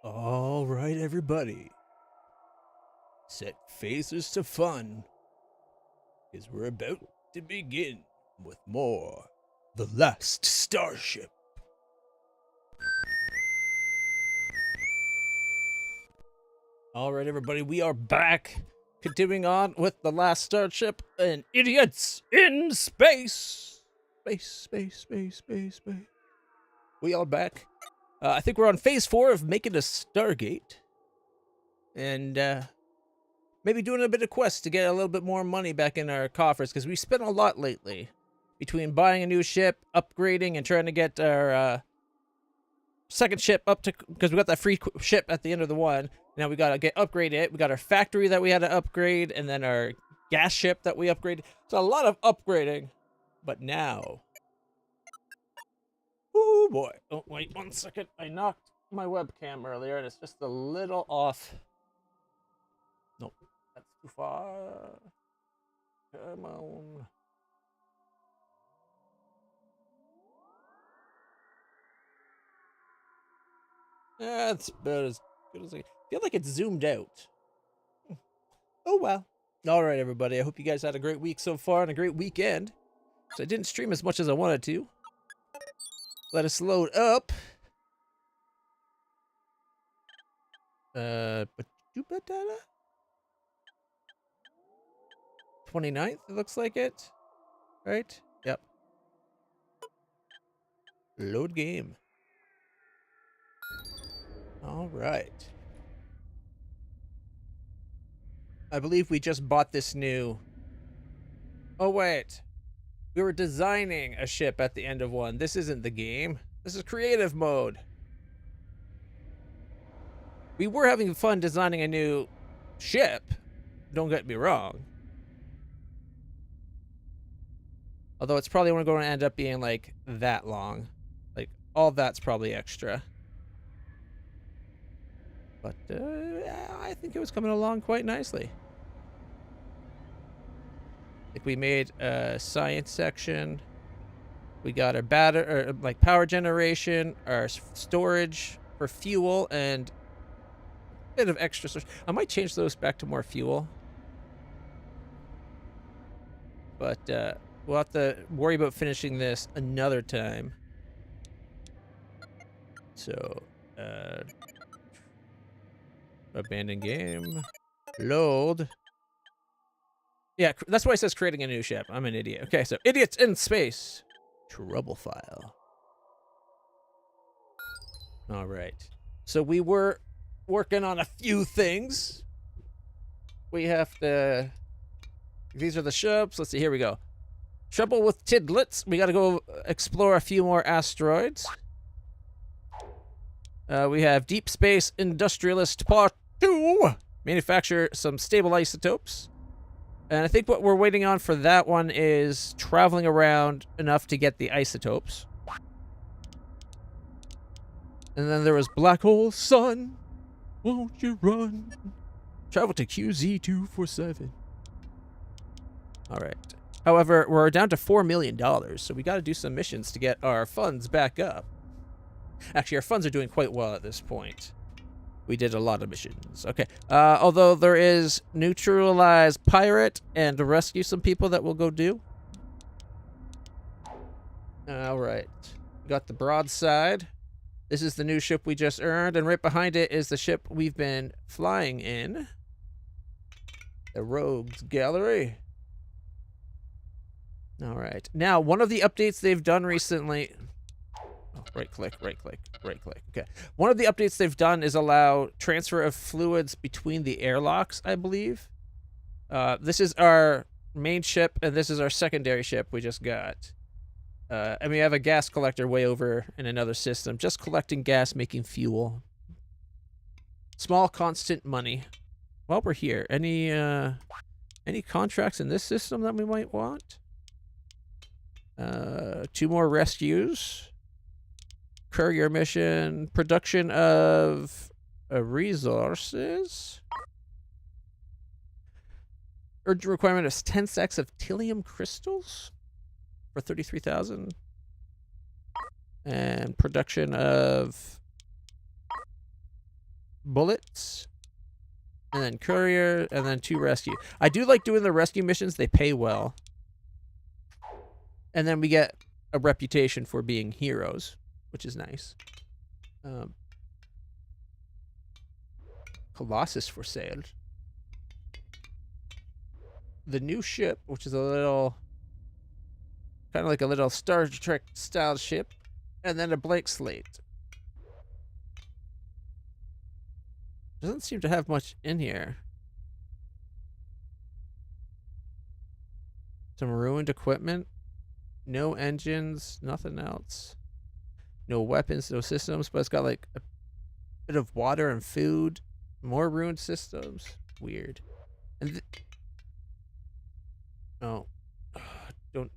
All right, everybody. Set faces to fun, because we're about to begin with more The Last Starship. All right, everybody, we are back, continuing on with The Last Starship and Idiots in Space. Space. We are back. I think we're on phase 4 of making a Stargate. And, maybe doing a bit of quests to get a little bit more money back in our coffers, because we spent a lot lately between buying a new ship, upgrading, and trying to get our second ship up to, because we got that free ship at the end of the one. Now we gotta get upgraded. We got our factory that we had to upgrade, and then our gas ship that we upgraded. So a lot of upgrading. But now, oh boy! Oh wait, 1 second. I knocked my webcam earlier, and it's just a little off. Nope, that's too far. Come on. That's about as good as I feel like it's zoomed out. Oh well. All right, everybody. I hope you guys had a great week so far and a great weekend. So I didn't stream as much as I wanted to. Let us load up. 29th, it looks like it. Right? Yep. Load game. All right. I believe we just bought this new... Oh, wait. We were designing a ship at the end of one. This isn't the game. This is creative mode. We were having fun designing a new ship. Don't get me wrong. Although it's probably only going to end up being like that long. Like all that's probably extra. But I think it was coming along quite nicely. Like we made a science section. We got our power generation, our storage for fuel, and a bit of extra storage. I might change those back to more fuel. But we'll have to worry about finishing this another time. So, abandon game. Load. Yeah, that's why it says creating a new ship. I'm an idiot. Okay, so idiots in space. Trouble file. All right. So we were working on a few things. We have to... These are the ships. Let's see. Here we go. Trouble with Tidlets. We got to go explore a few more asteroids. We have Deep Space Industrialist Part 2. Manufacture some stable isotopes. And I think what we're waiting on for that one is traveling around enough to get the isotopes. And then there was Black Hole Sun. Won't you run? Travel to QZ247. All right. However, we're down to $4 million, so we got to do some missions to get our funds back up. Actually, our funds are doing quite well at this point. We did a lot of missions. Okay. Although there is neutralize pirate and rescue some people that we'll go do. All right. Got the broadside. This is the new ship we just earned, and right behind it is the ship we've been flying in. The Rogues Gallery. All right. Now, one of the updates they've done recently... Oh, right click. Okay. One of the updates they've done is allow transfer of fluids between the airlocks, I believe. This is our main ship, and this is our secondary ship we just got. And we have a gas collector way over in another system. Just collecting gas, making fuel. Small constant money. While we're here, any contracts in this system that we might want? 2 more rescues. Courier mission. Production of resources. Urgent requirement is 10 sacks of Tilium crystals for 33,000. And production of bullets, and then courier, and then 2 rescue. I do like doing the rescue missions. They pay well. And then we get a reputation for being heroes, which is nice. Colossus for sale. The new ship, which is a little... kind of like a little Star Trek style ship. And then a blank slate. Doesn't seem to have much in here. Some ruined equipment. No engines. Nothing else. No weapons. No systems. But it's got like a bit of water and food. More ruined systems. Weird. And oh. Don't.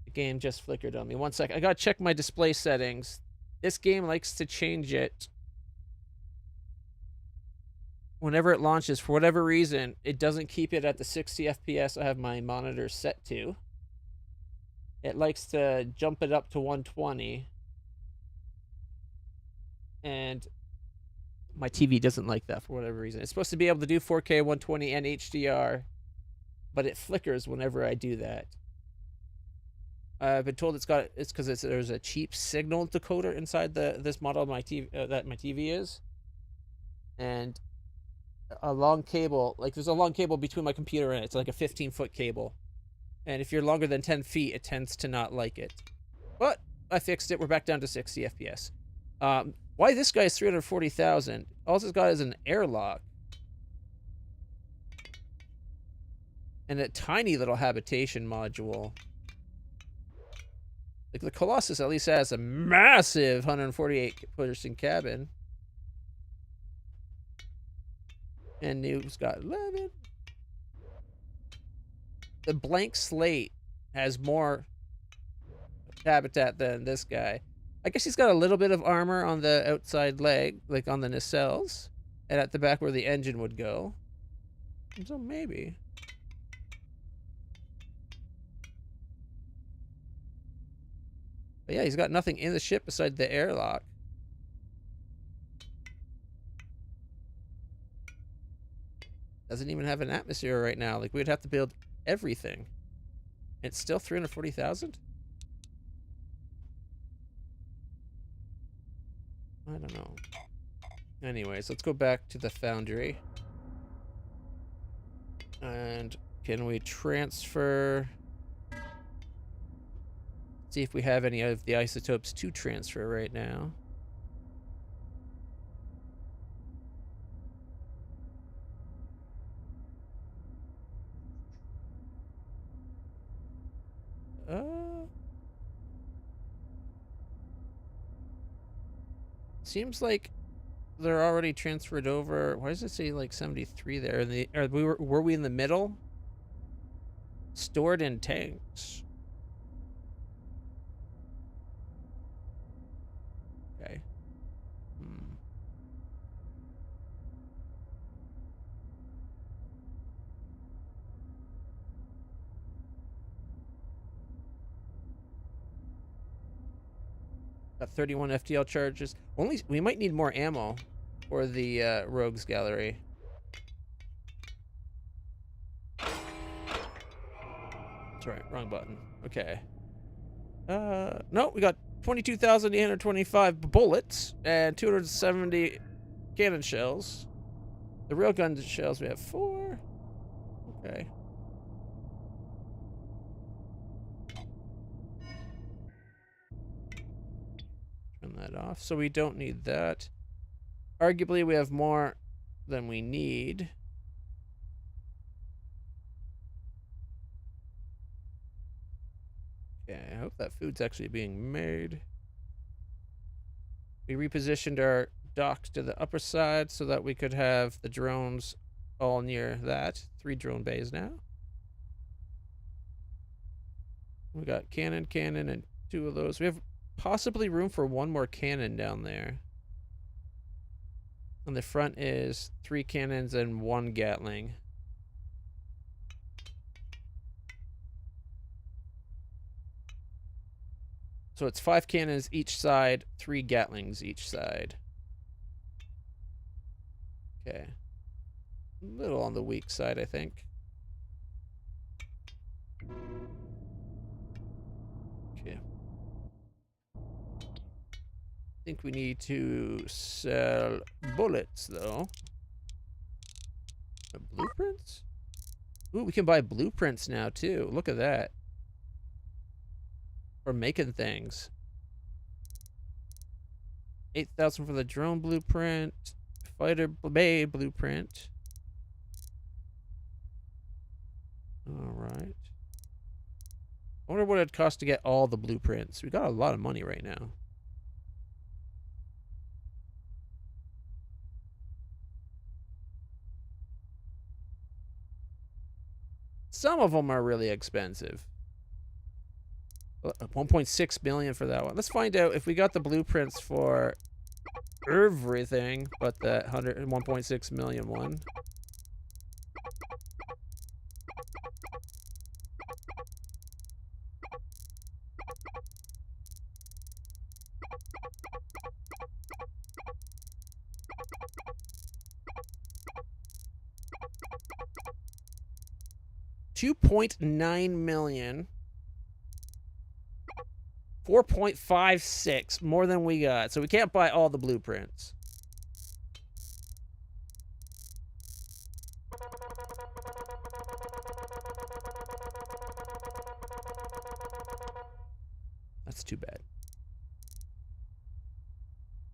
The game just flickered on me. 1 second. I gotta check my display settings. This game likes to change it whenever it launches. For whatever reason, it doesn't keep it at the 60 FPS I have my monitor set to. It likes to jump it up to 120. And my TV doesn't like that for whatever reason. It's supposed to be able to do 4K, 120, and HDR, but it flickers whenever I do that. I've been told it's because there's a cheap signal decoder inside this model of my TV that my TV is, and a long cable. Like there's a long cable between my computer and it. It's like a 15-foot cable, and if you're longer than 10 feet, it tends to not like it. But I fixed it. We're back down to 60 FPS. Why this guy is 340,000? All this guy is an airlock and a tiny little habitation module. Like the Colossus at least has a massive 148-person cabin. And New's got 11. The blank slate has more habitat than this guy. I guess he's got a little bit of armor on the outside leg, like on the nacelles, and at the back where the engine would go. So maybe. But yeah, he's got nothing in the ship beside the airlock. Doesn't even have an atmosphere right now. Like, we'd have to build everything. It's still 340,000? I don't know. Anyways, let's go back to the foundry. And can we transfer... See if we have any of the isotopes to transfer right now. Seems like they're already transferred over. Why does it say like 73 there? Were we in the middle? Stored in tanks. Okay. Got 31 FTL charges. We might need more ammo for the rogues gallery. That's right, wrong button. Okay. No, we got 22,825 bullets and 270 cannon shells. The railgun shells we have 4. Okay. Turn that off. So we don't need that. Arguably, we have more than we need. Okay, I hope that food's actually being made. We repositioned our docks to the upper side so that we could have the drones all near that. 3 drone bays now. We got cannon, and 2 of those. We have possibly room for 1 more cannon down there. On the front is 3 cannons and 1 Gatling. So it's 5 cannons each side, 3 Gatlings each side. Okay. A little on the weak side, I think. Okay. I think we need to sell bullets, though. Blueprints? Ooh, we can buy blueprints now, too. Look at that. For making things. 8,000 for the drone blueprint. Fighter bay blueprint. Alright. I wonder what it'd cost to get all the blueprints. We got a lot of money right now. Some of them are really expensive. 1.6 million for that one. Let's find out if we got the blueprints for everything but that 1.6 million one. $2.9 million. 4.56 more than we got. So we can't buy all the blueprints. That's too bad.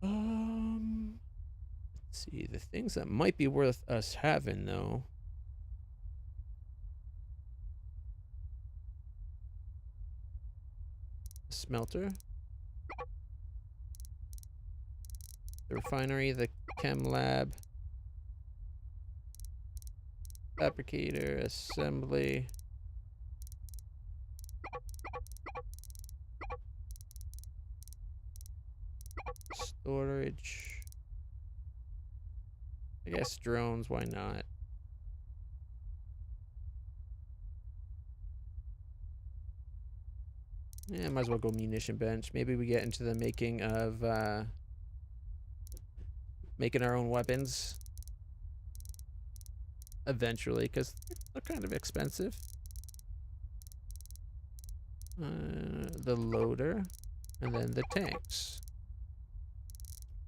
Let's see. The things that might be worth us having, though. Smelter. The refinery, the chem lab. Fabricator, assembly. Storage. I guess drones, why not? Yeah, might as well go munition bench. Maybe we get into the making of making our own weapons eventually, because they're kind of expensive. The loader, and then the tanks.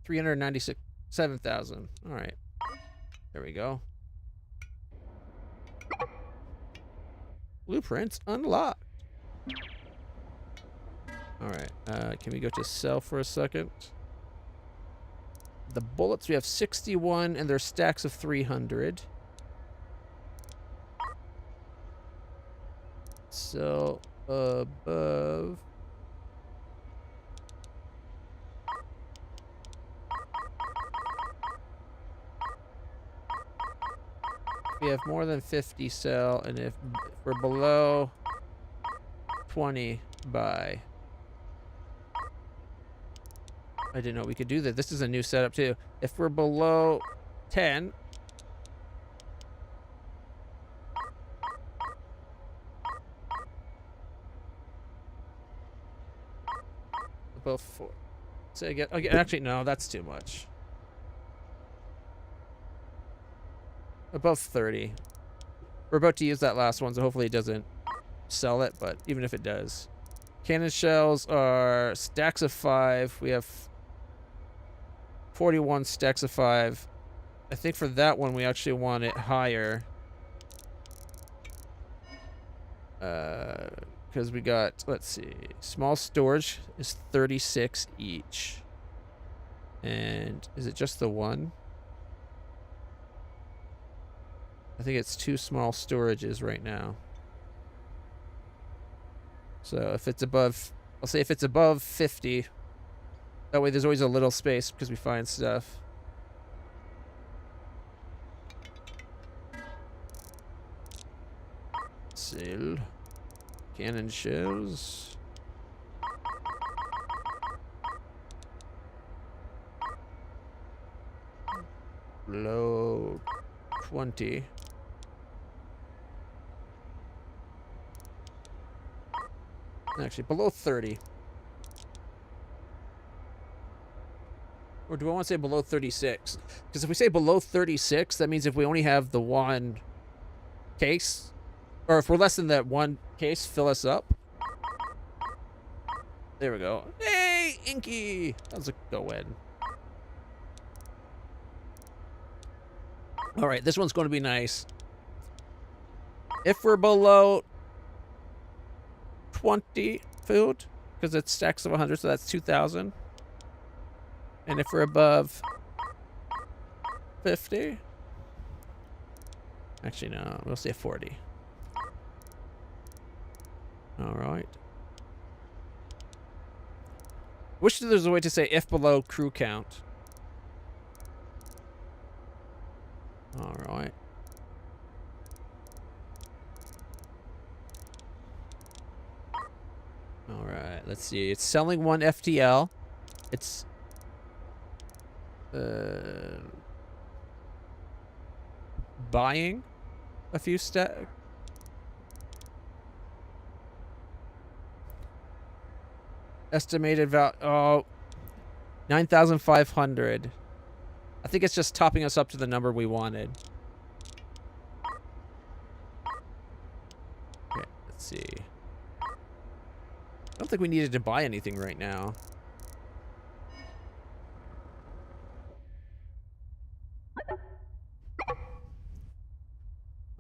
397,000. All right, there we go. Blueprints unlocked. All right, can we go to sell for a second? The bullets, we have 61, and they're stacks of 300. So, above. We have more than 50 sell, and if we're below 20, buy. I didn't know we could do that. This is a new setup, too. If we're below 10... above 4... Say again. Okay, actually, no, that's too much. Above 30. We're about to use that last one, so hopefully it doesn't sell it, but even if it does. Cannon shells are stacks of 5. We have 41 stacks of 5. I think for that one we actually want it higher. Because we got, let's see, small storage is 36 each. And is it just the one? I think it's 2 small storages right now. So if it's above, I'll say if it's above 50, that way there's always a little space because we find stuff. Sale. Cannon shells. Below 20. Actually, below 30. Or do I want to say below 36? Because if we say below 36, that means if we only have the one case, or if we're less than that one case, fill us up. There we go. Hey, Inky! How's it going? All right, this one's going to be nice. If we're below 20 food, because it's stacks of 100, so that's 2,000. And if we're above 50, actually no, we'll say 40. All right. Wish there was a way to say if below crew count. All right. All right, let's see. It's selling 1 FTL. It's buying a few stack. Estimated value, oh, 9,500. I think it's just topping us up to the number we wanted. Okay, let's see. I don't think we needed to buy anything right now.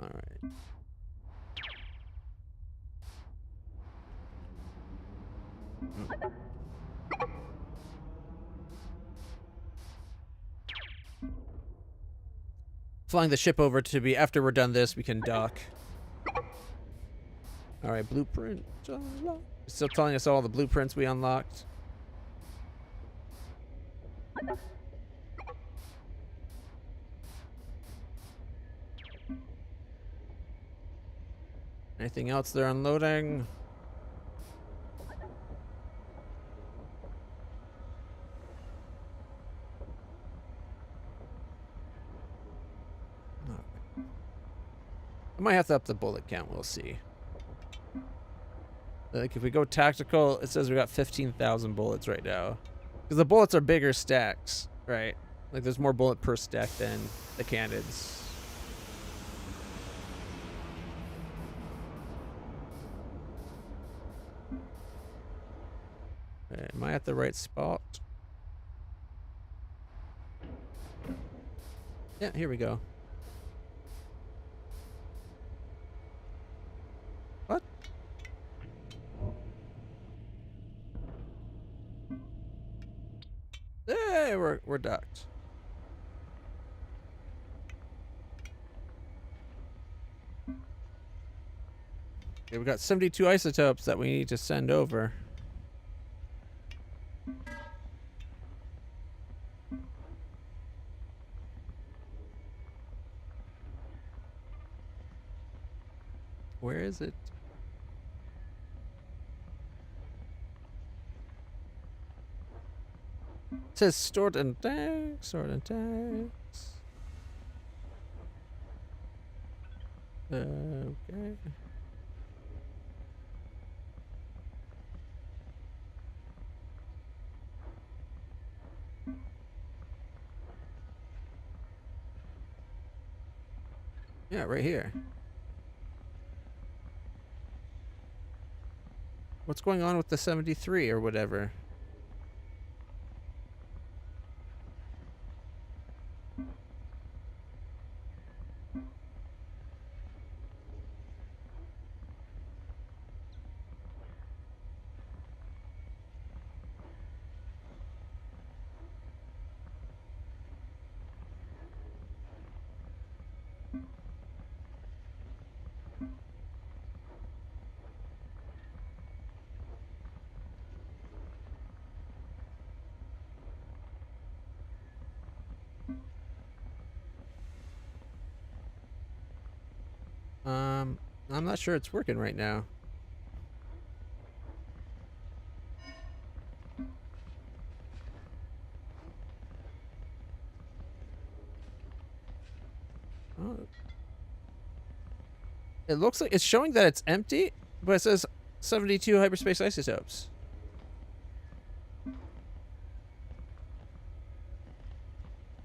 All right. Flying the ship over to be, after we're done this, we can dock. All right, blueprint unlocked. Still telling us all the blueprints we unlocked. Anything else they're unloading? I might have to up the bullet count, we'll see. Like, if we go tactical, it says we got 15,000 bullets right now. Because the bullets are bigger stacks, right? Like, there's more bullet per stack than the cannons. Okay, am I at the right spot? Yeah, here we go. What? Hey, we're docked. Okay, we got 72 isotopes that we need to send over. Where is it? It says stored in tanks, stored in tanks. Okay. Yeah, right here. What's going on with the 73 or whatever? I'm not sure it's working right now. Oh. It looks like it's showing that it's empty, but it says 72 hyperspace isotopes.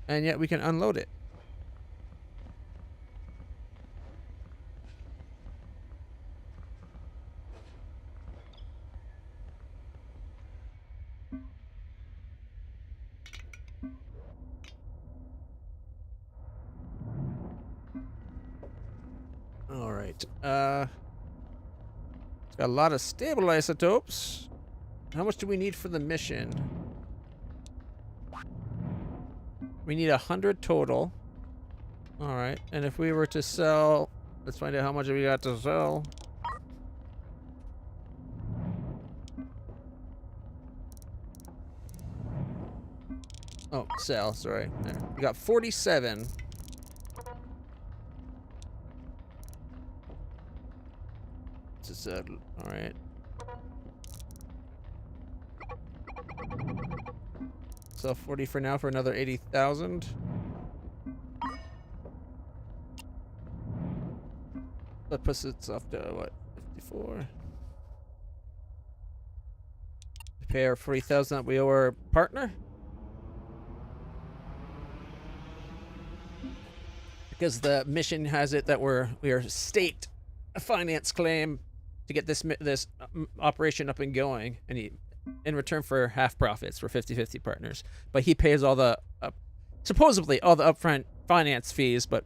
and yet we can unload it. All right. It's got a lot of stable isotopes. How much do we need for the mission? We need 100 total. All right. And if we were to sell, let's find out how much we got to sell. Oh, sell. Sorry. There. We got 47. All right. Sell 40 for now for another 80,000. That puts it up to what? 54. Pay our 40,000 that we owe our partner. Because the mission has it that we are staked a finance claim to get this operation up and going, and in return for half profits, we're 50-50 partners. But he pays all the supposedly all the upfront finance fees, but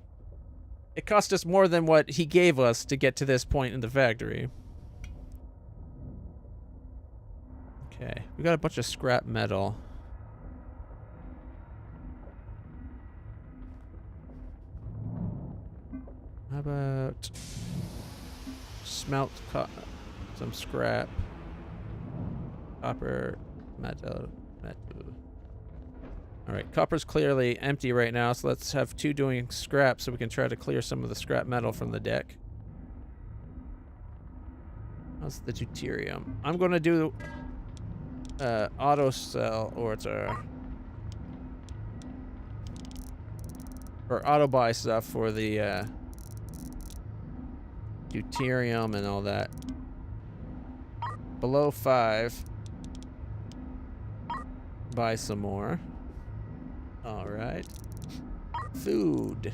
it cost us more than what he gave us to get to this point in the factory. Okay, we got a bunch of scrap metal. How about smelt some scrap, copper, metal. All right, copper's clearly empty right now, so let's have 2 doing scrap so we can try to clear some of the scrap metal from the deck. How's the deuterium? I'm gonna do auto sell or auto buy stuff for the deuterium and all that. Below 5. Buy some more. All right. Food.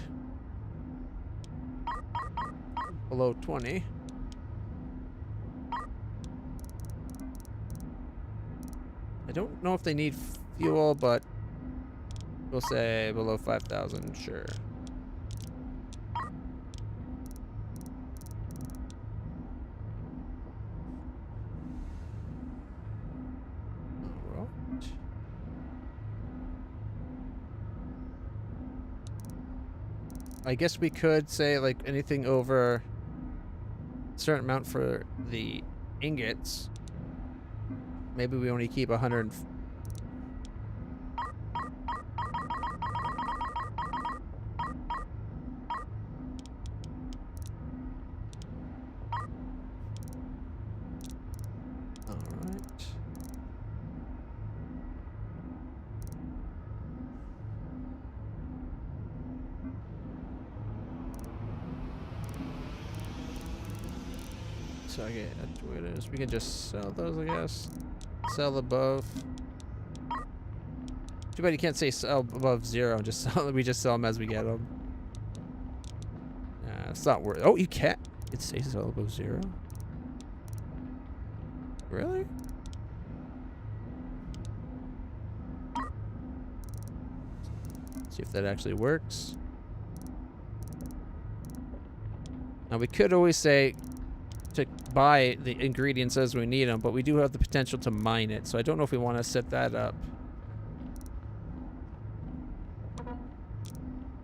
Below 20. I don't know if they need fuel, but we'll say below 5,000, sure. I guess we could say like anything over a certain amount for the ingots. Maybe we only keep 100. All right. So okay, that's what it is. We can just sell those, I guess. Sell above. Too bad you can't say sell above 0. Just sell. We just sell them as we get them. Nah, it's not worth. Oh, you can't. It says sell above 0. Really? See if that actually works. Now we could always say to buy the ingredients as we need them, but we do have the potential to mine it, so I don't know if we want to set that up.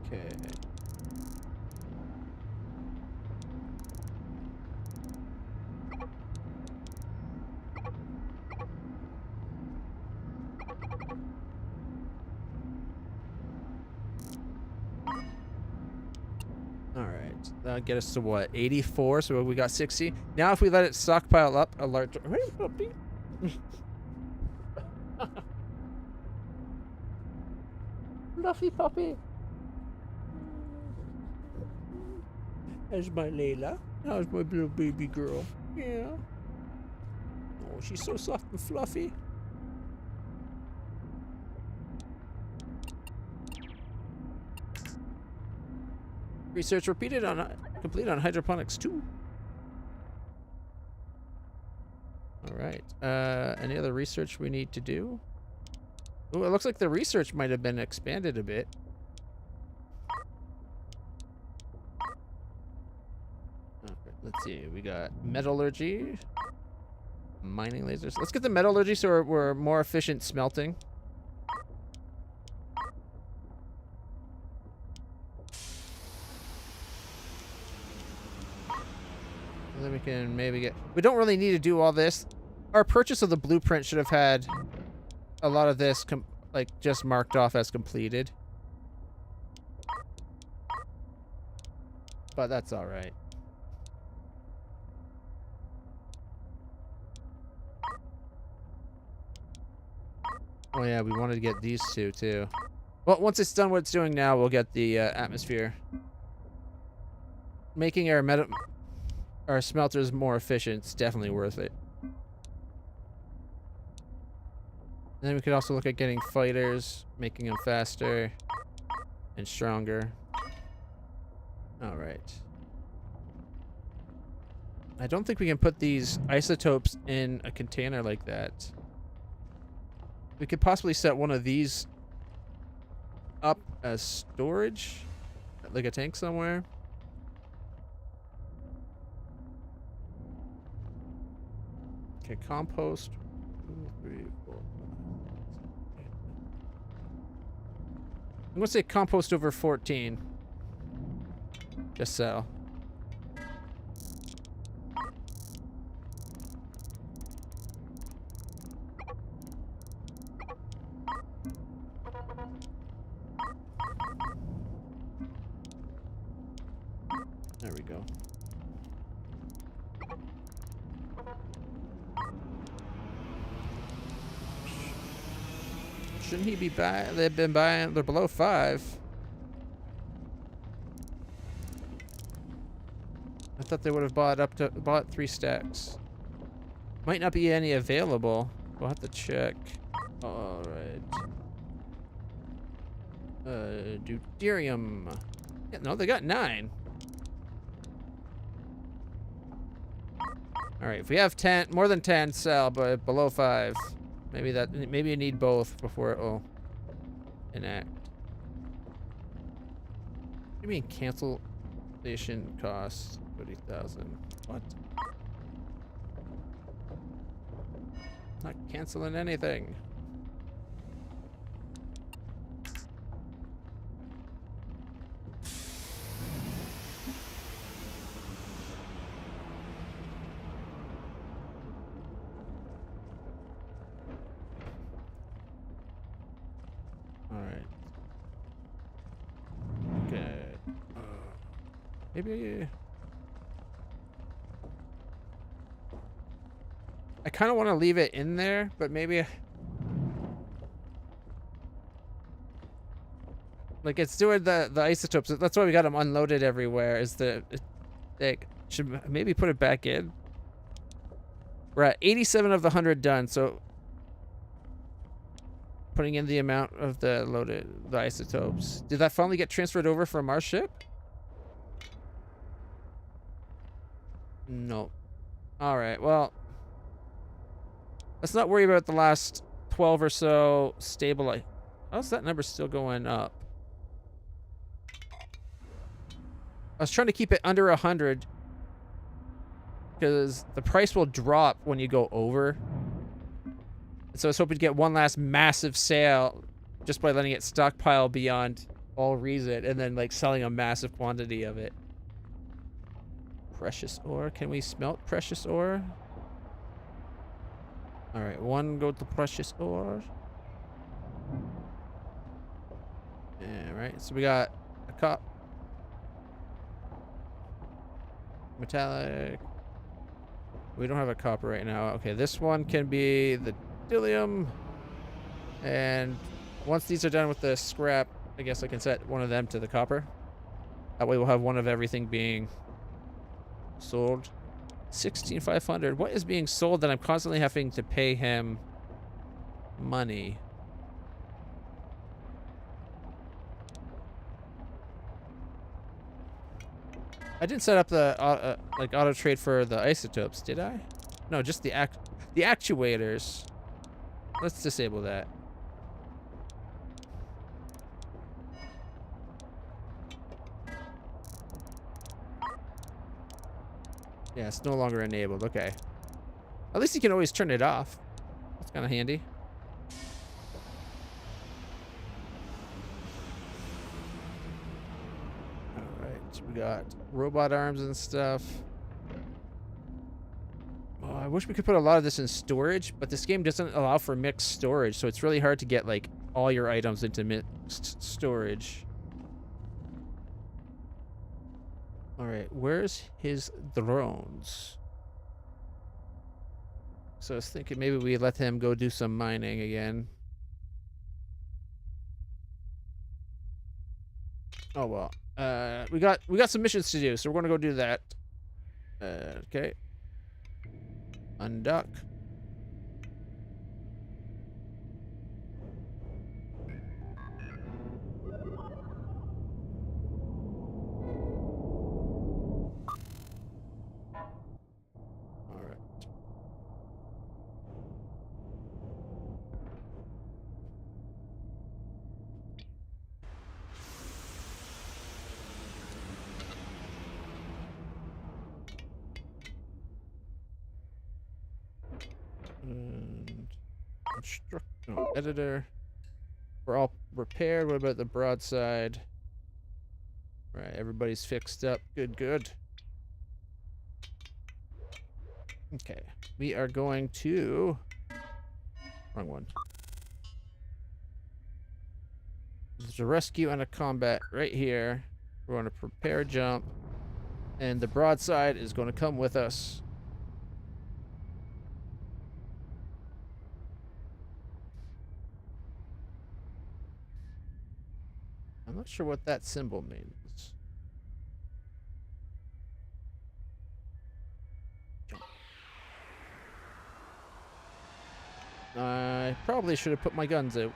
Okay. That'll get us to what? 84, so we got 60. Now if we let it stockpile up a large... Hey, puppy. Fluffy puppy. There's my Layla. How's my little baby girl? Yeah. Oh, she's so soft and fluffy. Research repeated on complete on hydroponics 2. All right. Any other research we need to do? Oh, it looks like the research might have been expanded a bit. Okay, let's see. We got metallurgy, mining lasers. Let's get the metallurgy so we're more efficient smelting. And then we can maybe get... We don't really need to do all this. Our purchase of the blueprint should have had a lot of this like just marked off as completed. But that's all right. Oh yeah, we wanted to get these two too. Well, once it's done what it's doing now, we'll get the atmosphere. Making our smelters more efficient is definitely worth it. And then we could also look at getting fighters, making them faster and stronger. All right. I don't think we can put these isotopes in a container like that. We could possibly set one of these up as storage, like a tank somewhere. Okay, compost. 2, 3, 4. I'm gonna say compost over 14. Just so. There we go. Shouldn't he be buying? They've been buying. They're below 5. I thought they would have bought 3 stacks. Might not be any available. We'll have to check. All right. Deuterium. Yeah, no, they got 9. All right, if we have 10, more than 10, sell, but below 5. Maybe you need both before it will enact. What do you mean cancellation costs 30,000? What? Not canceling anything. Maybe I kind of want to leave it in there, but maybe like it's doing the isotopes. That's why we got them unloaded everywhere. They should maybe put it back in. We're at 87 of the 100 done, so putting in the amount of the isotopes. Did that finally get transferred over from our ship? No. All right, well, let's not worry about the last 12 or so stabilize. How's that number still going up? I was trying to keep it under 100 because the price will drop when you go over. So I was hoping to get one last massive sale just by letting it stockpile beyond all reason and then like selling a massive quantity of it. Precious ore. Can we smelt precious ore? All right, one go to precious ore. Yeah, right. So we got a metallic. We don't have a copper right now. Okay, this one can be the dillium. And once these are done with the scrap, I guess I can set one of them to the copper. That way we'll have one of everything being sold. 16,500. What is being sold that I'm constantly having to pay him money? I didn't set up the like auto trade for the isotopes, did I? No, just the actuators. Let's disable that. Yeah, it's no longer enabled. Okay. At least you can always turn it off. That's kind of handy. Alright, we got robot arms and stuff. Oh, I wish we could put a lot of this in storage, but this game doesn't allow for mixed storage, so it's really hard to get, like, all your items into mixed storage. Alright, where's his drones? So I was thinking maybe we let him go do some mining again. Oh well. We got some missions to do, so we're gonna go do that. Okay. Undock. And editor. We're all repaired. What about the broadside? Right, everybody's fixed up. Good, good. Okay, we are going to... Wrong one. There's a rescue and a combat right here. We're going to prepare jump. And the broadside is going to come with us. I'm not sure what that symbol means. Jump. I probably should have put my guns out.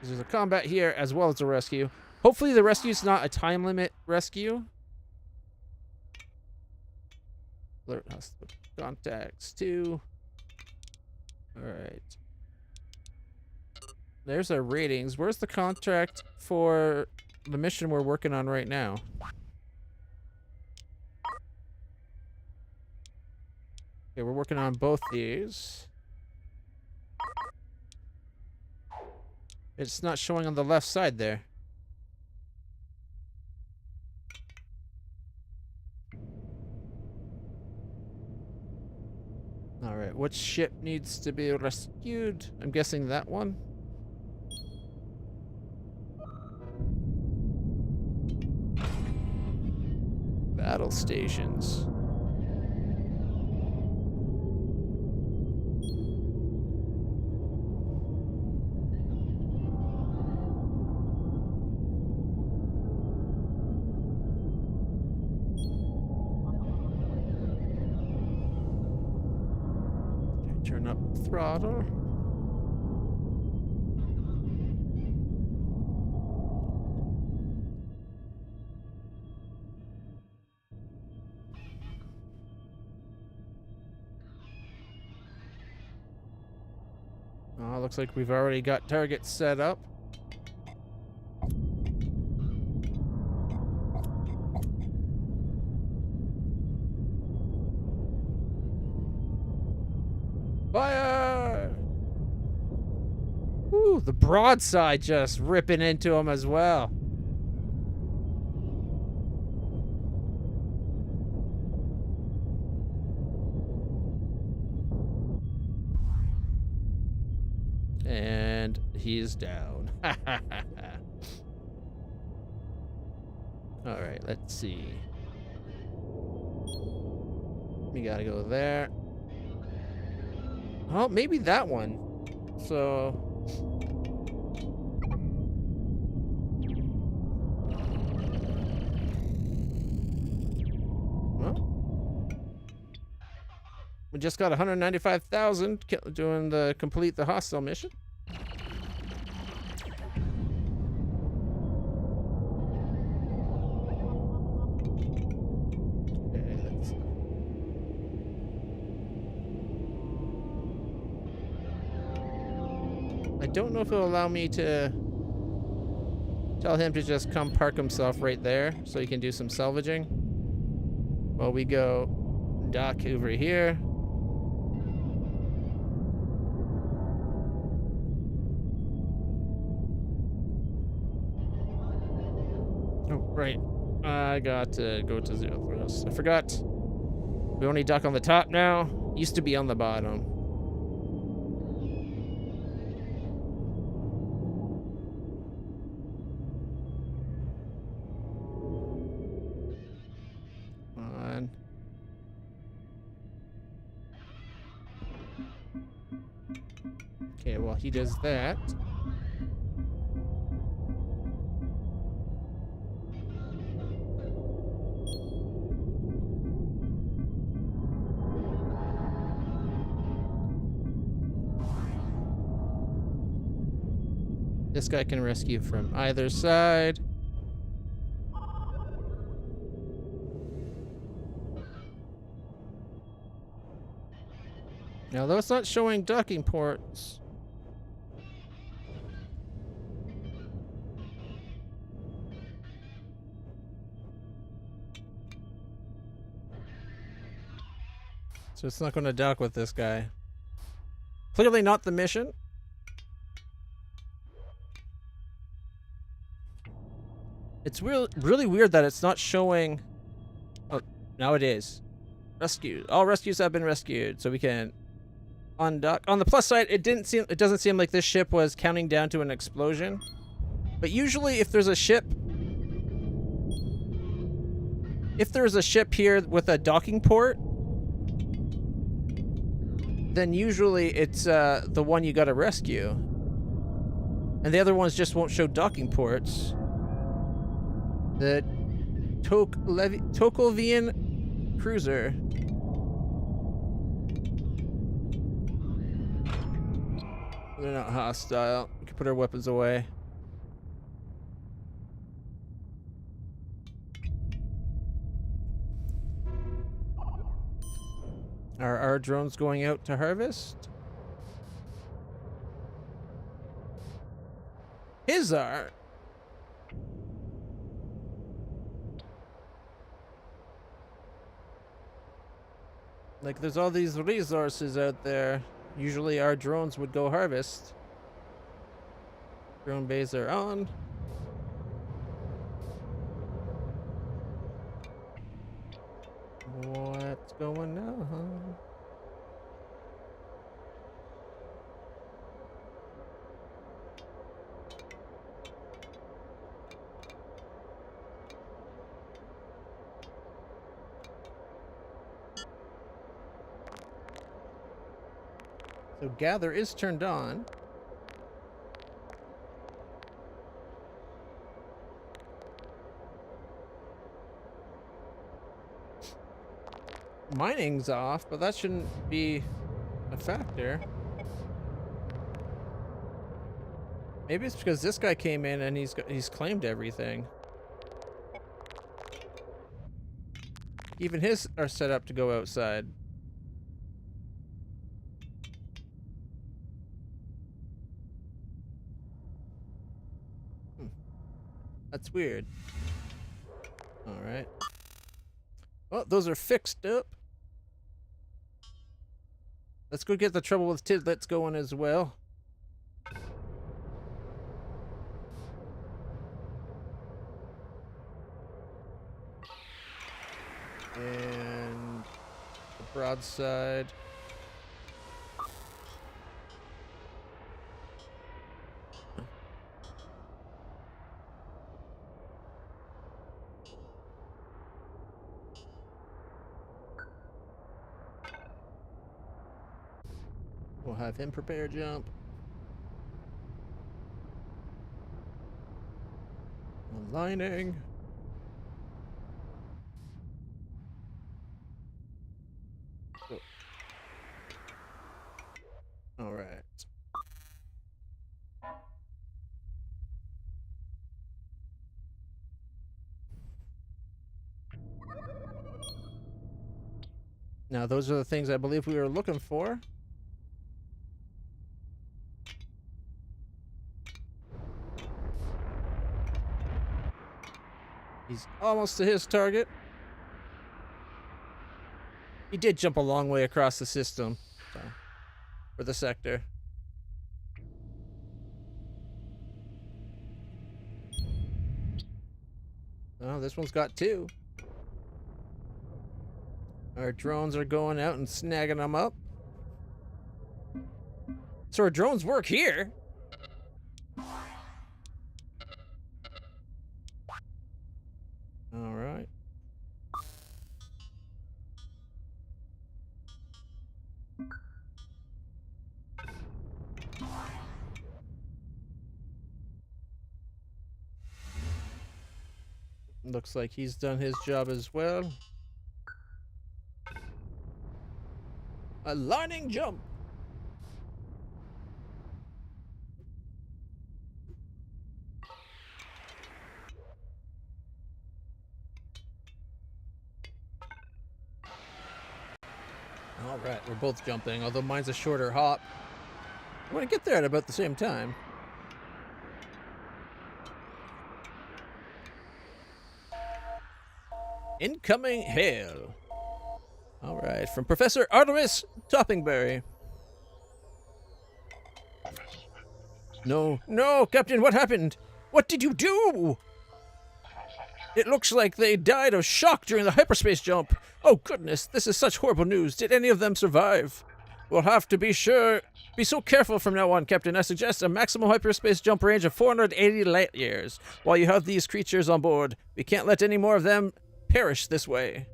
There's a combat here as well as a rescue. Hopefully the rescue is not a time limit rescue. Alert hospital contacts 2. Alright. There's our ratings. Where's the contract for the mission we're working on right now? Okay, we're working on both these. It's not showing on the left side there. Alright, what ship needs to be rescued? I'm guessing that one. Battle stations. Turn up the throttle. Oh, looks like we've already got targets set up. Fire! Ooh, the broadside just ripping into him as well. And he's down. Alright, let's see. We gotta go there. Oh, maybe that one. So... Well... We just got 195,000 doing the complete the hostile mission. I don't know if it'll allow me to tell him to just come park himself right there so he can do some salvaging. While we go dock over here. Oh, right. I got to go to zero thrust. I forgot. We only dock on the top now. Used to be on the bottom. On. Okay, well, he does that. This guy can rescue from either side. Now, though it's not showing docking ports. So it's not going to dock with this guy. Clearly not the mission. It's really weird that it's not showing. Oh, now it is. Rescue. All rescues have been rescued, so we can undock. On the plus side, it doesn't seem like this ship was counting down to an explosion. But usually, if there's a ship here with a docking port, then usually it's the one you gotta rescue. And the other ones just won't show docking ports. The Tokolvian cruiser. They're not hostile. We can put our weapons away. Are our drones going out to harvest? His are. Like, there's all these resources out there. Usually our drones would go harvest. Drone bays are on. What's going on? So gather is turned on. Mining's off, but that shouldn't be a factor. Maybe it's because this guy came in and he's claimed everything. Even his are set up to go outside. That's weird. All right. Well, those are fixed up. Let's go get the trouble with Tidlets going as well. And the broadside. We'll have him prepare jump. Aligning. Oh. All right. Now, those are the things I believe we were looking for. He's almost to his target. He did jump a long way across the system, so, for the sector. Oh, this one's got 2. Our drones are going out and snagging them up. So our drones work here. All right. Looks like he's done his job as well. A lightning jump. All right, we're both jumping, although mine's a shorter hop. I want to get there at about the same time. Incoming hail. All right, from Professor Artemis Toppingberry. No, no, Captain, what happened? What did you do? It looks like they died of shock during the hyperspace jump. Oh, goodness, this is such horrible news. Did any of them survive? We'll have to be so careful from now on, Captain. I suggest a maximum hyperspace jump range of 480 light years. While you have these creatures on board, we can't let any more of them perish this way.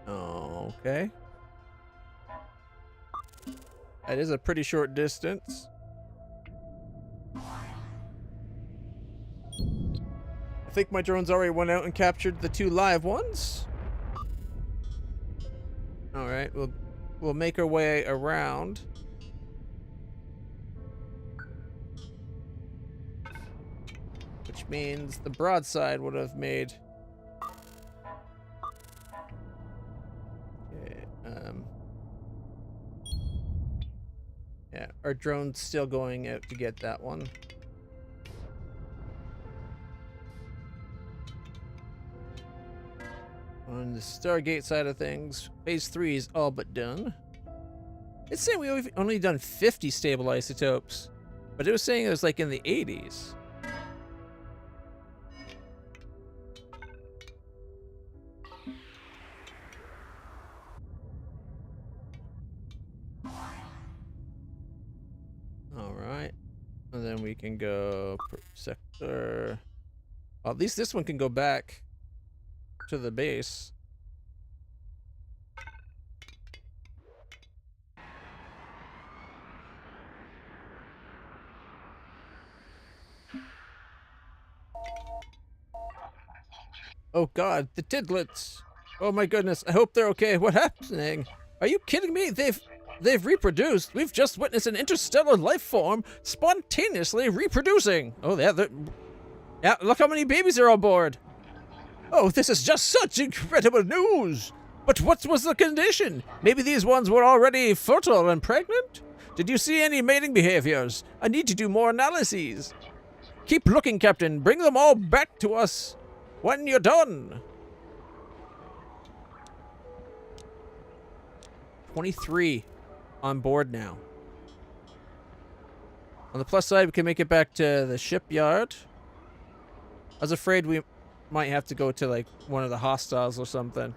Okay. That is a pretty short distance. I think my drones already went out and captured the 2 live ones. All right, we'll make our way around. Which means the broadside would have made. Okay, yeah, our drone's still going out to get that one. On the Stargate side of things, phase 3 is all but done. It's saying we've only done 50 stable isotopes, but it was saying it was like in the 80s. All right, and then we can go sector. Well, at least this one can go back to the base. Oh God, the tidlets! Oh my goodness, I hope they're okay. What's happening? Are you kidding me? They've reproduced. We've just witnessed an interstellar life form spontaneously reproducing. Oh, yeah, look how many babies are on board. Oh, this is just such incredible news! But what was the condition? Maybe these ones were already fertile and pregnant? Did you see any mating behaviors? I need to do more analyses. Keep looking, Captain. Bring them all back to us when you're done. 23 on board now. On the plus side, we can make it back to the shipyard. I was afraid we might have to go to like one of the hostiles or something.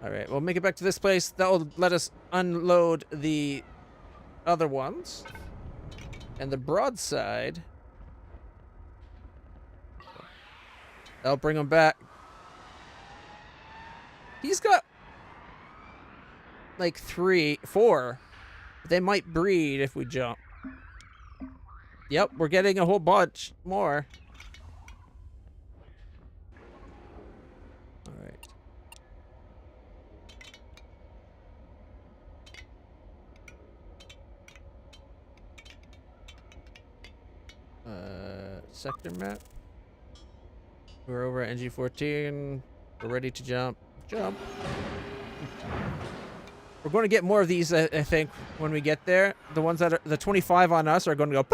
All right, we'll make it back to this place. That will let us unload the other ones. And the broadside, that'll bring them back. He's got like 3, 4. They might breed if we jump. Yep, we're getting a whole bunch more. Sector map. We're over at NG14. We're ready to jump. Jump. We're going to get more of these, I think, when we get there. The ones that are the 25 on us are going to go.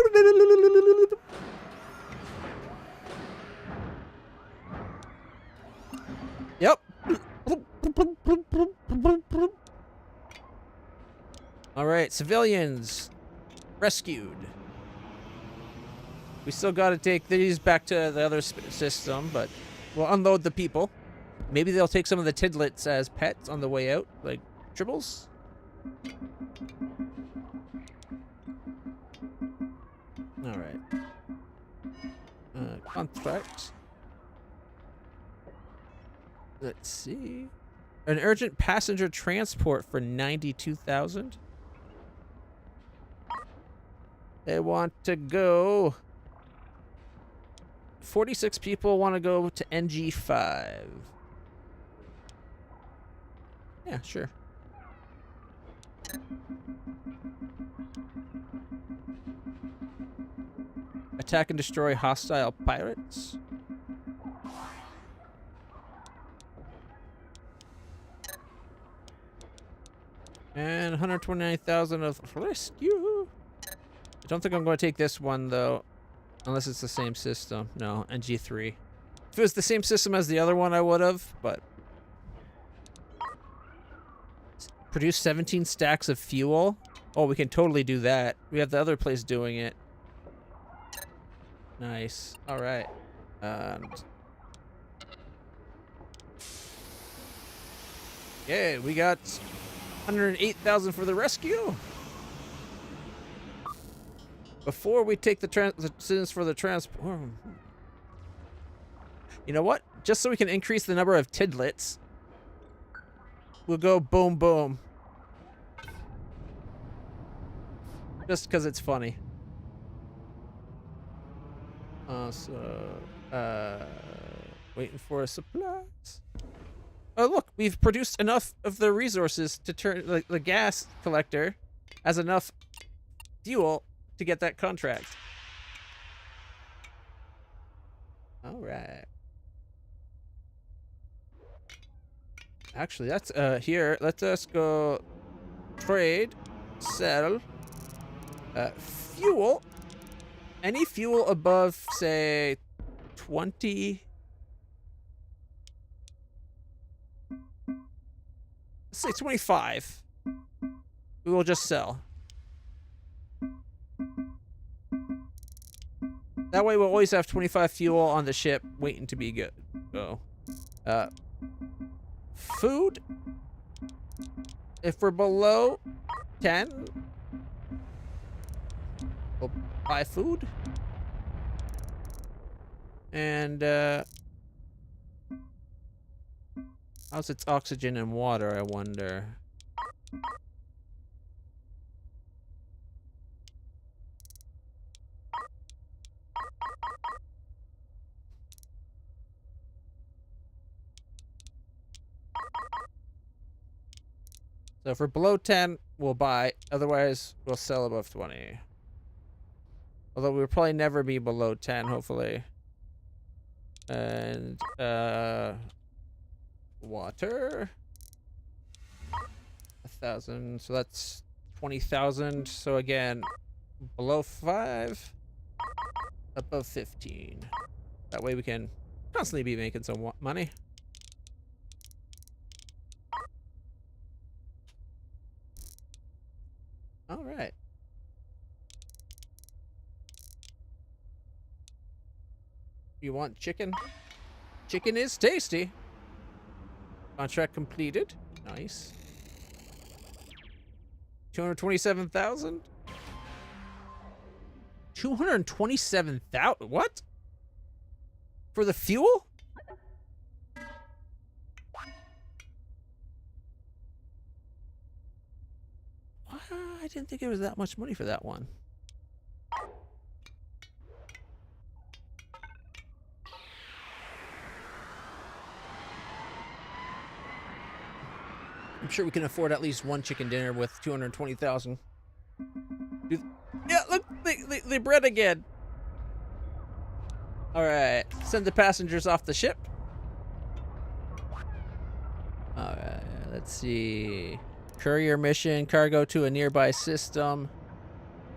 Alright, civilians rescued. We still gotta take these back to the other system, but we'll unload the people. Maybe they'll take some of the tidlets as pets on the way out, like tribbles. Alright. Contract. Let's see. An urgent passenger transport for 92,000. They want to go. 46 people want to go to NG5. Yeah, sure. Attack and destroy hostile pirates. And 129,000 of rescue. I don't think I'm going to take this one, though. Unless it's the same system. No, NG3. If it was the same system as the other one, I would have, but... Produce 17 stacks of fuel? Oh, we can totally do that. We have the other place doing it. Nice. Alright. Yeah, we got 108,000 for the rescue. Before we take the citizens for the transport. You know what? Just so we can increase the number of tidlets, we'll go boom boom. Just because it's funny. Waiting for supplies. Oh, look, we've produced enough of the resources to turn the gas collector as enough fuel to get that contract. All right. Actually, that's here. Let us go trade, sell, fuel. Any fuel above, say, 20. Let's say 25. We will just sell. That way we'll always have 25 fuel on the ship waiting to be good. So, food. If we're below 10, we'll buy food. And, how's its oxygen and water, I wonder? So if we're below 10, we'll buy. Otherwise, we'll sell above 20. Although we'll probably never be below 10, hopefully. And, water. 1,000. So that's 20,000. So again, below 5, above 15. That way we can constantly be making some money. All right. You want chicken? Chicken is tasty. Contract completed. Nice. 227,000? 227,000? What? For the fuel? I didn't think it was that much money for that one. I'm sure we can afford at least one chicken dinner with 220,000. Yeah, look, they bred again. All right, send the passengers off the ship. All right, let's see. Courier mission, cargo to a nearby system.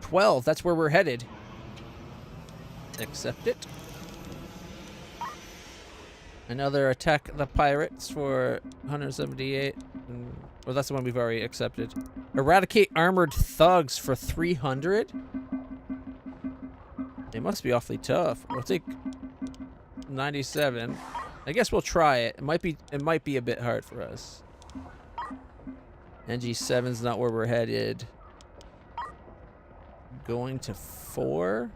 12, that's where we're headed. Accept it. Another attack the pirates for 178. Well, that's the one we've already accepted. Eradicate armored thugs for 300? They must be awfully tough. We'll take 97. I guess we'll try it. It might be a bit hard for us. NG7's not where we're headed. Going to 4?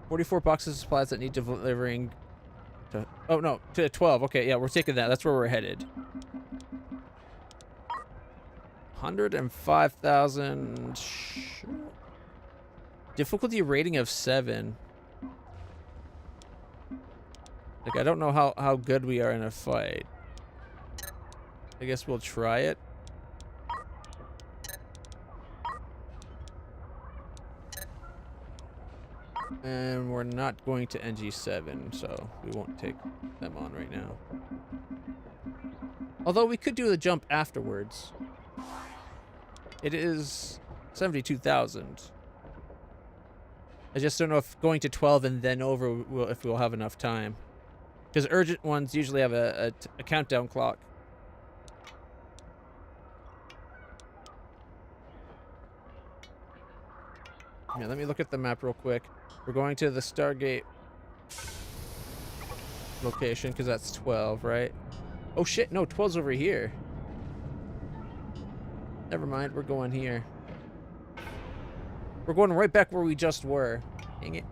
44 boxes of supplies that need delivering to... Oh, no, to 12. Okay, yeah, we're taking that. That's where we're headed. 105,000... Sure. Difficulty rating of 7. Like, I don't know how good we are in a fight. I guess we'll try it. And we're not going to NG7, so we won't take them on right now. Although we could do the jump afterwards. It is 72,000. I just don't know if going to 12 and then over if we'll have enough time. Because urgent ones usually have a countdown clock. Yeah, let me look at the map real quick. We're going to the Stargate location because that's 12, right? Oh shit, no, 12's over here. Never mind, we're going here. We're going right back where we just were. Dang it.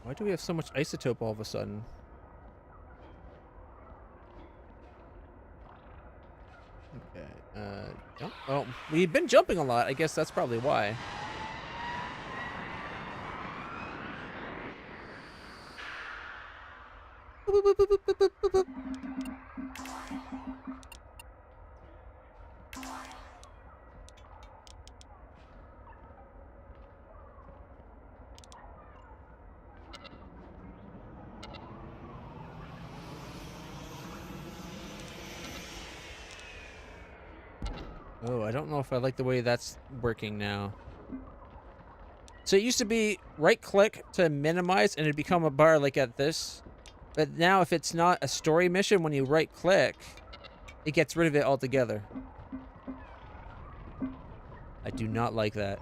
Why do we have so much isotope all of a sudden? Okay, jump. Oh, we've been jumping a lot. I guess that's probably why. Oh, I don't know if I like the way that's working now. So it used to be right-click to minimize, and it'd become a bar like at this. But now if it's not a story mission, when you right-click, it gets rid of it altogether. I do not like that.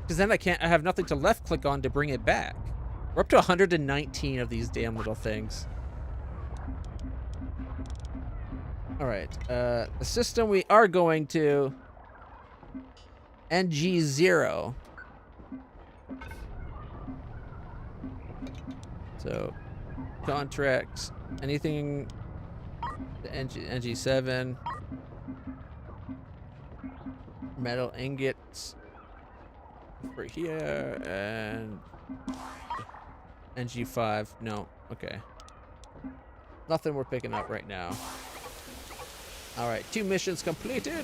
Because then I have nothing to left-click on to bring it back. We're up to 119 of these damn little things. Alright, the system we are going to... NG0. So, contracts, anything to NG7. Metal ingots for here, and NG5. No, okay. Nothing we're picking up right now. Alright, 2 missions completed.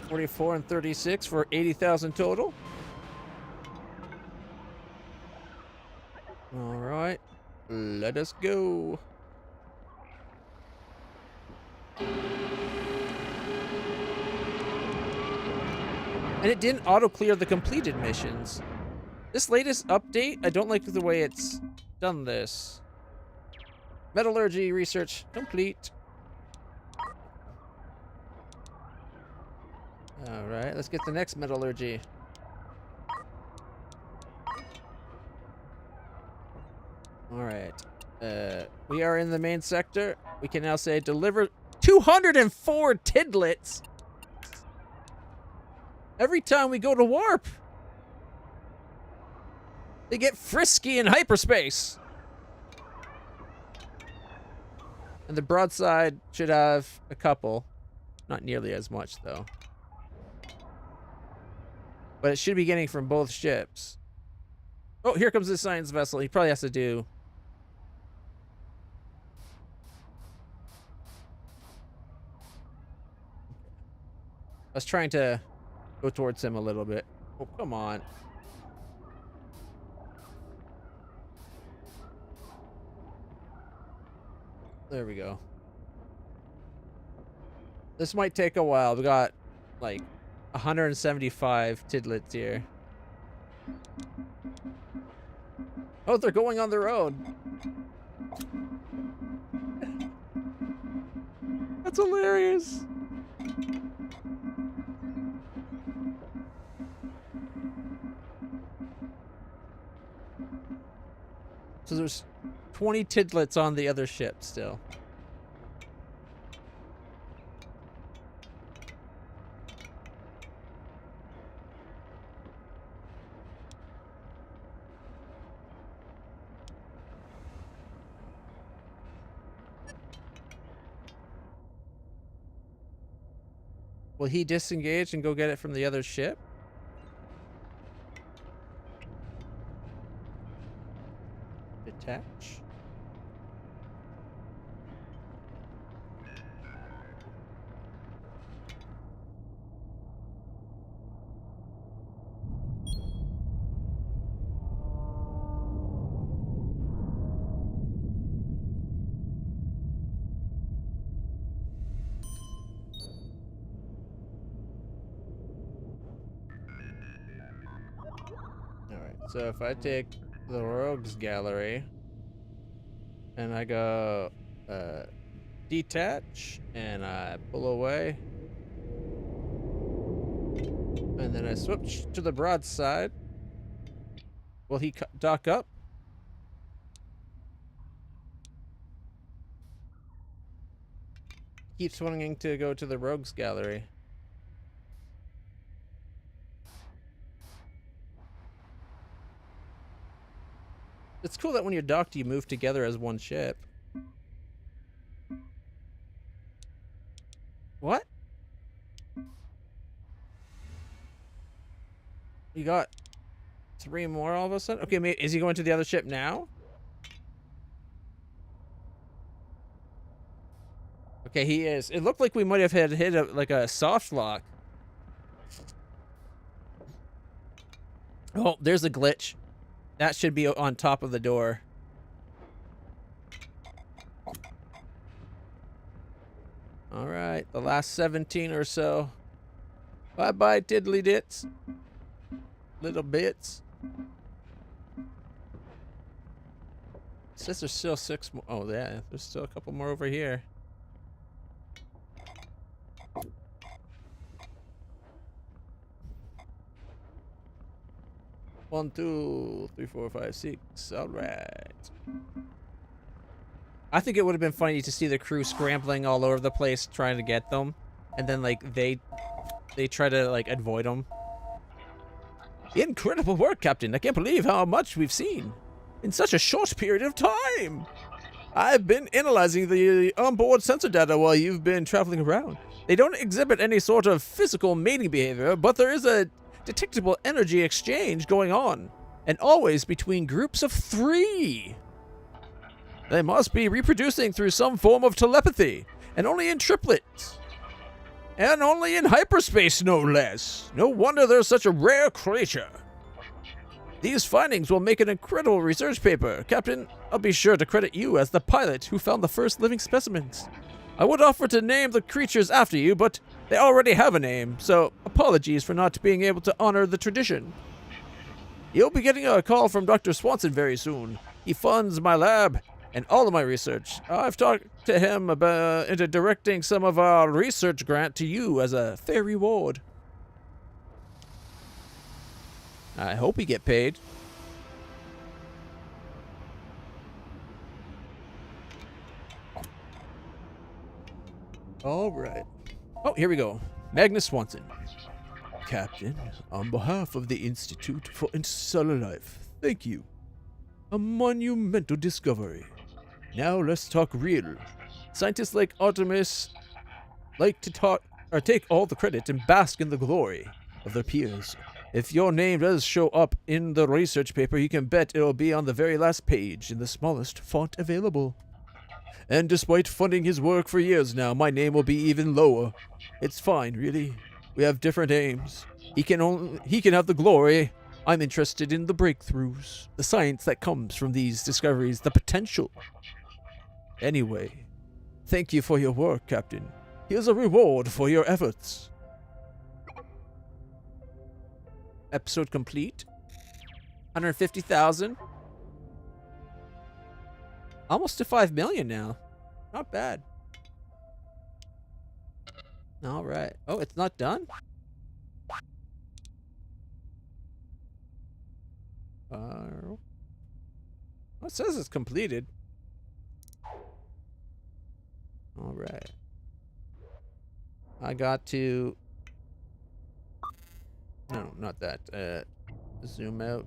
44 and 36 for 80,000 total. Alright, let us go. And it didn't auto-clear the completed missions. This latest update, I don't like the way it's done this. Metallurgy research complete. Alright, let's get the next metallurgy. Alright. We are in the main sector. We can now say deliver 204 tidlets every time we go to warp. They get frisky in hyperspace. And the broadside should have a couple. Not nearly as much, though. But it should be getting from both ships. Oh, here comes the science vessel. He probably has to do... I was trying to go towards him a little bit. Oh, come on. There we go. This might take a while. We got like 175 tidlets here. Oh, they're going on their own. That's hilarious. So there's 20 tidlets on the other ship still. Will he disengage and go get it from the other ship? Detach. So if I take the rogues gallery and I go detach and I pull away and then I switch to the broadside, will he dock up? Keeps wanting to go to the rogues gallery. It's cool that when you're docked, you move together as one ship. What? You got 3 more all of a sudden? Okay, is he going to the other ship now? Okay, he is. It looked like we might have hit like a soft lock. Oh, there's a glitch. That should be on top of the door. All right, the last 17 or so. Bye-bye, diddly dits. Little bits. It says there's still 6 more. Oh, yeah, there's still a couple more over here. One, 2, 3, 4, 5, 6. All right. I think it would have been funny to see the crew scrambling all over the place trying to get them, and then like they try to like avoid them. Incredible work, Captain. I can't believe how much we've seen in such a short period of time. I've been analyzing the onboard sensor data while you've been traveling around. They don't exhibit any sort of physical mating behavior, but there is a detectable energy exchange going on, and always between groups of 3. They must be reproducing through some form of telepathy, and only in triplets. And only in hyperspace, no less. No wonder they're such a rare creature. These findings will make an incredible research paper. Captain, I'll be sure to credit you as the pilot who found the first living specimens. I would offer to name the creatures after you, but they already have a name, so apologies for not being able to honor the tradition. You'll be getting a call from Dr. Swanson very soon. He funds my lab and all of my research. I've talked to him about into directing some of our research grant to you as a fair reward. I hope we get paid. All right. Oh, here we go. Magnus Swanson. Captain, on behalf of the Institute for Interstellar Life, thank you. A monumental discovery. Now let's talk real. Scientists like Artemis like to take all the credit and bask in the glory of their peers. If your name does show up in the research paper, you can bet it'll be on the very last page in the smallest font available. And despite funding his work for years now, my name will be even lower. It's fine, really. We have different aims. He can have the glory. I'm interested in the breakthroughs, the science that comes from these discoveries, the potential. Anyway, Thank you for your work, Captain. Here's a reward for your efforts. Episode complete. 150,000. Almost to 5 million now. Not bad. All right. Oh, it's not done? It says it's completed. All right. I got to... No, not that. Zoom out.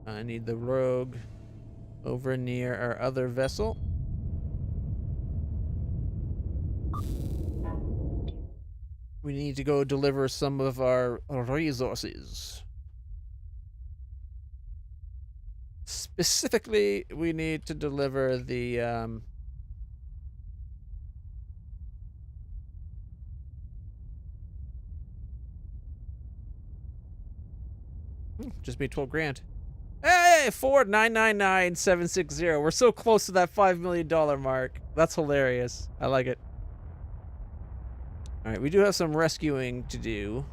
I need the rogue over near our other vessel. We need to go deliver some of our resources. Specifically, we need to deliver the just made 12 grand. Hey, 4999760. We're so close to that $5 million mark. That's hilarious. I like it. All right, we do have some rescuing to do,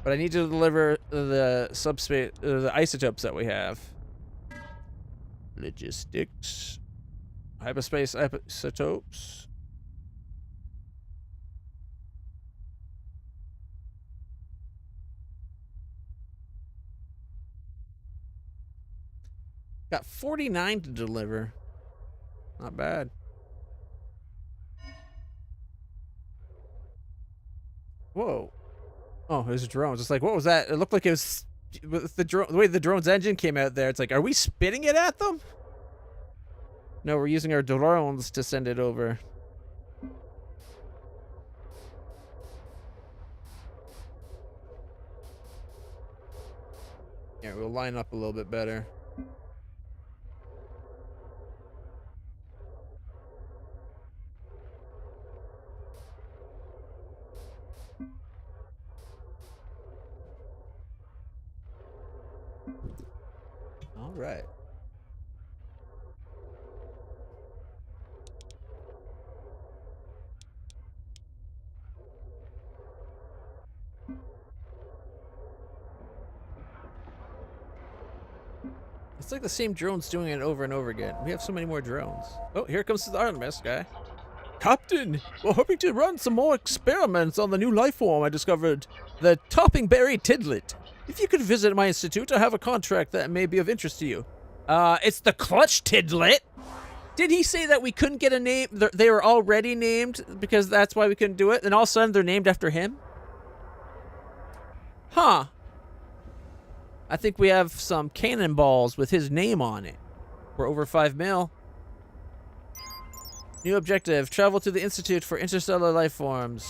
but I need to deliver the subspace, the isotopes that we have. Logistics, hyperspace isotopes. Got 49 to deliver. Not bad. Whoa. Oh, there's drones. It's like, what was that? It looked like it was the drone. The way the drone's engine came out there, it's like, are we spitting it at them? No, we're using our drones to send it over. Yeah, we'll line up a little bit better. All right. It's like the same drones doing it over and over again. We have so many more drones. Oh, here comes the Artemis guy. Captain, we're hoping to run some more experiments on the new life form I discovered, the topping berry tidlet. If you could visit my institute, I have a contract that may be of interest to you. It's the Clutch Tidlet. Did he say that we couldn't get a name? They were already named because that's why we couldn't do it, and all of a sudden they're named after him? Huh. I think we have some cannonballs with his name on it. We're over 5 mil. New objective, travel to the Institute for Interstellar Life Forms.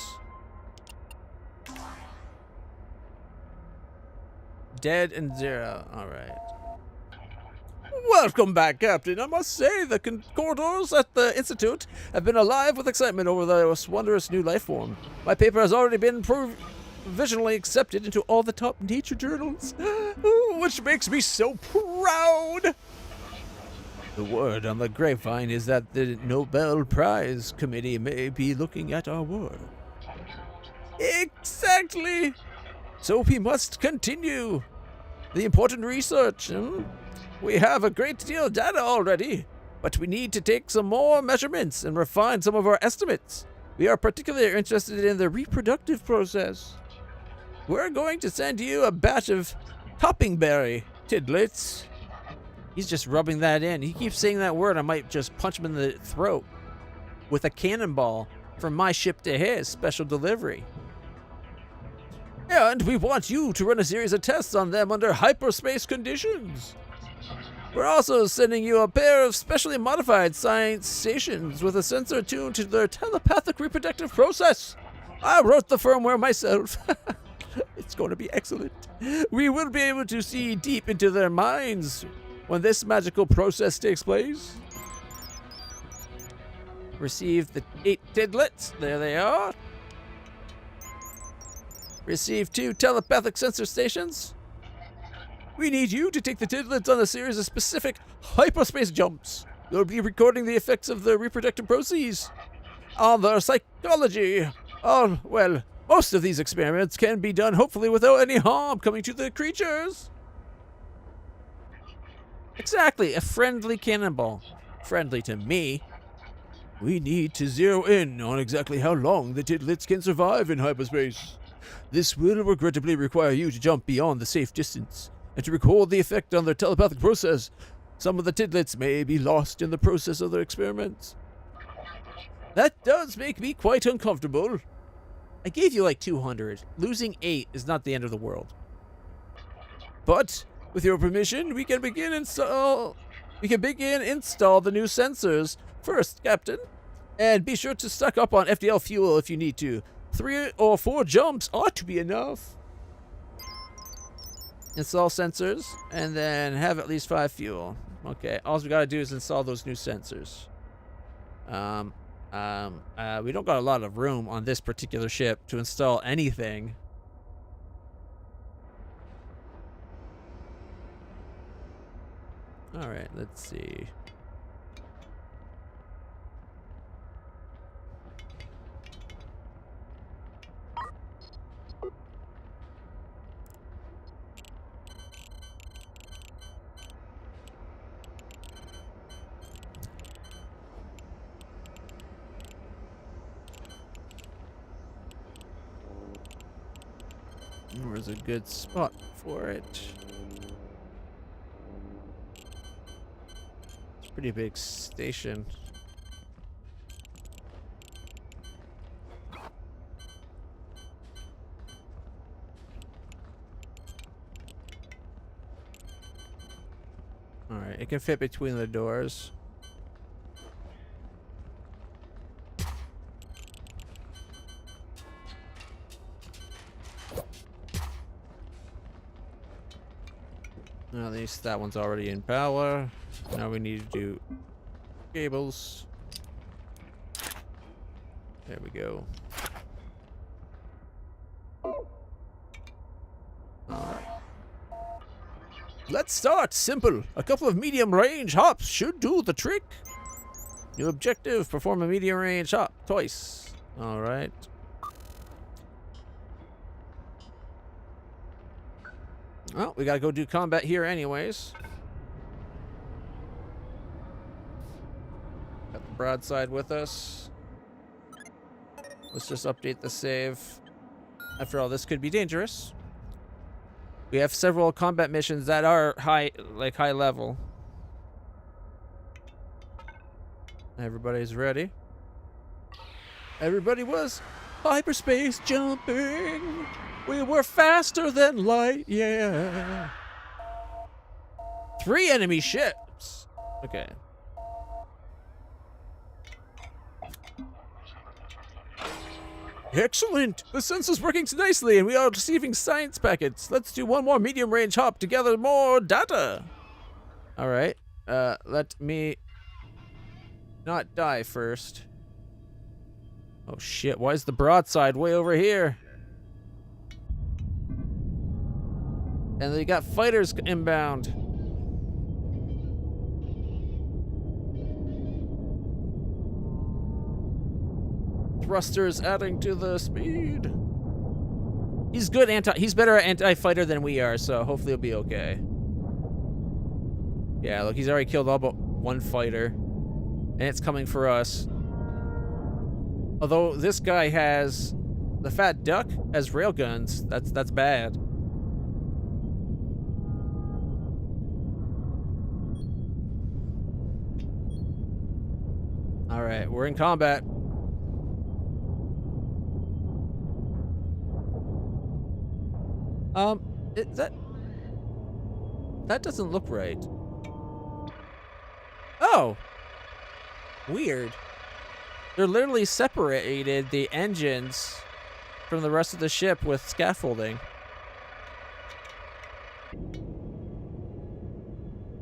Dead and 0. All right. Welcome back, Captain. I must say the corridors at the Institute have been alive with excitement over this wondrous new life form. My paper has already been provisionally accepted into all the top nature journals, which makes me so proud. The word on the grapevine is that the Nobel Prize Committee may be looking at our work. Exactly. So we must continue the important research. We have a great deal of data already, but we need to take some more measurements and refine some of our estimates. We are particularly interested in the reproductive process. We're going to send you a batch of topping berry tidlets. He's just rubbing that in. He keeps saying that word. I might just punch him in the throat with a cannonball from my ship to his special delivery. And we want you to run a series of tests on them under hyperspace conditions. We're also sending you a pair of specially modified science stations with a sensor tuned to their telepathic reproductive process. I wrote the firmware myself. It's going to be excellent. We will be able to see deep into their minds when this magical process takes place. Receive the 8 tidlets. There they are. Receive 2 telepathic sensor stations. We need you to take the tidlets on a series of specific hyperspace jumps. You'll be recording the effects of the reproductive processes on their psychology. Oh, well, most of these experiments can be done hopefully without any harm coming to the creatures. Exactly, a friendly cannonball. Friendly to me. We need to zero in on exactly how long the tidlits can survive in hyperspace. This will regrettably require you to jump beyond the safe distance and to record the effect on their telepathic process. Some of the tidlits may be lost in the process of their experiments. That does make me quite uncomfortable. I gave you like 200. Losing 8 is not the end of the world. But with your permission, we can begin install the new sensors first, Captain. And be sure to stock up on FDL fuel if you need to. 3 or 4 jumps ought to be enough. Install sensors and then have at least 5 fuel. Okay, all we gotta do is install those new sensors. We don't got a lot of room on this particular ship to install anything. All right, let's see. Where's a good spot for it? It's a pretty big station. Alright, it can fit between the doors. At least that one's already in power. Now we need to do cables. There we go. Alright. Let's start simple. A couple of medium range hops should do the trick. New objective, perform a medium range hop twice. Alright. Well, we gotta go do combat here anyways. Got the broadside with us. Let's just update the save. After all, this could be dangerous. We have several combat missions that are high level. Everybody's ready. Everybody was hyperspace jumping. We were faster than light, yeah. 3 enemy ships. Okay. Excellent. The sensor's working nicely, and we are receiving science packets. Let's do one more medium range hop to gather more data. All right. Let me not die first. Oh shit! Why is the broadside way over here? And they got fighters inbound. Thrusters adding to the speed. He's good he's better at anti-fighter than we are, so hopefully he'll be okay. Yeah, look, he's already killed all but 1 fighter. And it's coming for us. Although this guy has the fat duck as railguns. That's bad. Alright, we're in combat. That doesn't look right. Oh! Weird. They're literally separated the engines from the rest of the ship with scaffolding.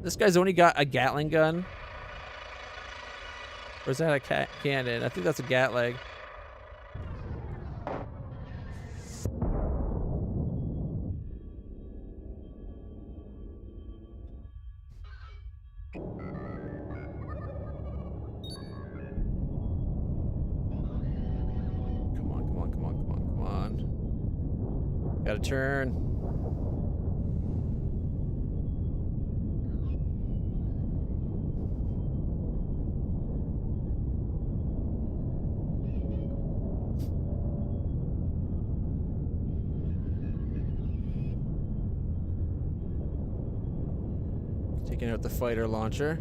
This guy's only got a Gatling gun. Or is that a cannon? I think that's a Gatling. Gotta turn. Taking out the fighter launcher.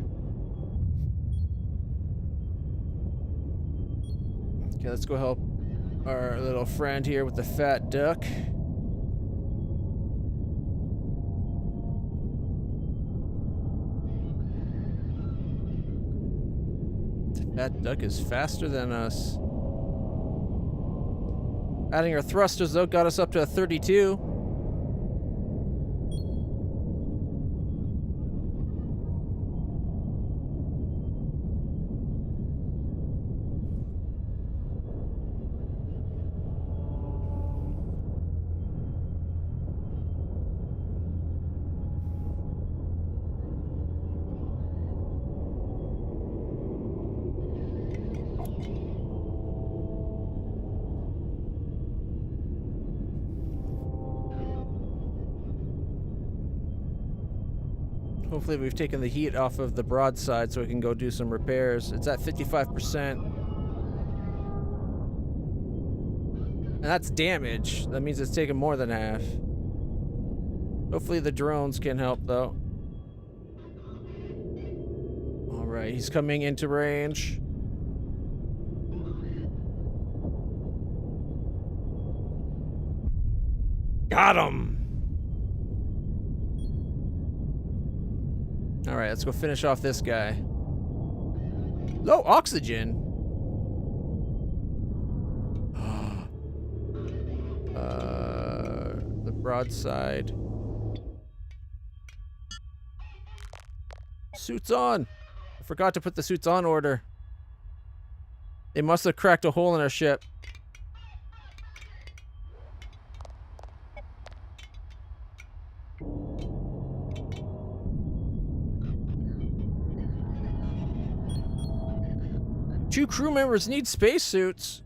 Okay, let's go help our little friend here with the fat duck. That duck is faster than us. Adding our thrusters, though, got us up to a 32. Hopefully we've taken the heat off of the broadside so we can go do some repairs. It's at 55%. And that's damage. That means it's taken more than half. Hopefully the drones can help, though. Alright, he's coming into range. Got him! Alright, let's go finish off this guy. Low oxygen? The broadside. Suits on! I forgot to put the suits on order. They must have cracked a hole in our ship. Two crew members need spacesuits.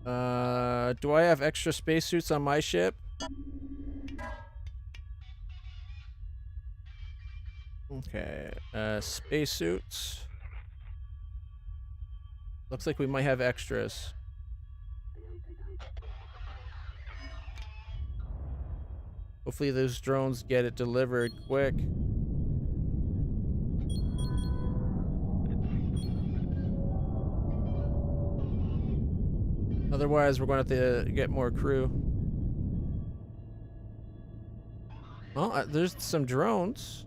Do I have extra spacesuits on my ship? Okay, spacesuits. Looks like we might have extras. Hopefully those drones get it delivered quick. Otherwise, we're going to have to get more crew. Oh, there's some drones.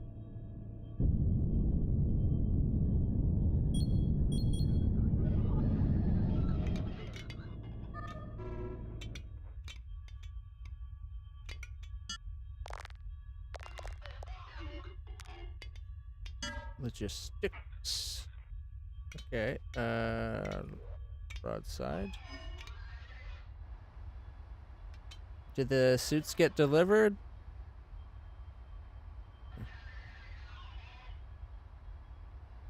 Logistics. Okay, broadside. Did the suits get delivered?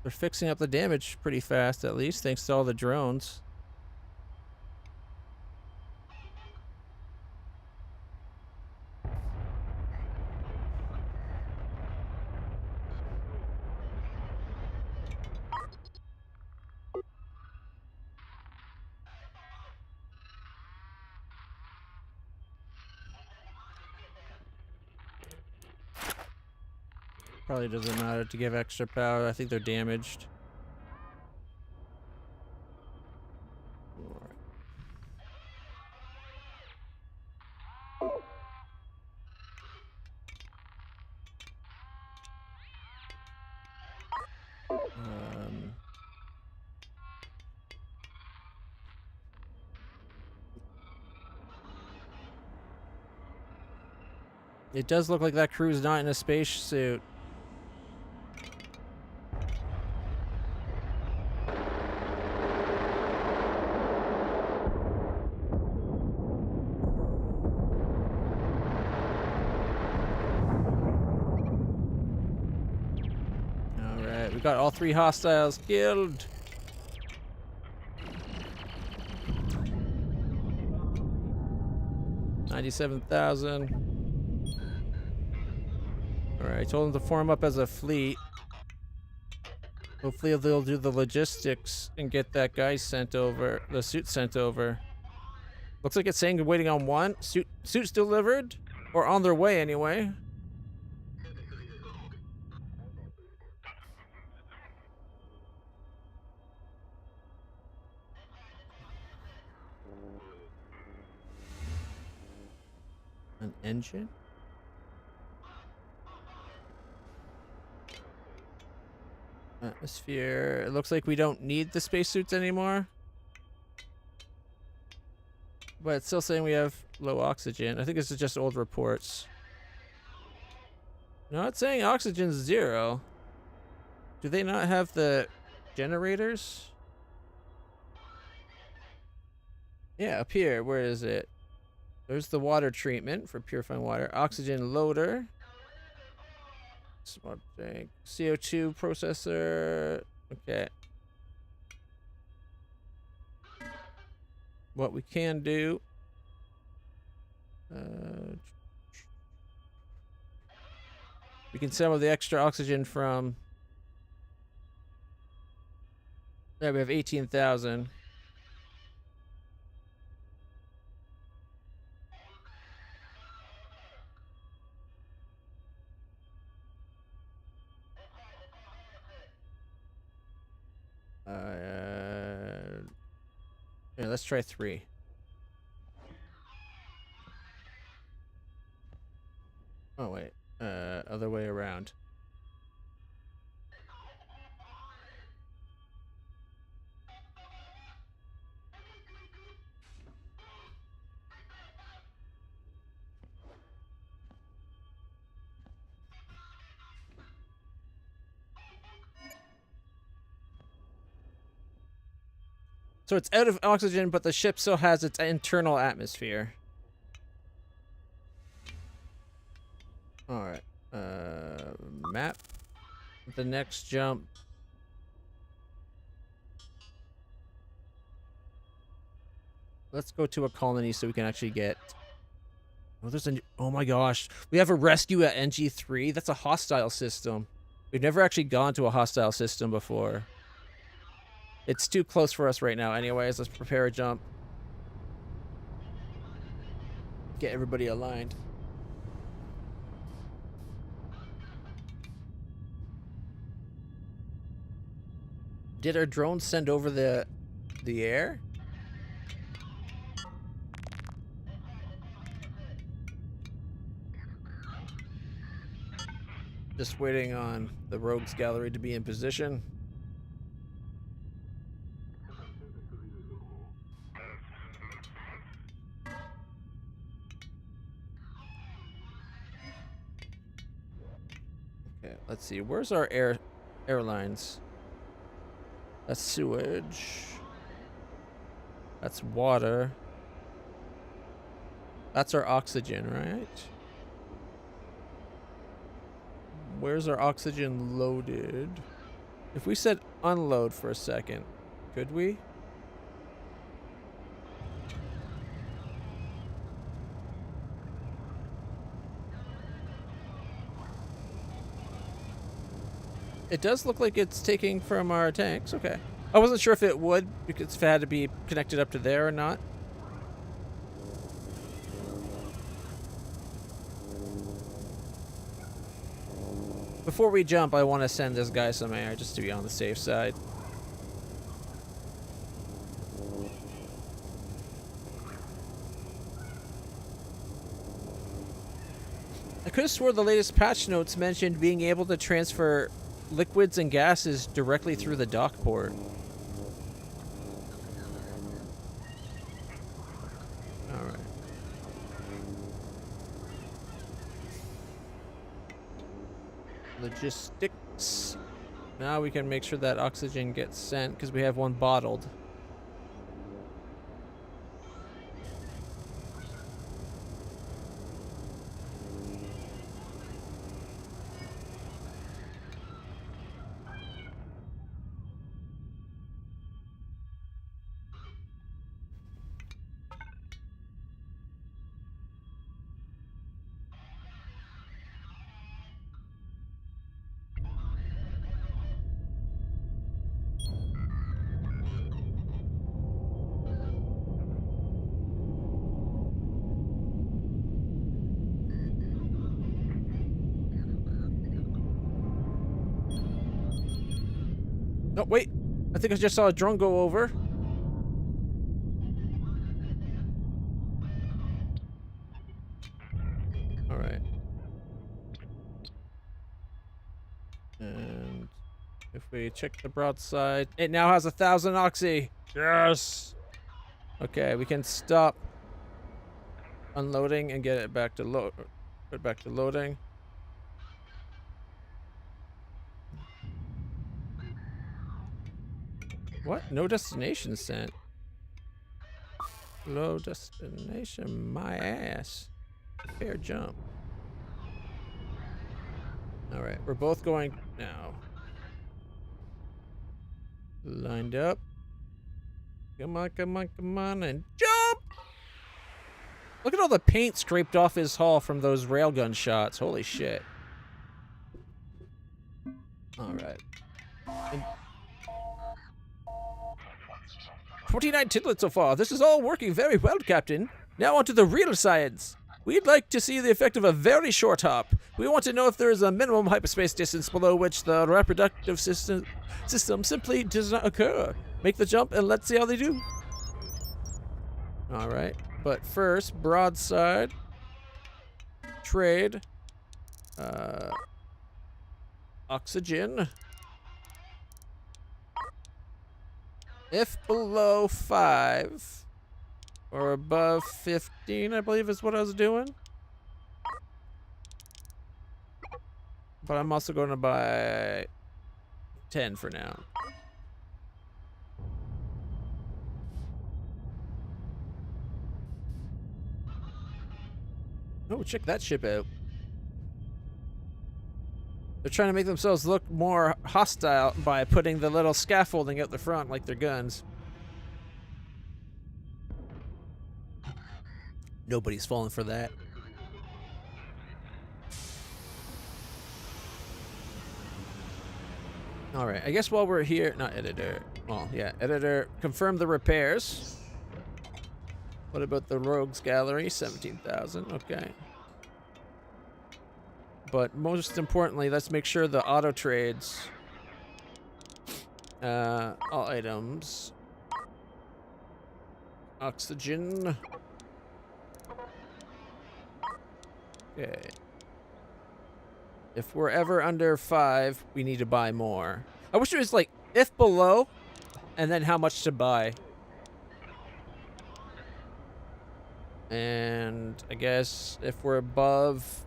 They're fixing up the damage pretty fast, at least, thanks to all the drones. Probably doesn't matter to give extra power. I think they're damaged. It does look like that crew's not in a spacesuit. Alright, we got all 3 hostiles killed. 97,000. Alright, I told them to form up as a fleet. Hopefully they'll do the logistics and get that guy sent over, the suit sent over. Looks like it's saying they're waiting on one. Suits delivered? Or on their way anyway. An engine? Atmosphere. It looks like we don't need the spacesuits anymore. But it's still saying we have low oxygen. I think this is just old reports. No, it's saying oxygen's 0. Do they not have the generators? Yeah, up here. Where is it? There's the water treatment for purifying water. Oxygen loader. Smart tank. CO2 processor. Okay. What we can do. We can sell the extra oxygen from. Yeah, we have 18,000. Yeah, let's try 3. Oh wait, other way around. So it's out of oxygen, but the ship still has its internal atmosphere. Alright. Map. The next jump. Let's go to a colony so we can actually get... Oh, there's a... Oh my gosh. We have a rescue at NG3? That's a hostile system. We've never actually gone to a hostile system before. It's too close for us right now anyways. Let's prepare a jump. Get everybody aligned. Did our drone send over the air? Just waiting on the rogues gallery to be in position. Okay, let's see. Where's our airlines? That's sewage. That's water. That's our oxygen, right? Where's our oxygen loaded? If we said unload for a second, could we? It does look like it's taking from our tanks. Okay. I wasn't sure if it would, because if it had to be connected up to there or not. Before we jump, I want to send this guy some air, just to be on the safe side. I could have swore the latest patch notes mentioned being able to transfer liquids and gases directly through the dock port. Alright. Logistics. Now we can make sure that oxygen gets sent because we have one bottled. Oh, wait. I think I just saw a drone go over. Alright. And if we check the broadside, it now has 1,000 oxy. Yes! Okay, we can stop unloading and get it back to loading. What? No destination sent. Low destination, my ass. Fair jump. Alright, we're both going now. Lined up. Come on, come on, come on, and jump! Look at all the paint scraped off his hull from those railgun shots. Holy shit. Alright. 49 tidlets so far. This is all working very well, Captain. Now on to the real science. We'd like to see the effect of a very short hop. We want to know if there is a minimum hyperspace distance below which the reproductive system simply does not occur. Make the jump and let's see how they do. Alright, but first, broadside. Trade. Oxygen. If below 5 or above 15, I believe is what I was doing. But I'm also going to buy 10 for now. Oh, check that ship out. They're trying to make themselves look more hostile by putting the little scaffolding out the front like they're guns. Nobody's falling for that. Alright, I guess while we're here... Not editor. Well, yeah, editor. Confirm the repairs. What about the rogues gallery? 17,000. Okay. But most importantly, let's make sure the auto trades, all items, oxygen. Okay. If we're ever under 5, we need to buy more. I wish it was like if below, and then how much to buy. And I guess if we're above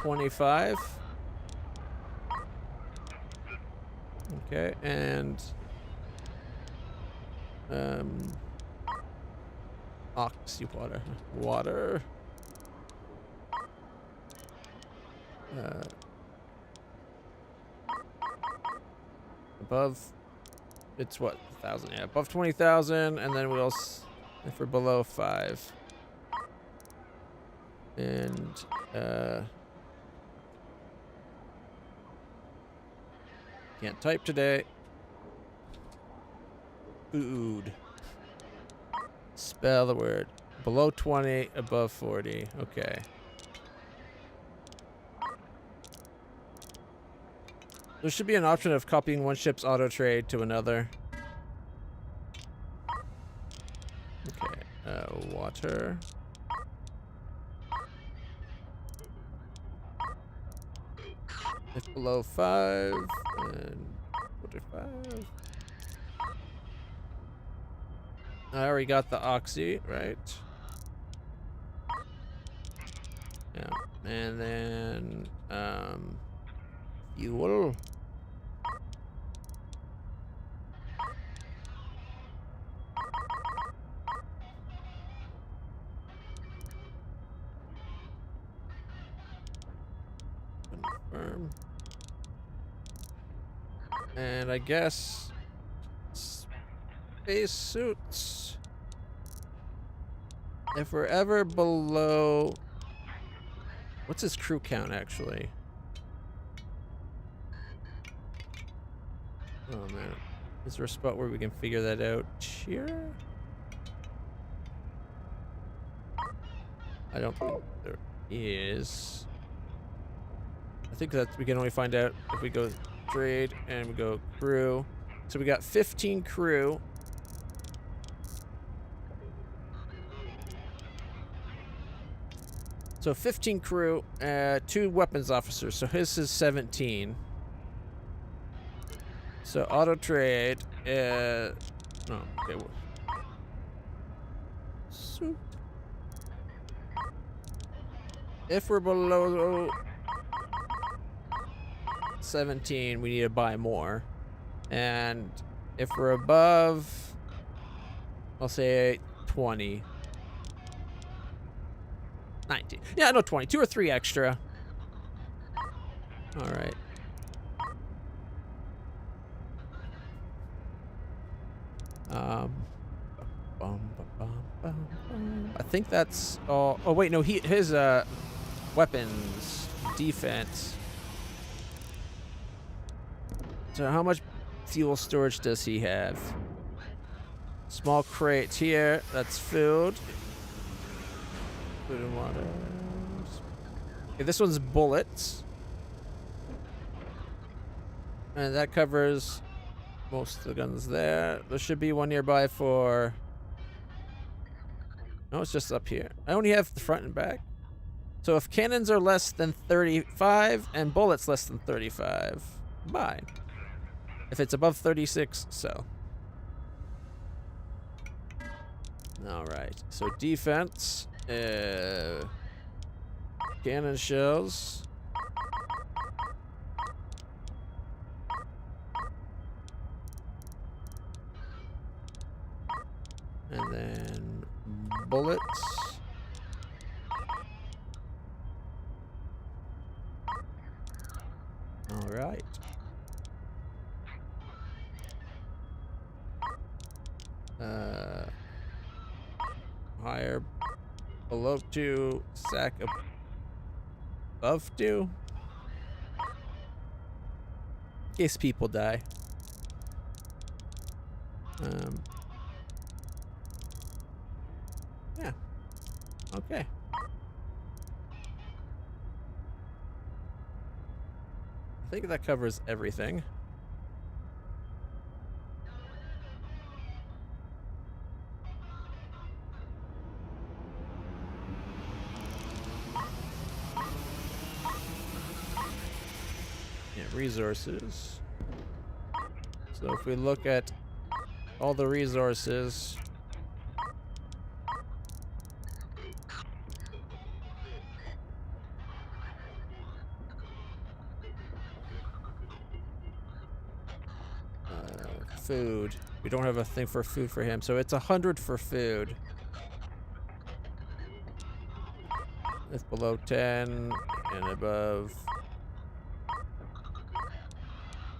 25. Okay, and oxy water. Above, it's what, 1,000? Yeah, above 20,000, and then we'll if we're below 5. And can't type today. Food. Spell the word. Below 20, above 40. Okay. There should be an option of copying one ship's auto trade to another. Okay. Water. If below 5 and 45. I already got the oxy, right? Yeah. And then fuel. Confirm. And I guess space suits. If we're ever below, what's his crew count actually? Oh man, is there a spot where we can figure that out here? I don't think there is. I think that we can only find out if we go trade, and we go crew. So we got 15 crew. So 15 crew, 2 weapons officers. So his is 17. So auto trade. No, okay. So if we're below 17, we need to buy more. And if we're above, I'll say 20. 19. Yeah, no, 20. 2 or 3 extra. All right. I think that's all. Oh wait, no. His weapons defense. So how much fuel storage does he have? Small crates here. That's food. Food and water. Okay, this one's bullets. And that covers most of the guns there. There should be one nearby for... No, it's just up here. I only have the front and back. So if cannons are less than 35 and bullets less than 35, buy. If it's above 36, sell. Alright, so defense. Cannon shells. And then bullets. All right. Higher, below 2, sack above 2. In case people die. Yeah. Okay. I think that covers everything. Yeah, resources. So if we look at all the resources, food. We don't have a thing for food for him, so it's 100 for food. If below 10 and above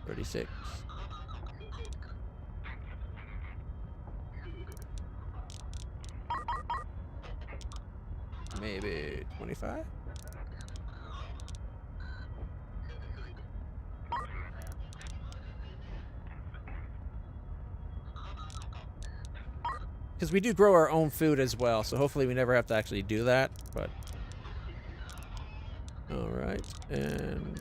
36. Maybe 25? Because we do grow our own food as well, so hopefully we never have to actually do that, but... Alright, and...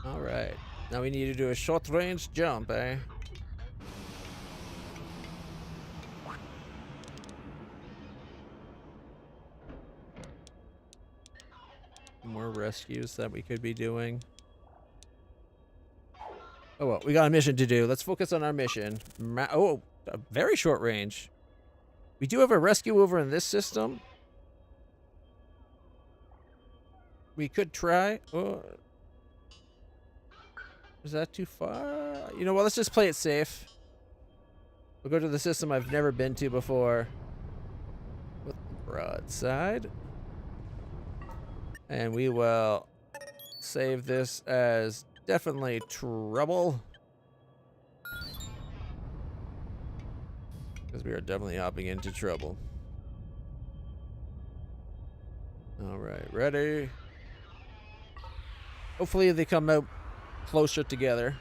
Alright, now we need to do a short-range jump, eh? More rescues that we could be doing. Oh well, we got a mission to do. Let's focus on our mission. Oh, a very short range. We do have a rescue over in this system. We could try. Oh, is that too far? You know what? Let's just play it safe. We'll go to the system I've never been to before. With the broadside. And we will save this as definitely trouble. Because we are definitely hopping into trouble. Alright, ready? Hopefully they come out closer together.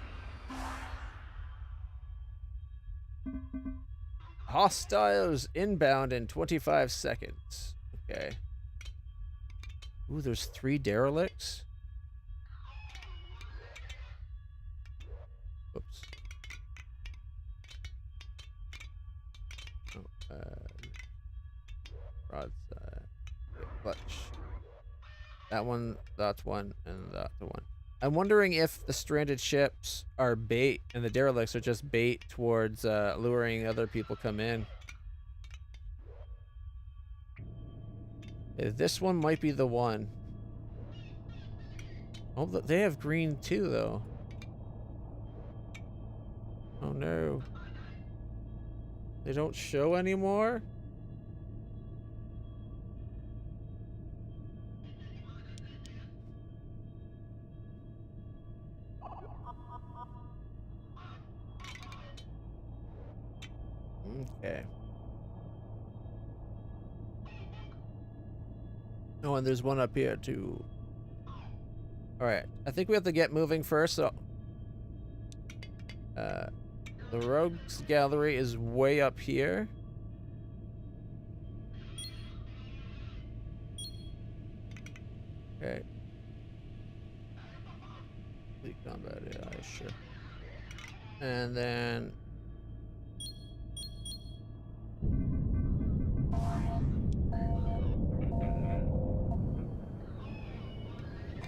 Hostiles inbound in 25 seconds. Okay. Ooh, there's 3 derelicts? Oops. Oh, broadside. Clutch. That one, that's one, and that's the one. I'm wondering if the stranded ships are bait and the derelicts are just bait towards luring other people come in. This one might be the one. Oh, they have green too, though. Oh no. They don't show anymore? Okay. Oh, and there's one up here too. Alright, I think we have to get moving first, so... the rogues gallery is way up here. Okay. Complete combat, yeah, sure. And then...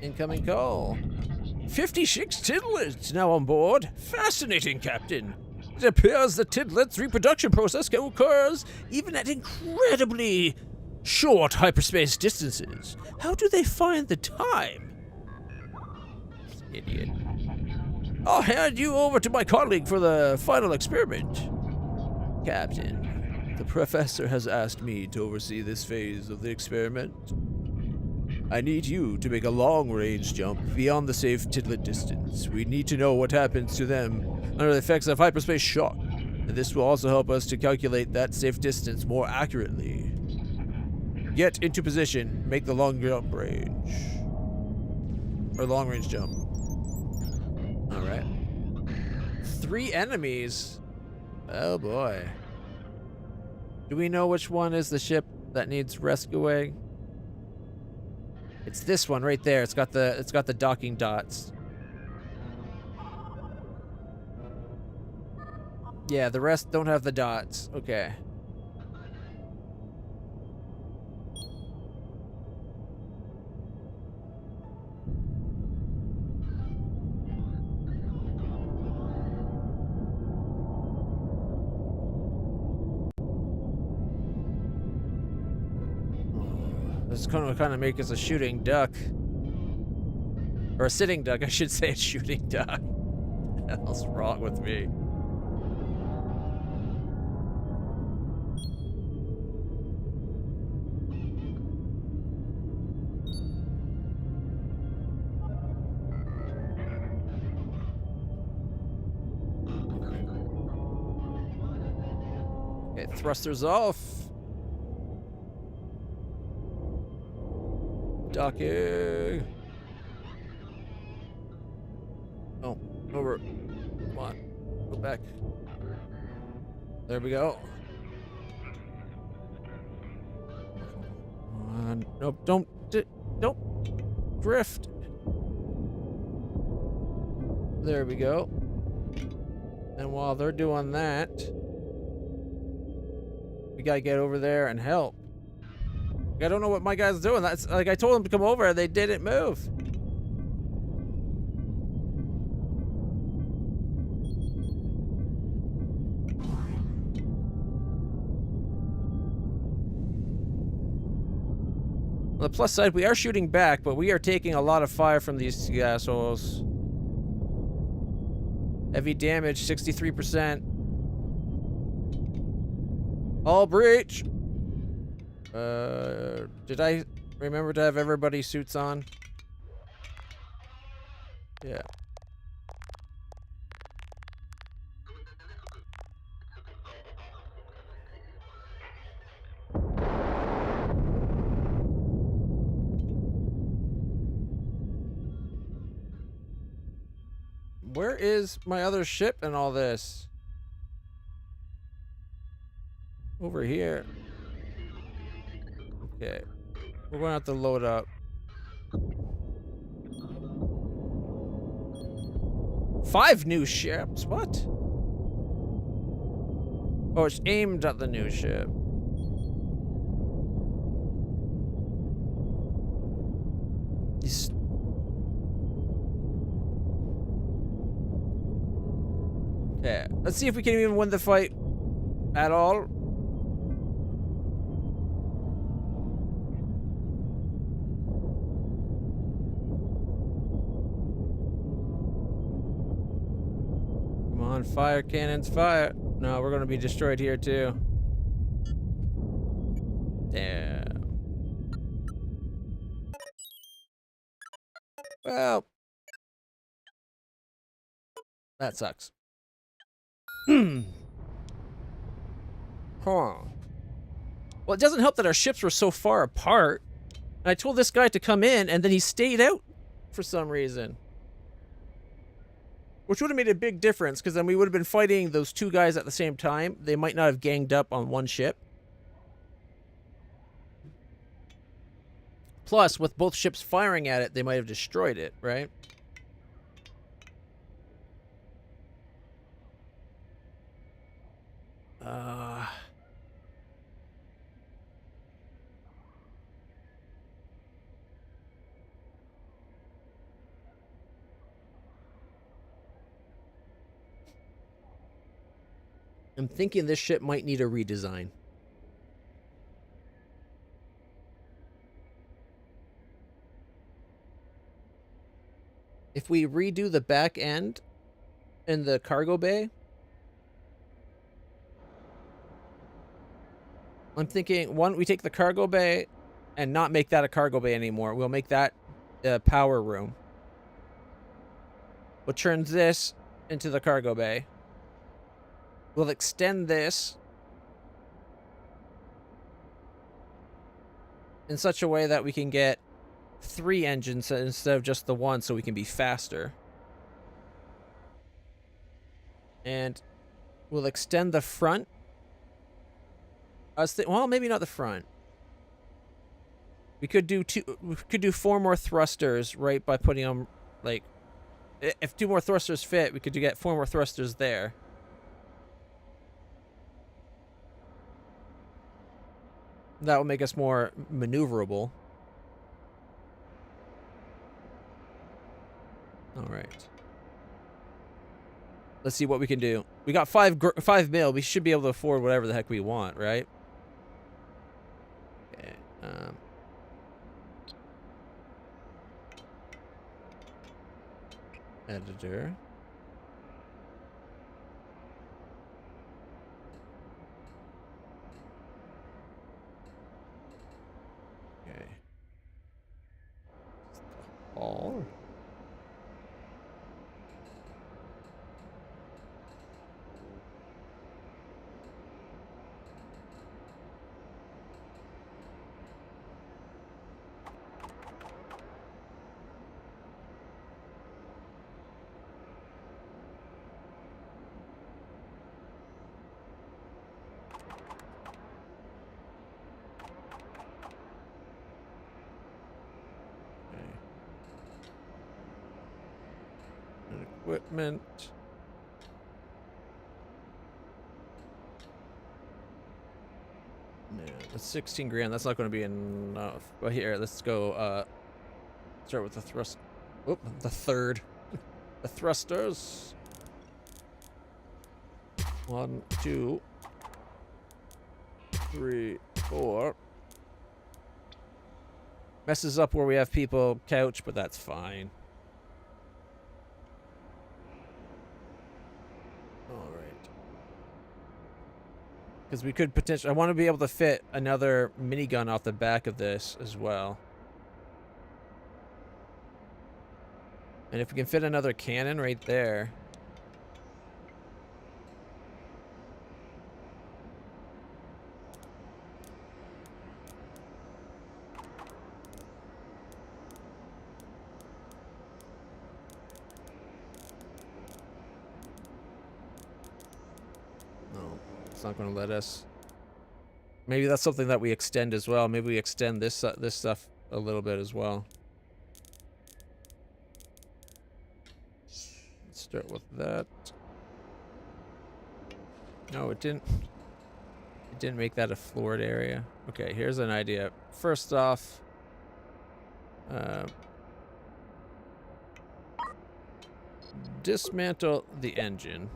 incoming call. 56 tidlets now on board. Fascinating, Captain. It appears the tidlet's reproduction process occurs even at incredibly short hyperspace distances. How do they find the time? Idiot. I'll hand you over to my colleague for the final experiment. Captain, the professor has asked me to oversee this phase of the experiment. I need you to make a long-range jump beyond the safe tidlet distance. We need to know what happens to them under the effects of hyperspace shock, and this will also help us to calculate that safe distance more accurately. Get into position. Make the long jump range. Or long-range jump. Alright. 3 enemies. Oh boy. Do we know which one is the ship that needs rescuing? It's this one right there. It's got the docking dots. Yeah, the rest don't have the dots. Okay. This is gonna kind of make us a shooting duck. Or a sitting duck, I should say, a shooting duck. What the hell's wrong with me? Okay, thrusters off. Docking. Oh, over. Come on. Go back. There we go. Nope, don't drift. There we go. And while they're doing that, we gotta get over there and help. I don't know what my guy's doing. That's like I told them to come over and they didn't move. On the plus side, we are shooting back, but we are taking a lot of fire from these assholes. Heavy damage, 63%. All breach. Did I remember to have everybody's suits on? Yeah. Where is my other ship and all this? Over here. Okay. We're going to have to load up. 5 new ships? What? Oh, it's aimed at the new ship. Okay, let's see if we can even win the fight at all. Come on, fire cannons, fire. No, we're gonna be destroyed here too. Damn. Well, that sucks. Huh. Well, it doesn't help that our ships were so far apart. And I told this guy to come in, and then he stayed out for some reason. Which would have made a big difference, because then we would have been fighting those 2 guys at the same time. They might not have ganged up on one ship. Plus, with both ships firing at it, they might have destroyed it, right? I'm thinking this ship might need a redesign. If we redo the back end in the cargo bay, I'm thinking, one, we take the cargo bay and not make that a cargo bay anymore. We'll make that a power room. We'll turn this into the cargo bay. We'll extend this in such a way that we can get 3 engines instead of just the 1, so we can be faster. And we'll extend the front. Well, maybe not the front. We could do 4 more thrusters, right, by putting them, like, if 2 more thrusters fit, we could get 4 more thrusters there. That will make us more maneuverable. All right. Let's see what we can do. We got 5 mil. We should be able to afford whatever the heck we want, right? Okay. Editor. Okay. All. Equipment. No, that's 16 grand. That's not going to be enough. But here, let's go. Start with the thrust. Oop, the third. The thrusters. 1, 2, 3, 4. Messes up where we have people couch, but that's fine. Because we could potentially... I want to be able to fit another minigun off the back of this as well. And if we can fit another cannon right there... It's not going to let us. Maybe that's something that we extend as well. Maybe we extend this this stuff a little bit as well. Let's start with that. No, it didn't. It didn't make that a floored area. Okay, here's an idea. First off, dismantle the engine.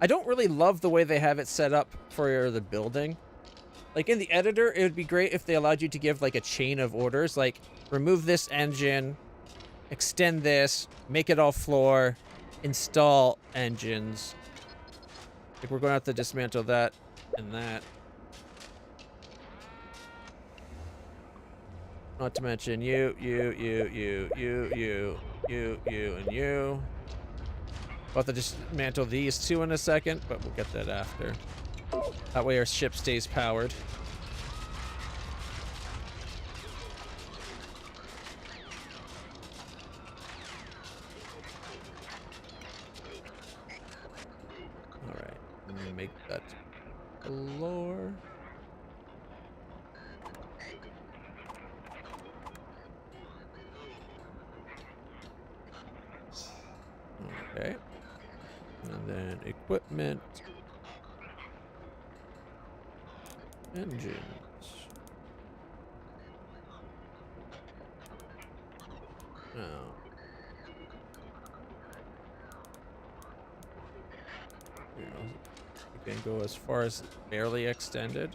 I don't really love the way they have it set up for the building. Like in the editor, it would be great if they allowed you to give like a chain of orders, like remove this engine, extend this, make it all floor, install engines. Like we're going to have to dismantle that and that. Not to mention you, and you. We'll have to dismantle these two in a second, but we'll get that after. That way our ship stays powered. Alright, let me make that floor. Okay. And then equipment. Engines. Now. We can go as far as barely extended.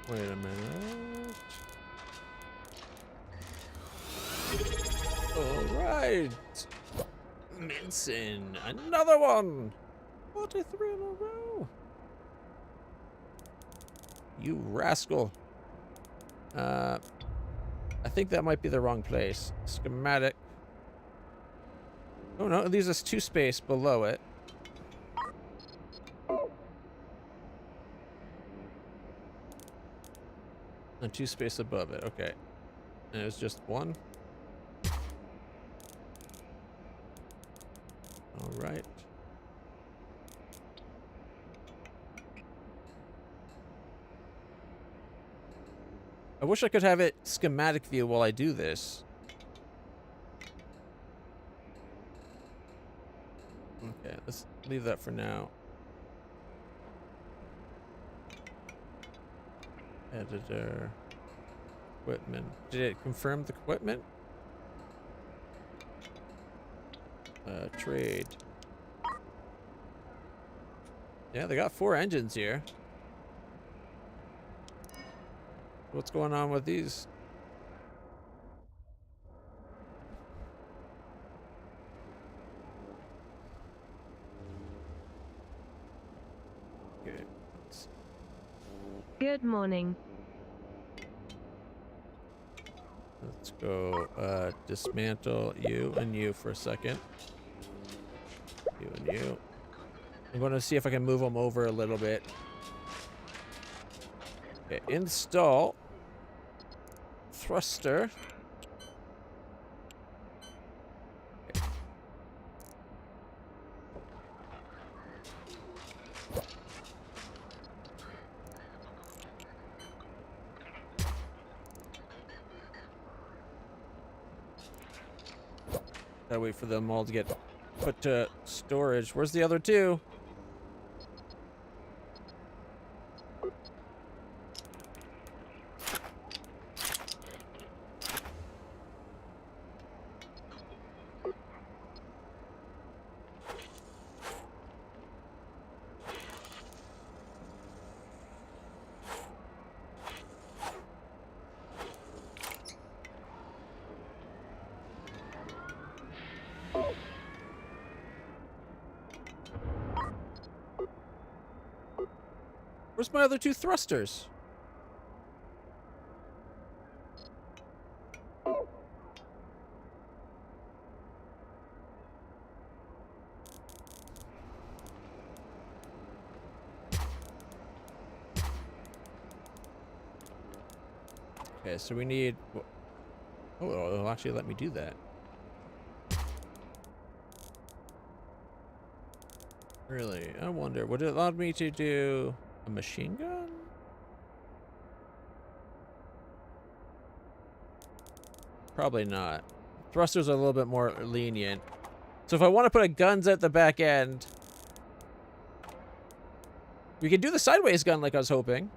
Wait a minute. All right. Minson, another one. 43 in a row. You rascal. I think that might be the wrong place. Schematic. Oh no, it leaves us 2 space below it. And 2 space above it, okay. And it was just 1. Alright. I wish I could have it schematic view while I do this. Okay, let's leave that for now. Editor. Equipment. Did it confirm the equipment? Trade. Yeah, they got 4 engines here. What's going on with these? Okay. Good morning. Let's go dismantle you and you for a second. You and you. I'm going to see if I can move them over a little bit. Okay, install thruster. Okay. Gotta wait for them all to get put to storage. Where's the other 2? Where's my other 2 thrusters? Okay, so we need... Oh, it'll actually let me do that. Really? I wonder, would it allow me to do a machine gun? Probably not. Thrusters are a little bit more lenient. So if I want to put a guns at the back end, we could do the sideways gun like I was hoping.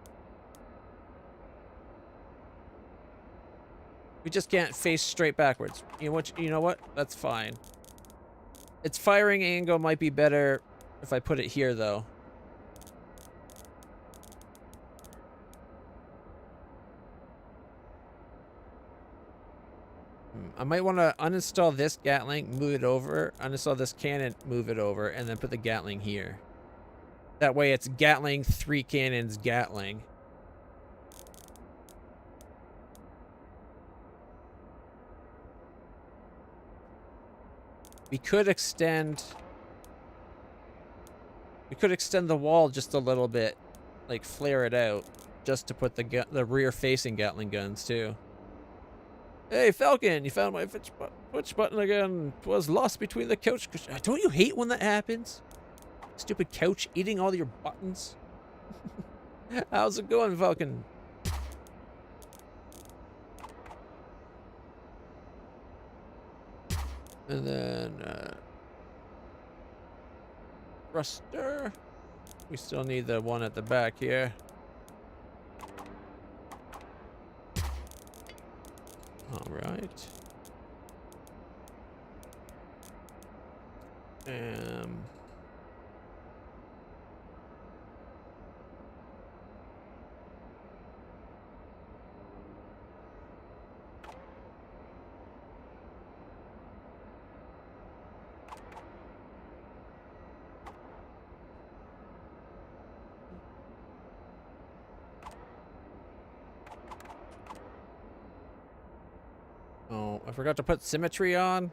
We just can't face straight backwards. You know what? That's fine. Its firing angle might be better if I put it here, though. I might want to uninstall this Gatling, move it over, uninstall this cannon, move it over, and then put the Gatling here. That way it's Gatling, 3 cannons, Gatling. We could extend the wall just a little bit, like flare it out, just to put the rear-facing Gatling guns too. Hey, Falcon, you found my which button again? Was lost between the couch. Don't you hate when that happens? Stupid couch eating all your buttons. How's it going, Falcon? And then, thruster. We still need the one at the back here. All right. Oh, I forgot to put symmetry on.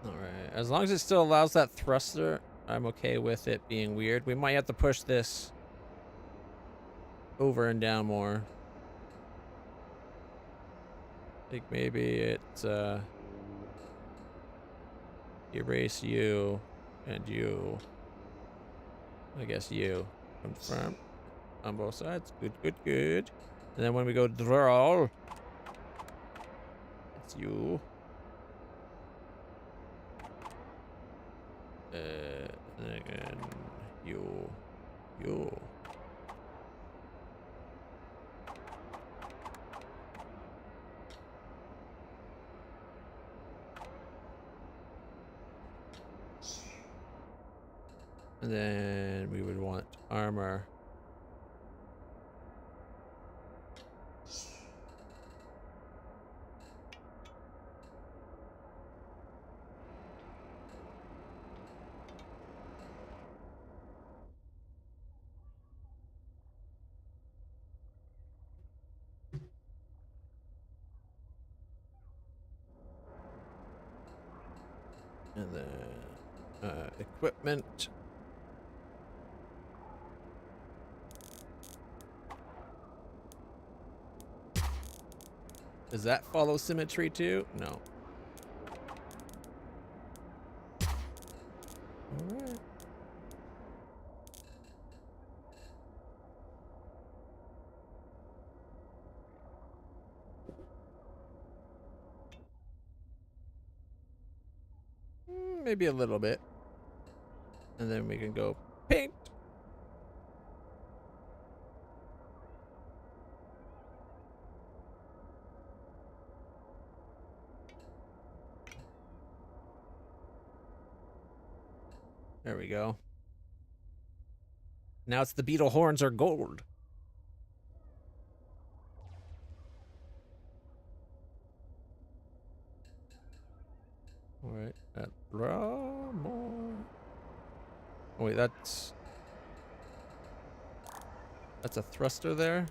Alright, as long as it still allows that thruster, I'm okay with it being weird. We might have to push this over and down more. I think maybe it's, erase you and you. I guess you. Confirm on both sides. Good, good, good. And then when we go draw, it's you. And again, you. And then we would want armor. And then equipment. Does that follow symmetry too? No. Alright. Maybe a little bit. And then we can go paint. There we go. Now it's the beetle horns are gold. All right, draw more. Oh wait, that's That's a thruster there.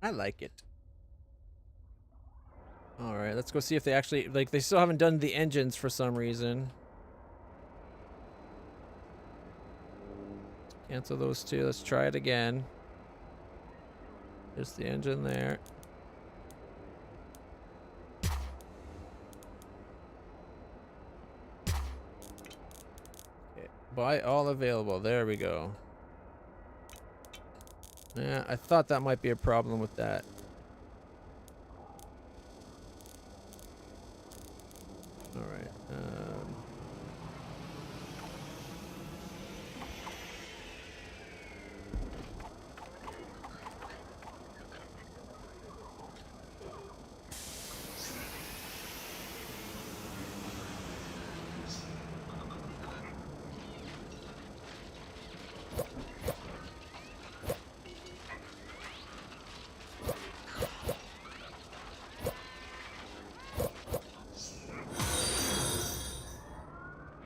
I like it. Alright, let's go see if they actually, like, they still haven't done the engines for some reason. Cancel those two. Let's try it again. There's the engine there. Okay. Buy all available. There we go. Yeah, I thought that might be a problem with that. Alright.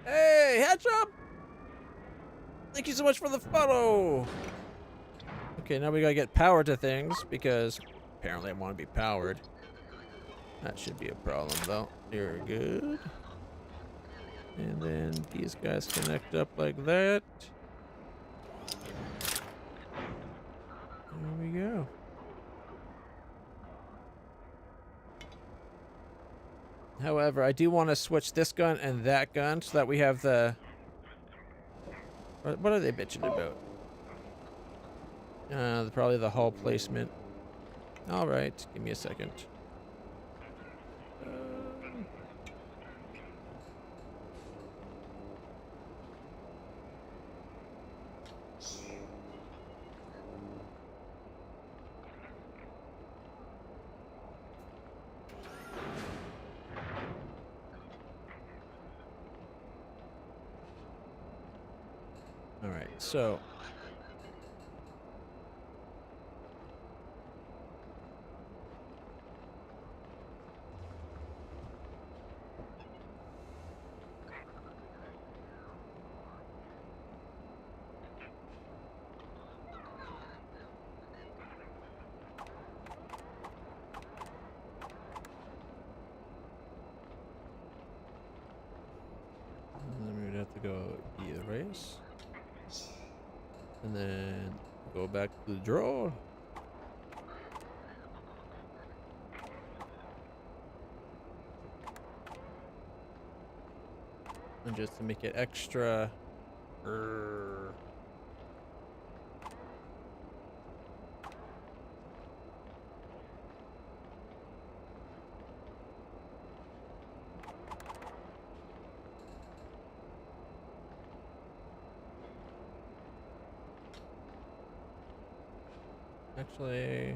Hey, Hatchup! Thank you so much for the follow! Okay, now we gotta get power to things, because apparently I want to be powered. That should be a problem, though. You're good. And then these guys connect up like that. There we go. However, I do want to switch this gun and that gun so that we have the... What are they bitching about? Probably the hull placement. Alright, give me a second. so and then we would have to go erase. And then go back to the drawer. And just to make it extra. Actually,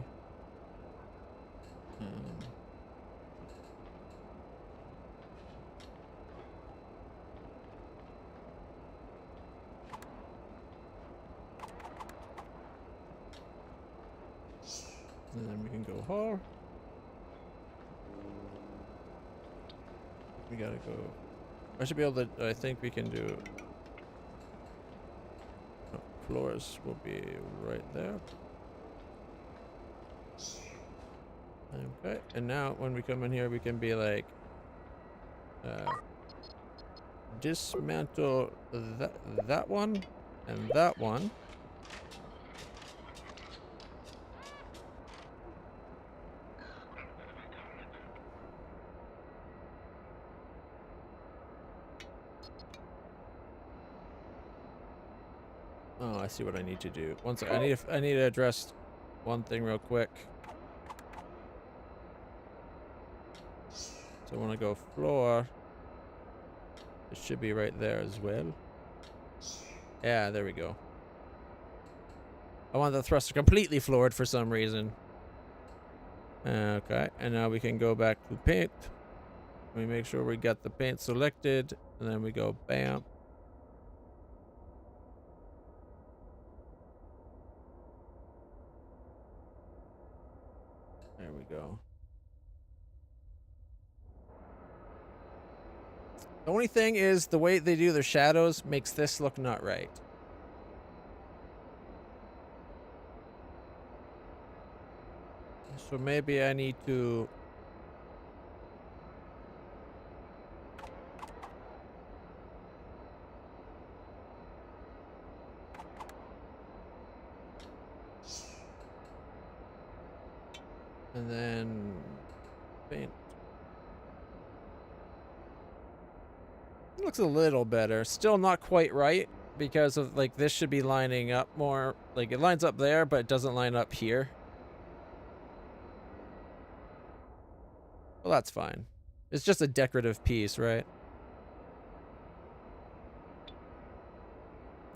and then we can go hard. We gotta go. I should be able to. I think we can do. Oh, floors will be right there. Okay, and now when we come in here, we can be like, dismantle that one and that one. Oh, I see what I need to do. One sec. I need to address one thing real quick. So I want to go floor. It should be right there as well. Yeah, there we go. I want the thruster completely floored for some reason. Okay, and now we can go back to paint. We make sure we got the paint selected, and then we go bam. There we go. The only thing is the way they do their shadows makes this look not right. So maybe I need to... And then... paint. It looks a little better. Still not quite right because of like this should be lining up more. Like it lines up there, but it doesn't line up here. Well, that's fine. It's just a decorative piece, right?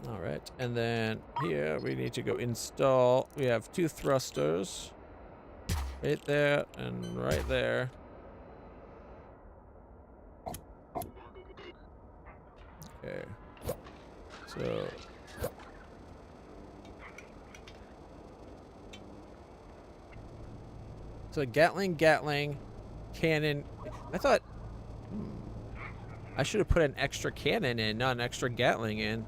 All right, and then here we need to go install. We have 2 thrusters. Right there and right there. Okay. So Gatling, cannon. I thought I should have put an extra cannon in, not an extra Gatling in.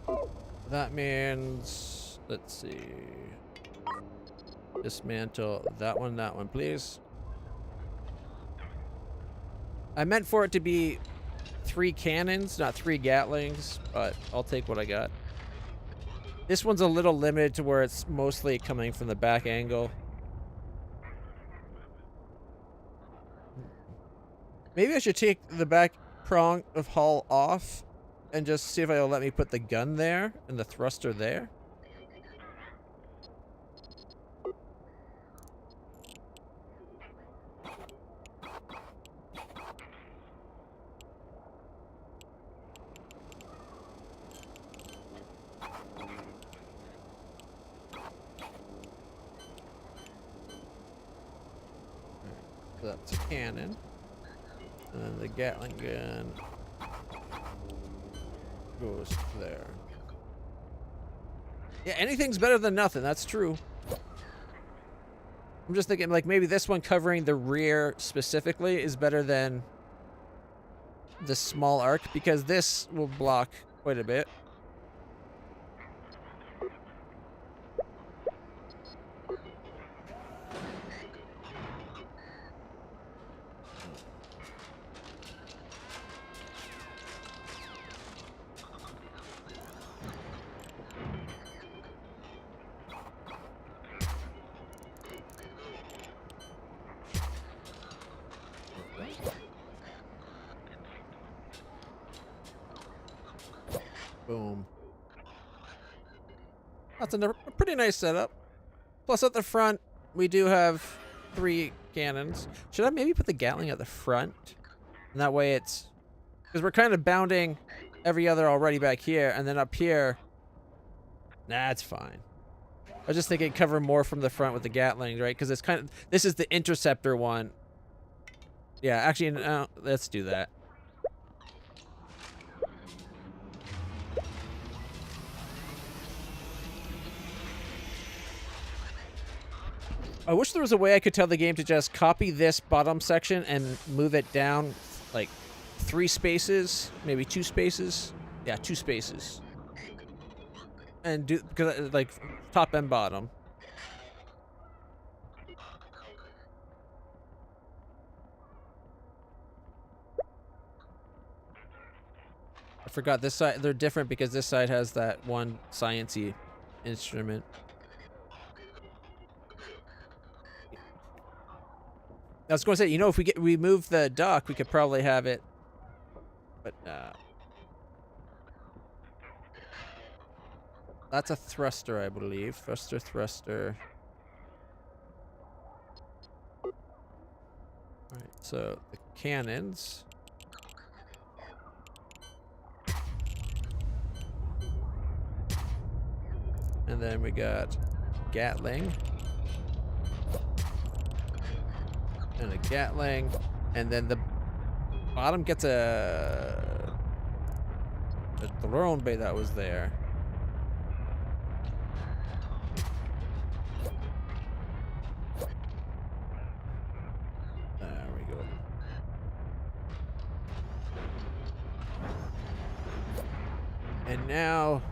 Well, that means, let's see. Dismantle that one, please. I meant for it to be 3 cannons, not 3 Gatlings, but I'll take what I got. This one's a little limited to where it's mostly coming from the back angle. Maybe I should take the back prong of hull off and just see if it'll let me put the gun there and the thruster there. So that's a cannon. And then the Gatling gun goes there. Yeah, anything's better than nothing. That's true. I'm just thinking, like, maybe this one covering the rear specifically is better than the small arc, because this will block quite a bit. Boom. That's a pretty nice setup. Plus at the front, we do have 3 cannons. Should I maybe put the Gatling at the front? And that way it's... Because we're kind of bounding every other already back here, and then up here... Nah, it's fine. I was just thinking cover more from the front with the Gatling, right? Because it's kind of... This is the interceptor one. Yeah, actually, no, let's do that. I wish there was a way I could tell the game to just copy this bottom section and move it down like 3 spaces, maybe 2 spaces. Yeah, 2 spaces. And do, because like top and bottom. I forgot this side, they're different because this side has that one science-y instrument. I was going to say, you know, if we remove the dock, we could probably have it. But that's a thruster, I believe. Thruster, thruster. Alright, so the cannons. And then we got Gatling. And a Gatling. And then the bottom gets a drone bay that was there. There we go. And now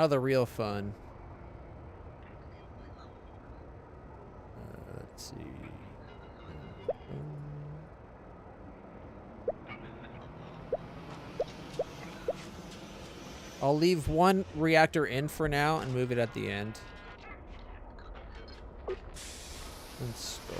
the real fun. Let's see. I'll leave one reactor in for now and move it at the end. Install.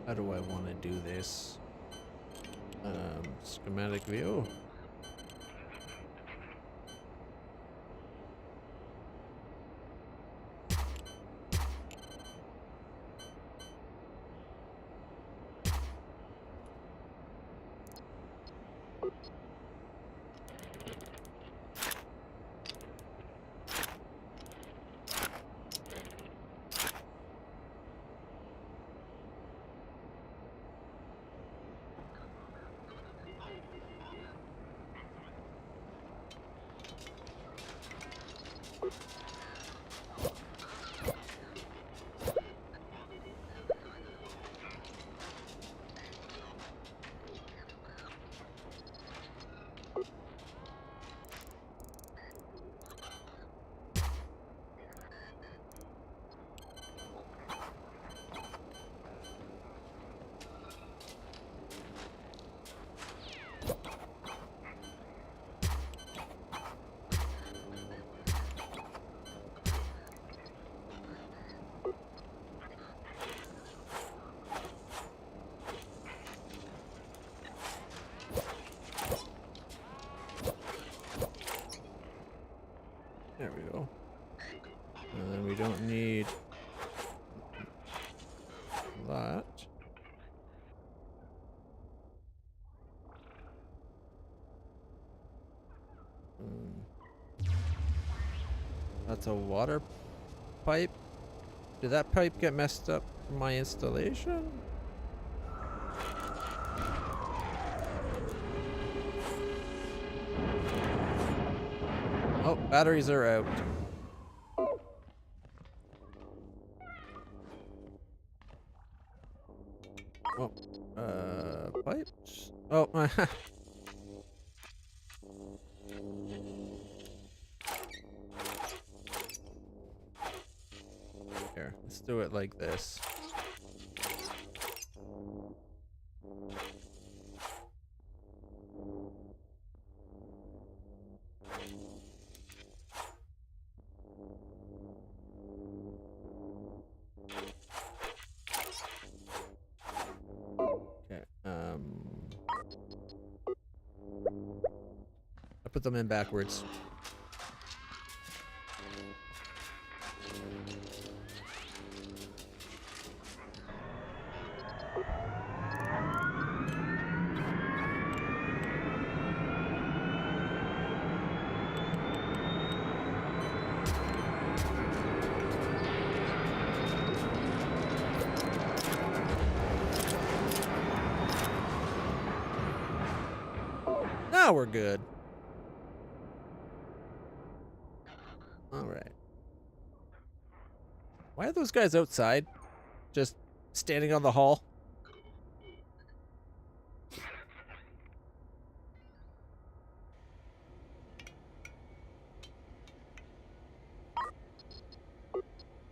How do I want to do this? Schematic view. That's a water pipe. Did that pipe get messed up from my installation? Oh, batteries are out. Oh, pipes? Oh, here, let's do it like this. Okay, I put them in backwards. Now we're good. All right. Why are those guys outside? Just standing on the hall?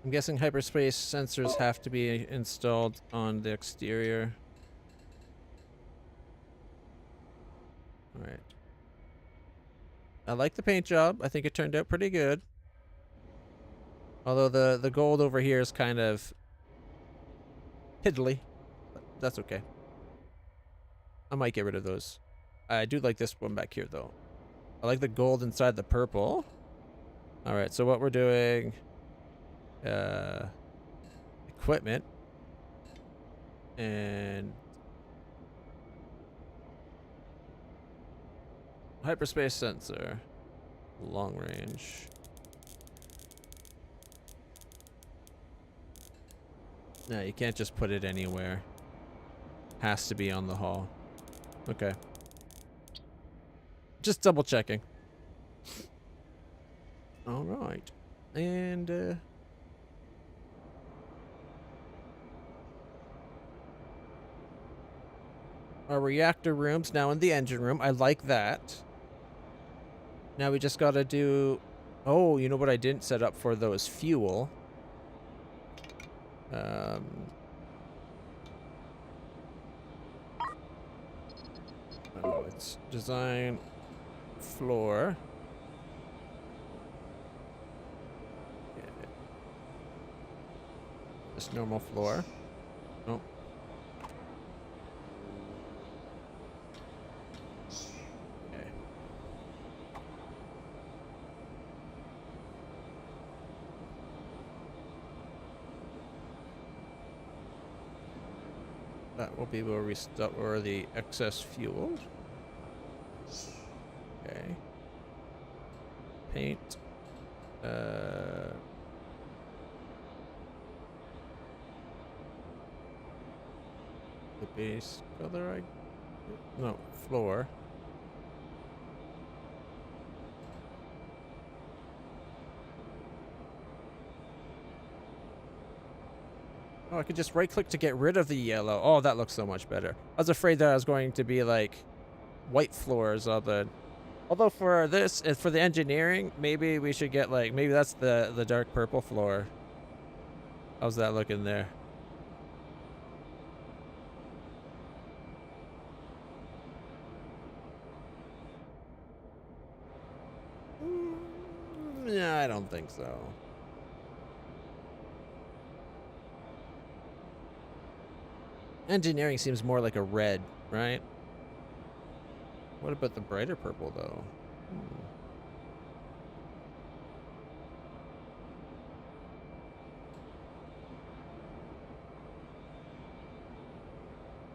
I'm guessing hyperspace sensors have to be installed on the exterior. All right. I like the paint job. I think it turned out pretty good. Although the gold over here is kind of piddly. But that's okay. I might get rid of those. I do like this one back here, though. I like the gold inside the purple. All right, so what we're doing... equipment. And... hyperspace sensor. Long range. No, you can't just put it anywhere. Has to be on the hall. Okay. Just double checking. All right. And our reactor room's now in the engine room. I like that. Now we just gotta do... oh, you know what I didn't set up for those fuel? Oh, it's design floor. Yeah. Just normal floor. Oh. Okay. That will be able to restore the excess fuel. Okay. Paint. The base color, no, floor. Oh, I could just right click to get rid of the yellow. Oh, that looks so much better. I was afraid that I was going to be like white floors of the... although for this, for the engineering, maybe we should get like, maybe that's the dark purple floor. How's that looking there? Yeah, I don't think so. Engineering seems more like a red, right? What about the brighter purple, though?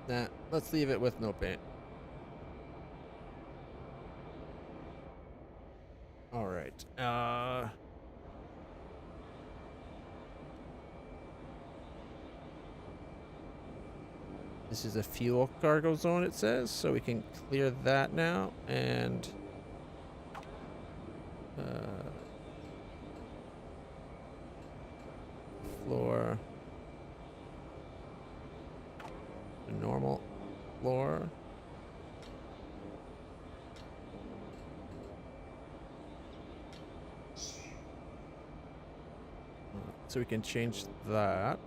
Nah, let's leave it with no paint. All right. This is a fuel cargo zone, it says, so we can clear that now, and floor, a normal floor. So we can change that.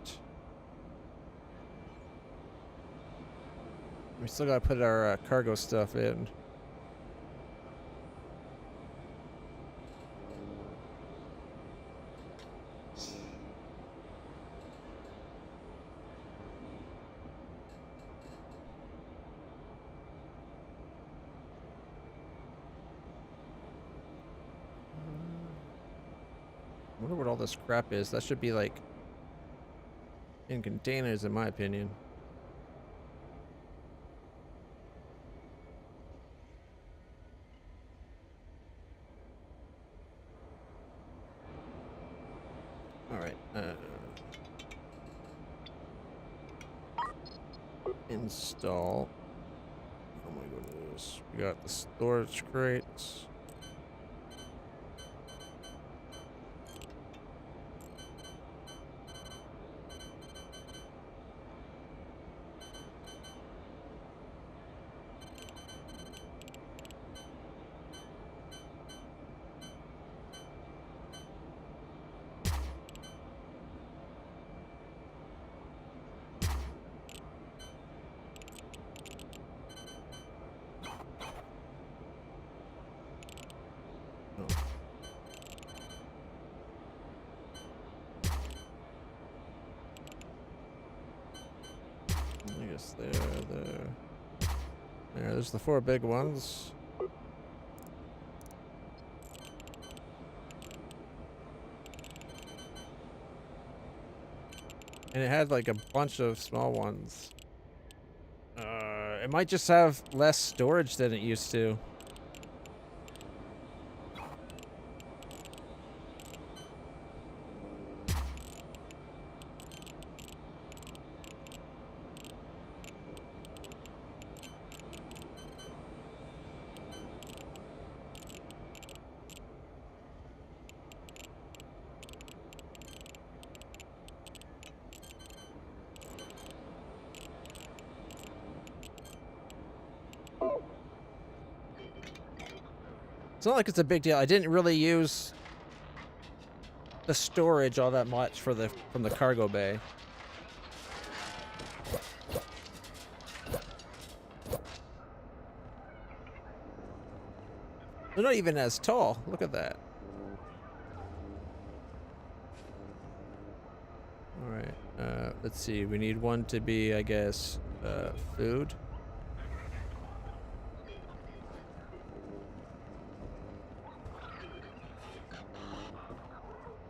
We still gotta put our cargo stuff in. I wonder what all this crap is. That should be like in containers, in my opinion. All right. Install. How am I going to do this? We got the storage crates. I guess there's the 4 big ones. And it had like a bunch of small ones. It might just have less storage than it used to. It's not like it's a big deal. I didn't really use the storage all that much from the cargo bay. They're not even as tall. Look at that. All right. Let's see. We need one to be, I guess, food.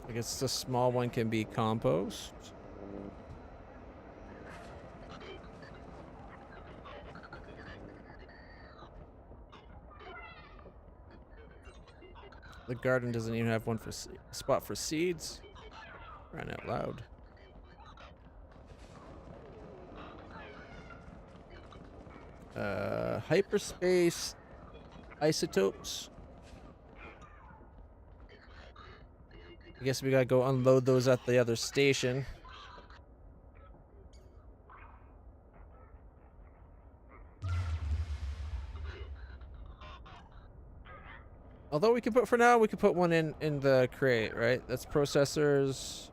I guess the small one can be compost. The garden doesn't even have one for spot for seeds. Crying out loud. Hyperspace isotopes. I guess we gotta go unload those at the other station. Although we can put, for now, we can put one in the crate, right? That's processors.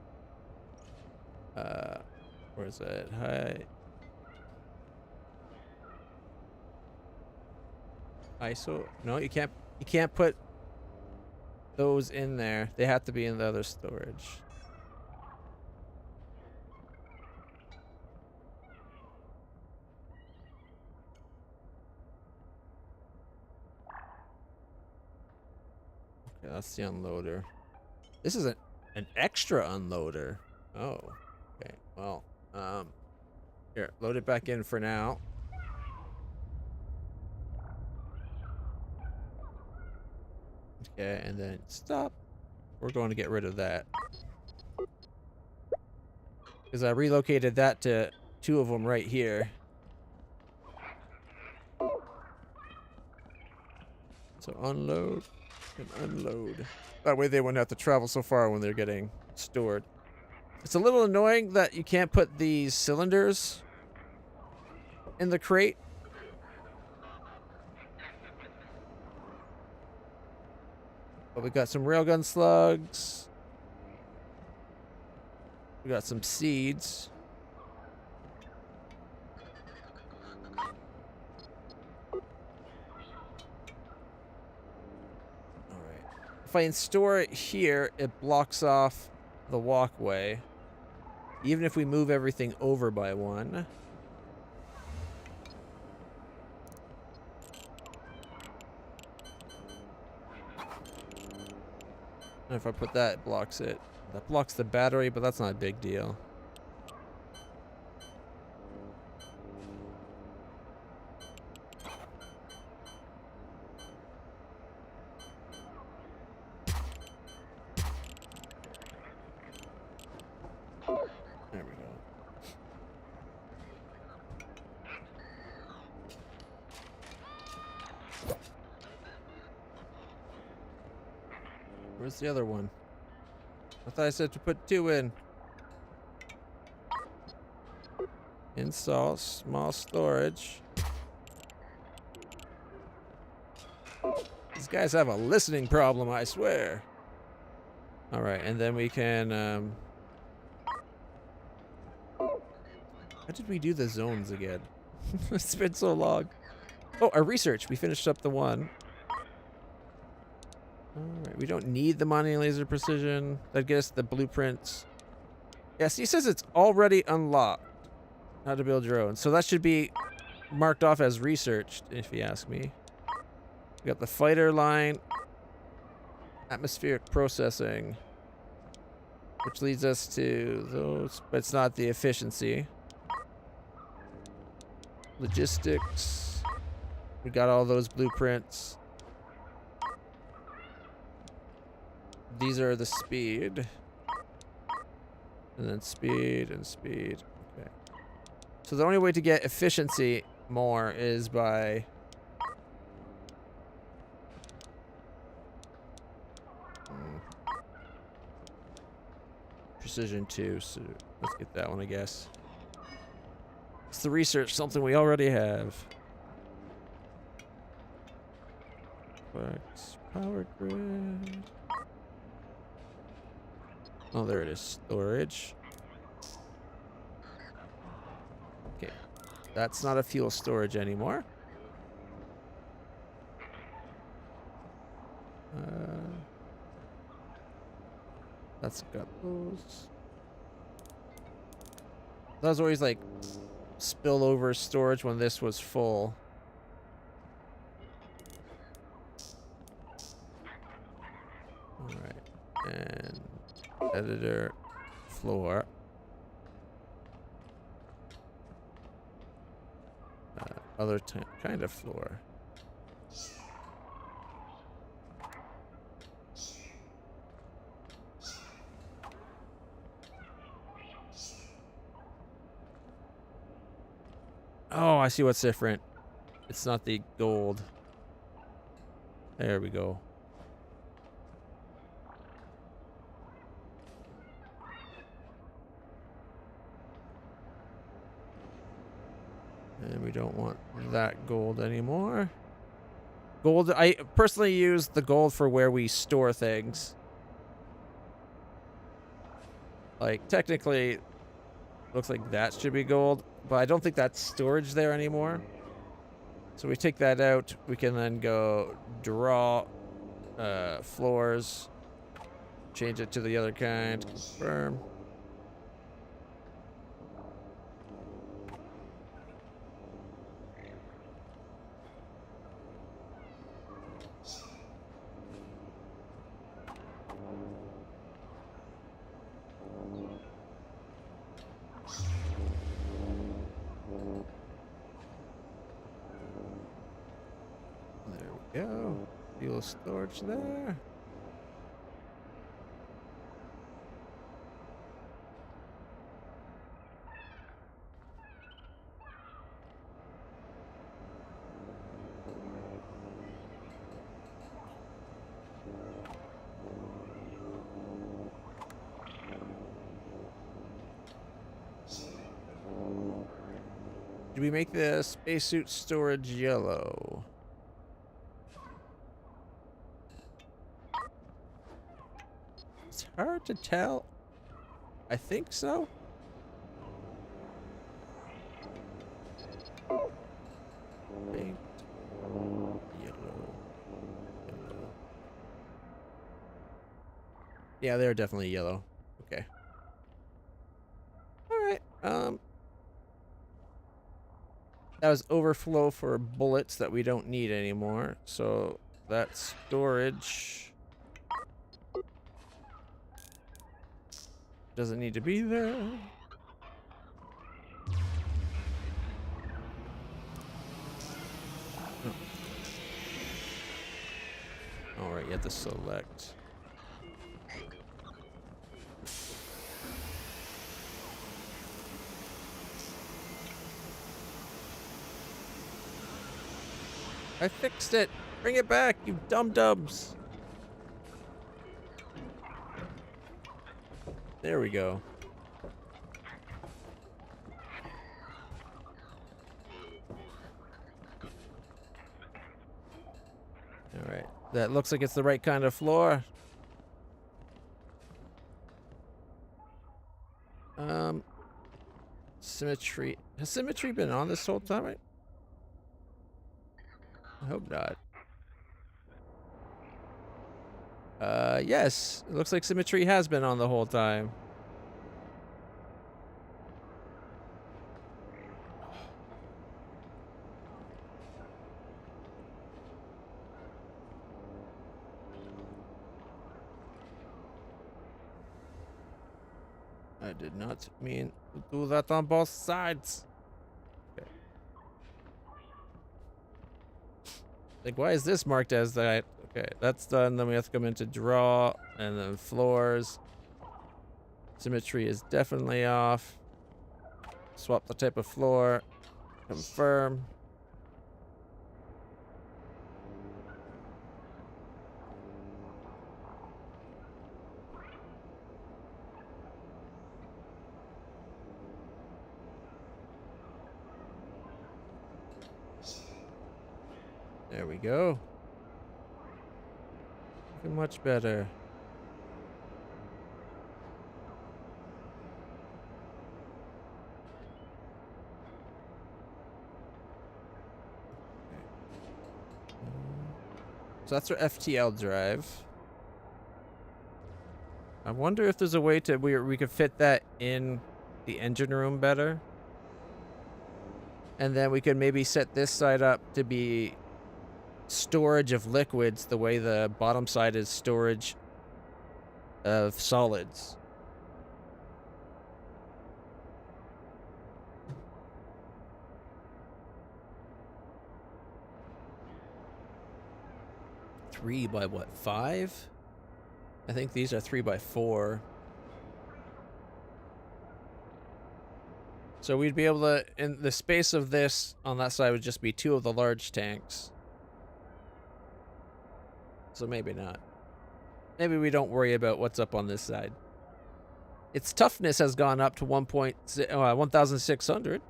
Where is it? Hi. ISO? No, you can't put those in there. They have to be in the other storage. Okay, that's the unloader. This is an extra unloader. Oh, okay. Well, here, load it back in for now. Okay, and then stop. We're going to get rid of that. Because I relocated that to 2 of them right here. So unload and unload. That way they wouldn't have to travel so far when they're getting stored. It's a little annoying that you can't put these cylinders in the crate. But we got some railgun slugs. We got some seeds. Alright. If I store it here, it blocks off the walkway. Even if we move everything over by one. And if I put that, it blocks it. That blocks the battery, but that's not a big deal. There we go. Where's the other one? I thought I said to put 2 in. Install small storage. These guys have a listening problem, I swear. Alright, and then we can, how did we do the zones again? It's been so long. Oh, our research. We finished up the one. Alright, we don't need the mining laser precision. That'd get us the blueprints. Yes, he says it's already unlocked. How to build your own. So that should be marked off as researched, if you ask me. We got the fighter line. Atmospheric processing. Which leads us to those, but it's not the efficiency. Logistics. We got all those blueprints. These are the speed. And then speed and speed. Okay. So the only way to get efficiency more is by precision 2. So let's get that one, I guess. It's the research, something we already have. Flex, power grid. Oh, there it is. Storage. Okay. That's not a fuel storage anymore. That's got those. That was always like spillover storage when this was full. Alright. And editor floor. Other kind of floor. Oh, I see what's different. It's not the gold. There we go. And we don't want that gold anymore. Gold, I personally use the gold for where we store things. Like, technically, looks like that should be gold, but I don't think that's storage there anymore. So we take that out. We can then go draw floors, change it to the other kind, confirm. Go. Fuel storage there. we make the spacesuit storage yellow? It's hard to tell. I think so. Paint yellow. Yeah, they're definitely yellow. Okay. All right. That was overflow for bullets that we don't need anymore. So that storage doesn't need to be there. Oh. All right, you have to select. I fixed it. Bring it back, you dum-dums. There we go. All right. That looks like it's the right kind of floor. Symmetry. Has symmetry been on this whole time? Right? I hope not. Yes. It looks like symmetry has been on the whole time. I did not mean to do that on both sides. Okay. Like, why is this marked as that? Okay, that's done. Then we have to come into draw and then floors. Symmetry is definitely off. Swap the type of floor. Confirm. There we go. Looking much better. So that's our FTL drive. I wonder if there's a way to we could fit that in the engine room better. And then we could maybe set this side up to be storage of liquids the way the bottom side is storage of solids. Three by what, 5? I think these are 3 by 4. So we'd be able to, in the space of this on that side would just be 2 of the large tanks. So maybe not. Maybe we don't worry about what's up on this side. Its toughness has gone up to 1,600.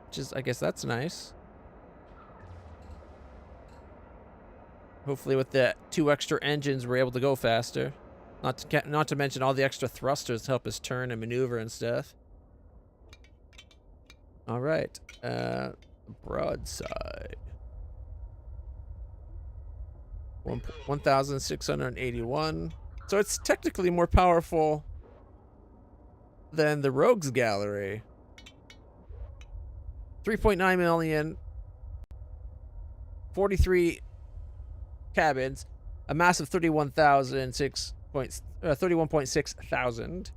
Which is, I guess that's nice. Hopefully with the 2 extra engines, we're able to go faster. Not to mention all the extra thrusters to help us turn and maneuver and stuff. All right. Broadside. 1,681. So it's technically more powerful than the Rogues Gallery. 3.9 million. 43 cabins. A massive 31.6 thousand.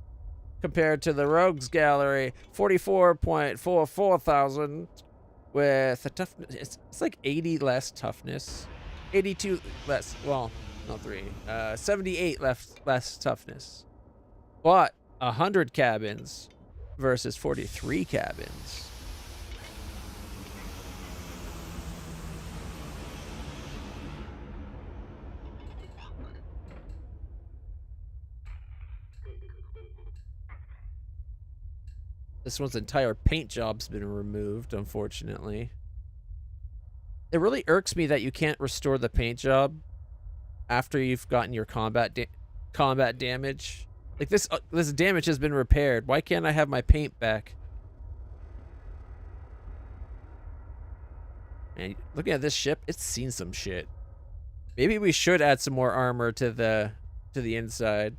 Compared to the Rogues Gallery, 44.44 thousand. With a toughness, it's like 80 less toughness. 82 less, well, not 3. 78 less toughness. But 100 cabins versus 43 cabins. This one's entire paint job's been removed, unfortunately. It really irks me that you can't restore the paint job after you've gotten your combat damage. Like this damage has been repaired. Why can't I have my paint back? And looking at this ship, it's seen some shit. Maybe we should add some more armor to the inside.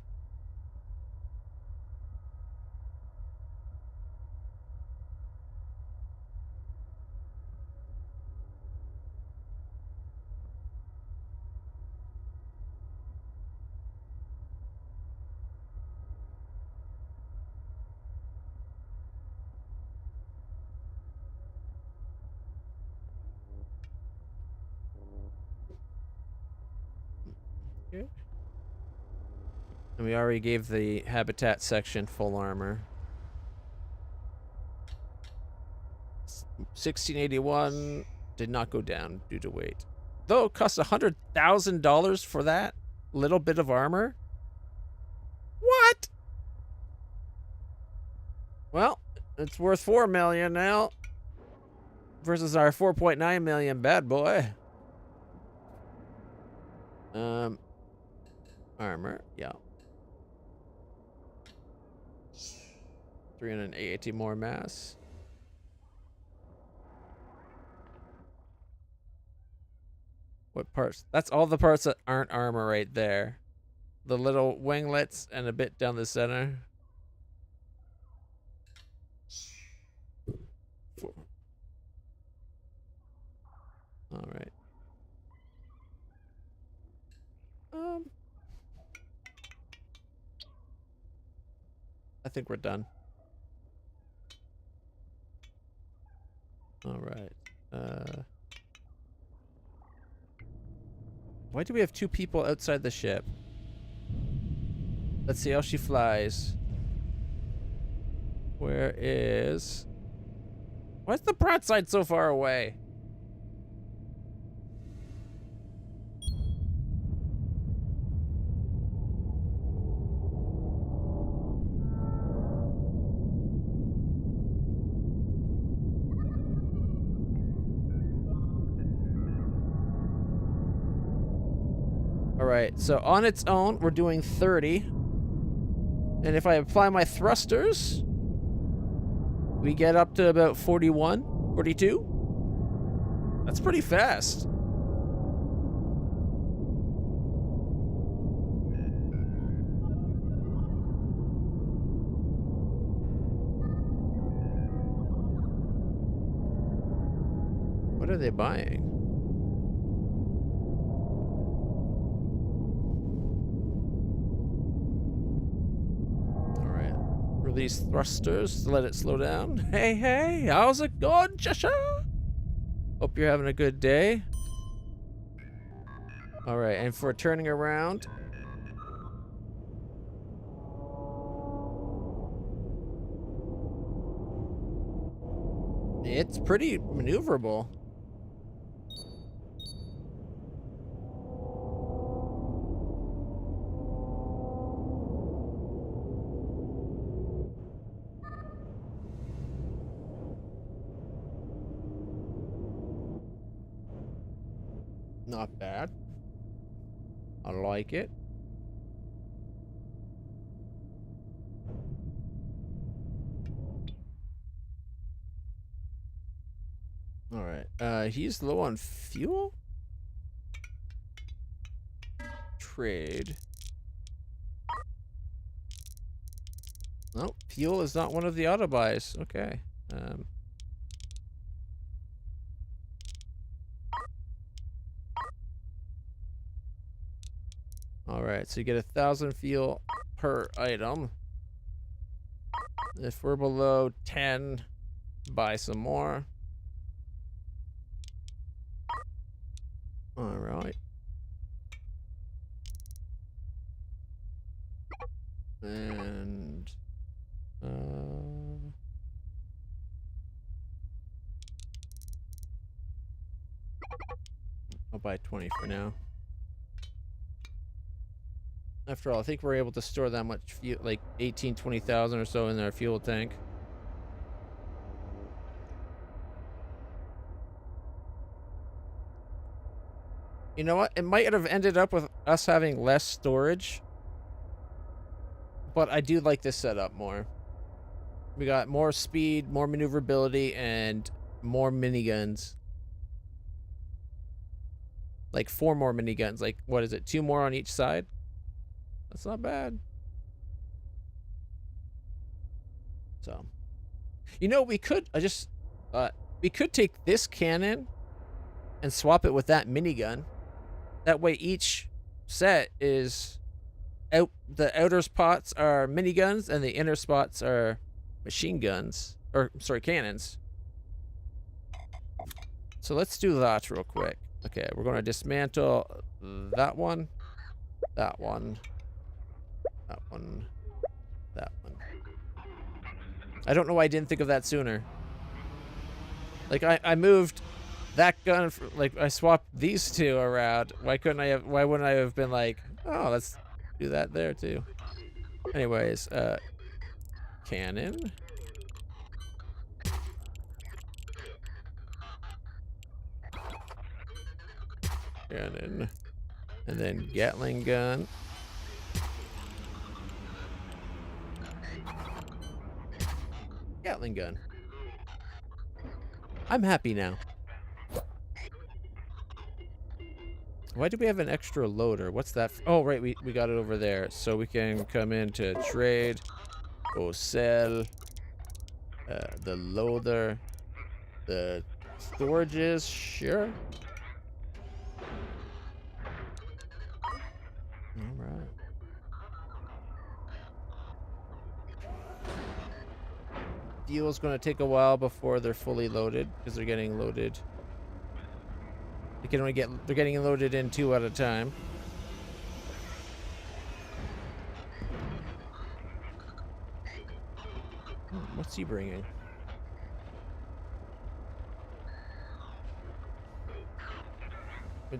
Okay. And we already gave the habitat section full armor. 1681 did not go down due to weight. Though it costs $100,000 for that little bit of armor. What? Well, it's worth 4 million now versus our 4.9 million bad boy. Armor, yeah. 380 more mass. What parts? That's all the parts that aren't armor right there. The little winglets and a bit down the center. All right. I think we're done. All right. Why do we have 2 people outside the ship? Let's see how she flies. Where is... Why's the broadside so far away? Alright, so on its own, we're doing 30. And if I apply my thrusters, we get up to about 41, 42. That's pretty fast. What are they buying? Release thrusters to let it slow down. Hey, hey, how's it going, Cheshire? Hope you're having a good day. All right, and for turning around, it's pretty maneuverable. Not bad. I like it. All right. He's low on fuel. Trade. No, fuel is not one of the auto buys. Okay. All right, so you get 1,000 fuel per item. If we're below 10, buy some more. All right. And I'll buy 20 for now. After all, I think we're able to store that much fuel, like 18, 20,000 or so in our fuel tank. You know what? It might have ended up with us having less storage. But I do like this setup more. We got more speed, more maneuverability, and more miniguns. Like 4 more miniguns. Like, what is it? 2 more on each side? That's not bad. So, you know, we could, we could take this cannon and swap it with that minigun. That way each set is out, the outer spots are miniguns and the inner spots are machine guns, or sorry, cannons. So let's do that real quick. Okay, we're going to dismantle that one, that one, that one, that one. I don't know why I didn't think of that sooner. Like, I moved that gun, like, I swapped these 2 around. Why wouldn't I have been like, oh, let's do that there too? Anyways, cannon. Cannon. And then Gatling gun. Gatling gun. I'm happy now. Why do we have an extra loader? What's that? Oh, right, we got it over there. So we can come in to trade. Go sell. The loader. The storages, sure. Alright. Deal's gonna take a while before they're fully loaded, because they're getting loaded. They can only they're getting loaded in 2 at a time. What's he bringing?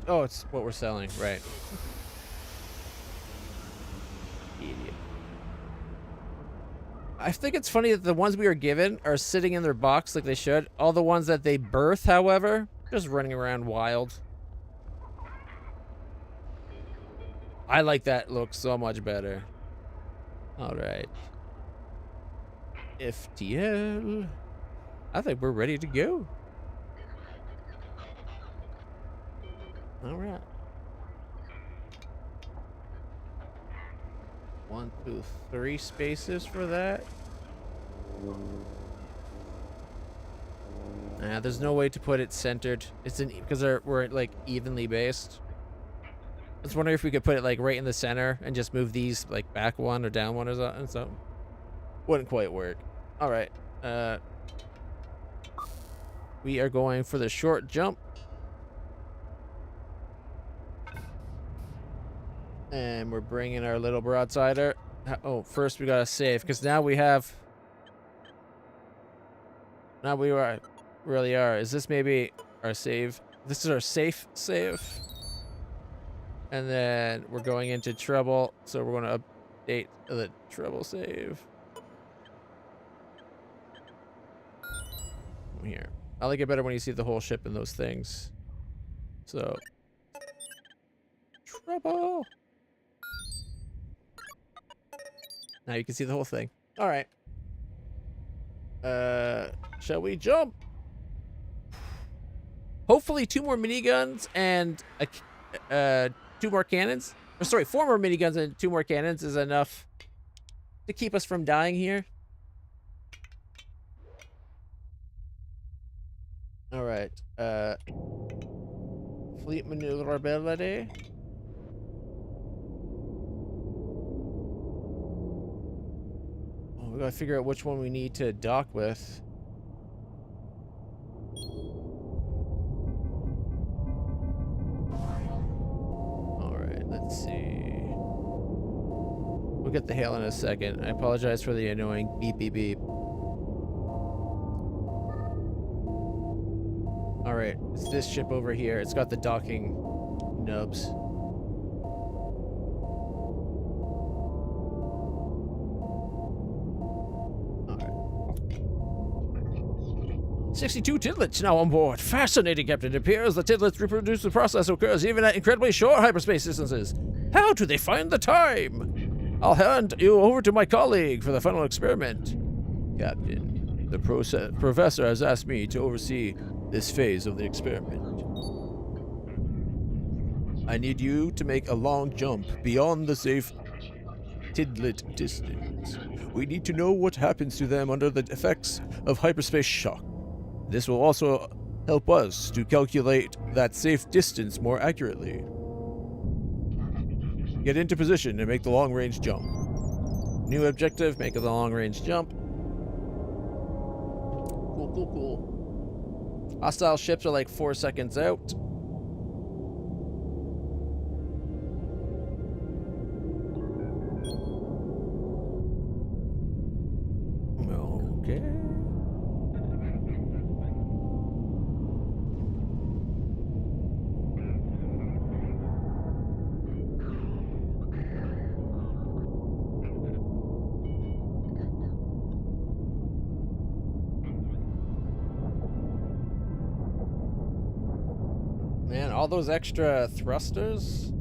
Oh, it's what we're selling, right. Idiot. I think it's funny that the ones we were given are sitting in their box like they should. All the ones that they birth, however, just running around wild. I like that look so much better. Alright. FTL. I think we're ready to go. Alright. 1, 2, 3 spaces for that. There's no way to put it centered. It's because we're like evenly based. I was wondering if we could put it like right in the center and just move these like back 1 or down 1 or something. Wouldn't quite work. All right. We are going for the short jump. And we're bringing our little broadsider. Oh, first we gotta save, because now we have... Now we really are. Is this maybe our save? This is our safe save. And then we're going into trouble, so we're going to update the trouble save. Here. I like it better when you see the whole ship in those things. So... Trouble! Now you can see the whole thing. Alright. Shall we jump? Hopefully 2 more miniguns and 2 more cannons. Or sorry, 4 more miniguns and 2 more cannons is enough to keep us from dying here. Alright. Fleet maneuverability. We gotta figure out which one we need to dock with. Alright, let's see. We'll get the hail in a second. I apologize for the annoying beep beep beep. Alright, it's this ship over here. It's got the docking nubs. 62 tidlets now on board. Fascinating, Captain. It appears the tidlets reproduce the process occurs even at incredibly short hyperspace distances. How do they find the time? I'll hand you over to my colleague for the final experiment. Captain, the professor has asked me to oversee this phase of the experiment. I need you to make a long jump beyond the safe tidlet distance. We need to know what happens to them under the effects of hyperspace shock. This will also help us to calculate that safe distance more accurately. Get into position and make the long-range jump. New objective, make a long-range jump. Cool, cool, cool. Hostile ships are like 4 seconds out. Okay. Man, all those extra thrusters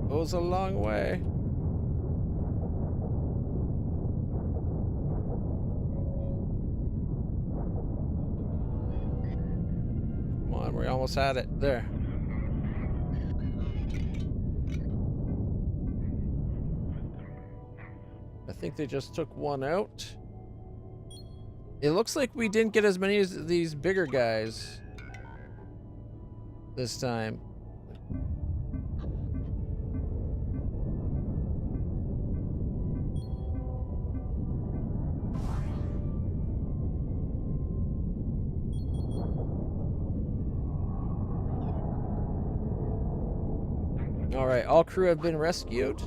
goes a long way. Come on, we almost had it. There. I think they just took one out. It looks like we didn't get as many as these bigger guys this time. Alright, all crew have been rescued,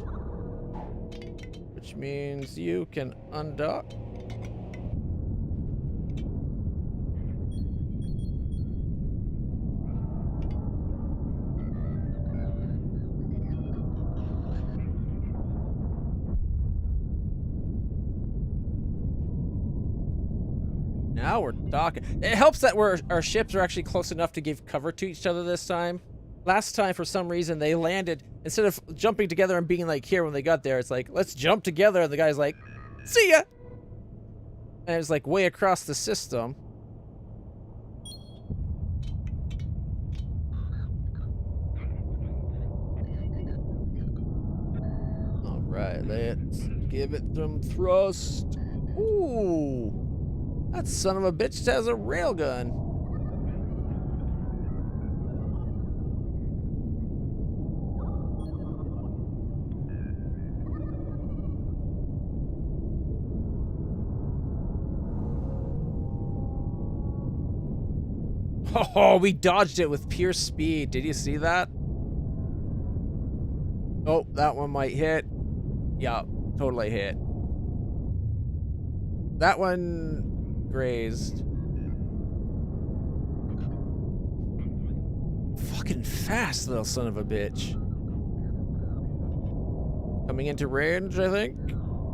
which means you can undock. Now we're docking. It helps that our ships are actually close enough to give cover to each other this time. Last time, for some reason, they landed, instead of jumping together and being like here when they got there, it's like, let's jump together, and the guy's like, see ya! And it's like way across the system. Alright, let's give it some thrust. Ooh! That son of a bitch has a railgun. Oh, we dodged it with pure speed. Did you see that? Oh, that one might hit. Yeah, totally hit. That one grazed. Fucking fast, little son of a bitch. Coming into range, I think.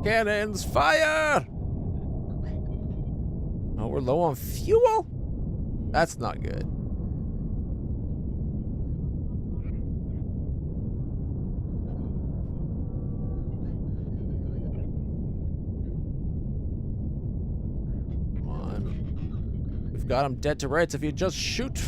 Cannons, fire! Oh, we're low on fuel? That's not good. Come on. We've got him dead to rights if you just shoot.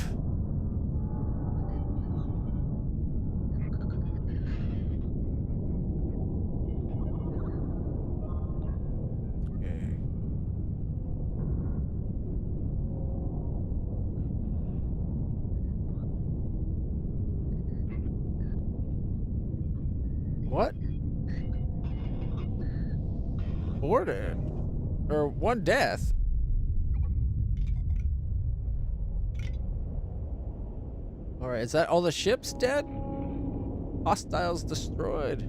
What? Boarded? Or one death? Alright, is that all the ships dead? Hostiles destroyed.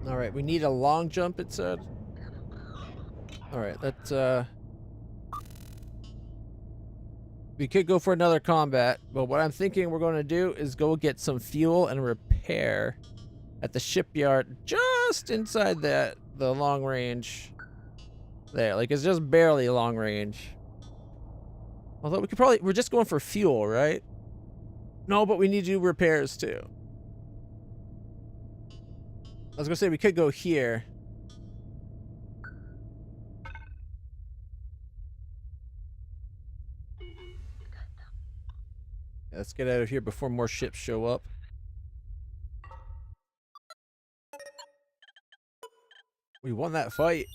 Alright, we need a long jump, it said. Alright, let's we could go for another combat, but what I'm thinking we're going to do is go get some fuel and repair repair at the shipyard just inside the long range there. Like, it's just barely long range. Although we could probably... We're just going for fuel, right? No, but we need to do repairs, too. I was gonna say we could go here. Let's get out of here before more ships show up. We won that fight.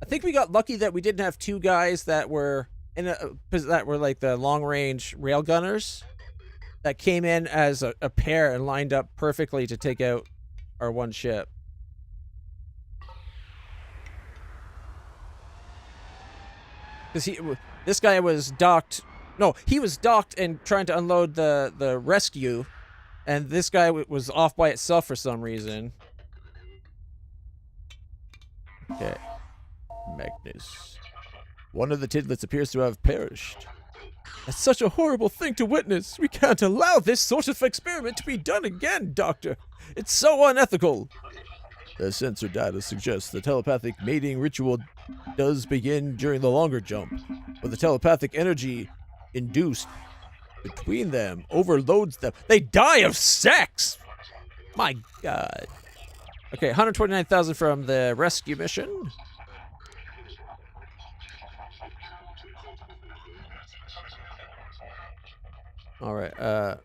I think we got lucky that we didn't have two guys that were like the long range railgunners that came in as a pair and lined up perfectly to take out our one ship. Because this guy was docked. No, he was docked and trying to unload the rescue, and this guy was off by itself for some reason. Okay. Magnus. One of the tidlets appears to have perished. That's such a horrible thing to witness. We can't allow this sort of experiment to be done again, Doctor. It's so unethical. The sensor data suggests the telepathic mating ritual does begin during the longer jump, but the telepathic energy induced between them overloads them. They die of sex! My God. Okay, 129,000 from the rescue mission. Alright, the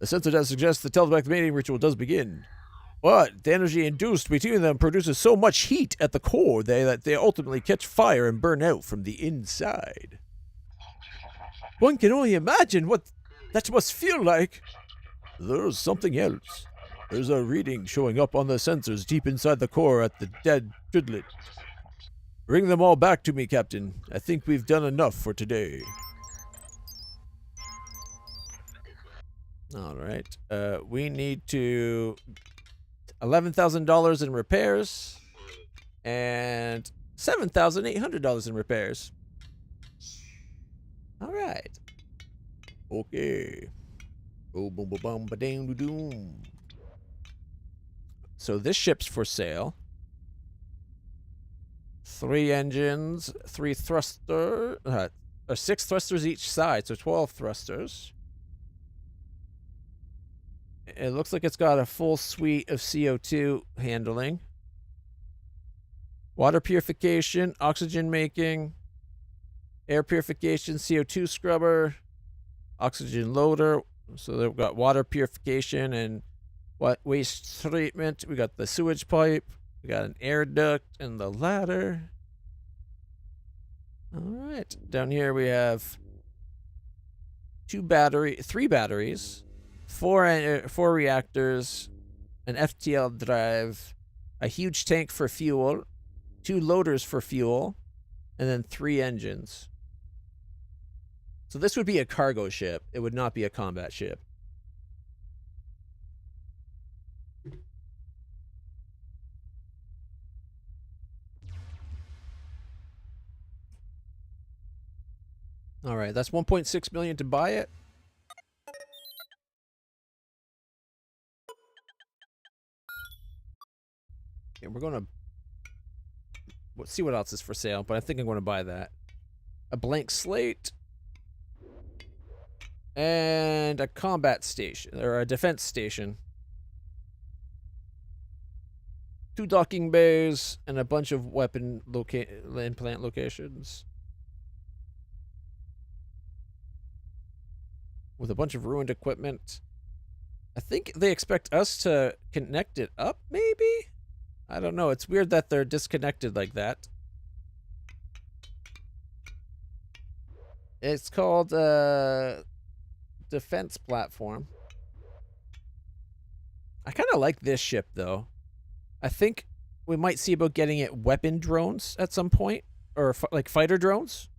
sensor does suggest the telepathic mating ritual does begin. But the energy induced between them produces so much heat at the core that they ultimately catch fire and burn out from the inside. One can only imagine what that must feel like. There's something else. There's a reading showing up on the sensors deep inside the core at the dead Tridlet. Bring them all back to me, Captain. I think we've done enough for today. Alright, we need to... $11,000 in repairs and $7,800 in repairs. All right. Okay. Oh, boom, boom, boom, ba ding, doom. So this ship's for sale. 3 engines, 3 thruster, or 6 thrusters each side, so 12 thrusters. It looks like it's got a full suite of CO2 handling. Water purification, oxygen making, air purification, CO2 scrubber, oxygen loader. So they've got water purification and waste treatment. We got the sewage pipe. We got an air duct and the ladder. All right. Down here we have 3 batteries. 4 reactors, an FTL drive, a huge tank for fuel, 2 loaders for fuel, and then 3 engines. So this would be a cargo ship. It would not be a combat ship. All right, that's 1.6 million to buy it. We're going to see what else is for sale, but I think I'm going to buy that. A blank slate. And a combat station, or a defense station. 2 docking bays, and a bunch of weapon implant locations. With a bunch of ruined equipment. I think they expect us to connect it up, maybe? I don't know. It's weird that they're disconnected like that. It's called defense platform. I kind of like this ship, though. I think we might see about getting it weapon drones at some point. Or like fighter drones.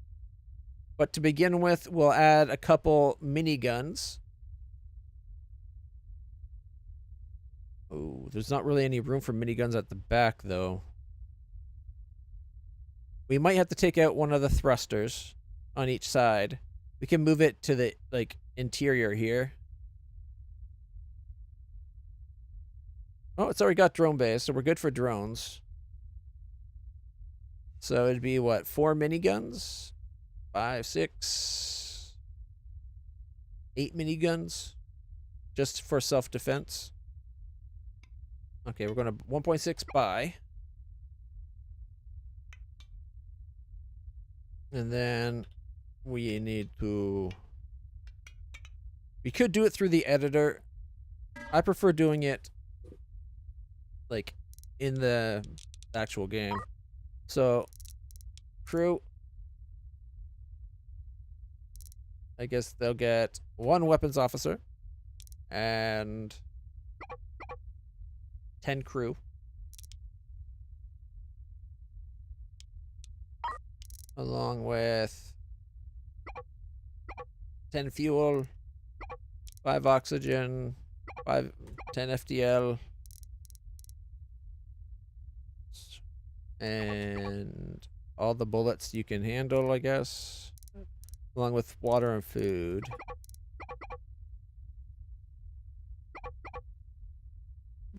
But to begin with, we'll add a couple miniguns. Oh, there's not really any room for miniguns at the back, though. We might have to take out one of the thrusters on each side. We can move it to the, like, interior here. Oh, it's already got drone base, so we're good for drones. So it'd be what, 4 miniguns? 5, 6, 8 miniguns? Just for self-defense. Okay, we're going to 1.6 buy. And then we need to... We could do it through the editor. I prefer doing it like in the actual game. So, crew, I guess they'll get 1 weapons officer and 10 crew. Along with 10 fuel, 5 oxygen, 10 FDL, and all the bullets you can handle, I guess, along with water and food.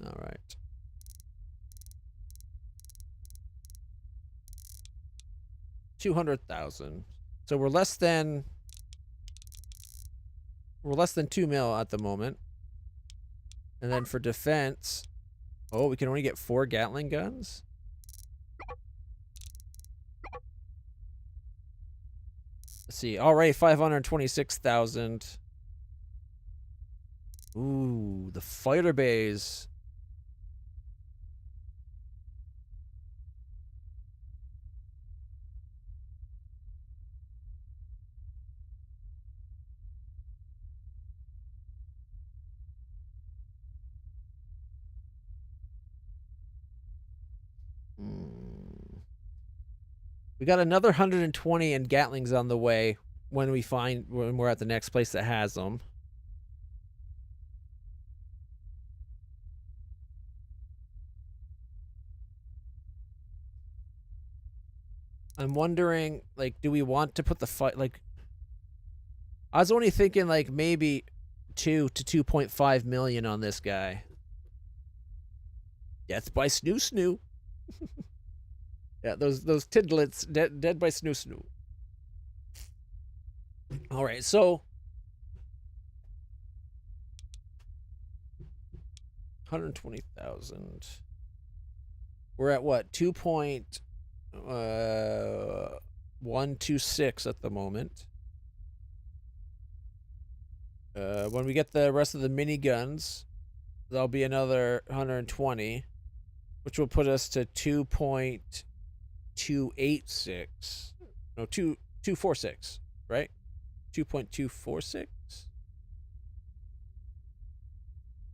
All right. $200,000. So we're less than 2 mil at the moment. And then for defense, oh, we can only get 4 Gatling guns. Let's see. Already 526,000. Ooh, the fighter bays. We got another 120 and Gatlings on the way when we're at the next place that has them. I'm wondering, like, do we want to put the fight, like, I was only thinking, like, maybe 2 to 2.5 million on this guy. Death by snoo snoo. Yeah, those tidlets, dead by snoo snoo. All right, so 120,000. We're at what, 2.126 at the moment. When we get the rest of the miniguns, there'll be another 120, which will put us to 2.286. No, 2.246, right? 2.246.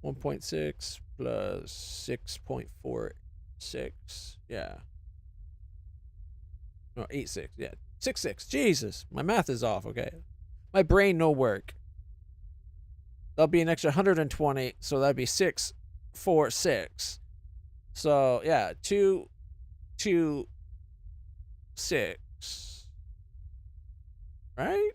1.6 plus 6.46. Yeah. No, 8.6. Yeah. 6.6. Jesus. My math is off. Okay. My brain no work. That'll be an extra 120. So that'd be 6.46. So yeah, 2.2.6. Right?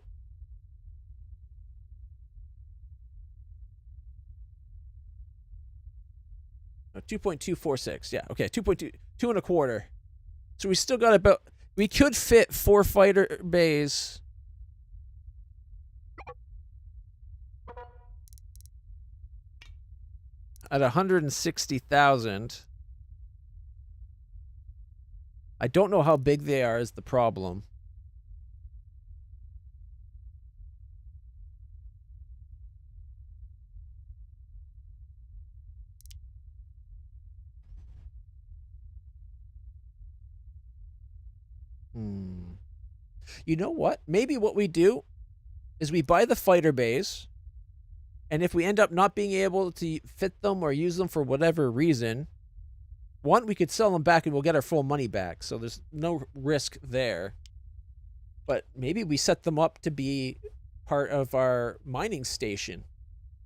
No, 2.246. Yeah. Okay. 2.2. 2.25. So we still got about. We could fit 4 fighter bays. At 160,000. I don't know how big they are is the problem. You know what? Maybe what we do is we buy the fighter bays, and if we end up not being able to fit them or use them for whatever reason, one, we could sell them back and we'll get our full money back. So there's no risk there. But maybe we set them up to be part of our mining station.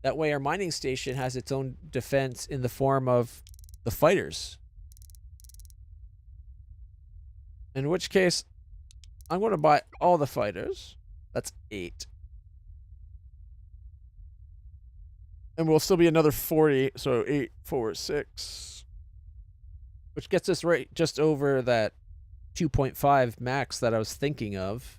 That way our mining station has its own defense in the form of the fighters. In which case, I'm going to buy all the fighters. That's 8. And we'll still be another 40, so 8, 4, 6. Which gets us right just over that 2.5 max that I was thinking of.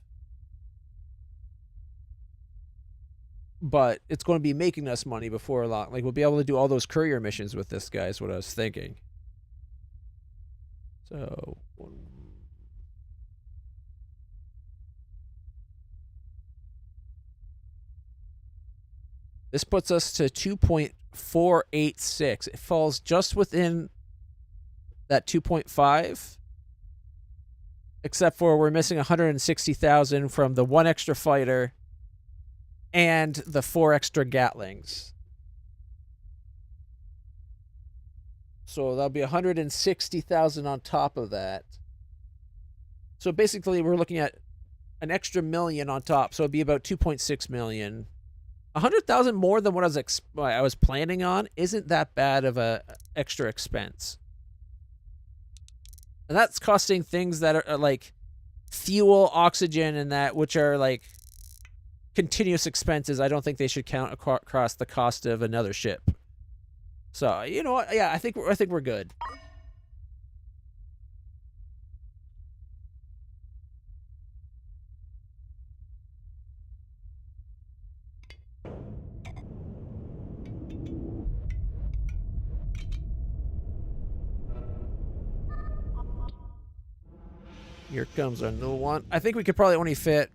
But it's going to be making us money before long. Like, we'll be able to do all those courier missions with this guy, is what I was thinking. So... this puts us to 2.486. It falls just within that 2.5, except for we're missing 160,000 from the 1 extra fighter and the 4 extra Gatlings. So that'll be 160,000 on top of that. So basically, we're looking at an extra million on top. So it'd be about 2.6 million. 100,000 more than what I was planning on isn't that bad of a extra expense. And that's costing things that are like fuel, oxygen, and that, which are like continuous expenses. I don't think they should count across the cost of another ship. So, you know what? Yeah, I think we're good. Here comes our new one. I think we could probably only fit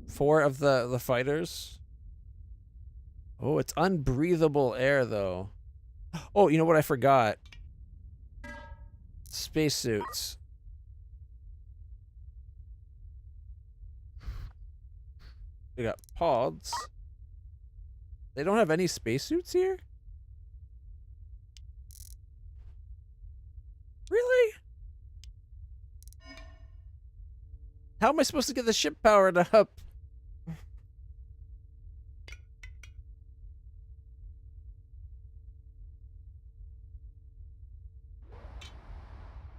4 of the fighters. Oh, it's unbreathable air, though. Oh, you know what I forgot? Spacesuits. We got pods. They don't have any spacesuits here? Really? How am I supposed to get the ship powered up?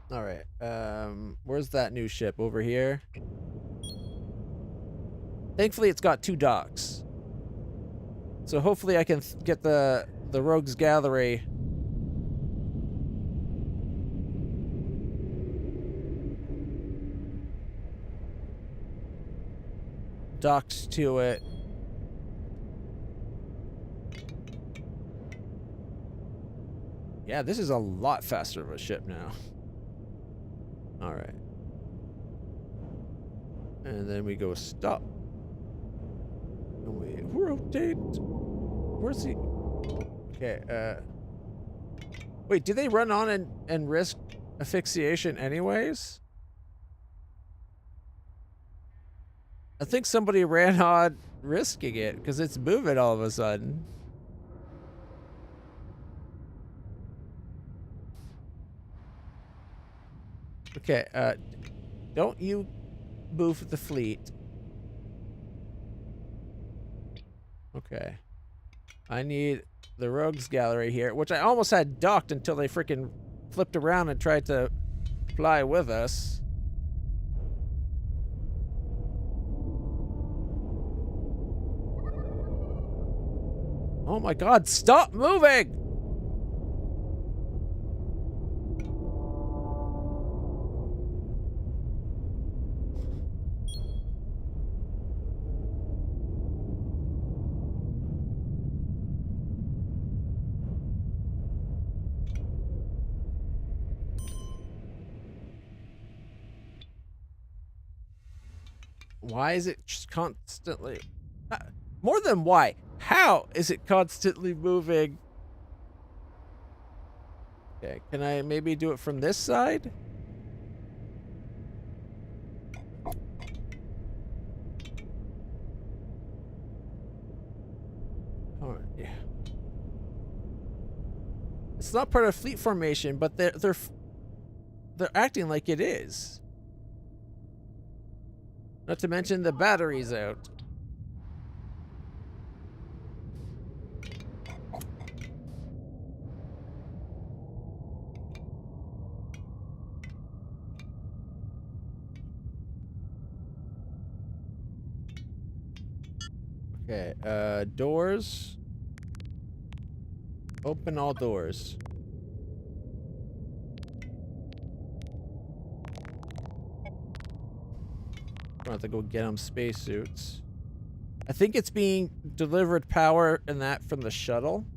All right. Where's that new ship? Over here? Thankfully, it's got 2 docks. So hopefully I can get the Rogues Gallery docked to it. Yeah, this is a lot faster of a ship now. All right. And then we go stop. And we rotate. Where's he? Okay, wait, do they run on and risk asphyxiation anyways? I think somebody ran on risking it because it's moving all of a sudden. Okay, don't you move the fleet. Okay. I need the Rogues Gallery here, which I almost had docked until they freaking flipped around and tried to fly with us. Oh my god, stop moving! Why is it just constantly... more than why. How is it constantly moving? Okay, can I maybe do it from this side? Alright, yeah. It's not part of fleet formation, but they're acting like it is. Not to mention the battery's out. Okay, doors. Open all doors. We'll have to go get them spacesuits. I think it's being delivered power and that from the shuttle.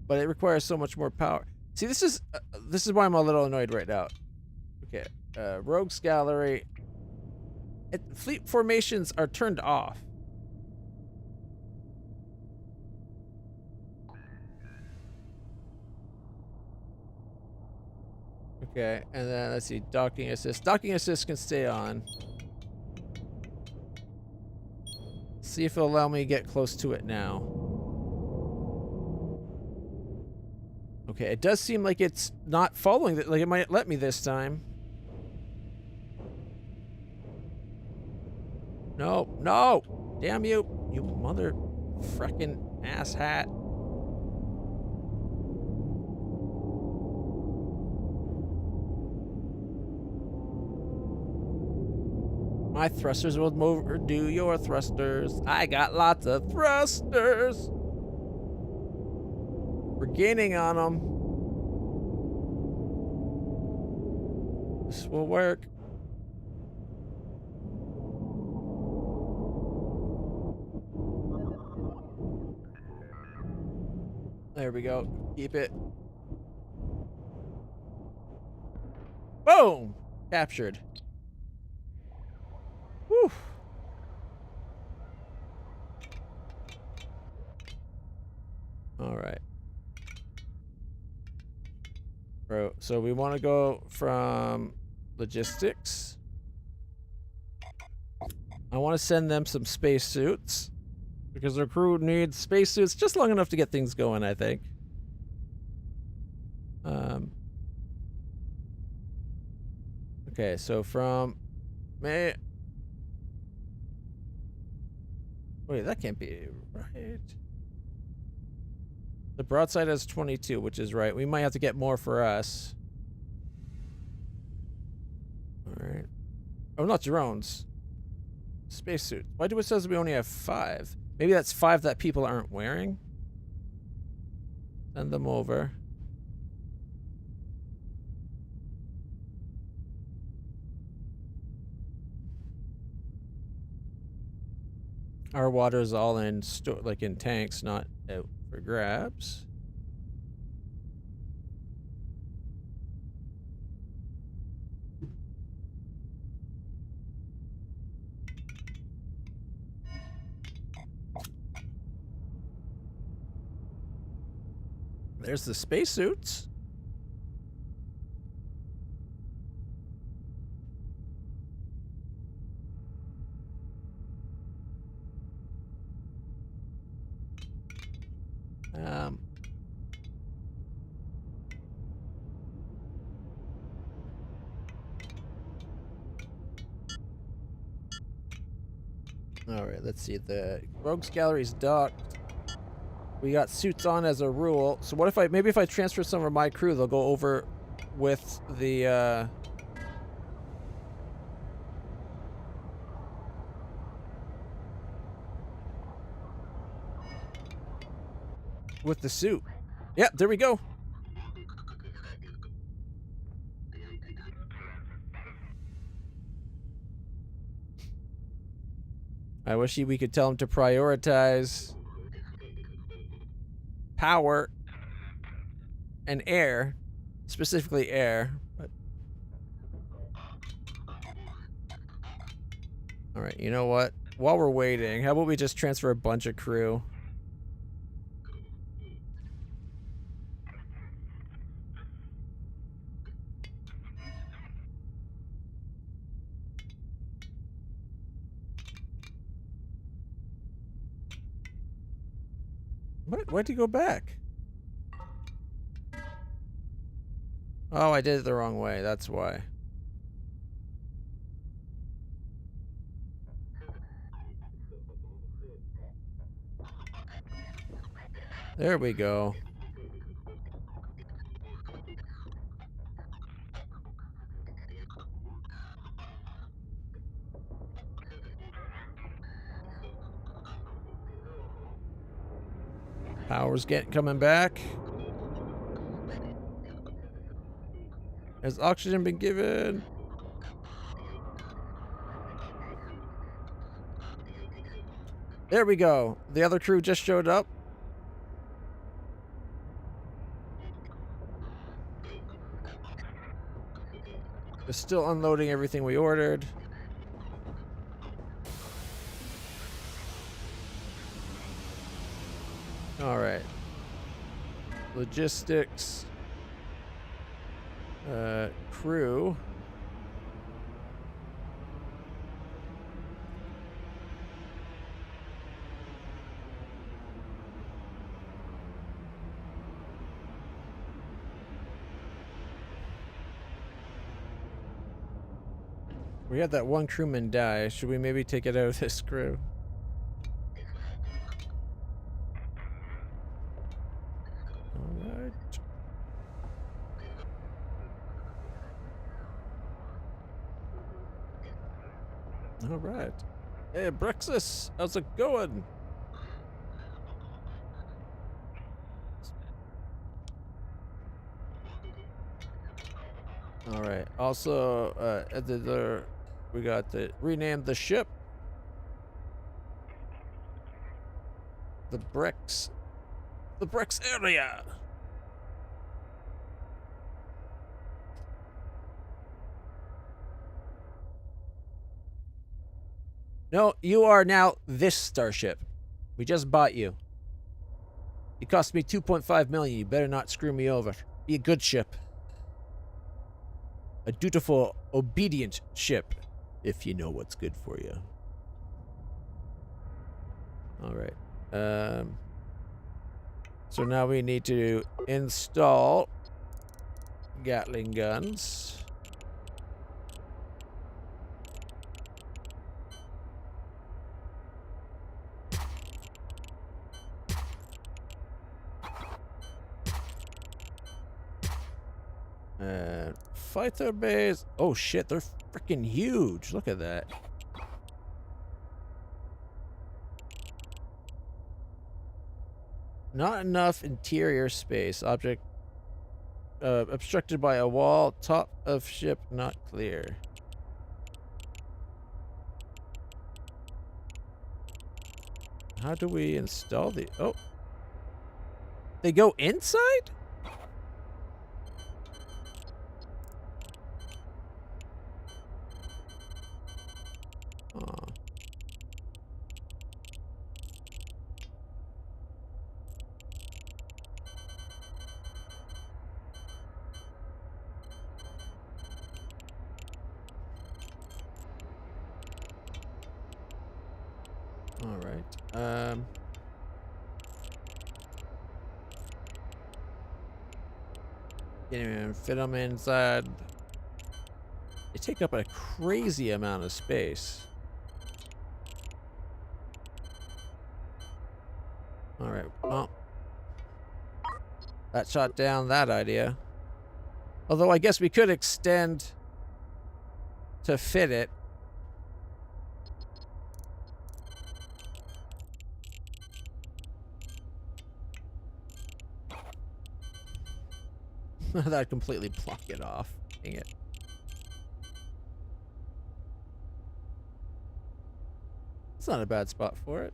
But it requires so much more power. See, this is why I'm a little annoyed right now. Okay, Rogues Gallery. Fleet formations are turned off. Okay, and then let's see, docking assist. Docking assist can stay on. See if it'll allow me to get close to it now. Okay, it does seem like it's not following it. Like it might let me this time. No, no! Damn you, you mother frickin' ass hat. My thrusters will overdo your thrusters. I got lots of thrusters. We're gaining on them. This will work. There we go. Keep it. Boom! Captured. Whew. All right. Bro, so we want to go from logistics. I want to send them some spacesuits because their crew needs spacesuits just long enough to get things going, I think. Okay, so from May. Wait, that can't be right. The broadside has 22, which is right. We might have to get more for us. Alright. Oh, not drones. Spacesuit. Why do it says we only have 5? Maybe that's 5 that people aren't wearing? Send them over. Our water is all in like in tanks, not out for grabs. There's the spacesuits. All right, let's see. The Rogues Gallery's docked. We got suits on as a rule. So what if maybe if I transfer some of my crew, they'll go over with the, with the suit. Yeah, there we go. I wish we could tell them to prioritize power and air, specifically air. But all right, you know what? While we're waiting, how about we just transfer a bunch of crew? What? Why'd you go back? Oh, I did it the wrong way. That's why. There we go. Power's coming back. Has oxygen been given? There we go. The other crew just showed up. They're still unloading everything we ordered. All right. Logistics. Crew. We had that one crewman die. Should we maybe take it out of this crew? Alright. Alright. Hey, Brexis! How's it going? Alright. Also, we got the renamed the ship. The Brex area. No, you are now this starship. We just bought you. It cost me 2.5 million. You better not screw me over. Be a good ship. A dutiful, obedient ship, if you know what's good for you. All right. So now we need to install Gatling guns. Fighter base. Oh shit, they're freaking huge. Look at that. Not enough interior space. Object obstructed by a wall. Top of ship not clear. How do we install the... Oh. They go inside? Can't even fit them inside. They take up a crazy amount of space. Alright, well. That shot down that idea. Although I guess we could extend to fit it. That'd completely block it off. Dang it. It's not a bad spot for it.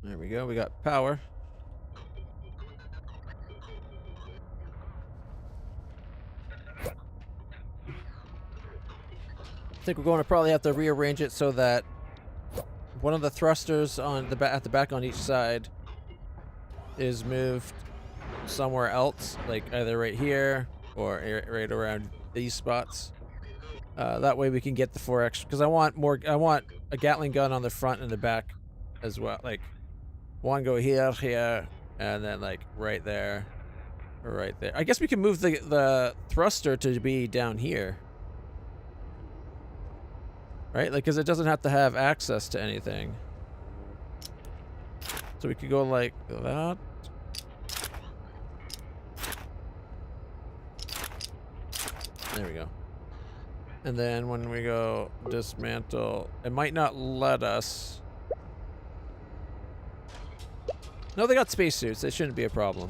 There we go. We got power. I think we're going to probably have to rearrange it so that one of the thrusters on the at the back on each side is moved somewhere else, like either right here or right around these spots. That way we can get the 4 extra. Because I want a Gatling gun on the front and the back as well. Like one go here, here, and then like right there, or right there. I guess we can move the thruster to be down here. Right? Like, because it doesn't have to have access to anything. So we could go like that. There we go. And then when we go dismantle, it might not let us. No, they got spacesuits. It shouldn't be a problem.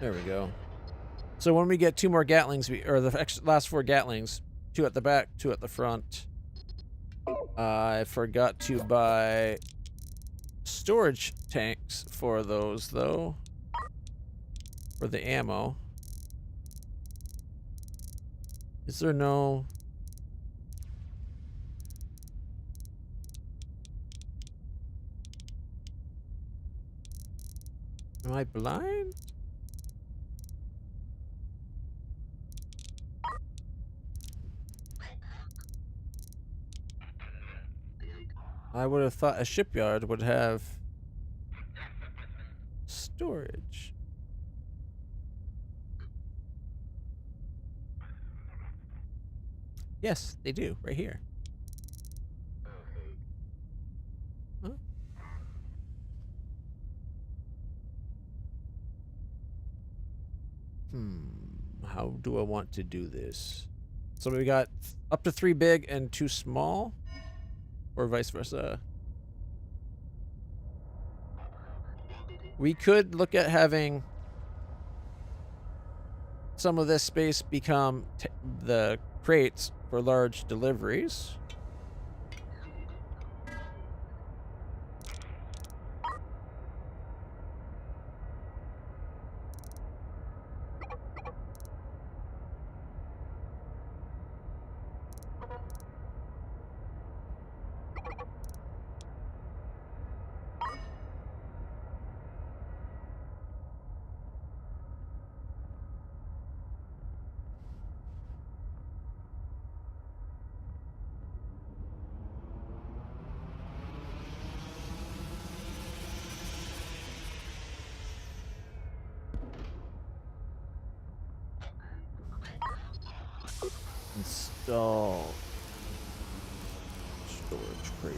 There we go. So when we get 2 more Gatlings, or the last 4 Gatlings, 2 at the back, 2 at the front. I forgot to buy storage tanks for those, though. For the ammo. Is there no... Am I blind? I would have thought a shipyard would have storage. Yes, they do, right here. Huh? How do I want to do this? So we got up to 3 big and 2 small? Or vice versa? We could look at having some of this space become the crates for large deliveries. Install storage crate.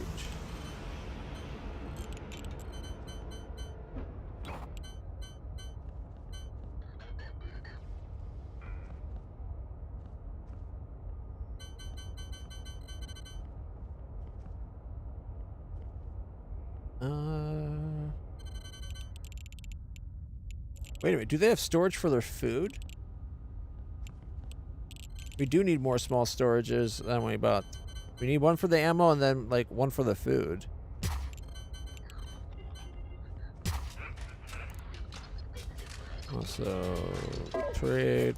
Wait a minute, do they have storage for their food? We do need more small storages than we bought. We need one for the ammo and then, like, one for the food. Also, trade.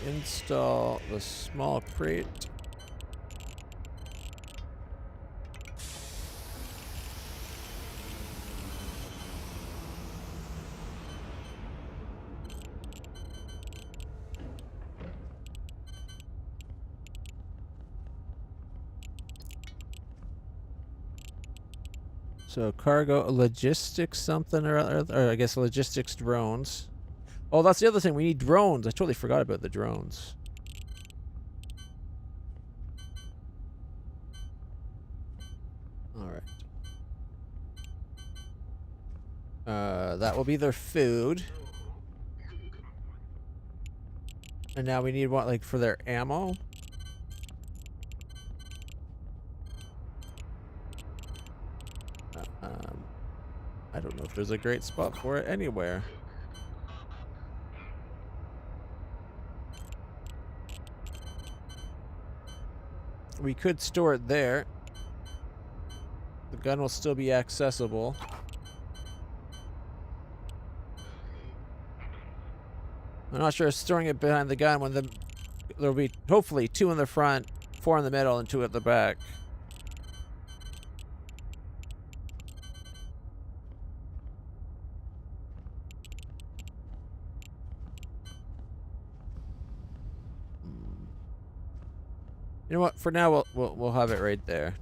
Install the small crate. So cargo, logistics something or other, or I guess logistics drones. Oh, that's the other thing. We need drones. I totally forgot about the drones. All right. That will be their food. And now we need what, like, for their ammo? I don't know if there's a great spot for it anywhere. We could store it there. The gun will still be accessible. I'm not sure if storing it behind the gun when there'll be hopefully 2 in the front, 4 in the middle, and 2 at the back. You know what? For now, we'll have it right there.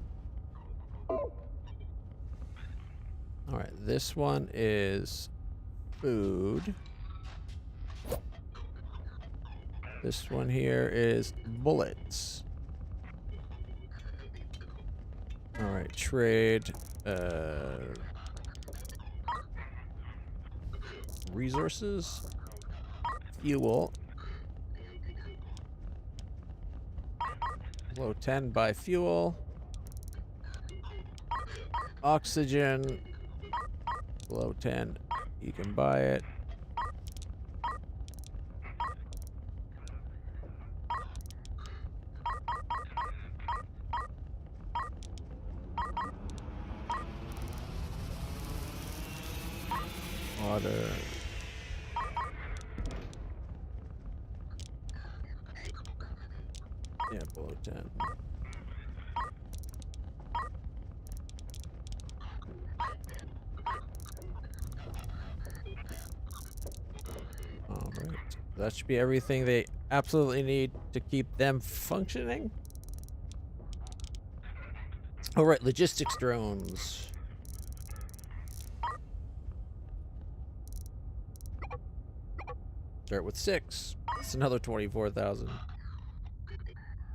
All right, this one is food. This one here is bullets. All right, trade. Resources, fuel. Below 10 buy fuel. Oxygen. Below 10, you can buy it. Water. Yeah, below 10. Alright. That should be everything they absolutely need to keep them functioning. Alright, logistics drones. Start with 6. It's another 24,000.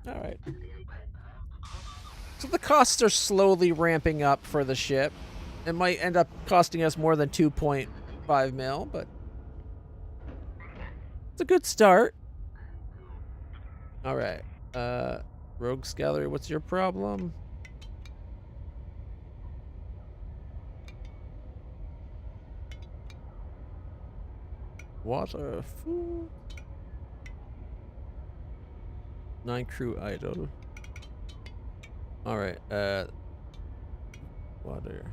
Alright. So the costs are slowly ramping up for the ship. It might end up costing us more than 2.5 mil, but it's a good start. Alright. Rogues Gallery, what's your problem? Water, food. 9 crew idle. Alright, water.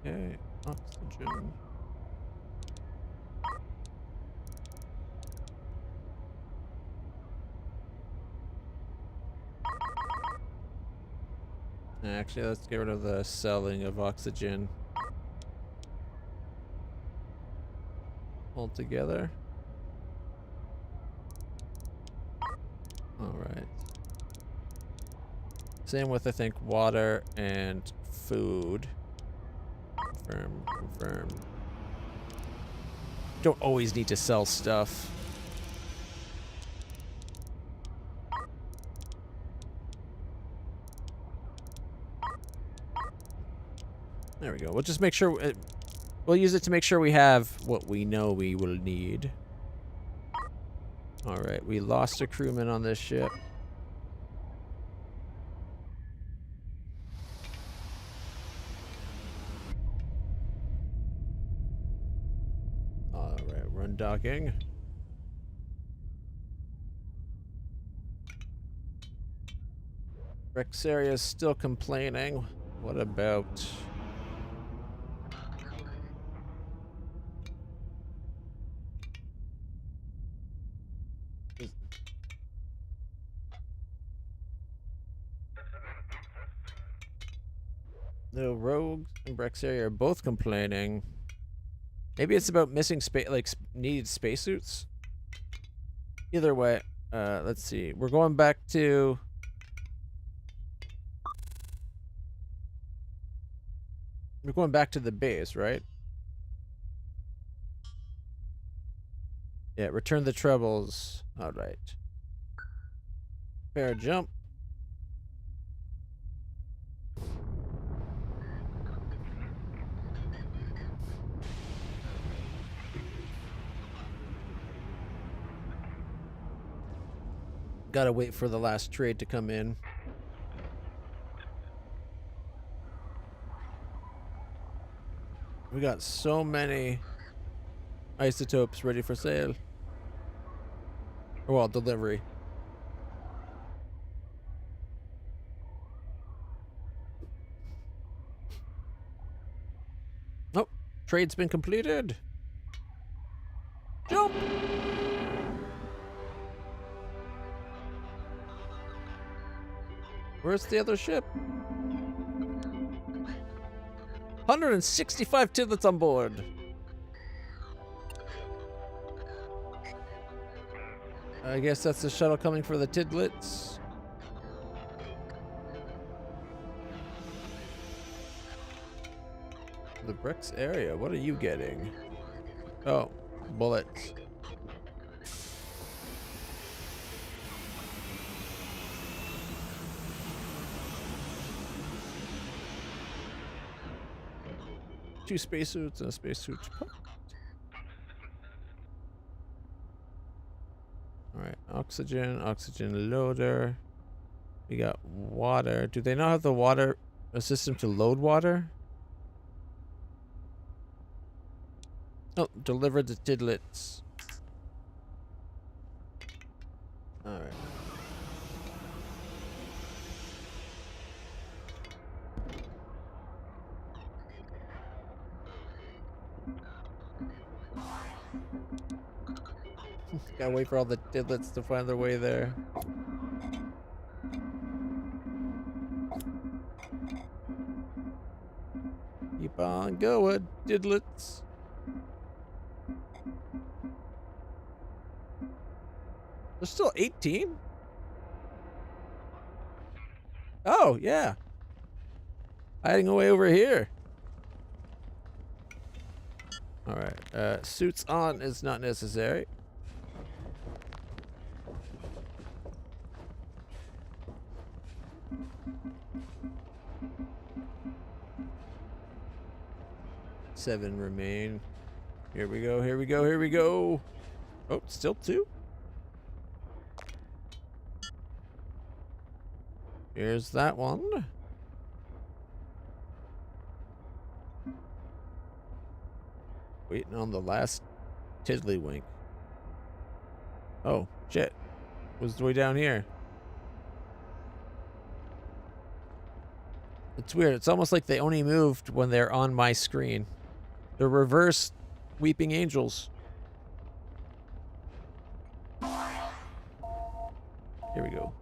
Okay, oxygen. Actually, let's get rid of the selling of oxygen altogether. Alright. Same with, I think, water and food. Confirm, confirm. Don't always need to sell stuff. There we go. We'll just make sure... we'll use it to make sure we have what we know we will need. Alright, we lost a crewman on this ship. Alright, run docking. Rexaria is still complaining. What about... The rogues and Brexaria are both complaining. Maybe it's about missing space, like needed spacesuits. Either way, let's see. We're going back to... We're going back to the base, right? Yeah, return the troubles. All right. Fair jump. Gotta wait for the last trade to come in. We got so many isotopes ready for sale. Well, delivery. Trade's been completed. Jump! Where's the other ship? 165 tidlets on board. I guess that's the shuttle coming for the tidlets. The bricks area. What are you getting? Oh, bullets. Two spacesuits and a spacesuit. Alright, oxygen loader. We got water. Do they not have the water, a system to load water? Oh, deliver the tidlets. Alright. Gotta wait for all the tidlets to find their way there. Keep on going, tidlets. There's still 18? Oh, yeah. Hiding away over here. Alright, suits on is not necessary. Seven remain. Here we go, here we go, here we go. Oh, still two? Here's that one. Waiting on the last tiddlywink. Oh, shit. Was the way down here. It's weird. It's almost like they only moved when they're on my screen. They're reverse weeping angels. Here we go.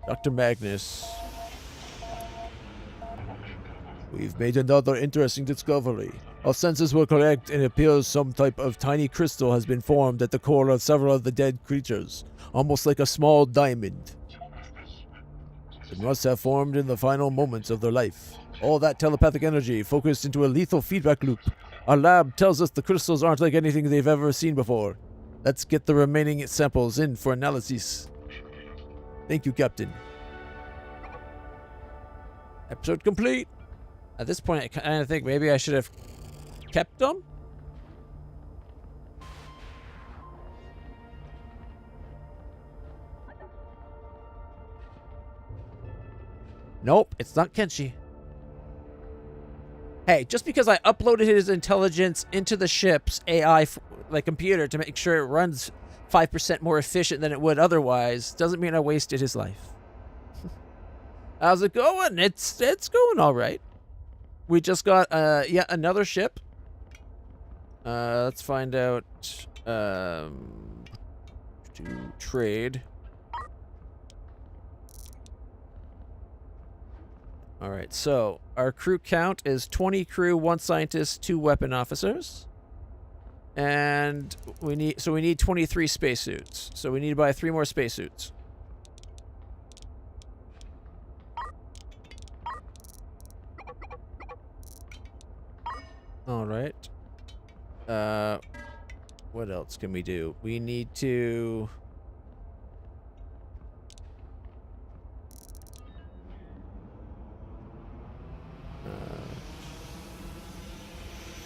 Dr. Magnus. We've made another interesting discovery. Our senses were correct, and it appears some type of tiny crystal has been formed at the core of several of the dead creatures, almost like a small diamond. It must have formed in the final moments of their life. All that telepathic energy focused into a lethal feedback loop. Our lab tells us the crystals aren't like anything they've ever seen before. Let's get the remaining samples in for analysis. Thank you, Captain. Episode complete. At this point, I kind of think maybe I should have kept them. Nope, it's not Kenshi. Hey, just because I uploaded his intelligence into the ship's AI computer to make sure it runs 5% more efficient than it would otherwise, doesn't mean I wasted his life. How's it going? It's going all right. We just got yet another ship. Let's find out to trade. All right, so our crew count is 20 crew, 1 scientist, 2 weapon officers. And we need 23 spacesuits. So we need to buy 3 more spacesuits. All right. What else can we do? We need to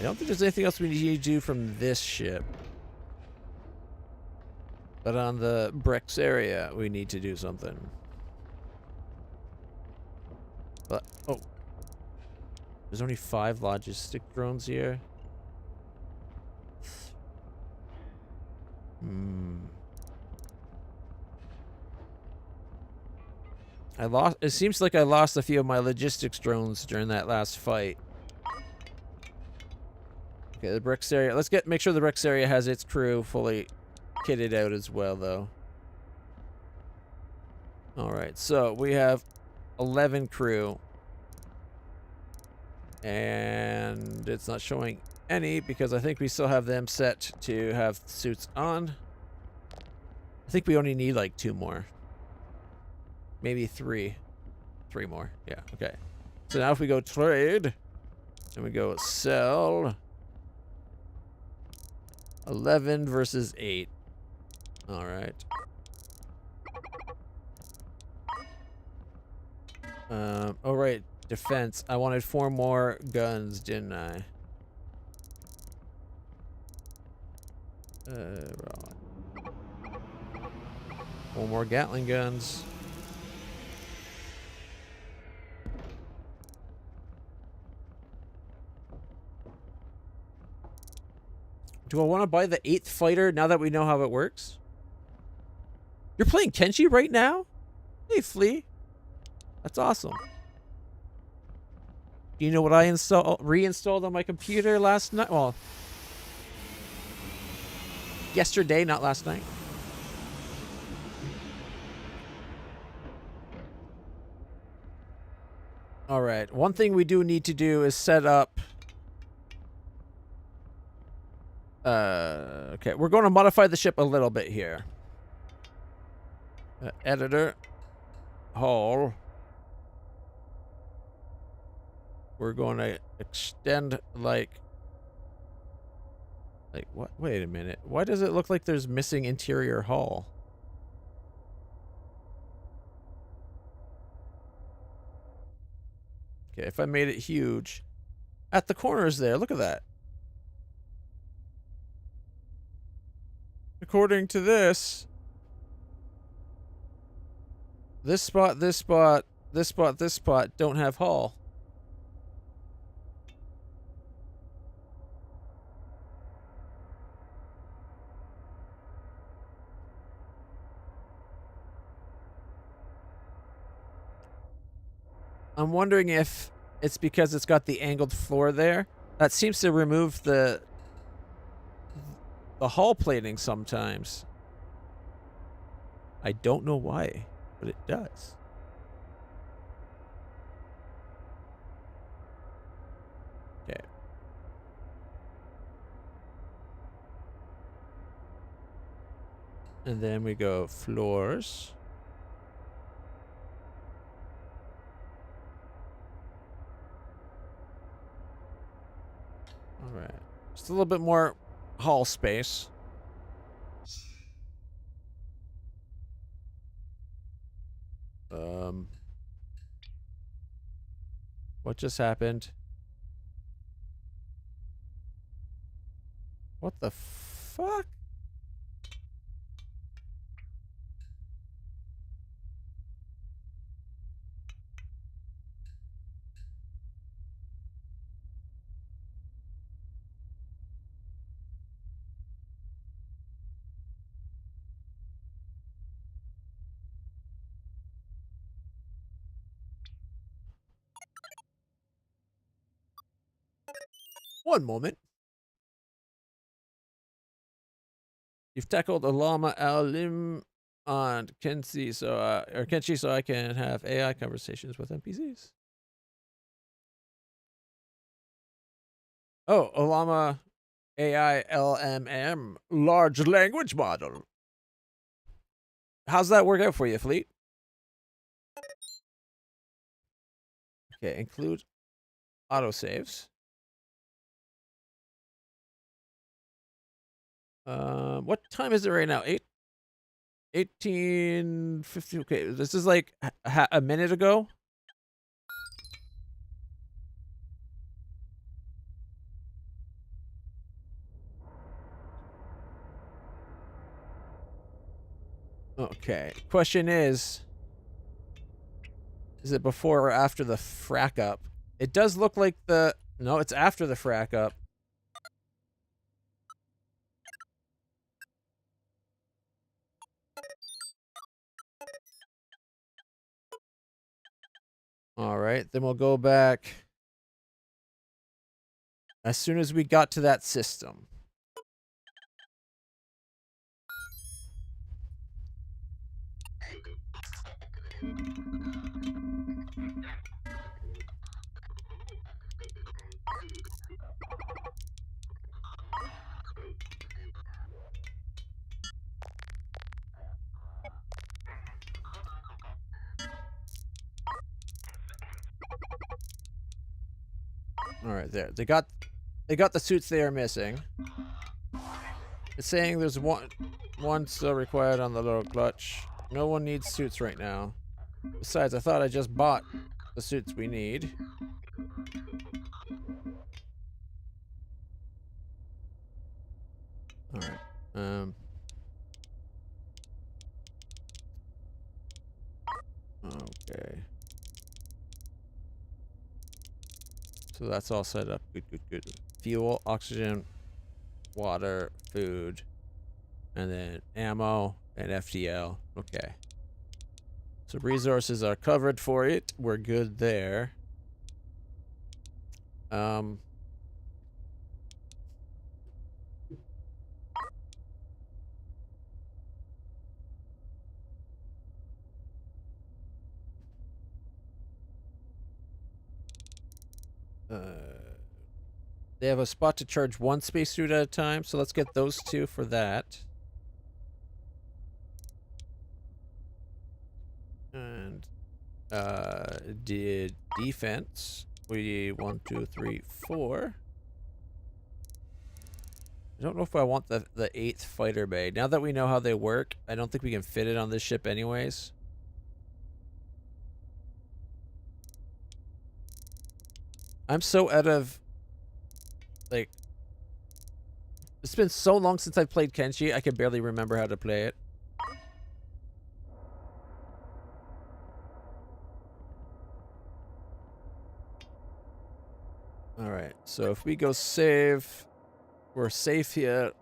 I don't think there's anything else we need to do from this ship. But on the Brex area, we need to do something. But, oh. There's only 5 logistic drones here. It seems like I lost a few of my logistics drones during that last fight. Okay, the bricks area. Let's make sure the bricks area has its crew fully kitted out as well, though. Alright, so we have 11 crew. And it's not showing any because I think we still have them set to have suits on. I think we only need like 2 more. Maybe 3. 3 more. Yeah, okay. So now if we go trade, and we go sell. 11 versus 8. Alright. Oh right, defense. I wanted 4 more guns, didn't I? Wrong. 4 more Gatling guns. Do I want to buy the 8th fighter now that we know how it works? You're playing Kenshi right now? Hey, Flea. That's awesome. Do you know what I reinstalled on my computer last night? Well, yesterday, not last night. All right. One thing we do need to do is set up. Okay, we're going to modify the ship a little bit here. Editor. Hull. We're going to extend like what? Wait a minute. Why does it look like there's missing interior hull? Okay, if I made it huge. At the corners there, look at that. According to this spot, this spot, this spot, this spot don't have hull. I'm wondering if it's because it's got the angled floor there. That seems to remove the hull plating sometimes. I don't know why, but it does. Okay. And then we go floors. All right. Just a little bit more hull space. What just happened? What the fuck? One moment. You've tackled a llama Alim on Kenshi, so I can have AI conversations with NPCs. Oh, Olama AI LMM, large language model. How's that work out for you, Fleet? Okay, include autosaves. What time is it right now? 18:50. Okay, this is like a minute ago. Okay, question is it before or after the frack up? It does look like no, it's after the frack up. All right, then we'll go back. as soon as we got to that system. All right, there. They got the suits they are missing. It's saying there's one still required on the LitlClutch. No one needs suits right now. Besides, I thought I just bought the suits we need. All right. Okay. So that's all set up. Good, good, good. Fuel, oxygen, water, food, and then ammo and FTL. Okay. So resources are covered for it. We're good there. They have a spot to charge one spacesuit at a time, so let's get those two for that. And did defense. We 1, 2, 3, 4. I don't know if I want the 8th fighter bay. Now that we know how they work, I don't think we can fit it on this ship anyways. I'm so out of, like, it's been so long since I've played Kenshi, I can barely remember how to play it. Alright, so if we go save, we're safe here.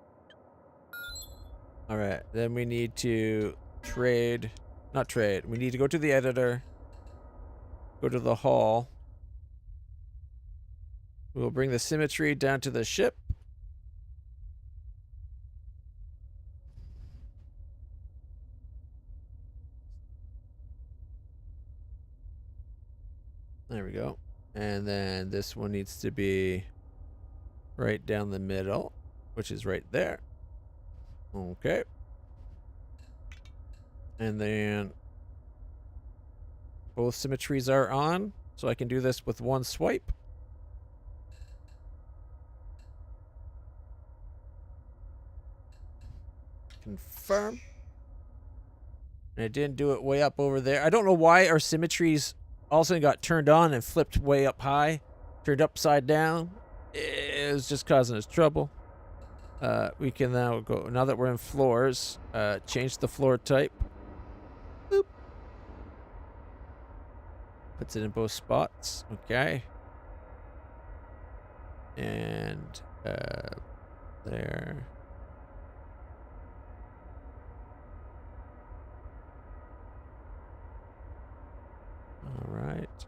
Alright, then we need to trade, not trade, we need to go to the editor, go to the hall. We'll bring the symmetry down to the ship. There we go. And then this one needs to be right down the middle, which is right there. Okay. And then both symmetries are on, so I can do this with one swipe. Confirm. And it didn't do it way up over there. I don't know why our symmetries all of a sudden got turned on and flipped way up high, turned upside down. It was just causing us trouble. We can now go, now that we're in floors, change the floor type. Boop. Puts it in both spots. Okay. And there. All right.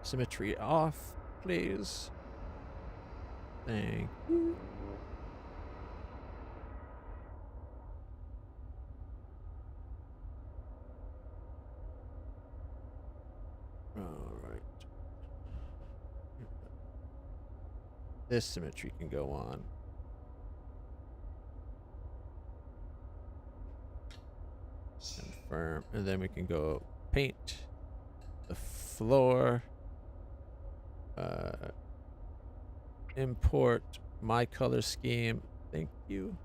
Symmetry off, please. Thank you. All right. This symmetry can go on. Confirm. And then we can go paint the floor. Import my color scheme. Thank you.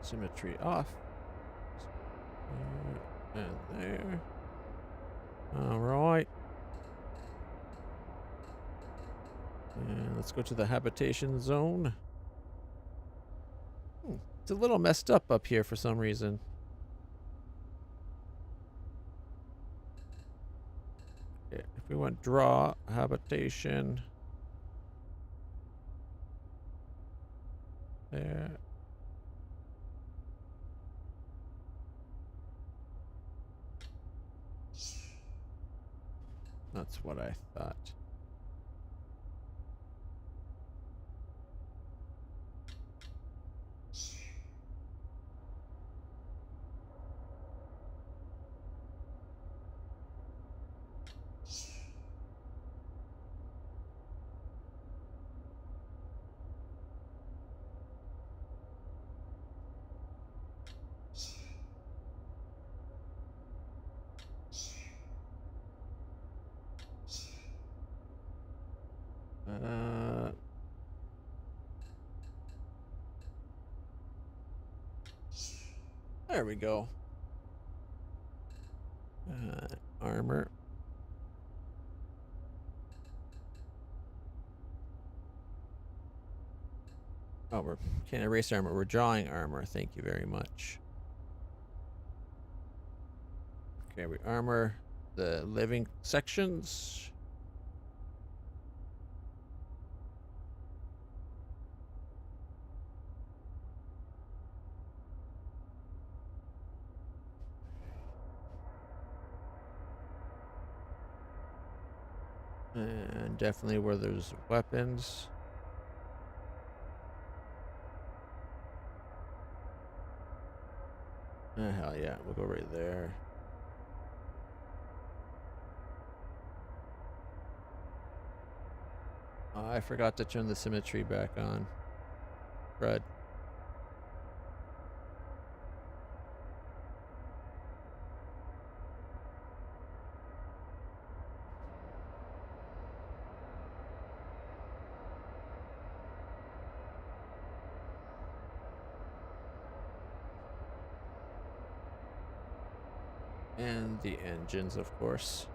Symmetry off. And there. All right. And let's go to the habitation zone. It's a little messed up here for some reason. Okay, if we want draw habitation. There. That's what I thought. There we go. Armor. Oh, we can't erase armor. We're drawing armor. Thank you very much. Okay, we armor the living sections. And definitely where there's weapons. Hell yeah, we'll go right there. Oh, I forgot to turn the symmetry back on. Fred. And the engines, of course.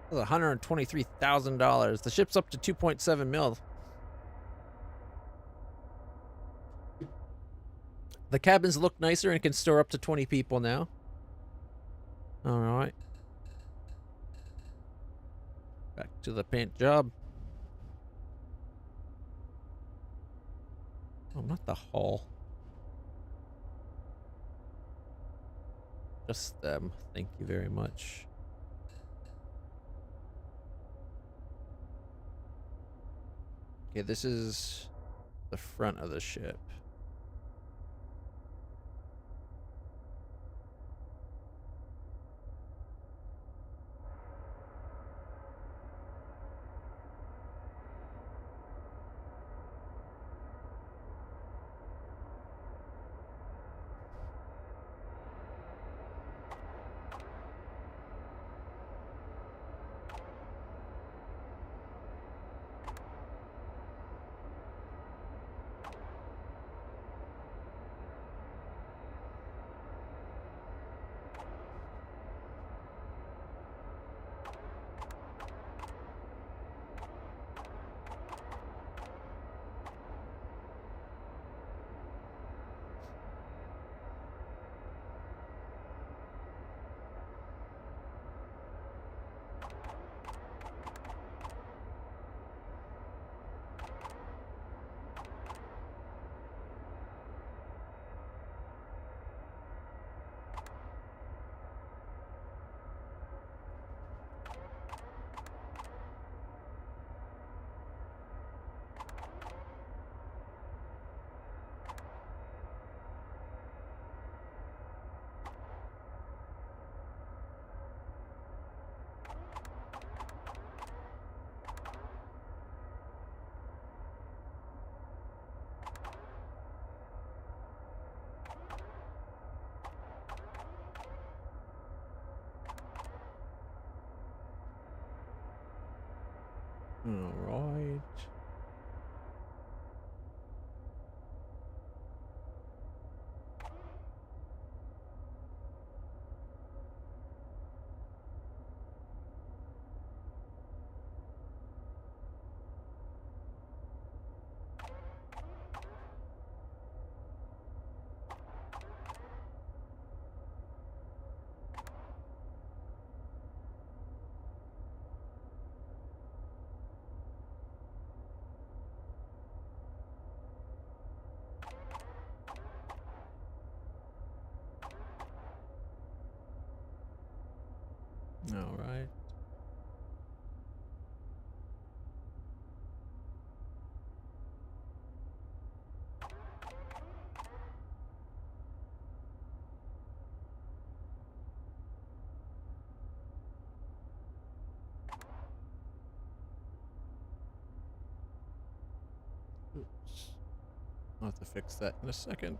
That's $123,000. The ship's up to 2.7 mil. The cabins look nicer and can store up to 20 people now. All right. Back to the paint job. Oh, not the hull. Just them. Thank you very much. Okay, this is the front of the ship. All right. All right. Oops. I'll have to fix that in a second.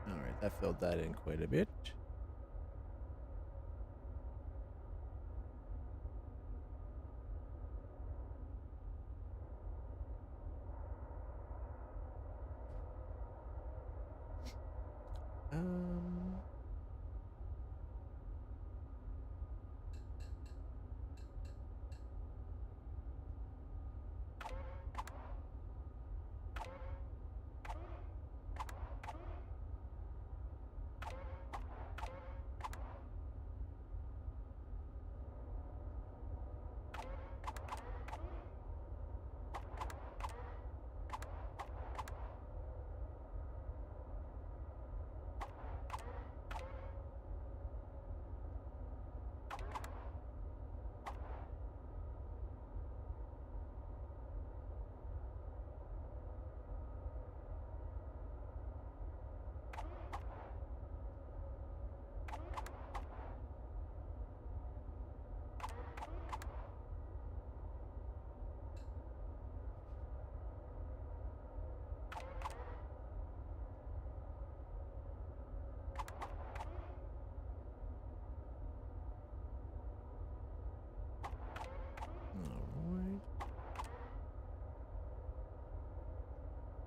All right, that filled that in quite a bit. Um,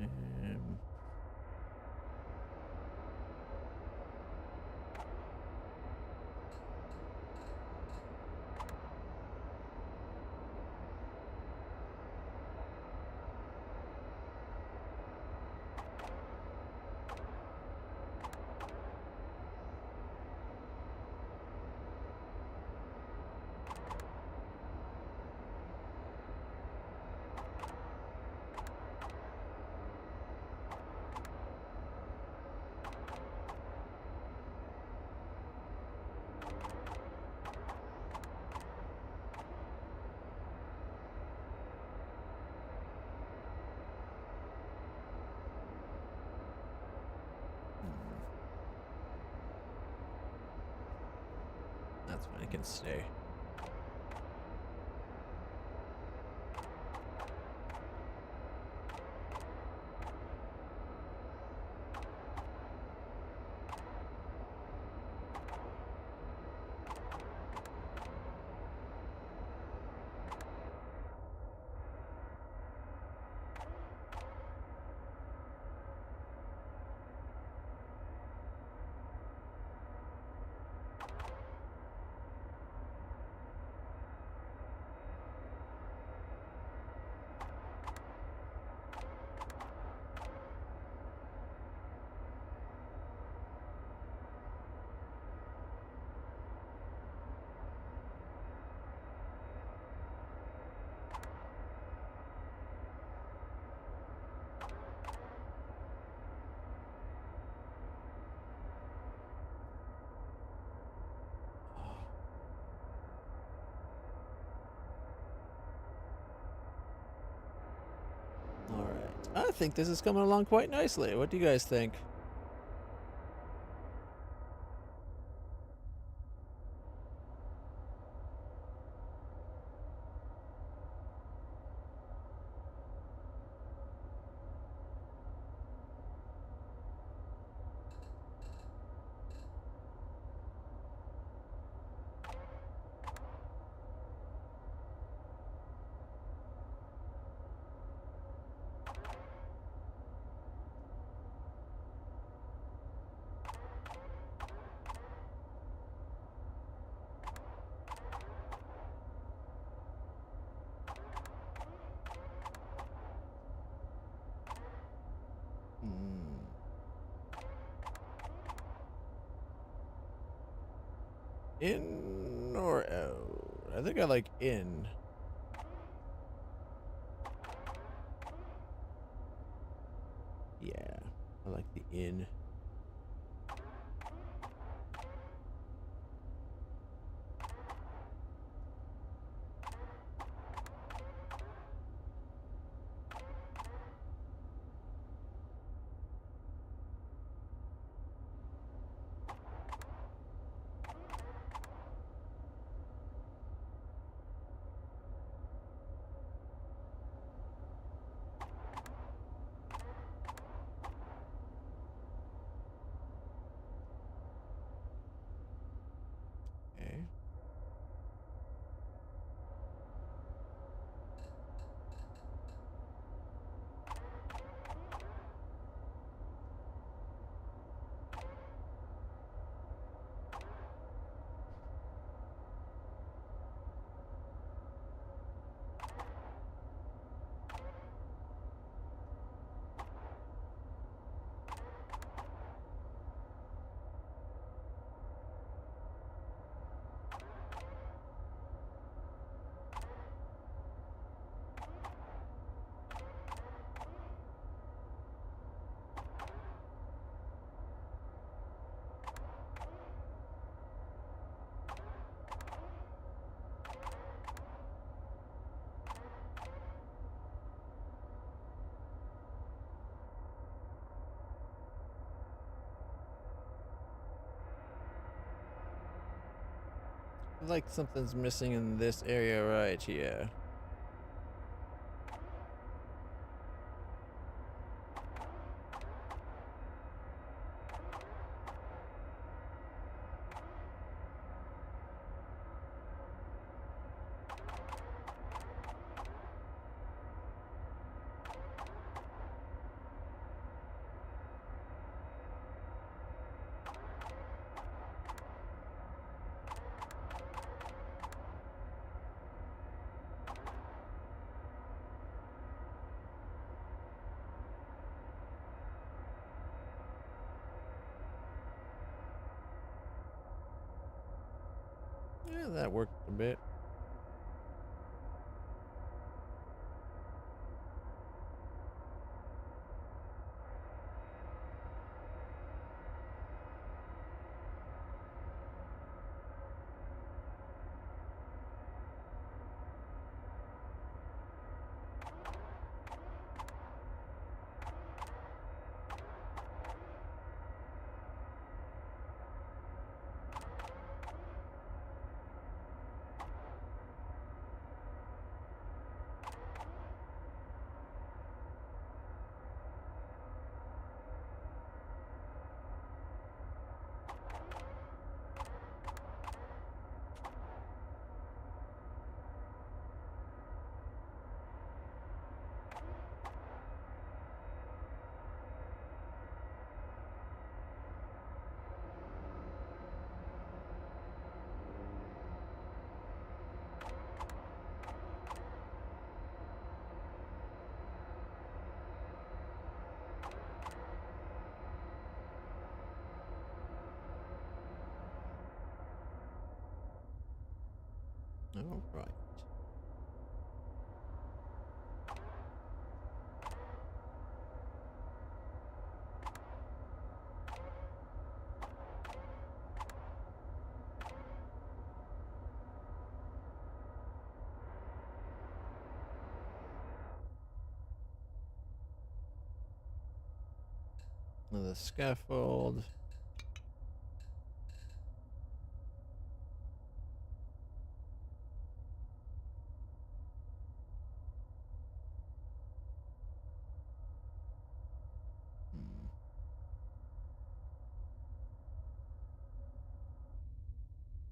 Um, That's fine. It can stay. All right. I think this is coming along quite nicely. What do you guys think? In or out? I think I like in. Yeah, I like the in. Okay. Like something's missing in this area right here. Yeah, that worked a bit. All right. The scaffold.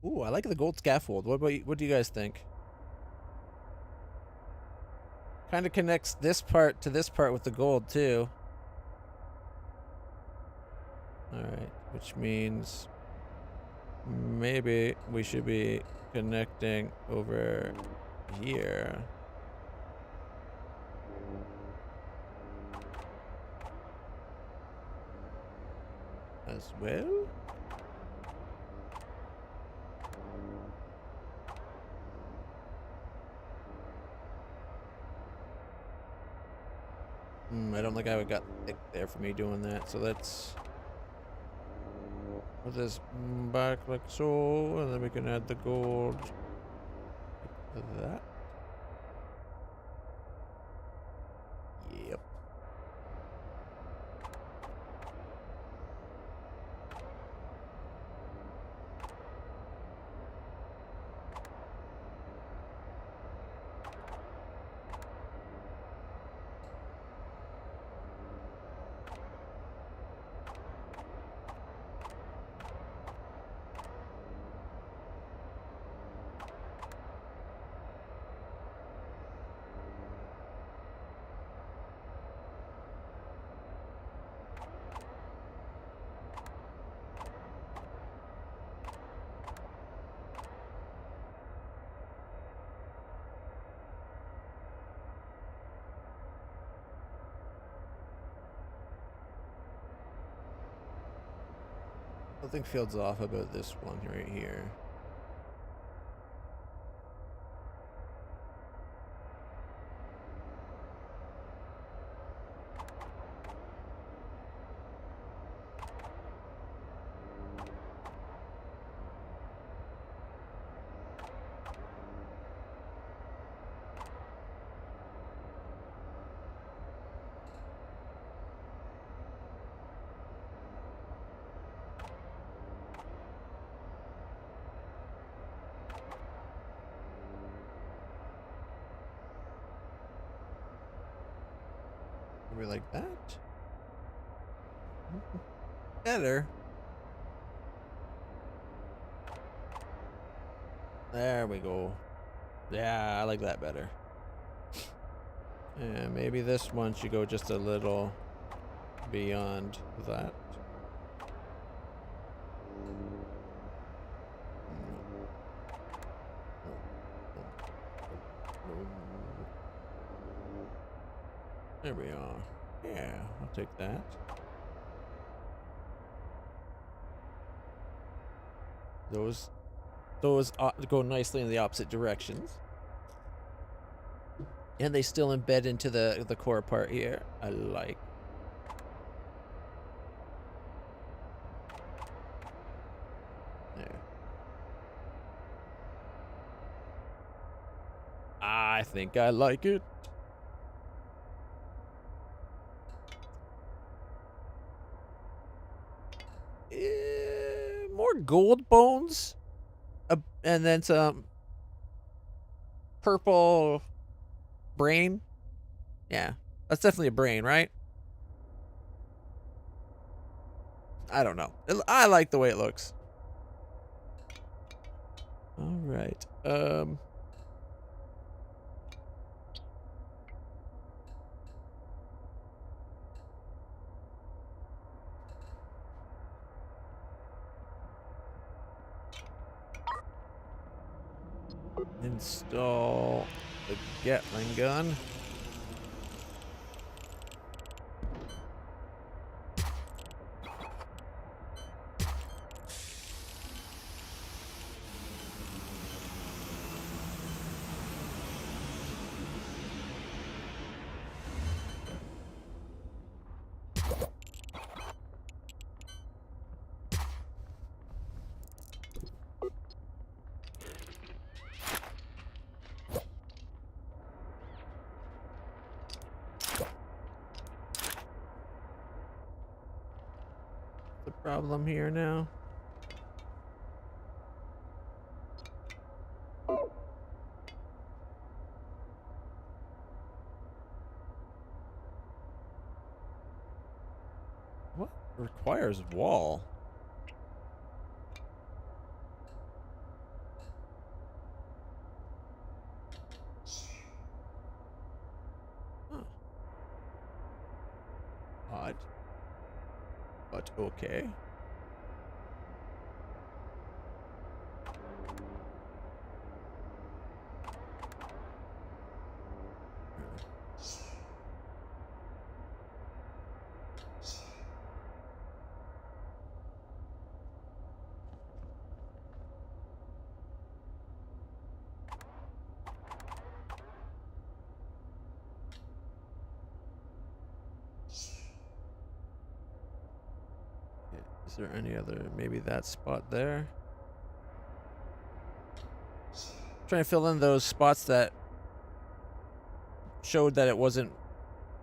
Ooh, I like the gold scaffold. What about you, what do you guys think? Kind of connects this part to this part with the gold too. All right, which means maybe we should be connecting over here as well. I don't think I would got thick there for me doing that, so let's put this back like so, and then we can add the gold like that. Yep. Something feels off about this one right here. Maybe like that? Better. There we go. Yeah, I like that better. And maybe this one should go just a little beyond that. There we are. Yeah, I'll take that. Those those go nicely in the opposite directions. And they still embed into the core part here. I like. There. I think I like it. More gold bones. And then some purple brain. Yeah, that's definitely a brain, right? I don't know. I like the way it looks. All right. Install the Gatling gun. The problem here now. What requires wall? Huh. Odd. But okay. Is there any other, maybe that spot there? Trying to fill in those spots that showed that it wasn't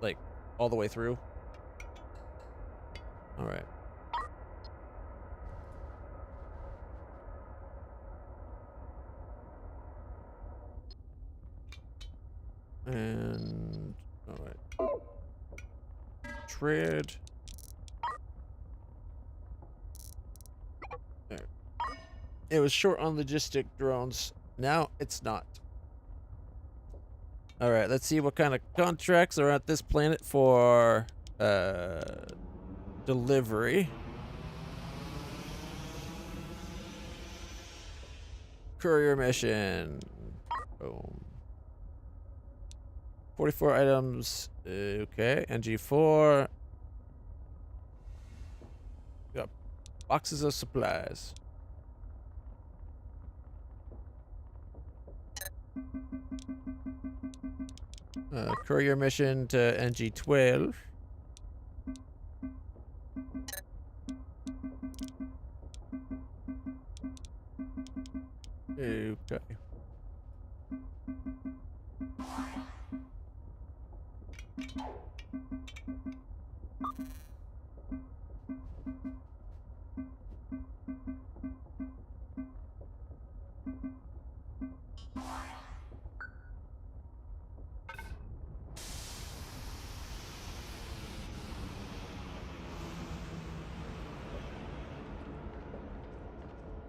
like all the way through. All right. And all right. Trade. There. It was short on logistic drones. Now it's not. All right, let's see what kind of contracts are at this planet for delivery. Courier mission. Boom. 44 items. Okay, NG4. Got boxes of supplies. Courier mission to NG12. Okay.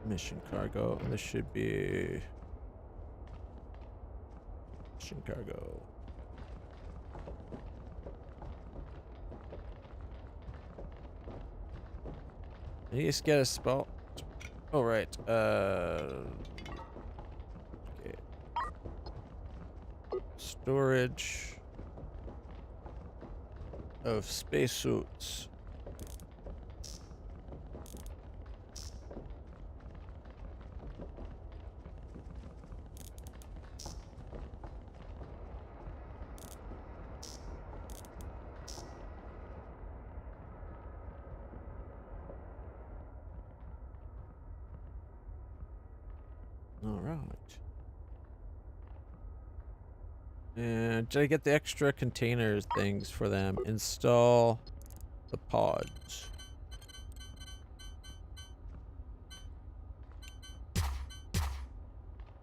Mission cargo, and this should be mission cargo. I need to get a spell. Oh right. Okay. Storage of spacesuits. And did I get the extra container things for them? Install the pods.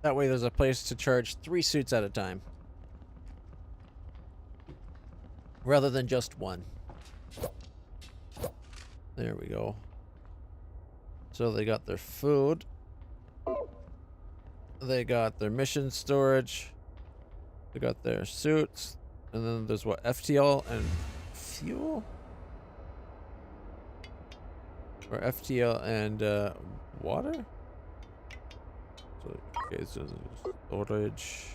That way there's a place to charge 3 suits at a time. Rather than just one. There we go. So they got their food. They got their mission storage. They got their suits. And then there's what? FTL and fuel? Or FTL and water? So, okay, so storage.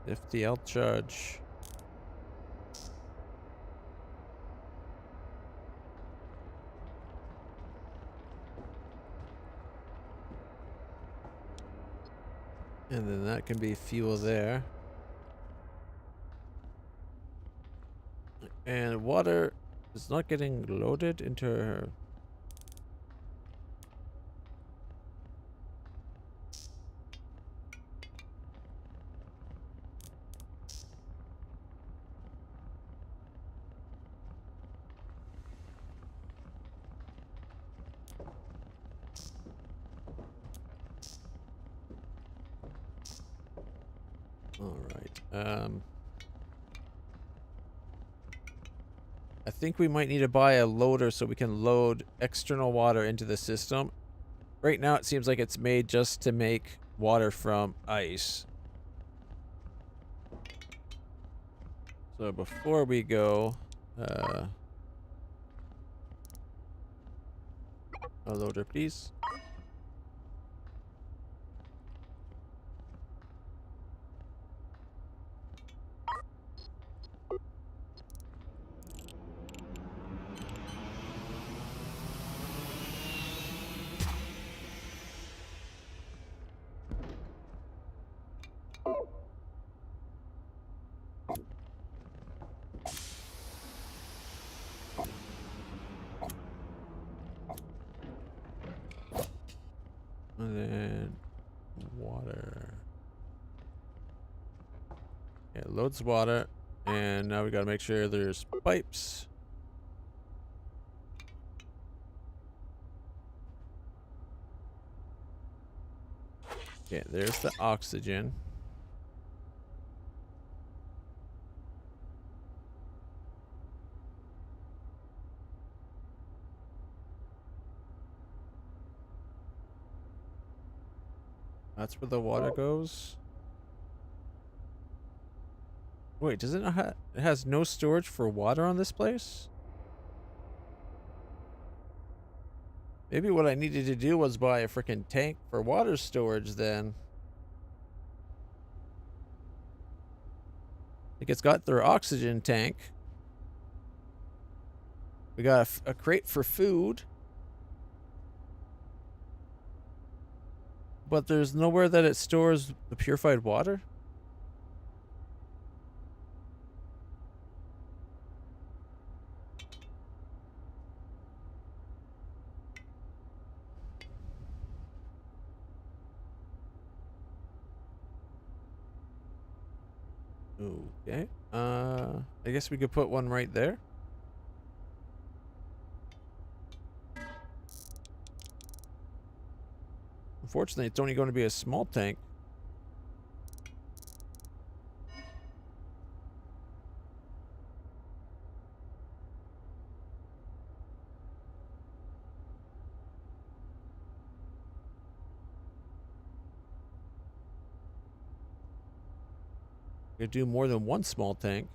FTL charge. And then that can be fuel there. And water is not getting loaded into her. Alright. I think we might need to buy a loader so we can load external water into the system. Right now it seems like it's made just to make water from ice. So before we go, a loader please. And then water. Yeah, loads water. And now we gotta make sure there's pipes. Okay, there's the oxygen. That's where the water goes. Wait, does it not it has no storage for water on this place? Maybe what I needed to do was buy a freaking tank for water storage then. Like it's got their oxygen tank. We got a crate for food. But there's nowhere that it stores the purified water? Okay. I guess we could put one right there. Unfortunately, it's only going to be a small tank. We could do more than one small tank.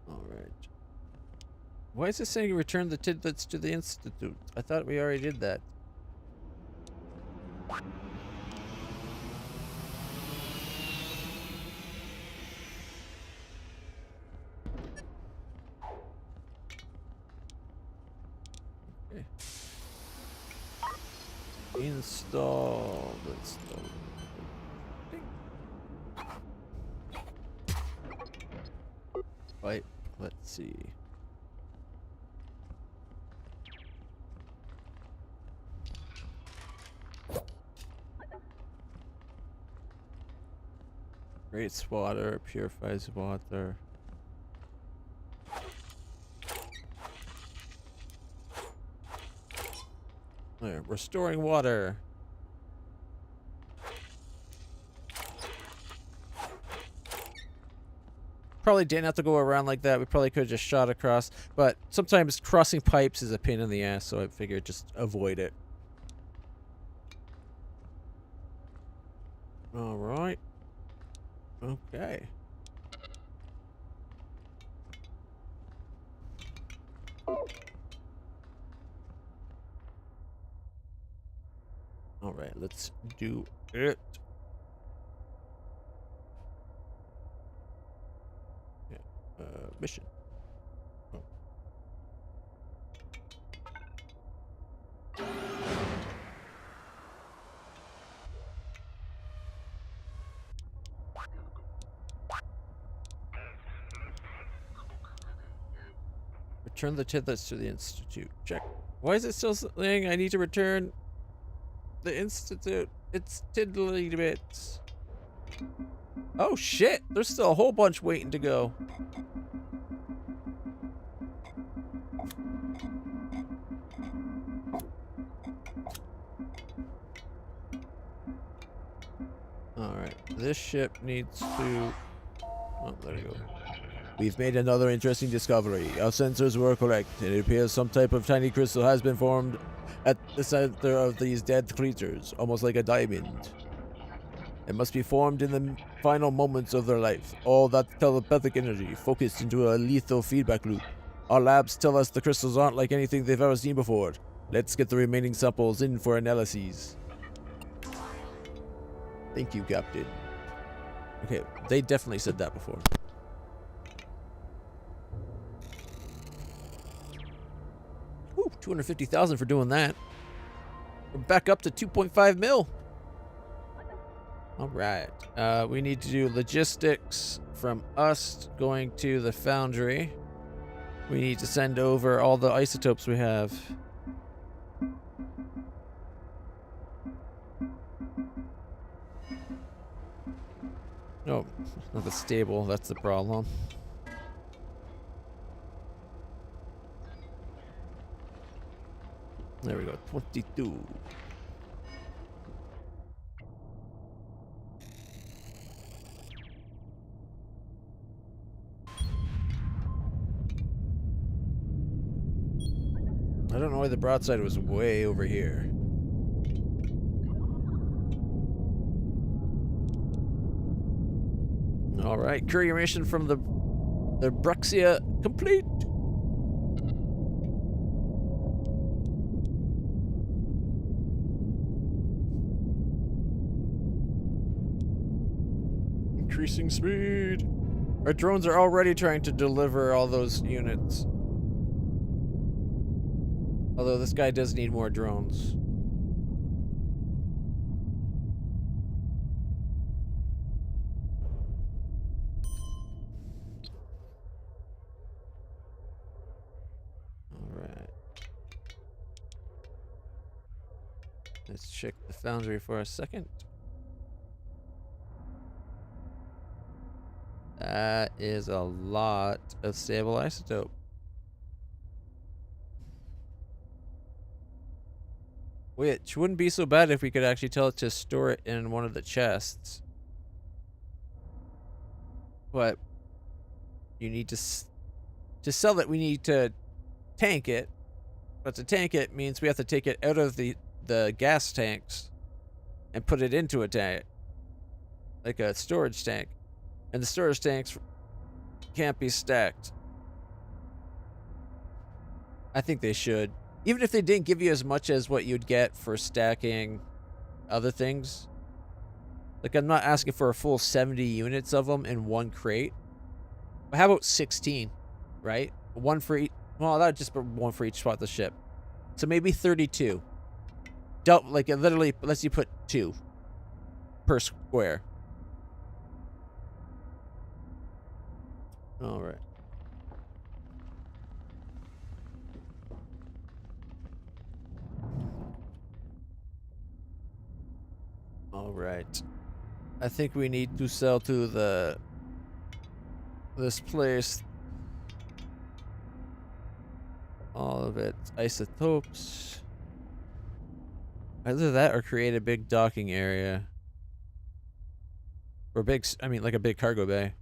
Alright. Why is it saying return the tidbits to the Institute? I thought we already did that. Okay. Install. Install. Right. Let's see. Creates water, purifies water. There, restoring water. Probably didn't have to go around like that. We probably could have just shot across. But sometimes crossing pipes is a pain in the ass, so I figured just avoid it. Alright. Okay. Alright, let's do it. Yeah. Mission. Oh. Return the tidlets to the Institute. Check. Why is it still saying I need to return the Institute? It's tiddly bits. Oh shit! There's still a whole bunch waiting to go. Alright, this ship needs to... Oh, there we go. We've made another interesting discovery. Our sensors were correct. It appears some type of tiny crystal has been formed at the center of these dead creatures, almost like a diamond. It must be formed in the final moments of their life. All that telepathic energy focused into a lethal feedback loop. Our labs tell us the crystals aren't like anything they've ever seen before. Let's get the remaining samples in for analyses. Thank you, Captain. Okay, they definitely said that before. Woo, 250,000 for doing that. We're back up to 2.5 mil. All right. We need to do logistics from us going to the foundry. We need to send over all the isotopes we have. Oh, not the stable. That's the problem. There we go. 22. I don't know why the broadside was way over here. All right, courier mission from the Bruxia complete. Increasing speed. Our drones are already trying to deliver all those units. Although this guy does need more drones. Alright. Let's check the foundry for a second. That is a lot of stable isotope. Which wouldn't be so bad if we could actually tell it to store it in one of the chests. But you need to sell it, we need to tank it. But to tank it means we have to take it out of the gas tanks and put it into a tank. Like a storage tank. And the storage tanks can't be stacked. I think they should. Even if they didn't give you as much as what you'd get for stacking other things. Like, I'm not asking for a full 70 units of them in one crate. But how about 16, right? One for each. Well, that would just be one for each spot of the ship. So maybe 32. like it literally lets you put 2 per square. All right. All right. I think we need to sell to this place all of its isotopes. Either that or create a big docking area. Or like a big cargo bay.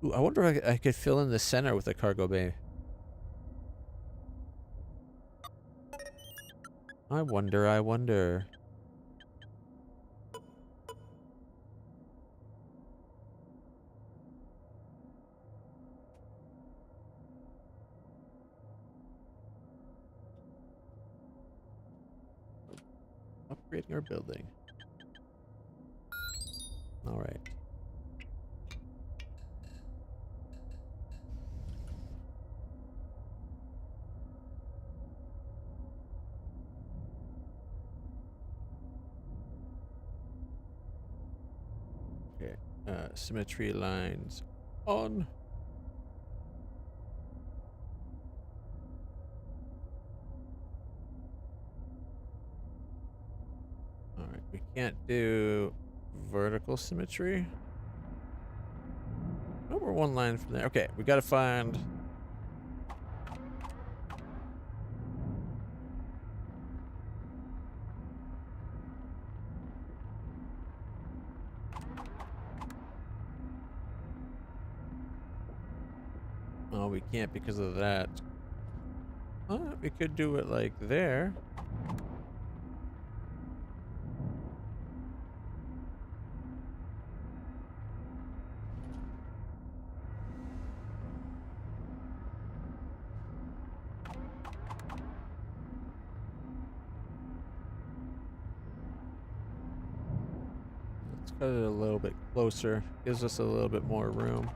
Ooh, I wonder if I could fill in the center with a cargo bay. I wonder. Upgrading our building. All right. Okay. Symmetry lines on. All right. We can't do vertical symmetry. Oh, we're 1 line from there. Okay, we gotta find. Oh, we can't because of that. We could do it like there. Let's cut it a little bit closer. Gives us a little bit more room.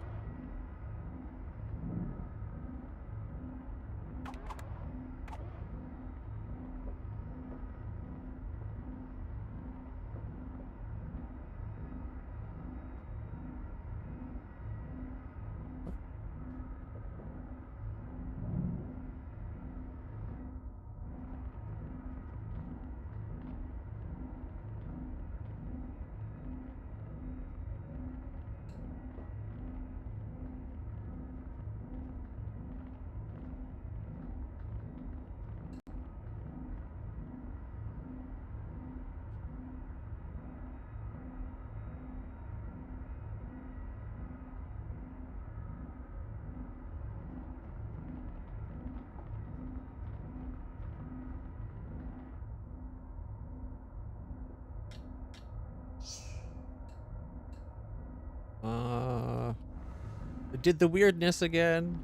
It did the weirdness again.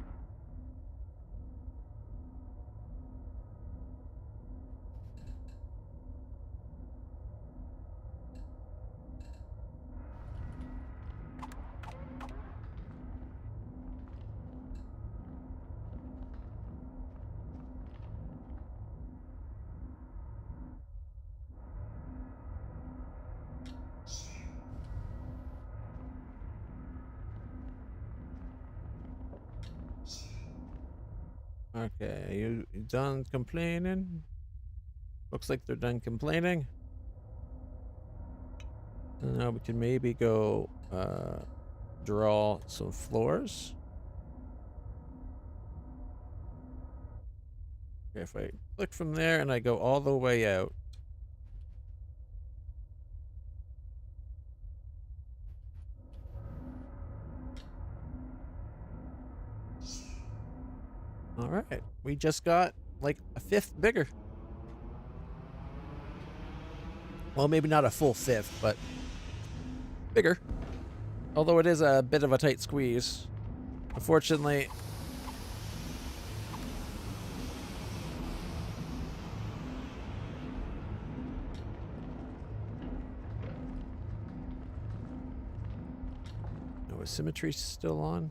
Okay, you done complaining? Looks like they're done complaining. Now we can maybe go draw some floors. Okay, if I click from there and I go all the way out. All right, we just got like a 5th bigger. Well, maybe not a full 5th, but bigger. Although it is a bit of a tight squeeze. Unfortunately, no, is symmetry still on?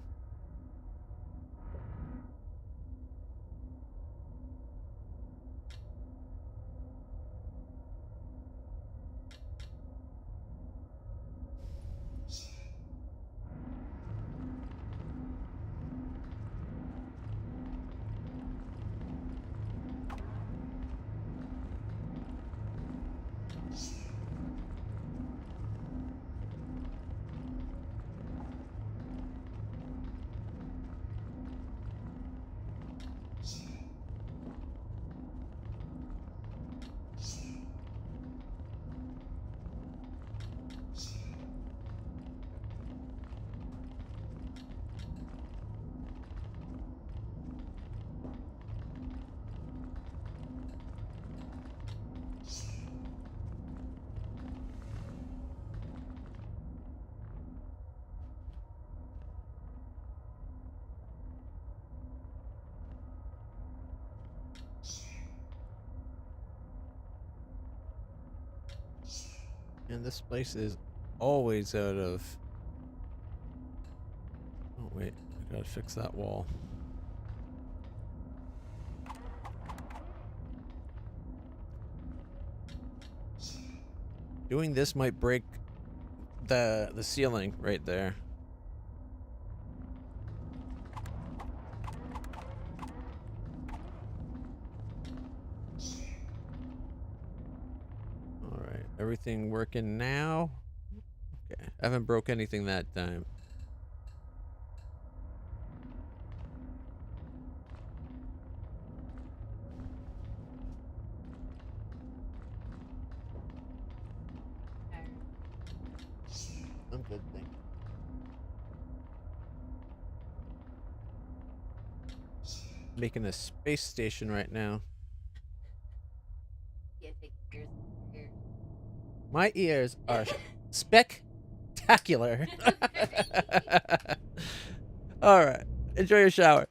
And this place is always out of... Oh, wait. I gotta fix that wall. Doing this might break the ceiling right there. All right, everything working now? Okay, I haven't broke anything that time. I'm good, thank you. Making a space station right now. My ears are spectacular. All right, enjoy your shower.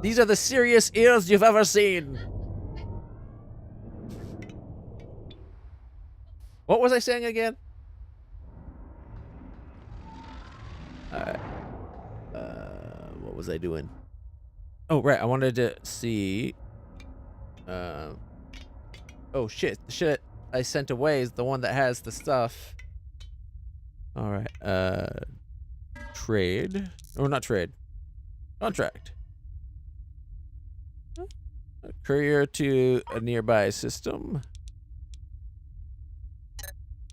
These are the serious ears you've ever seen. What was I saying again? Alright. What was I doing? Oh, right. I wanted to see. Oh, shit. The shit I sent away is the one that has the stuff. Alright. Trade. Or not trade. Contract. A courier to a nearby system.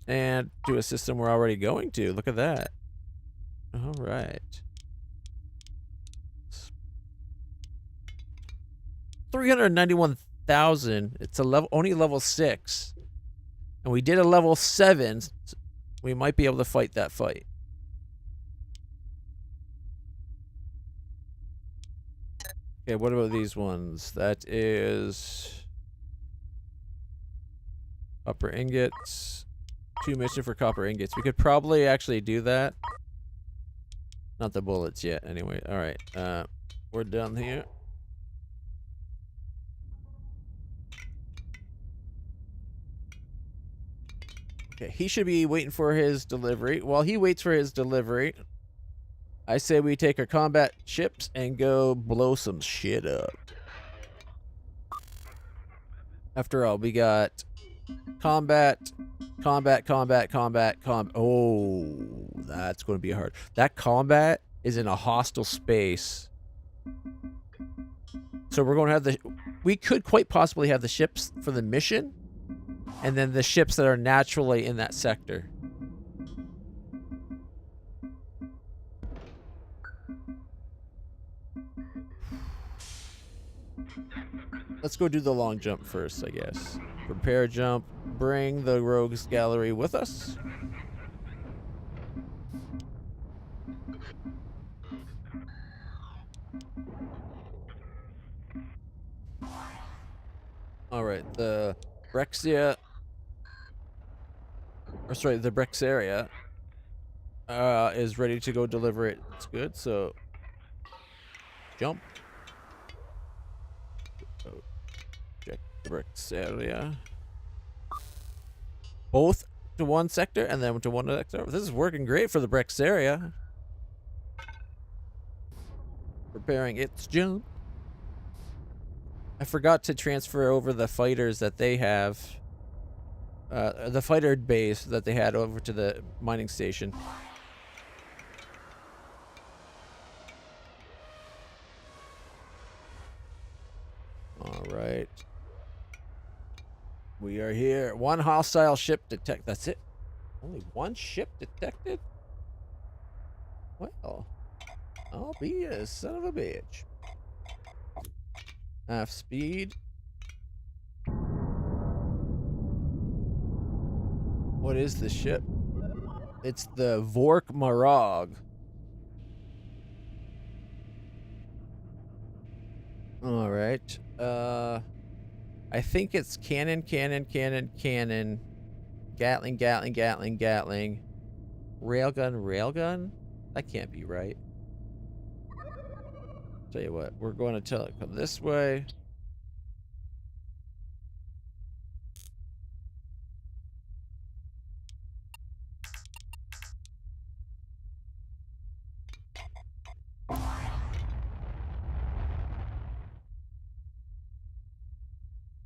And to a system we're already going to. Look at that. Alright. 391,000. It's a level, only level 6. And we did a level 7. So we might be able to fight that fight. Okay, what about these ones? That is copper ingots. 2 mission for copper ingots. We could probably actually do that. Not the bullets yet, anyway. Alright, we're done here. Okay, he should be waiting for his delivery. While he waits for his delivery, I say we take our combat ships and go blow some shit up. After all, we got combat. Oh, that's going to be hard. That combat is in a hostile space. So we're going to have the... We could quite possibly have the ships for the mission, and then the ships that are naturally in that sector. Let's go do the long jump first, I guess. Prepare jump. Bring the rogues gallery with us. Alright, the Brexia... Or sorry, the Brexaria is ready to go deliver it. It's good, so... Jump. Check the Brexaria. Both to one sector and then to one sector. This is working great for the Brexaria. Preparing its jump. I forgot to transfer over the fighters that they have. The fighter base that they had over to the mining station. Alright. We are here. One hostile ship detect. That's it. Only one ship detected? Well, I'll be a son of a bitch. Half speed. What is this ship? It's the Vork Marog. Alright. I think it's cannon. Gatling. Railgun? That can't be right. Tell you what, we're going to come this way.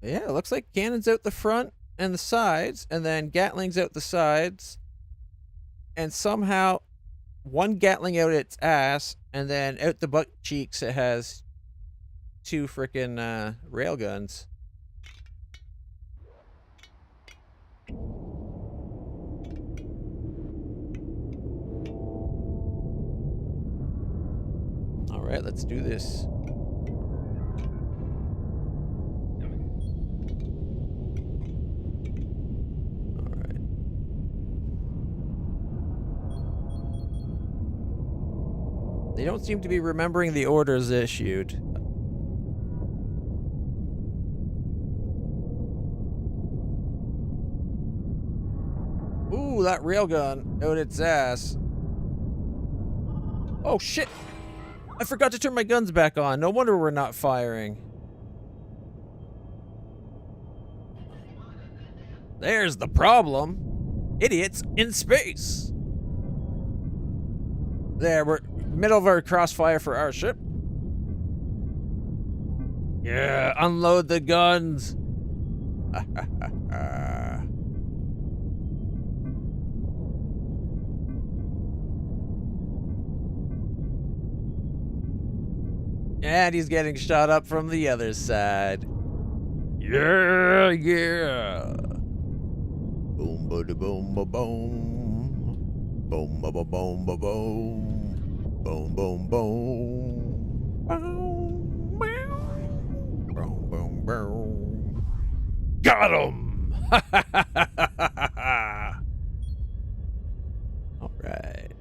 Yeah, it looks like cannons out the front and the sides, and then Gatlings out the sides, and somehow one Gatling out its ass, and then out the butt cheeks it has two frickin' railguns. All right, let's do this. All right. They don't seem to be remembering the orders issued. Ooh, that railgun out its ass. Oh, shit. I forgot to turn my guns back on. No wonder we're not firing. There's the problem. Idiots in space. There, we're middle of our crossfire for our ship. Yeah, unload the guns. And he's getting shot up from the other side. Yeah, yeah. Boom, ba da boom, ba boom. Boom, ba ba boom, ba boom. Boom, boom, boom. Boom, boom. Boom, boom, boom. Got him! All right.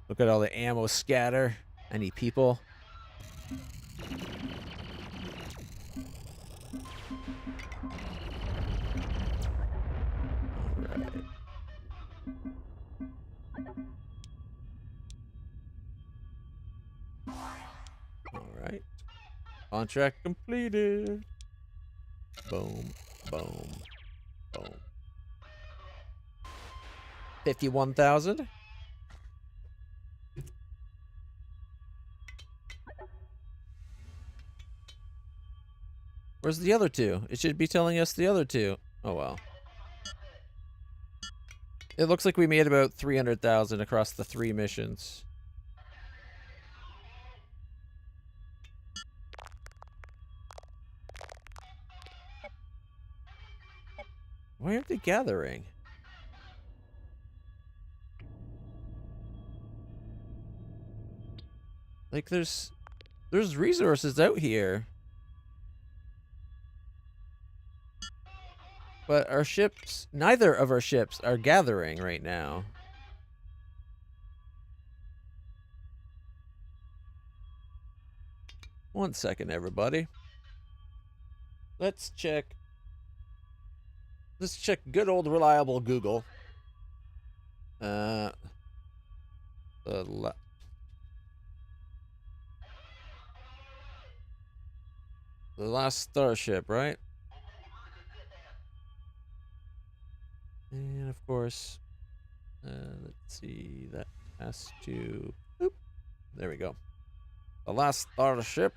Look at all the ammo scatter. Any people? Alright. Alright. Contract completed. Boom, boom, boom. 51,000. Where's the other two? It should be telling us the other two. Oh, well. It looks like we made about 300,000 across the 3 missions. Why aren't they gathering? Like, there's resources out here. But our ships, neither of our ships are gathering right now. One second, everybody. Let's check good old reliable Google. The last Starship, right? And of course, let's see, that has to, oop, there we go. The last Starship.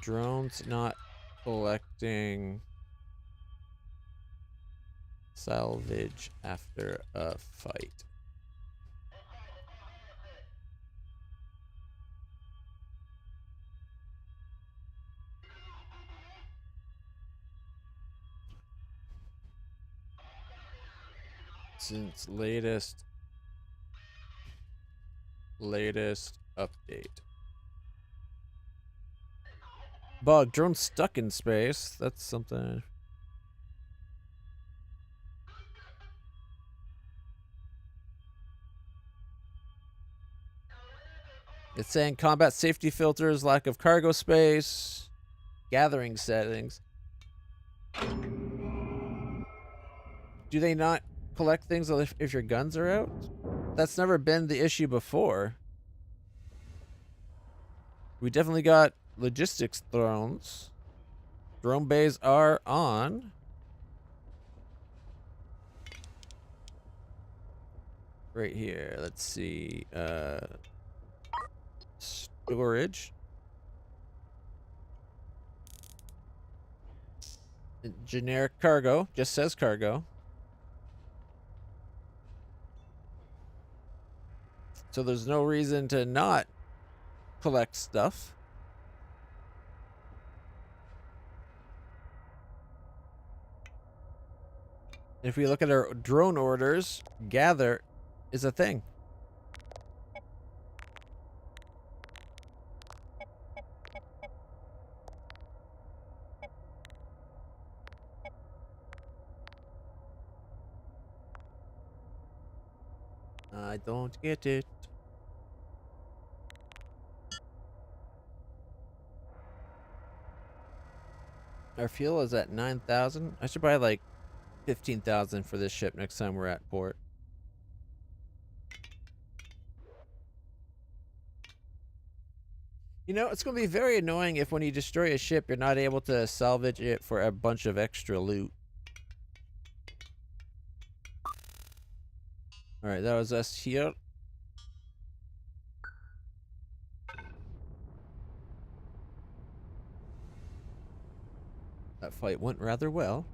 Drones not collecting salvage after a fight. Since latest update. Bug, drone stuck in space. That's something. It's saying combat safety filters, lack of cargo space, gathering settings. Do they not collect things if your guns are out? That's never been the issue before. We definitely got logistics drones. Drone bays are on. Right here. Let's see. Storage. Generic cargo. Just says cargo. So there's no reason to not collect stuff. If we look at our drone orders, gather is a thing. I don't get it. Our fuel is at 9,000. I should buy like 15,000 for this ship next time we're at port. You know, it's going to be very annoying if when you destroy a ship, you're not able to salvage it for a bunch of extra loot. Alright, that was us here. That fight went rather well.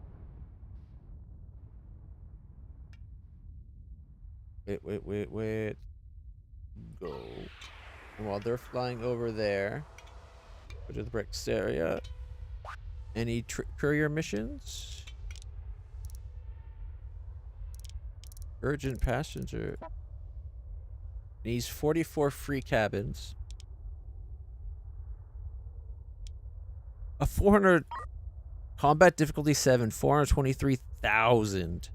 Wait. Go. And while they're flying over there, go to the bricks area. Any courier missions? Urgent passenger. Needs 44 free cabins. A 400 combat difficulty 7, 423,000.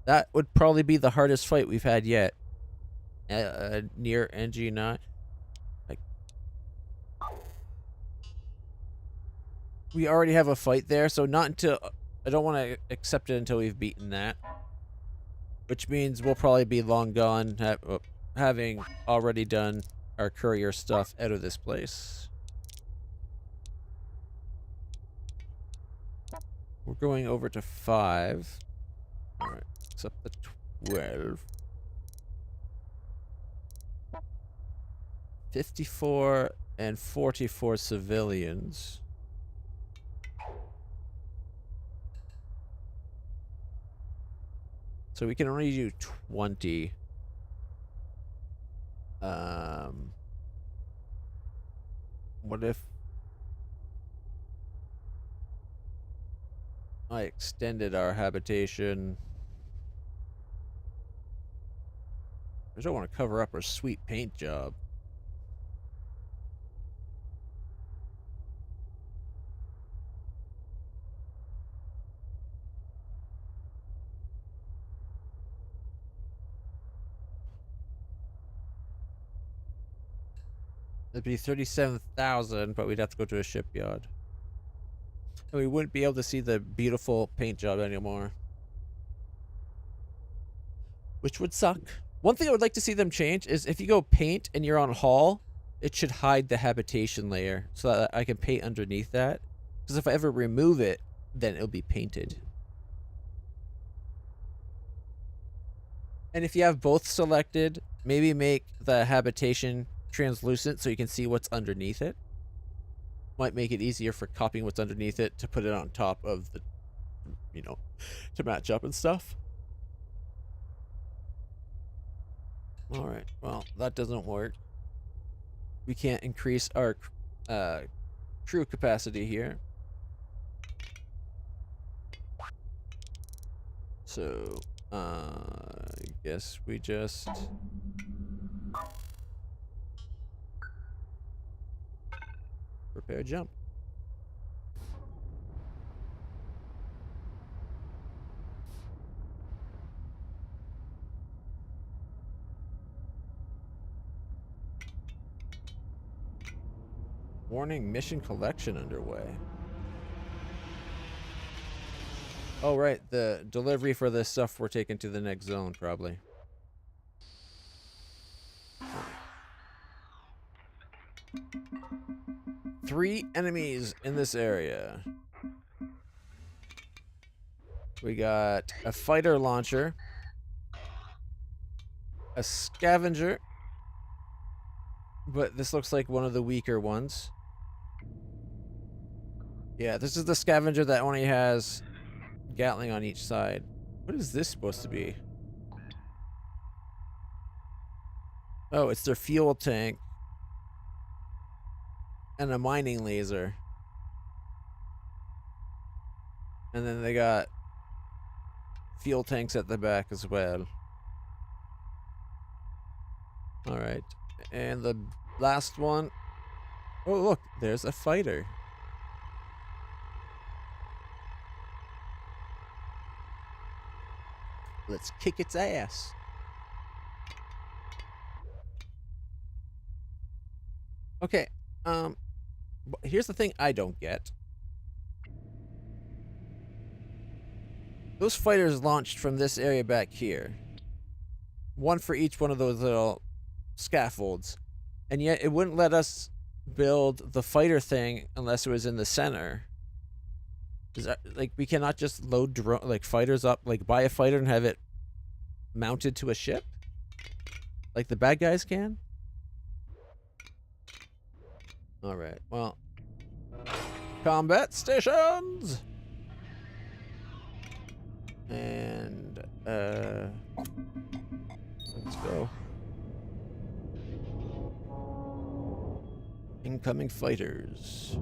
That would probably be the hardest fight we've had yet. Near NG9. Like, we already have a fight there, so not until... I don't want to accept it until we've beaten that. Which means we'll probably be long gone, having already done our courier stuff out of this place. We're going over to 5. Alright, except the 12. 54 and 44 civilians. So we can only do 20. What if I extended our habitation? I don't want to cover up our sweet paint job. It'd be 37,000, but we'd have to go to a shipyard. And we wouldn't be able to see the beautiful paint job anymore. Which would suck. One thing I would like to see them change is if you go paint and you're on hull, it should hide the habitation layer so that I can paint underneath that. Because if I ever remove it, then it'll be painted. And if you have both selected, maybe make the habitation translucent so you can see what's underneath it. Might make it easier for copying what's underneath it to put it on top of the, you know, to match up and stuff. Alright, well, that doesn't work. We can't increase our crew capacity here. So, I guess we just... prepare jump. Warning, mission collection underway. Oh, right, the delivery for this stuff we're taking to the next zone, probably. Three enemies in this area. We got a fighter launcher, a scavenger. But this looks like one of the weaker ones. Yeah, this is the scavenger that only has Gatling on each side. What is this supposed to be? Oh, it's their fuel tank. And a mining laser. And then they got fuel tanks at the back as well. Alright. And the last one. Oh, look, there's a fighter. Let's kick its ass. Okay, here's the thing I don't get. Those fighters launched from this area back here. One for each one of those little scaffolds. And yet it wouldn't let us build the fighter thing unless it was in the center. Is that, like, we cannot just load fighters up, like buy a fighter and have it mounted to a ship? Like the bad guys can? Alright, well. Combat stations! And, let's go. Incoming fighters.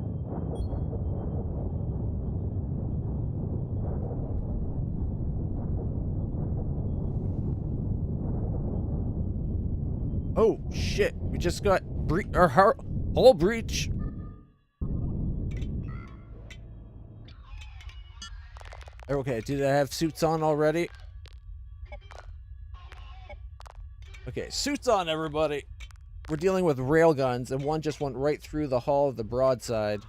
Oh, shit. We just got hull breach. Okay, did I have suits on already? Okay, suits on, everybody. We're dealing with railguns, and one just went right through the hull of the broadside.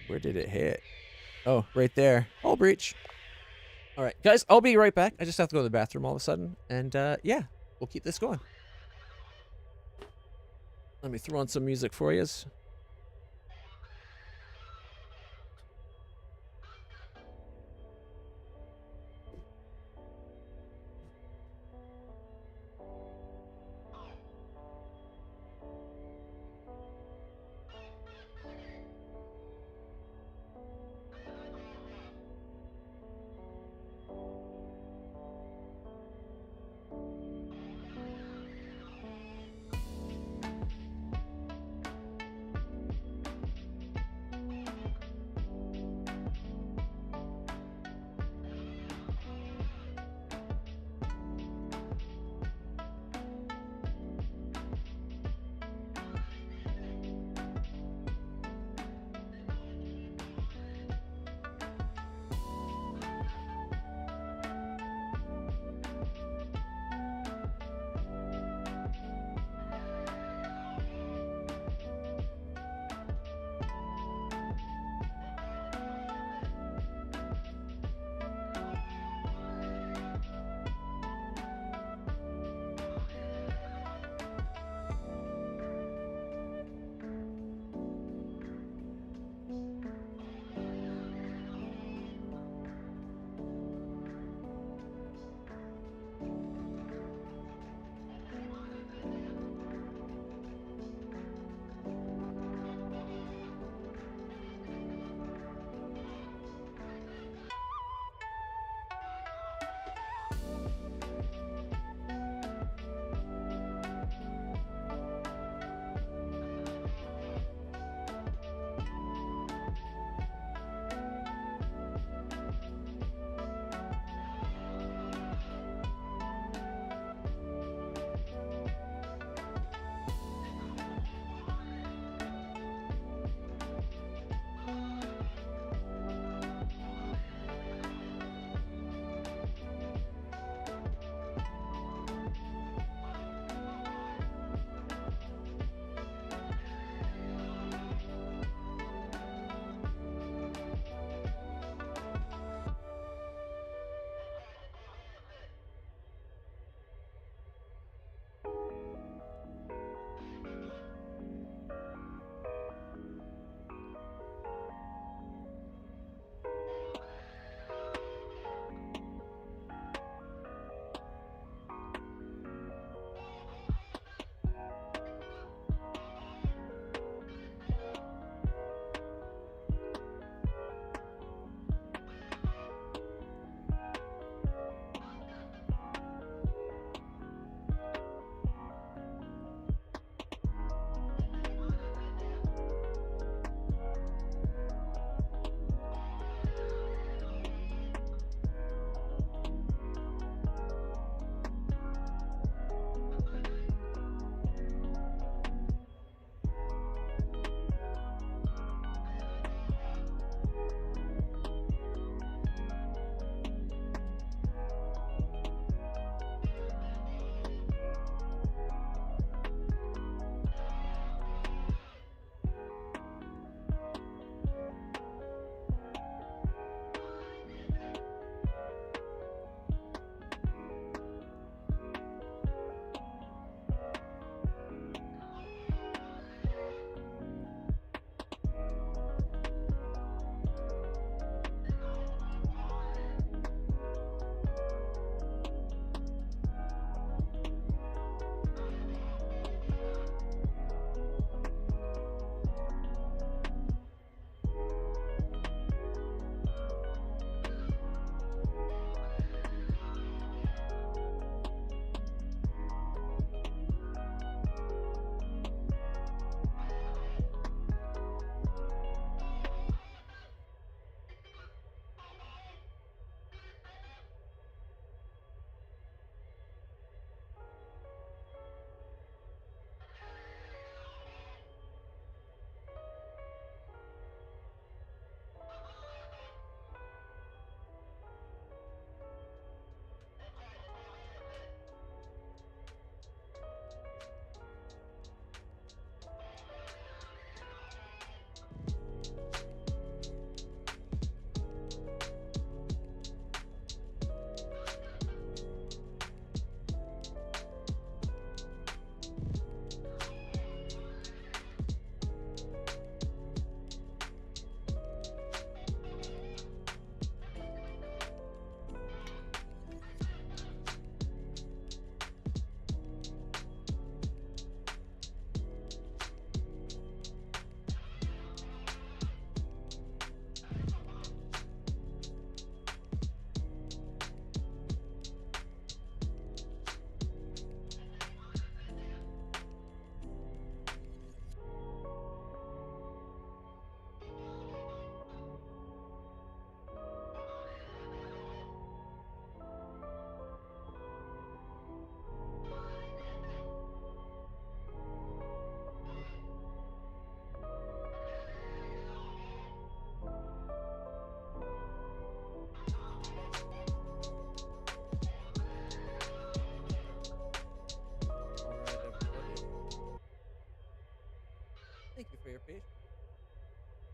Where did it hit? Oh, right there. Hull breach. All right, guys, I'll be right back. I just have to go to the bathroom all of a sudden. And, yeah, we'll keep this going. Let me throw on some music for you.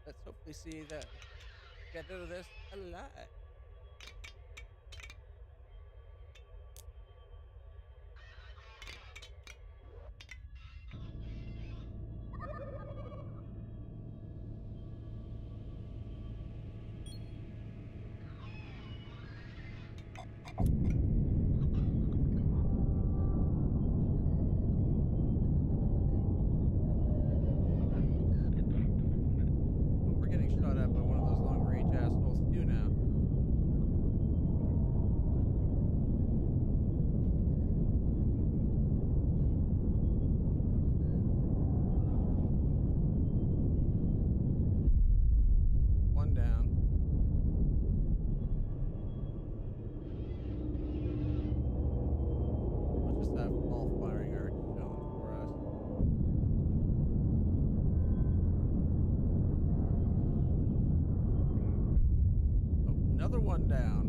Let's hopefully see that get out of this alive. We're getting shot at by one of those long-range assholes too now. One down. We'll just have all firing arcs shown for us. Oh, another one down.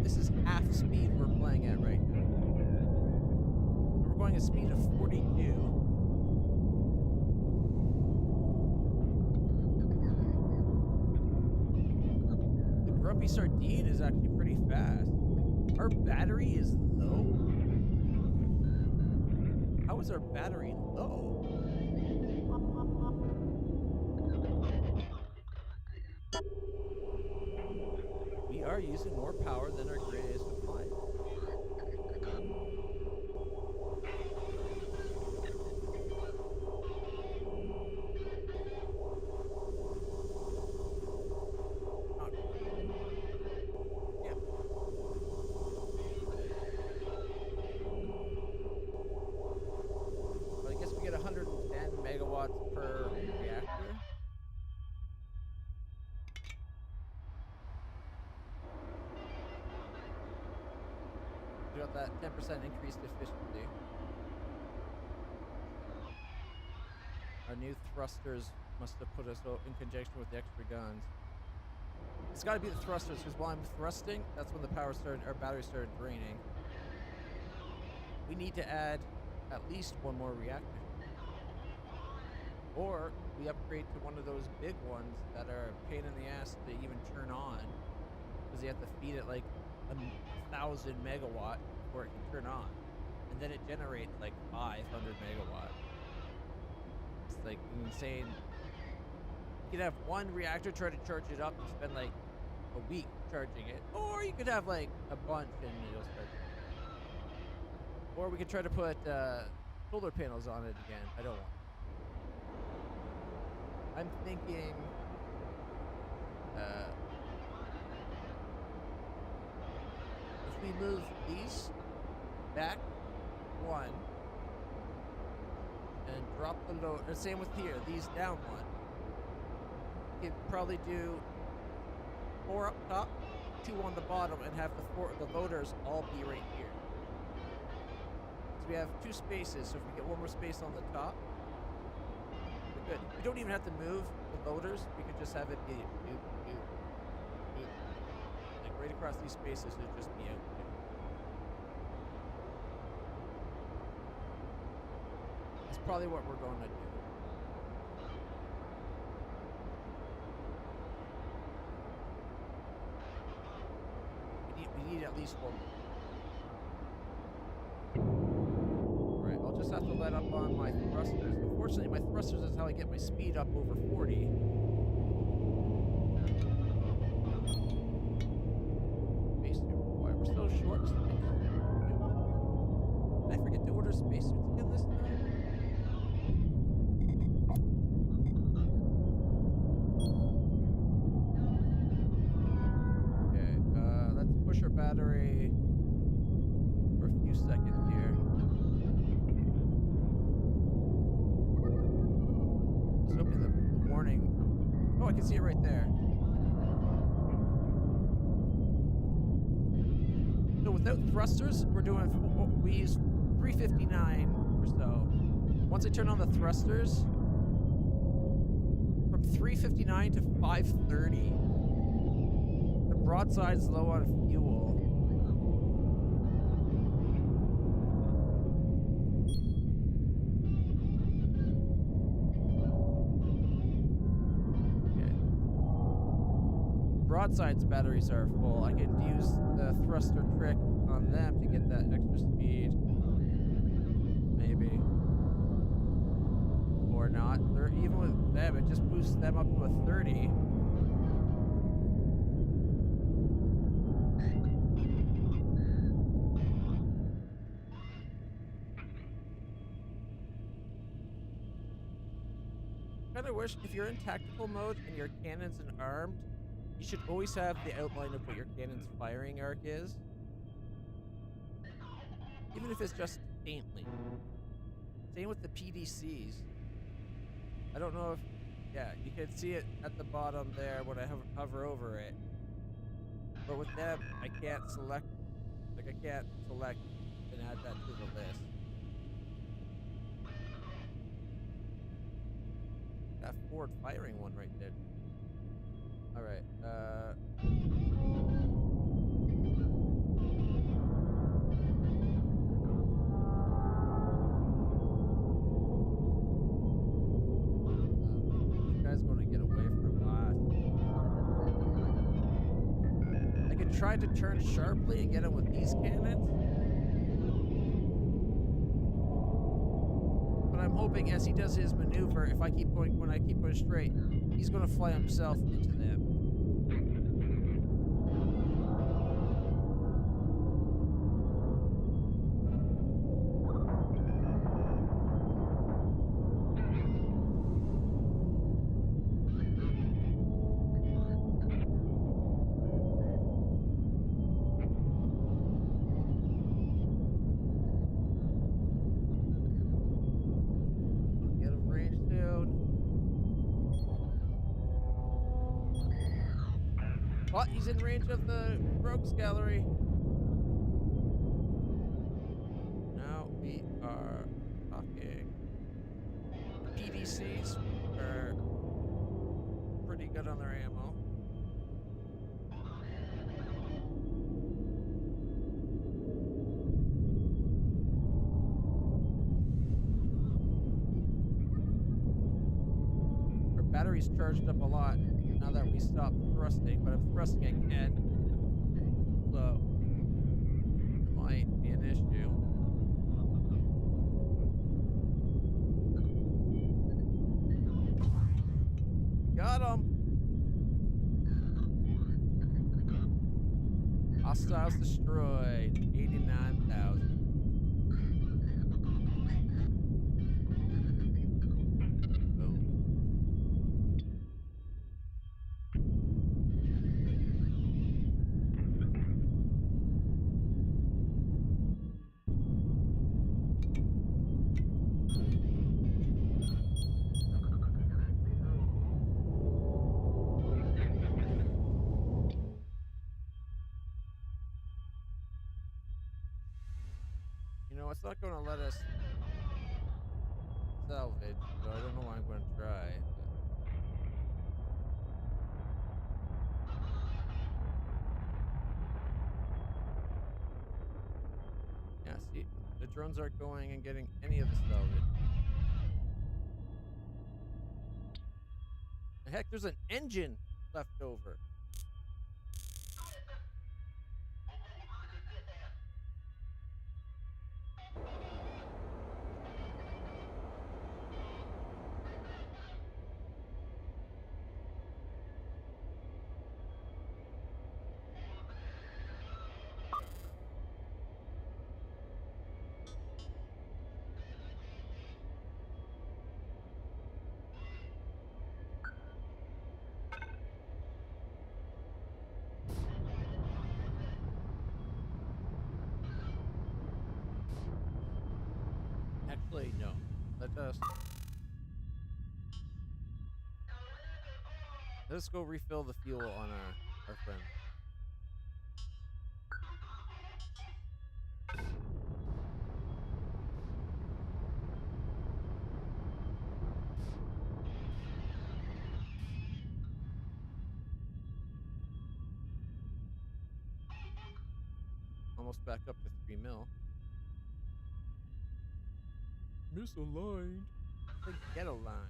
This is half speed we're playing at right now. And we're going at a speed of 42. The Grumpy Sardine is actually pretty fast. Our battery is low? How is our battery low? We are using more power than our grid is supplying. Yeah. Well, I guess we get 110 megawatts per reactor. We got that 10% increased efficiency. Our new thrusters must have put us in conjunction with the extra guns. It's got to be the thrusters, because while I'm thrusting, that's when the power started, our battery started draining. We need to add at least one more reactor. Or we upgrade to one of those big ones that are a pain in the ass to even turn on, because you have to feed it like 1,000 megawatt before it can turn on, and then it generates like 500 megawatt. It's like insane. You could have one reactor try to charge it up and spend like a week charging it, or you could have like a bunch and it'll start. Or we could try to put solar panels on it again. I don't want. I'm thinking. If we move these back one and drop the load, and same with here, these down one. We could probably do 4 up top, 2 on the bottom, and have the loaders all be right here. So we have 2 spaces, so if we get one more space on the top, we're good. We don't even have to move the loaders, we could just have it be like right across these spaces, it'd just be out. That's probably what we're going to do. We need at least one more. Alright, I'll just have to let up on my thrusters. Unfortunately, my thrusters is how I get my speed up over 40. Why we're so short of space. Did I forget to order spacesuits again this time? Our battery for a few seconds here. I was hoping the warning. Oh, I can see it right there. So without thrusters, we use 359 or so. Once I turn on the thrusters, from 359 to 530. The broadside's low on fuel. Okay. Broadside's batteries are full. I can use the thruster trick on them to get that extra speed. Maybe. Or not. They're, even with them, it just boosts them up to a 30. Kind of wish if you're in tactical mode and your cannons and armed, you should always have the outline of what your cannon's firing arc is. Even if it's just faintly. Same with the PDCs. I don't know if, yeah, you can see it at the bottom there when I hover over it. But with them, I can't select, like I can't select and add that to the list. That forward firing one right there. All right, this guy's going to get away from last. I could try to turn sharply and get him with these cannons. But I'm hoping as he does his maneuver, if I keep going, when I keep going straight, he's going to fly himself into them. Get him range soon. Oh, he's in range of the rogues gallery. Now we are talking. The PDCs are pretty good on their ammo. Our battery's charged up a lot now that we stopped thrusting, but I'm thrusting again. So it might be an issue. Got him. Hostiles destroyed. 89,000. You know, it's not going to let us salvage, so I don't know why I'm going to try. Yeah, see, the drones aren't going and getting any of the salvage. Heck, there's an engine left over. Actually, no. Let's go refill the fuel on our friend. Almost back up to 3 mil. Misaligned. Like, get aligned.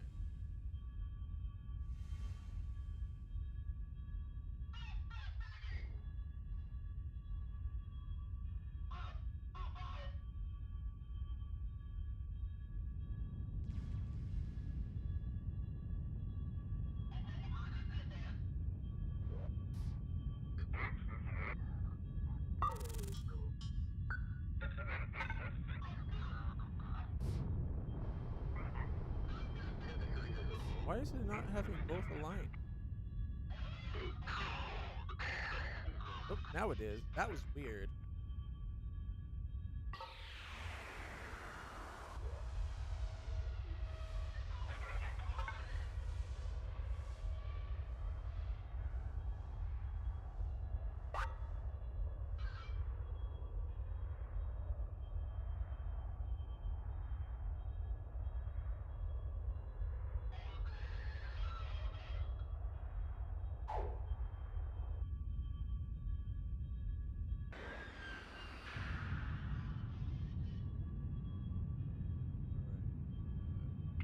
Why is it not having both aligned? Oh, now it is. That was weird.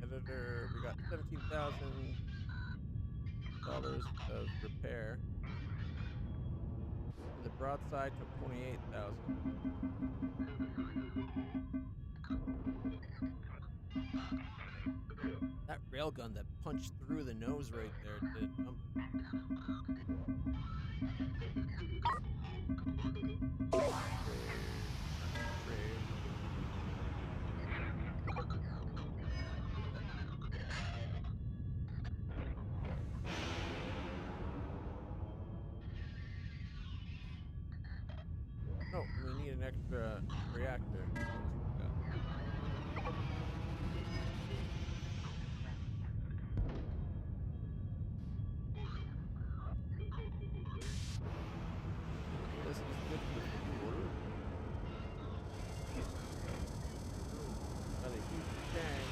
Editor, we got $17,000 of repair. And the broadside took 28,000. That railgun that punched through the nose right there did a number. Trade. Oh, we need an extra reactor. Almost forgot. This is good for fuel. Got a huge tank.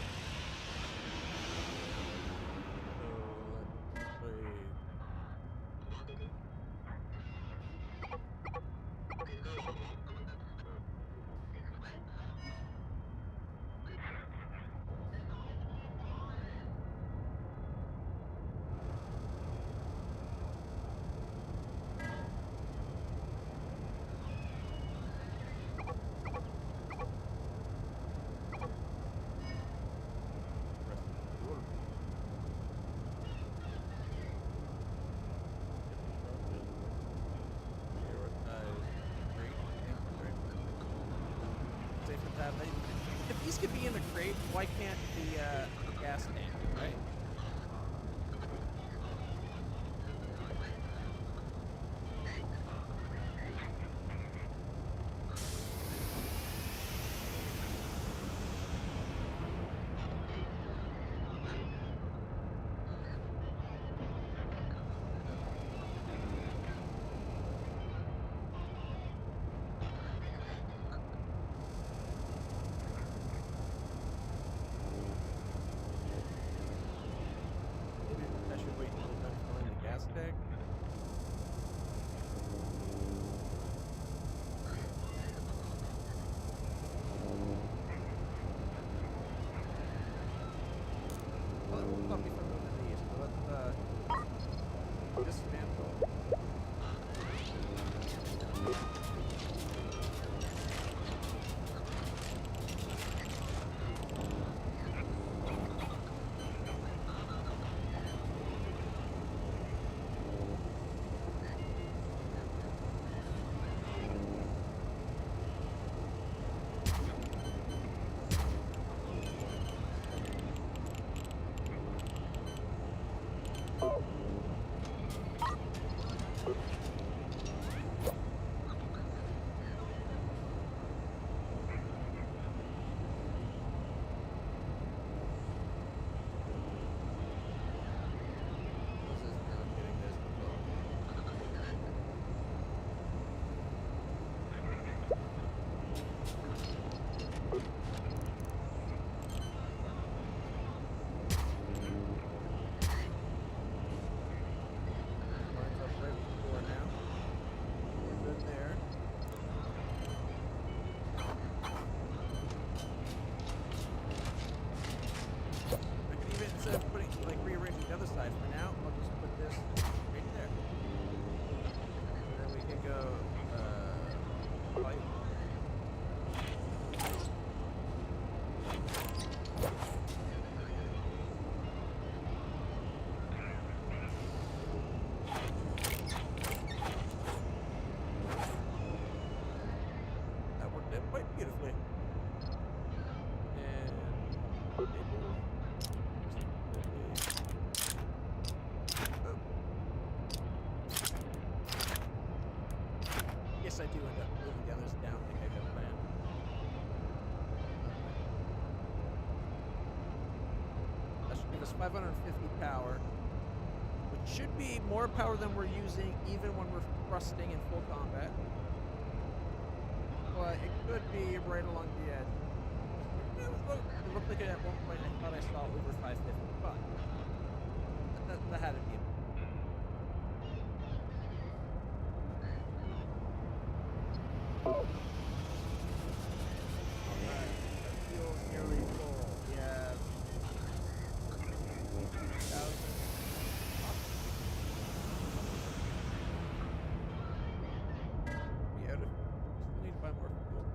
So let's trade. If these could be in the crate, why can't the gas tank, right? case I do end up moving the others down like I got planned. That should give us 550 power, which should be more power than we're using even when we're thrusting in full combat. But it could be right along the edge. It looked like at one point I thought I saw over 550, but that had to be. Alright, our fuel's nearly full. We have 1,000. We out of fuel. We still need to buy more fuel.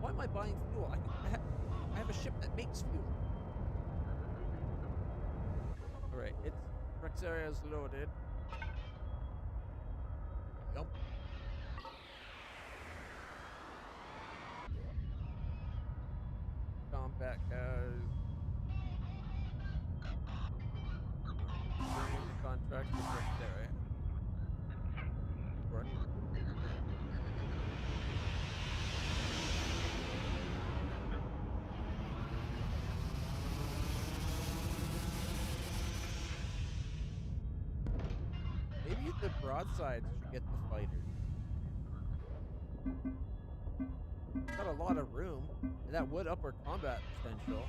Why am I buying fuel? I have a ship that makes fuel. Alright, it's Rex area is loaded. Yup. Combat guys. Contract with Rex area. Right. Maybe the broadsides should get the fighters. Got a lot of room, and that would up our combat potential.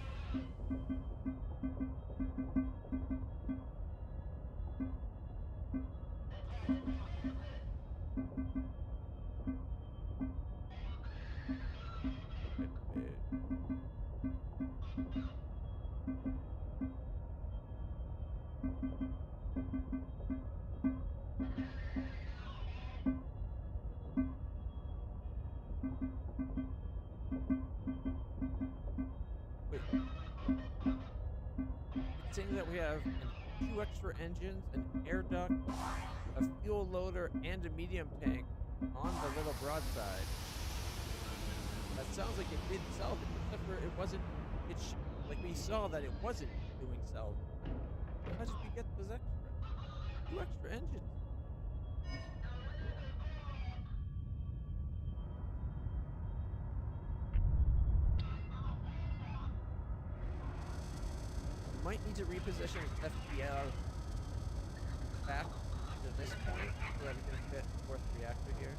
Wait. It's saying that we have 2 extra engines, an air duct, a fuel loader, and a medium tank on the little broadside. That sounds like it did salvage, except for it wasn't. Like we saw that it wasn't doing salvage. How did we get those extra? 2 extra engines. We might need to reposition FPL back to this point so that we can fit the 4th reactor here.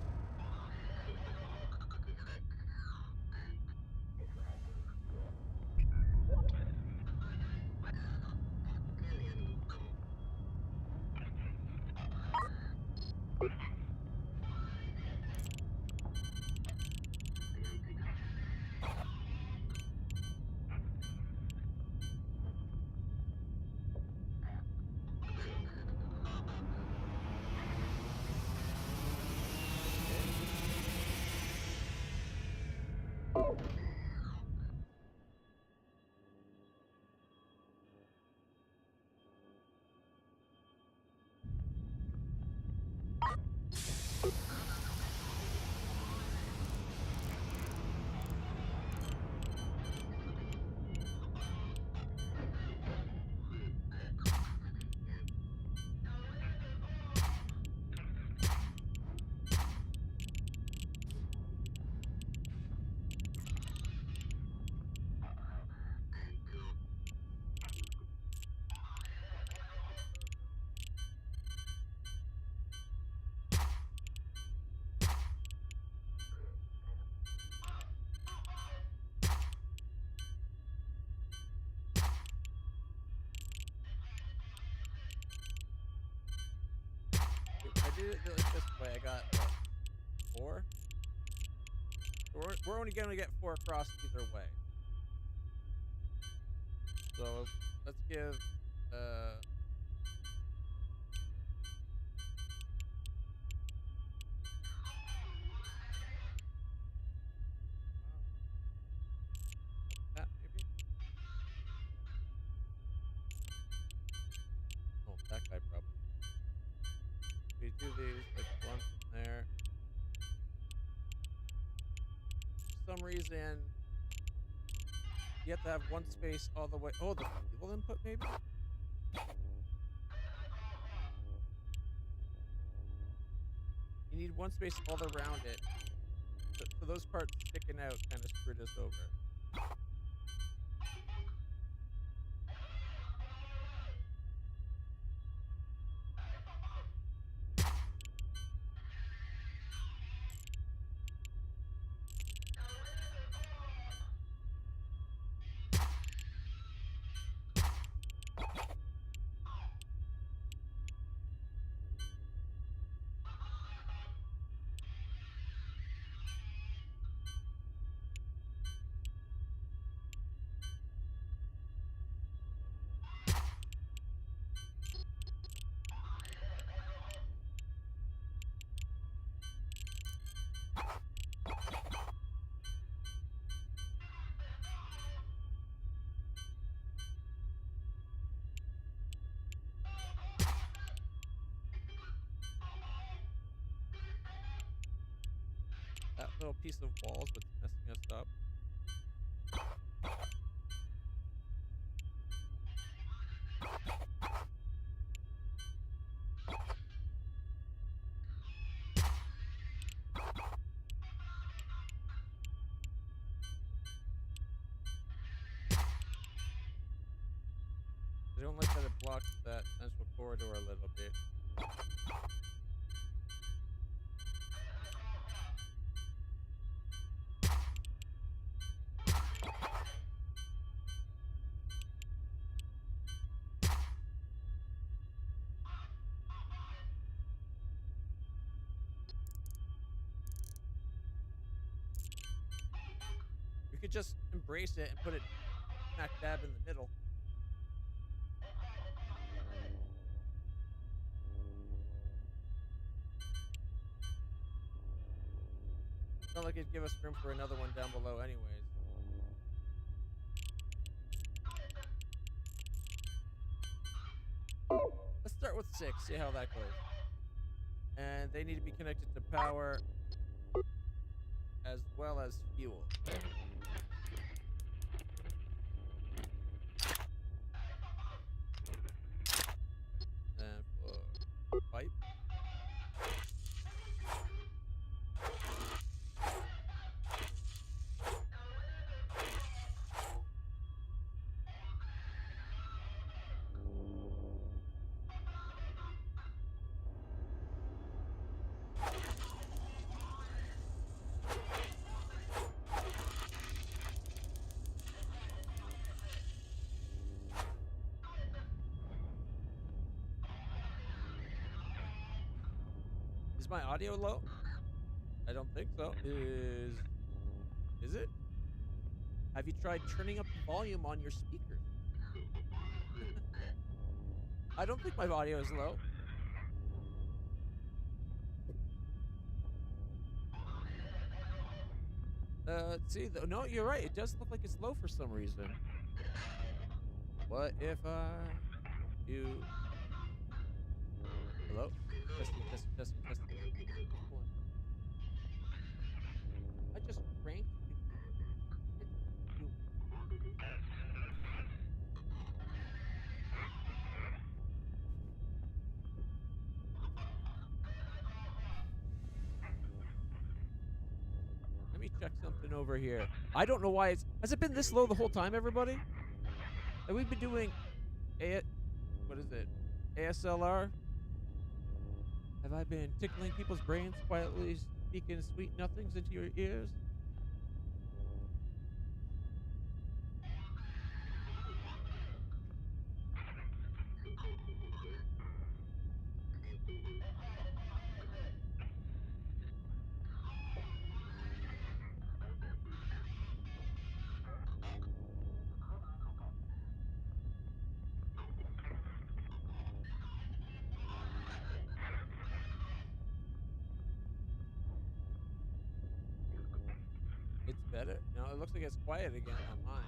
I did it like this way. I got what, 4. We're only gonna get 4 across either way. So let's give that maybe. Oh, that guy probably. We do these like one from there. For some reason, you have to have one space all the way. Oh, the fuel input maybe. You need one space all around it. So those parts sticking out kind of screwed us over. That little piece of wall is what's messing us up. I don't like that it blocks that central corridor a little bit. We could just embrace it and put it smack dab in the middle. It's not like it'd give us room for another one down below anyways. Let's start with 6, see how that goes. And they need to be connected to power as well as fuel. And then for pipe. Is my audio low? I don't think so. Is it? Have you tried turning up the volume on your speakers? I don't think my audio is low. Let's see. No, you're right. It does look like it's low for some reason. What if I do? Hello? Testing. I just cranked. Let me check something over here. I don't know why has it been this low the whole time, everybody? Have we been doing what is it? ASLR? Have I been tickling people's brains, quietly speaking sweet nothings into your ears? It's better. No, it looks like it's quiet again on mine.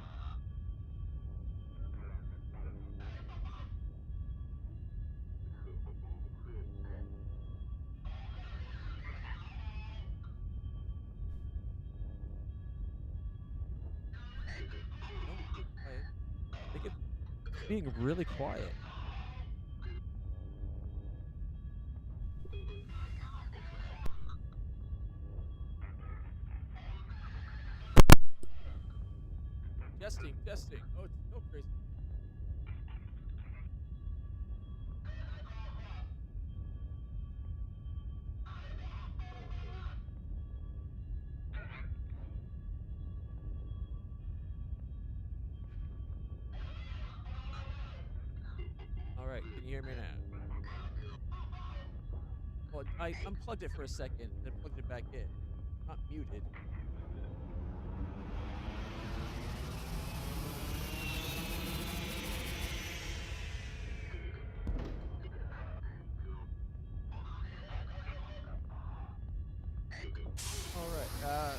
No, quiet. I think it's being really quiet. testing, testing. Oh, it's so crazy. All right, can you hear me now? Well, I unplugged it for a second, then plugged it back in. Not muted. All right.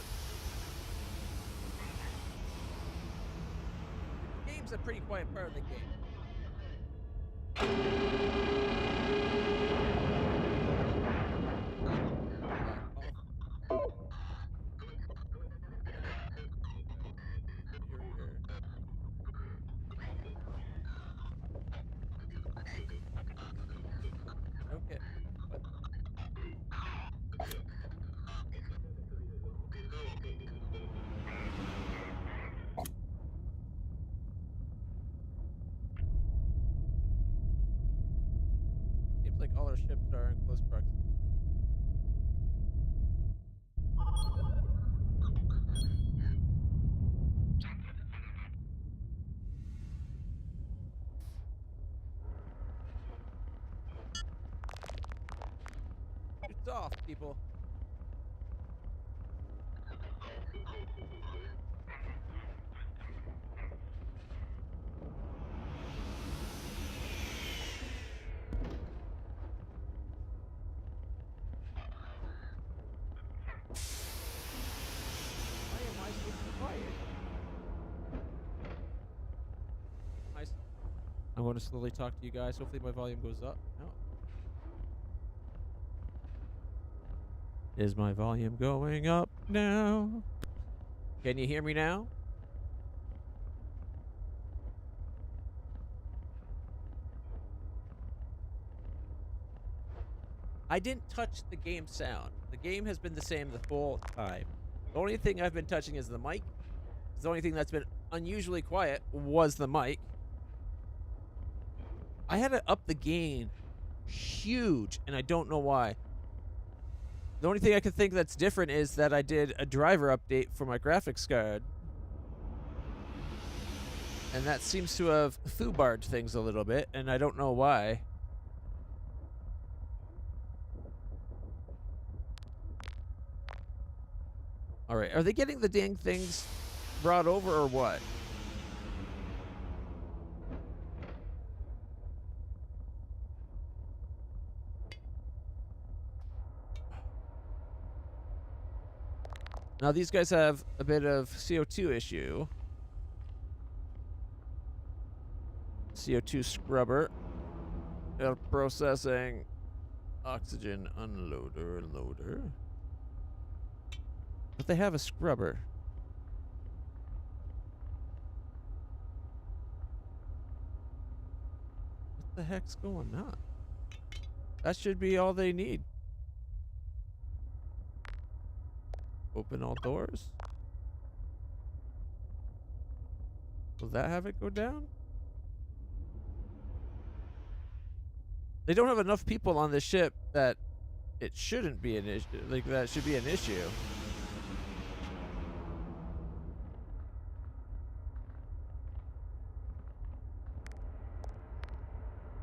The game's a pretty quiet part of the game. Okay. What? Seems like all our ships are in close proximity. It's off, people. Why am I so quiet? I'm going to slowly talk to you guys. Hopefully my volume goes up. No. Is my volume going up now? Can you hear me now? I didn't touch the game sound. The game has been the same the whole time. The only thing I've been touching is the mic. The only thing that's been unusually quiet was the mic. I had to up the gain huge, and I don't know why. The only thing I can think that's different is that I did a driver update for my graphics card. And that seems to have foobarred things a little bit, and I don't know why. Alright, are they getting the dang things brought over or what? Now these guys have a bit of CO2 issue. CO2 scrubber. Processing. Oxygen unloader, loader. But they have a scrubber. What the heck's going on? That should be all they need. Open all doors. Will that have it go down? They don't have enough people on this ship that it shouldn't be an issue. Like, that should be an issue.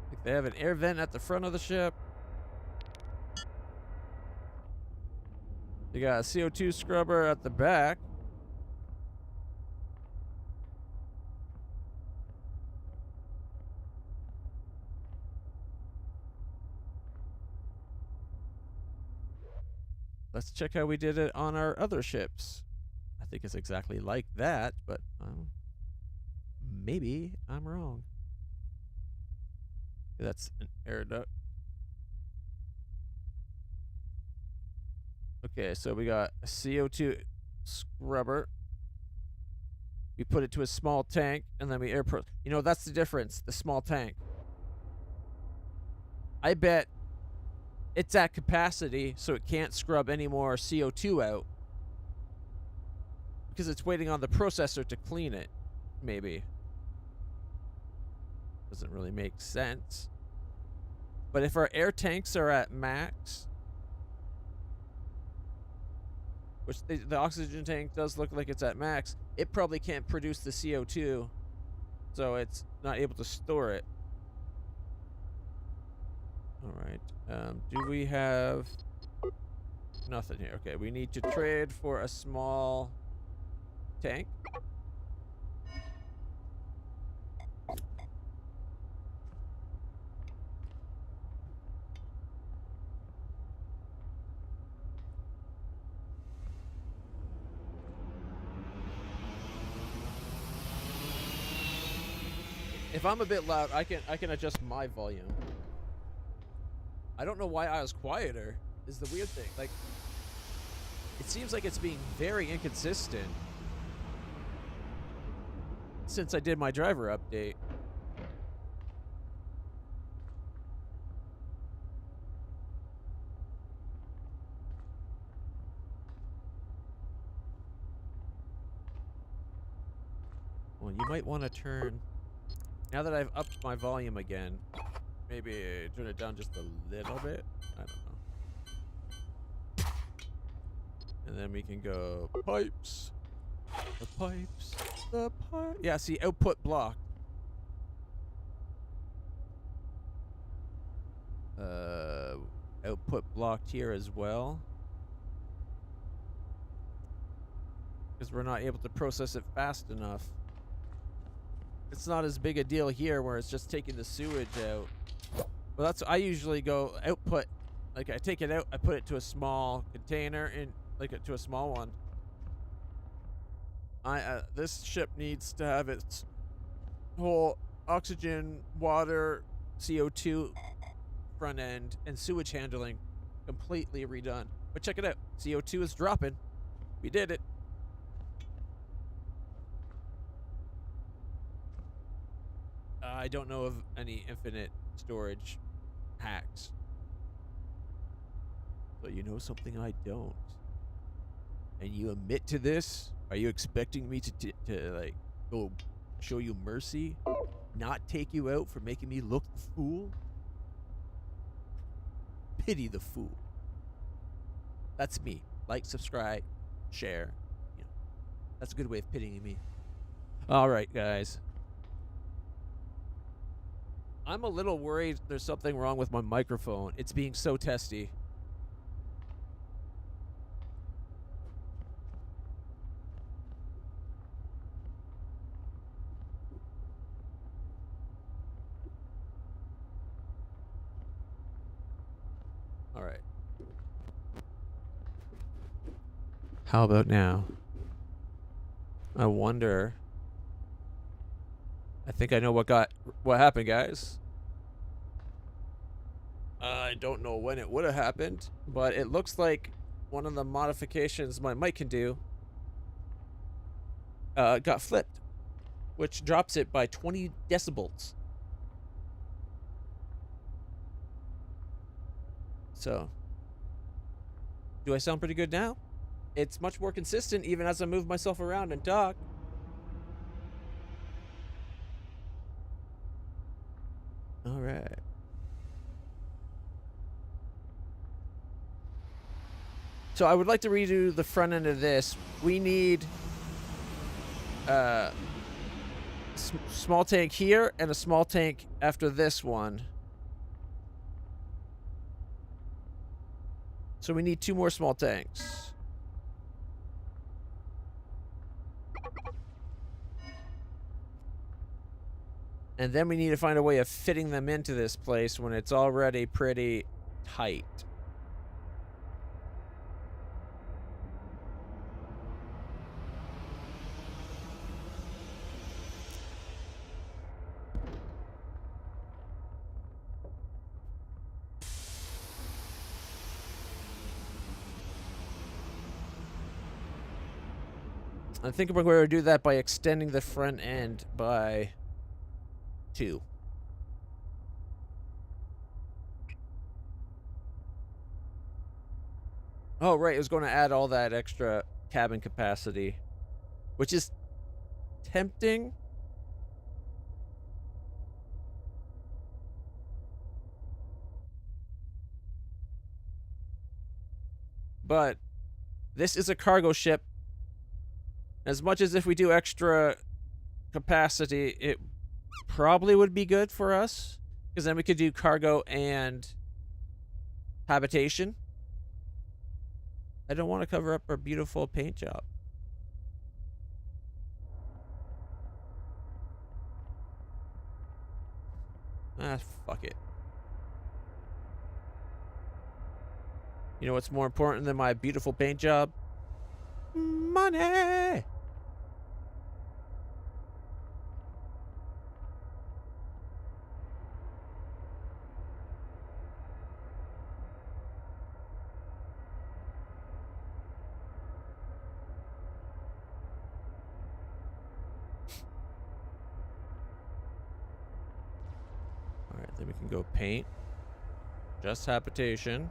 Like, they have an air vent at the front of the ship. They got a CO2 scrubber at the back. Let's check how we did it on our other ships. I think it's exactly like that, but maybe I'm wrong. That's an air duct. Okay, so we got a CO2 scrubber. We put it to a small tank, and then we you know, that's the difference, the small tank. I bet it's at capacity, so it can't scrub any more CO2 out. Because it's waiting on the processor to clean it. maybe. Doesn't really make sense. But if our air tanks are at max, which the oxygen tank does look like it's at max, it probably can't produce the CO2, so it's not able to store it. All right. Do we have nothing here? Okay, we need to trade for a small tank. If I'm a bit loud, I can adjust my volume. I don't know why I was quieter. Is the weird thing. Like, it seems like it's being very inconsistent since I did my driver update. Well, you might want to turn... Now that I've upped my volume again, maybe turn it down just a little bit. I don't know. And then we can go pipes. The pipes. The pipe. Yeah, see, output block. Output blocked here as well. Because we're not able to process it fast enough. It's not as big a deal here where it's just taking the sewage out. Well, that's I usually go output. Like, I take it out, I put it to a small container, and like to a small one. This ship needs to have its whole oxygen, water, CO2 front end, and sewage handling completely redone. But check it out, CO2 is dropping. We did it. I don't know of any infinite storage hacks. But you know something I don't. And you admit to this? Are you expecting me to like go show you mercy? Not take you out for making me look the fool? Pity the fool. That's me. Like, subscribe, share. You know, that's a good way of pitying me. All right, guys. I'm a little worried there's something wrong with my microphone. It's being so testy. All right. How about now? I wonder. I think I know what happened, guys. I don't know when it would have happened, but it looks like one of the modifications my mic can do got flipped, which drops it by 20 decibels. So, do I sound pretty good now? It's much more consistent even as I move myself around and talk. All right. So I would like to redo the front end of this. We need small tank here and a small tank after this one. So we need 2 more small tanks. And then we need to find a way of fitting them into this place when it's already pretty tight. I think we're going to do that by extending the front end by 2. Oh, right. It was going to add all that extra cabin capacity, which is tempting, but this is a cargo ship. As much as if we do extra capacity, it probably would be good for us, because then we could do cargo and habitation. I don't want to cover up our beautiful paint job. Ah, fuck it. You know what's more important than my beautiful paint job? Money! Alright, then we can go paint. Just habitation.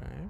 Okay.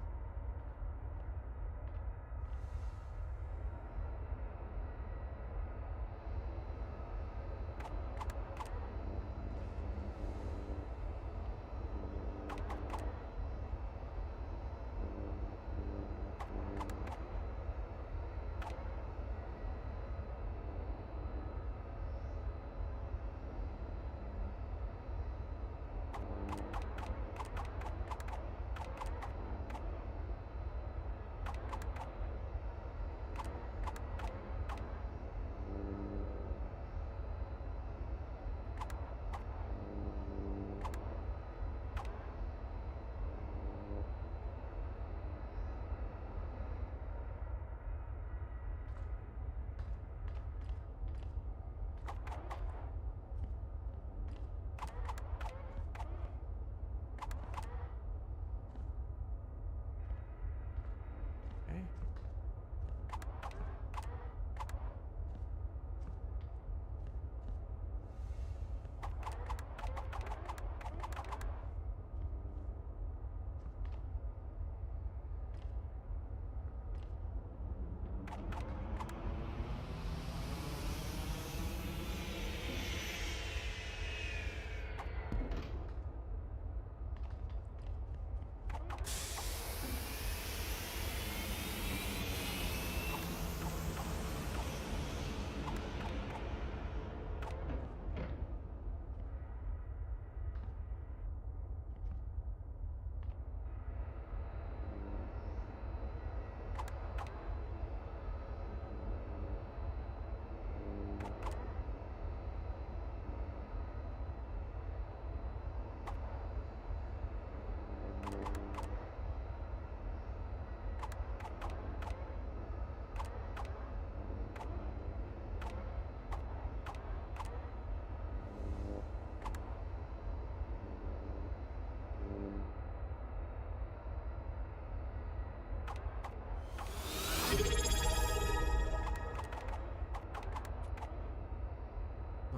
Okay.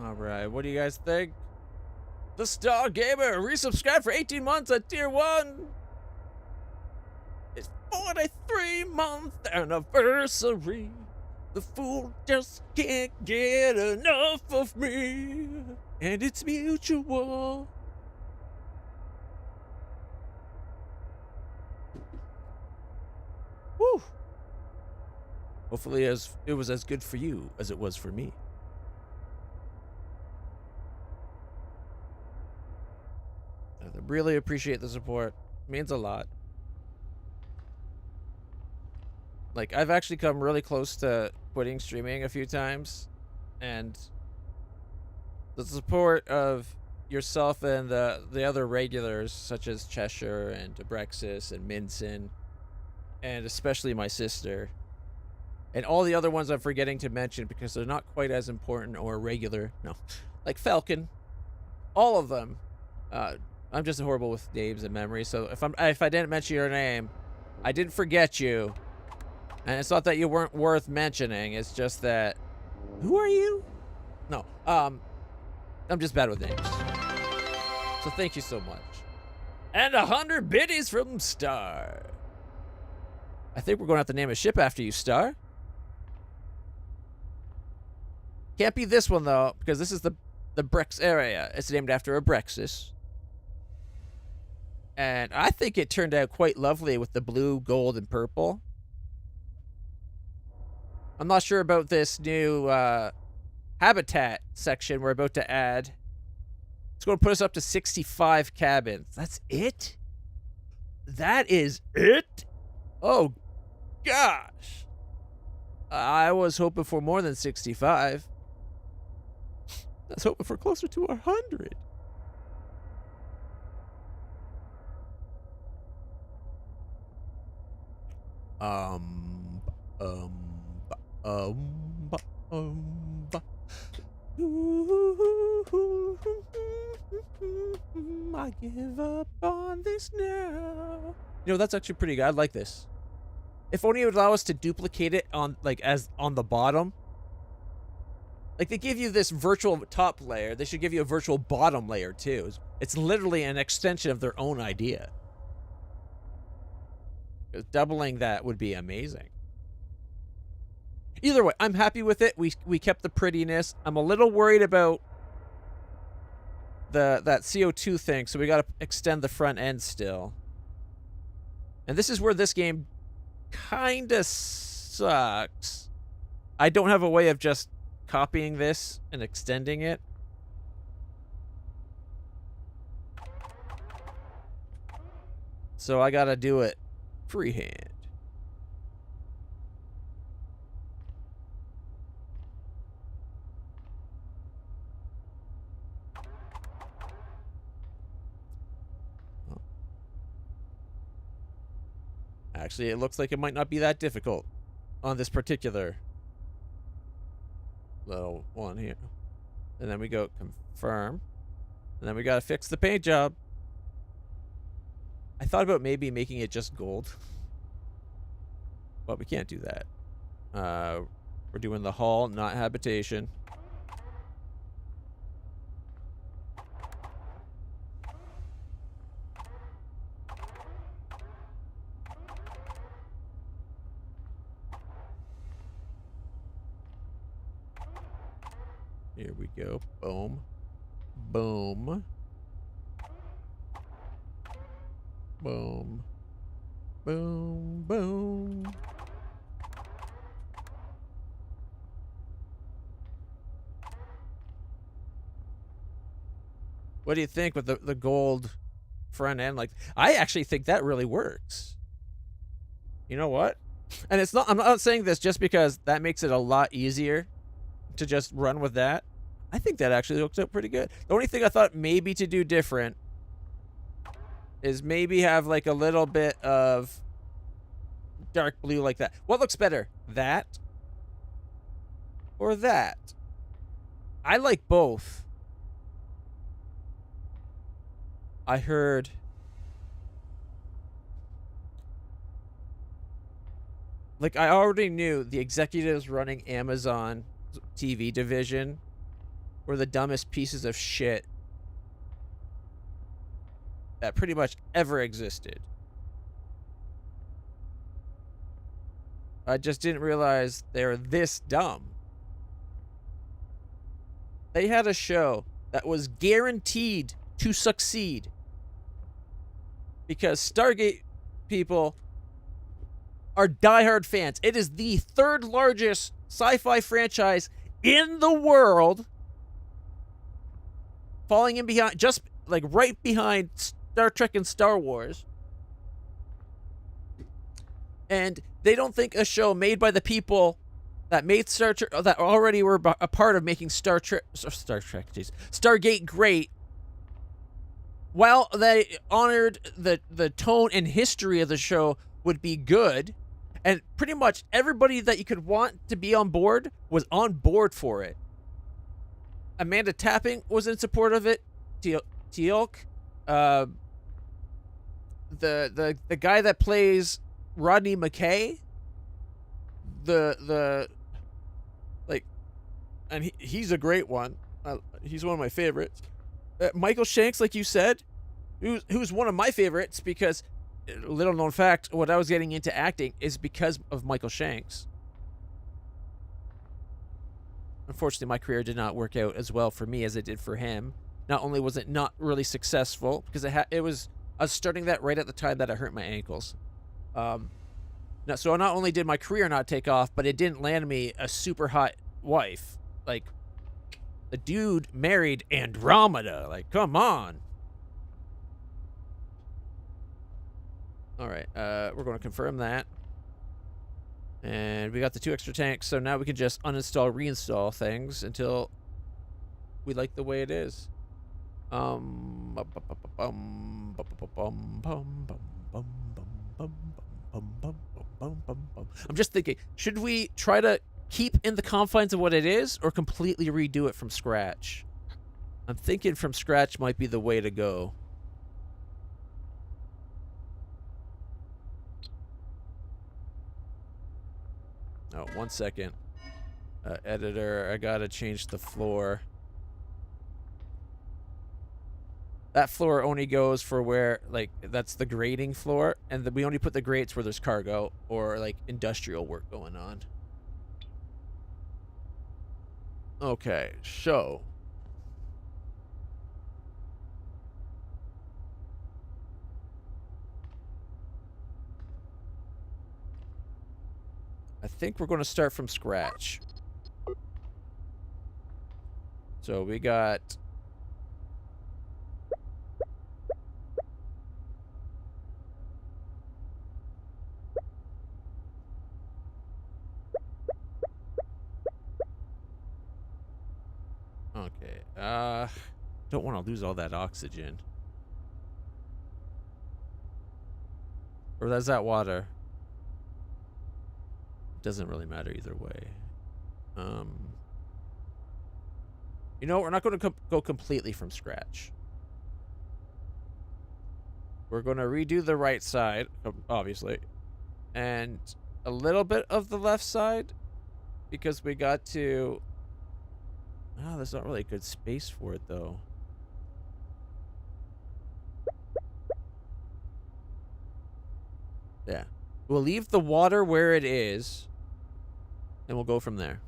Alright, what do you guys think? The Star Gamer resubscribed for 18 months at tier 1. It's 43-month anniversary. The fool just can't get enough of me. And it's mutual. Woo! Hopefully it was as good for you as it was for me. I really appreciate the support. It means a lot. Like, I've actually come really close to quitting streaming a few times, and The support of yourself and the other regulars, such as Cheshire and Abrexis and Minson, and especially my sister, and all the other ones I'm forgetting to mention because they're not quite as important or regular. No, like Falcon, all of them. I'm just horrible with names and memory, so if I didn't mention your name, I didn't forget you, and it's not that you weren't worth mentioning. It's just that, who are you? No, I'm just bad with names. So thank you so much. And 100 biddies from Star. I think we're going to have to name a ship after you, Star. Can't be this one, though, because this is the Brex area. It's named after Abrexis. And I think it turned out quite lovely with the blue, gold, and purple. I'm not sure about this new habitat section we're about to add. It's going to put us up to 65 cabins. That's it? That is it? Oh, gosh. I was hoping for more than 65. I was hoping for closer to 100. I give up on this now. You know, that's actually pretty good. I like this. If only it would allow us to duplicate it on, like, as on the bottom. Like, they give you this virtual top layer. They should give you a virtual bottom layer, too. It's literally an extension of their own idea. Doubling that would be amazing. Either way, I'm happy with it. We kept the prettiness. I'm a little worried about that CO2 thing, so we got to extend the front end still. And this is where this game kind of sucks. I don't have a way of just copying this and extending it. So I got to do it freehand. Actually, it looks like it might not be that difficult on this particular little one here. And then we go confirm. And then we gotta fix the paint job. I thought about maybe making it just gold. But we can't do that. We're doing the hull, not habitation. Here we go. Boom. Boom. Boom. Boom. Boom. What do you think with the gold front end? Like, I actually think that really works. You know what? And it's not, I'm not saying this just because that makes it a lot easier to just run with that. I think that actually looks up pretty good. The only thing I thought maybe to do different is maybe have like a little bit of dark blue like that. What looks better? That or that? I like both. I heard like I already knew the executives running Amazon TV division were the dumbest pieces of shit that pretty much ever existed. I just didn't realize they were this dumb. They had a show that was guaranteed to succeed because Stargate people are diehard fans. It is the third largest sci-fi franchise in the world, falling in behind, just like right behind Star Trek and Star Wars. And they don't think a show made by the people that made Star Trek, that already were a part of making Stargate great, while they honored the tone and history of the show would be good, and pretty much everybody that you could want to be on board was on board for it. Amanda Tapping was in support of it. Teal'c, the guy that plays Rodney McKay, and he's a great one. He's one of my favorites. Michael Shanks, like you said, who's one of my favorites because, little known fact, what I was getting into acting is because of Michael Shanks. Unfortunately, my career did not work out as well for me as it did for him. Not only was it not really successful, because I was starting that right at the time that I hurt my ankles. So not only did my career not take off, but it didn't land me a super hot wife. Like, the dude married Andromeda. Like, come on. All right, we're going to confirm that. And we got the 2 extra tanks, so now we can just uninstall, reinstall things until we like the way it is. I'm just thinking, should we try to keep in the confines of what it is or completely redo it from scratch? I'm thinking from scratch might be the way to go. Oh, 1 second. Editor, I gotta change the floor. That floor only goes for where, like, that's the grading floor, and we only put the grates where there's cargo or, like, industrial work going on. Okay, so. I think we're going to start from scratch. So we got... Okay, don't want to lose all that oxygen. Or is that water? Doesn't really matter either way. You know, we're not going to go completely from scratch. We're going to redo the right side, obviously, and a little bit of the left side, because we got to... Oh, there's not really a good space for it, though. Yeah. We'll leave the water where it is, and we'll go from there.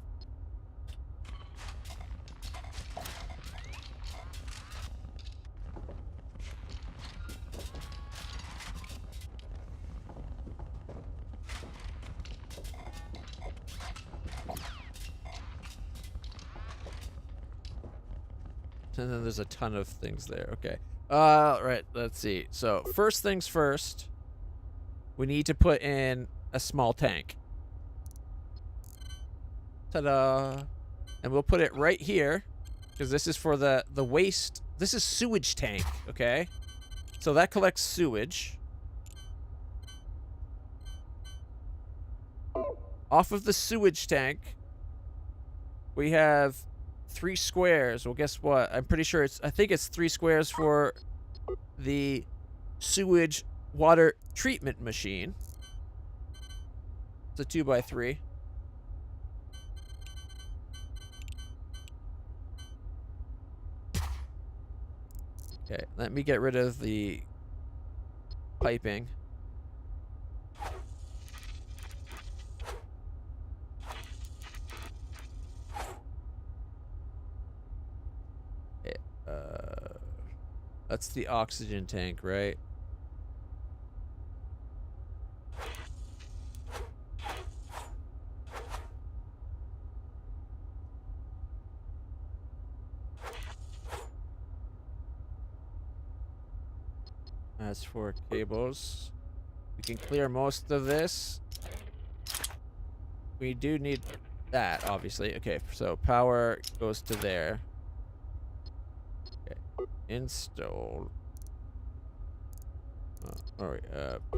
And then there's a ton of things there. Okay. Right. Let's see. So, first things first, we need to put in a small tank. Ta-da! And we'll put it right here, because this is for the waste. This is sewage tank, okay? So that collects sewage. Off of the sewage tank, we have 3 squares. Well, guess what? I'm pretty sure I think it's 3 squares for the sewage water treatment machine. It's a 2x3. Okay, let me get rid of the piping. Okay, that's the oxygen tank, right? As for cables, we can clear most of this. We do need that, obviously. Okay, so power goes to there. Okay, install. Alright,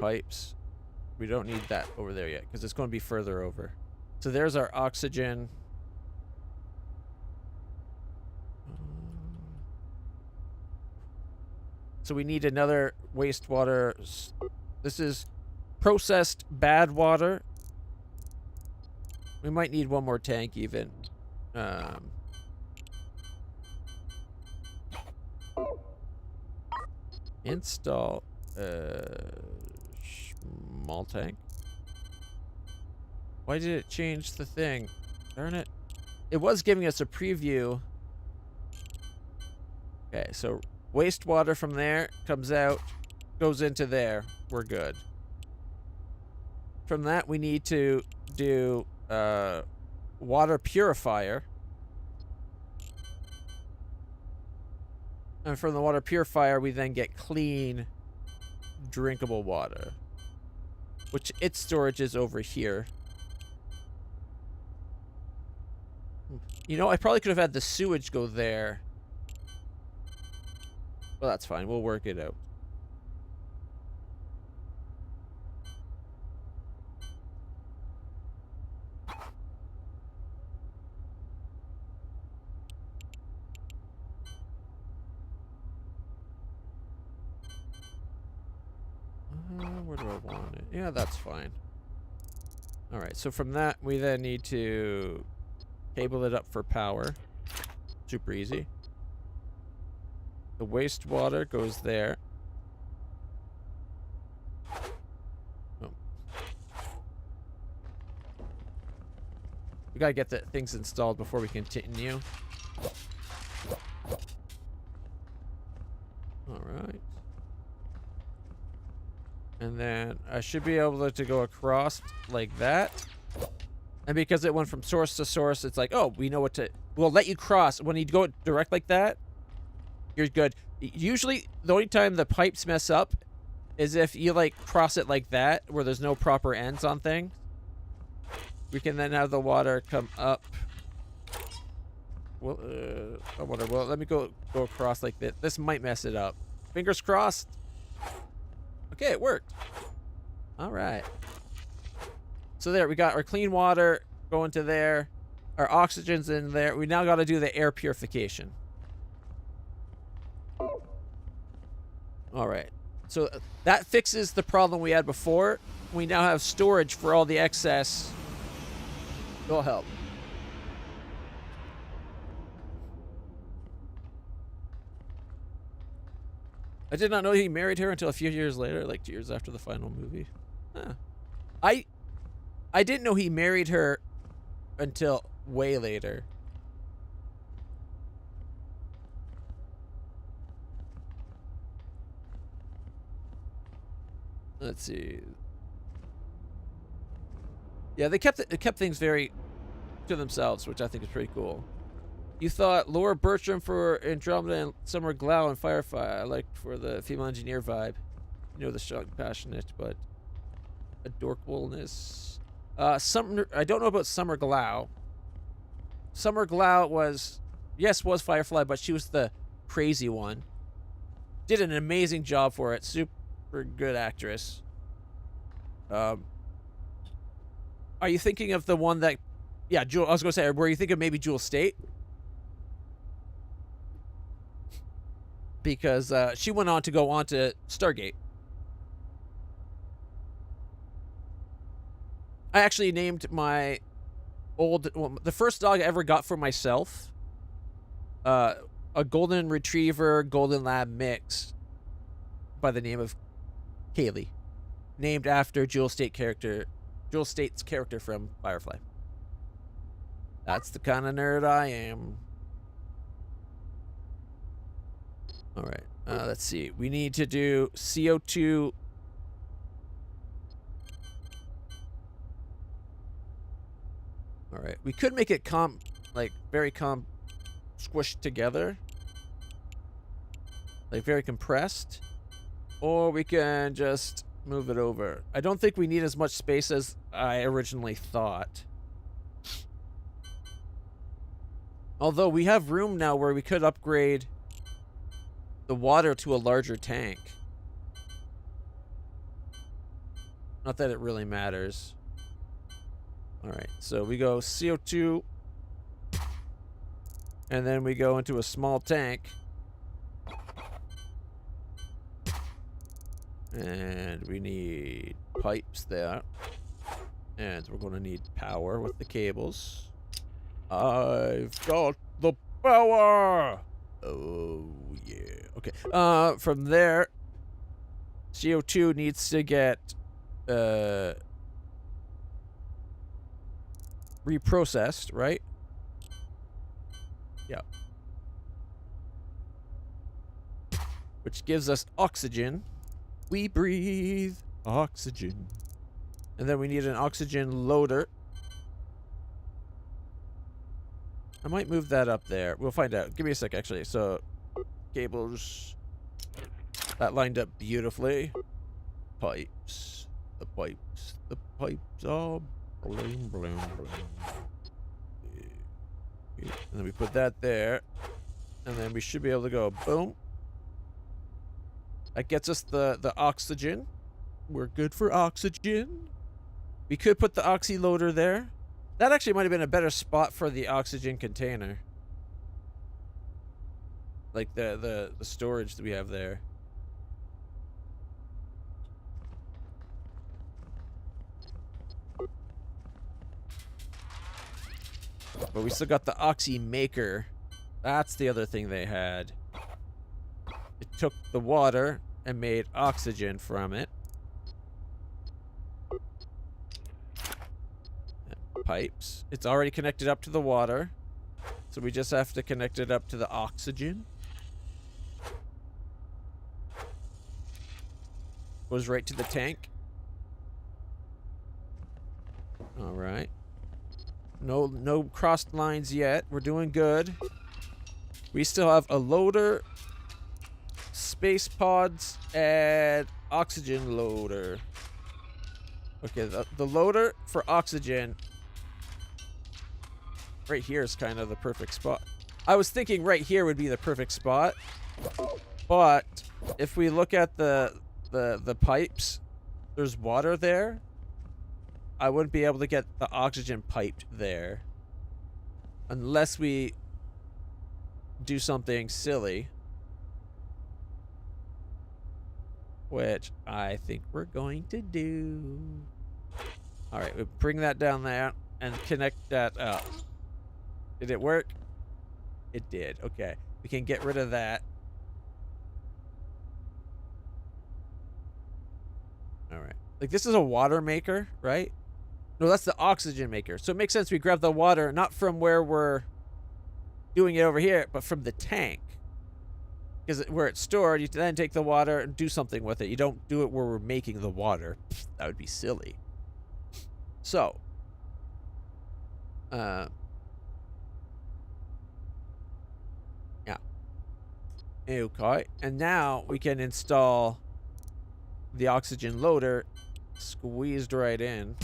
pipes. We don't need that over there yet, because it's going to be further over. So there's our oxygen. So we need another wastewater. This is processed bad water. We might need one more tank even. Install small tank. Why did it change the thing? Darn it. It was giving us a preview. Okay, so wastewater from there comes out, goes into there. We're good. From that, we need to do water purifier. And from the water purifier, we then get clean, drinkable water. Which its storage is over here. You know, I probably could have had the sewage go there. Well, that's fine. We'll work it out. Where do I want it? Yeah, that's fine. Alright, so from that, we then need to cable it up for power. Super easy. The wastewater goes there. Oh. We gotta get the things installed before we continue. Alright. And then I should be able to go across like that. And because it went from source to source, it's like, oh, we know what to... We'll let you cross. When you go direct like that, you're good. Usually, the only time the pipes mess up is if you, like, cross it like that, where there's no proper ends on things. We can then have the water come up. Well, I wonder, well, let me go across like that. This might mess it up. Fingers crossed. Okay, it worked. All right. So there, we got our clean water going to there. Our oxygen's in there. We now got to do the air purification. All right. So that fixes the problem we had before. We now have storage for all the excess. It'll help. I did not know he married her until a few years later, like 2 years after the final movie. Huh. I didn't know he married her until way later. Let's see. Yeah, they kept things very to themselves, which I think is pretty cool. You thought Laura Bertram for Andromeda and Summer Glau and Firefly. I liked for the female engineer vibe. You know, the strong, passionate, but adorableness. Summer, I don't know about Summer Glau. Summer Glau was Firefly, but she was the crazy one. Did an amazing job for it. Super good actress. Are you thinking of the one that... Yeah, Jewel, I was going to say, were you thinking of maybe Jewel State? Because she went on to go on to Stargate. I actually named my the first dog I ever got for myself, a golden retriever, golden lab mix by the name of Kaylee, named after Jewel State's character from Firefly. That's the kind of nerd I am. All right, let's see. We need to do CO2. All right, we could make it very squished together, like very compressed, or we can just move it over. I don't think we need as much space as I originally thought. Although we have room now where we could upgrade the water to a larger tank. Not that it really matters. Alright, so we go CO2. And then we go into a small tank. And we need pipes there. And we're going to need power with the cables. I've got the power! Oh, yeah. Okay. From there, CO2 needs to get reprocessed, right? Yeah. Which gives us oxygen. We breathe oxygen. And then we need an oxygen loader. I might move that up there. We'll find out. Give me a sec, actually. So, cables. That lined up beautifully. Pipes. The pipes. The pipes are bloom, bloom, bloom. And then we put that there. And then we should be able to go boom. That gets us the oxygen. We're good for oxygen. We could put the oxy loader there. That actually might have been a better spot for the oxygen container. Like the storage that we have there. But we still got the oxy maker. That's the other thing they had. It took the water and made oxygen from it. And pipes. It's already connected up to the water. So we just have to connect it up to the oxygen. Goes right to the tank. Alright. No crossed lines yet. We're doing good. We still have a loader, space pods, and oxygen loader. Okay, the loader for oxygen right here is kind of the perfect spot. I was thinking right here would be the perfect spot, but if we look at the pipes, there's water there. I wouldn't be able to get the oxygen piped there unless we do something silly, which I think we're going to do. All right, we bring that down there and connect that up. Did it work? It did. Okay, we can get rid of that. All right, like this is a water maker, right? No, that's the oxygen maker. So it makes sense we grab the water not from where we're doing it over here, but from the tank. Because where it's stored, you then take the water and do something with it. You don't do it where we're making the water. That would be silly. So. Yeah. Okay. And now we can install the oxygen loader squeezed right in.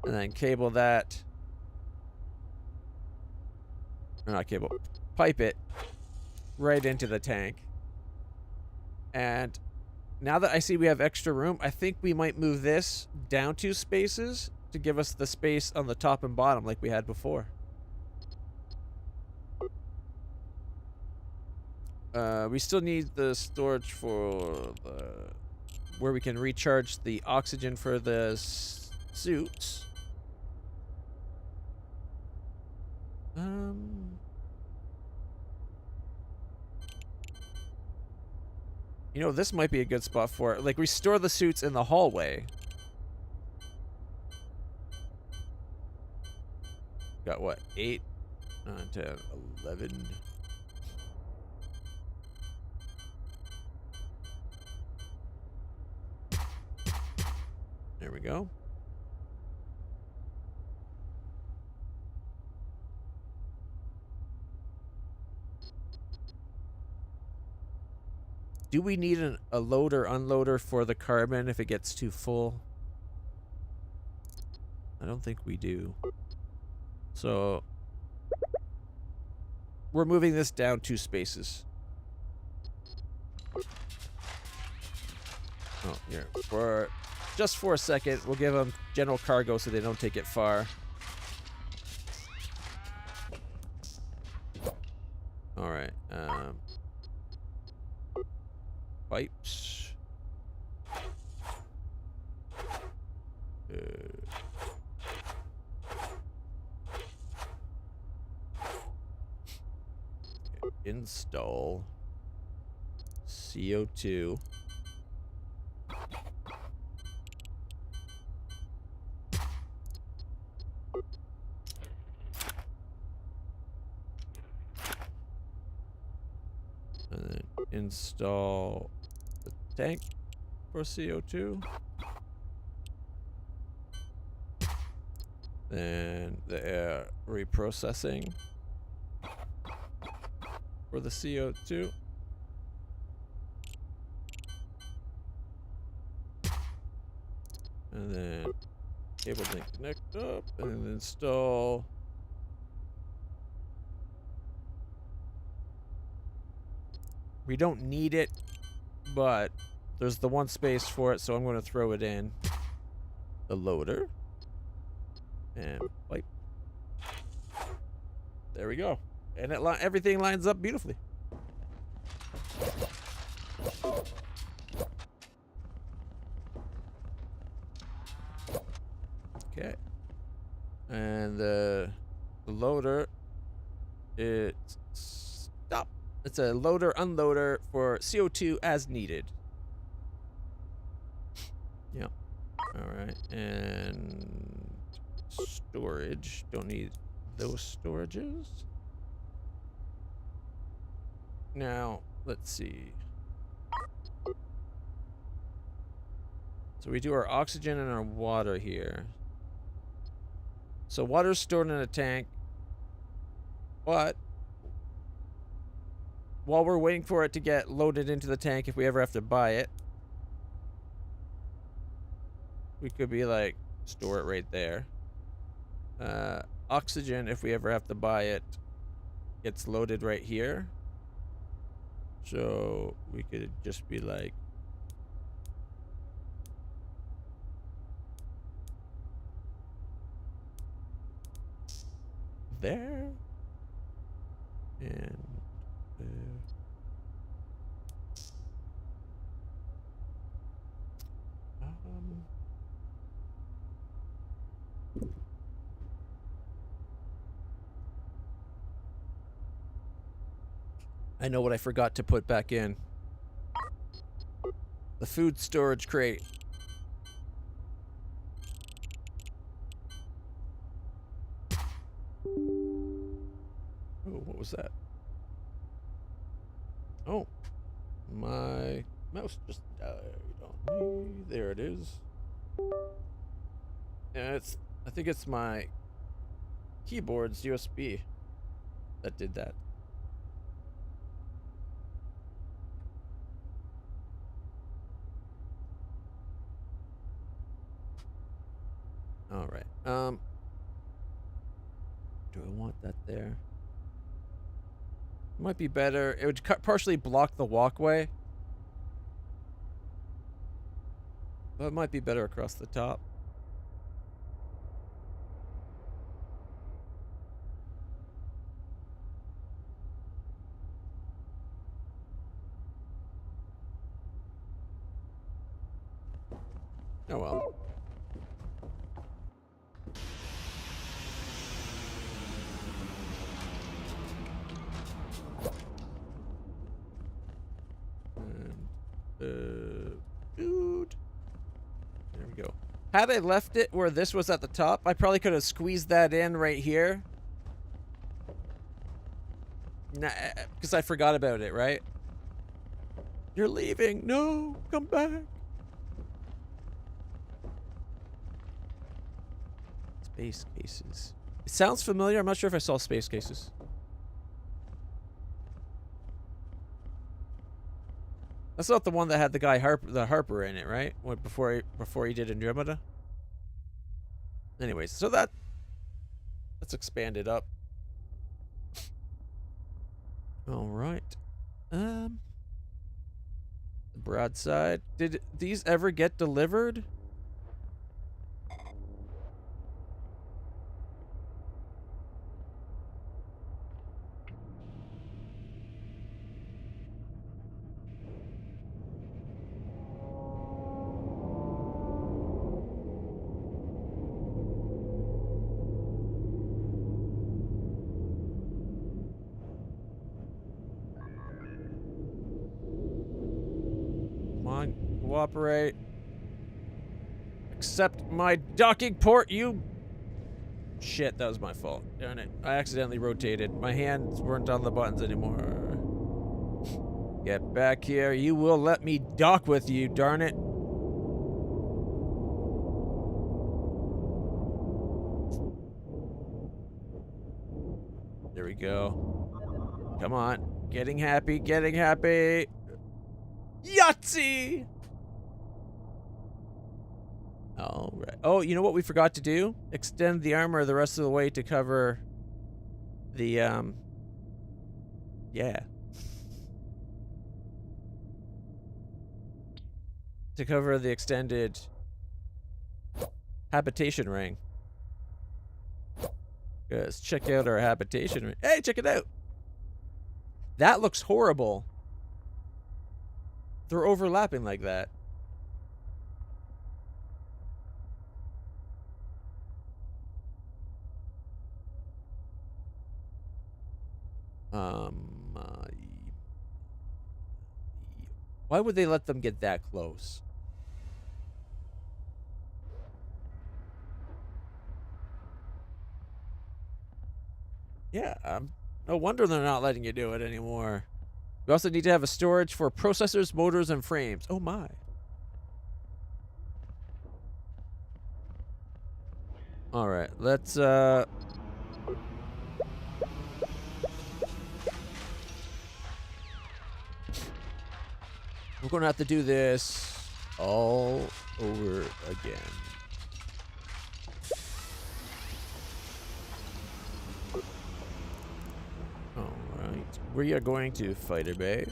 And then cable that. Or not cable. Pipe it right into the tank. And now that I see we have extra room, I think we might move this down 2 spaces to give us the space on the top and bottom like we had before. We still need the storage for the where we can recharge the oxygen for the suits. You know, this might be a good spot for it. Like, we store the suits in the hallway. Got what? 8, 9, 10, 11. There we go. Do we need a loader, unloader for the carbon if it gets too full? I don't think we do. So we're moving this down 2 spaces. Oh, here. Just for a second, we'll give them general cargo so they don't take it far. All right. Pipes. Install CO2. And then install the tank for CO2. Then the air reprocessing for the CO2. And then cable link connect up and install. We don't need it, but there's the 1 space for it, so I'm going to throw it in. The loader. And pipe. There we go. And everything lines up beautifully. Okay. And the loader, it's a loader unloader for CO2 as needed. Yep. All right. And storage. Don't need those storages. Now, let's see. So we do our oxygen and our water here. So water's stored in a tank. But while we're waiting for it to get loaded into the tank, if we ever have to buy it, we could be like, store it right there. Oxygen, if we ever have to buy it, gets loaded right here. So we could just be like, there. And I know what I forgot to put back in. The food storage crate. Oh, what was that? Oh, my mouse just died on me. There it is. Yeah, I think it's my keyboard's USB that did that. All right. Do I want that there? Might be better. It would partially block the walkway. But it might be better across the top. Oh well. Dude. There we go. Had I left it where this was at the top, I probably could have squeezed that in right here. Nah, because I forgot about it, right? You're leaving. No, come back. Space cases. It sounds familiar. I'm not sure if I saw space cases. That's not the one that had the guy Harper in it, right? What, before he did Andromeda. Anyways, so that's expanded up. All right. The broadside. Did these ever get delivered? Come on, cooperate. Accept my docking port, you... Shit, that was my fault. Darn it. I accidentally rotated. My hands weren't on the buttons anymore. Get back here. You will let me dock with you, darn it. There we go. Come on. Getting happy, getting happy. Yahtzee! All right. Oh, you know what we forgot to do? Extend the armor the rest of the way to cover the, yeah. To cover the extended habitation ring. Let's check out our habitation ring. Hey, check it out. That looks horrible. They're overlapping like that. Why would they let them get that close? Yeah, no wonder they're not letting you do it anymore. We also need to have a storage for processors, motors, and frames. Oh my. All right, let's we're gonna have to do this all over again. All right, we are going to Fighter Bay.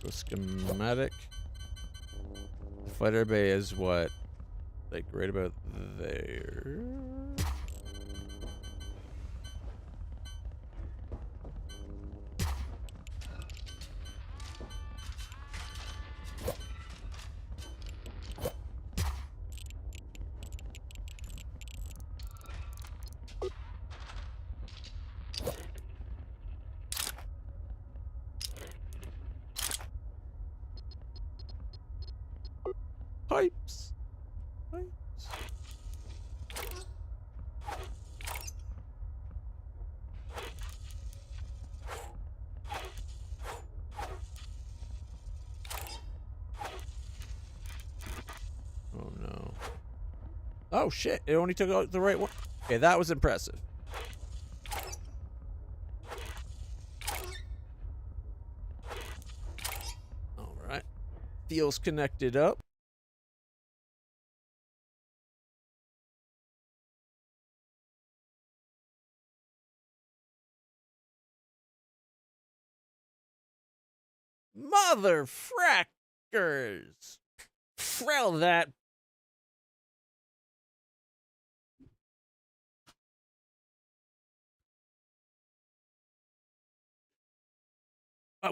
Go schematic. Fighter Bay is what? Like right about there. Pipes. Pipes. Oh no. Oh shit, it only took out the right one. Okay, that was impressive. Alright. Feels connected up. Mother frackers! Frell that.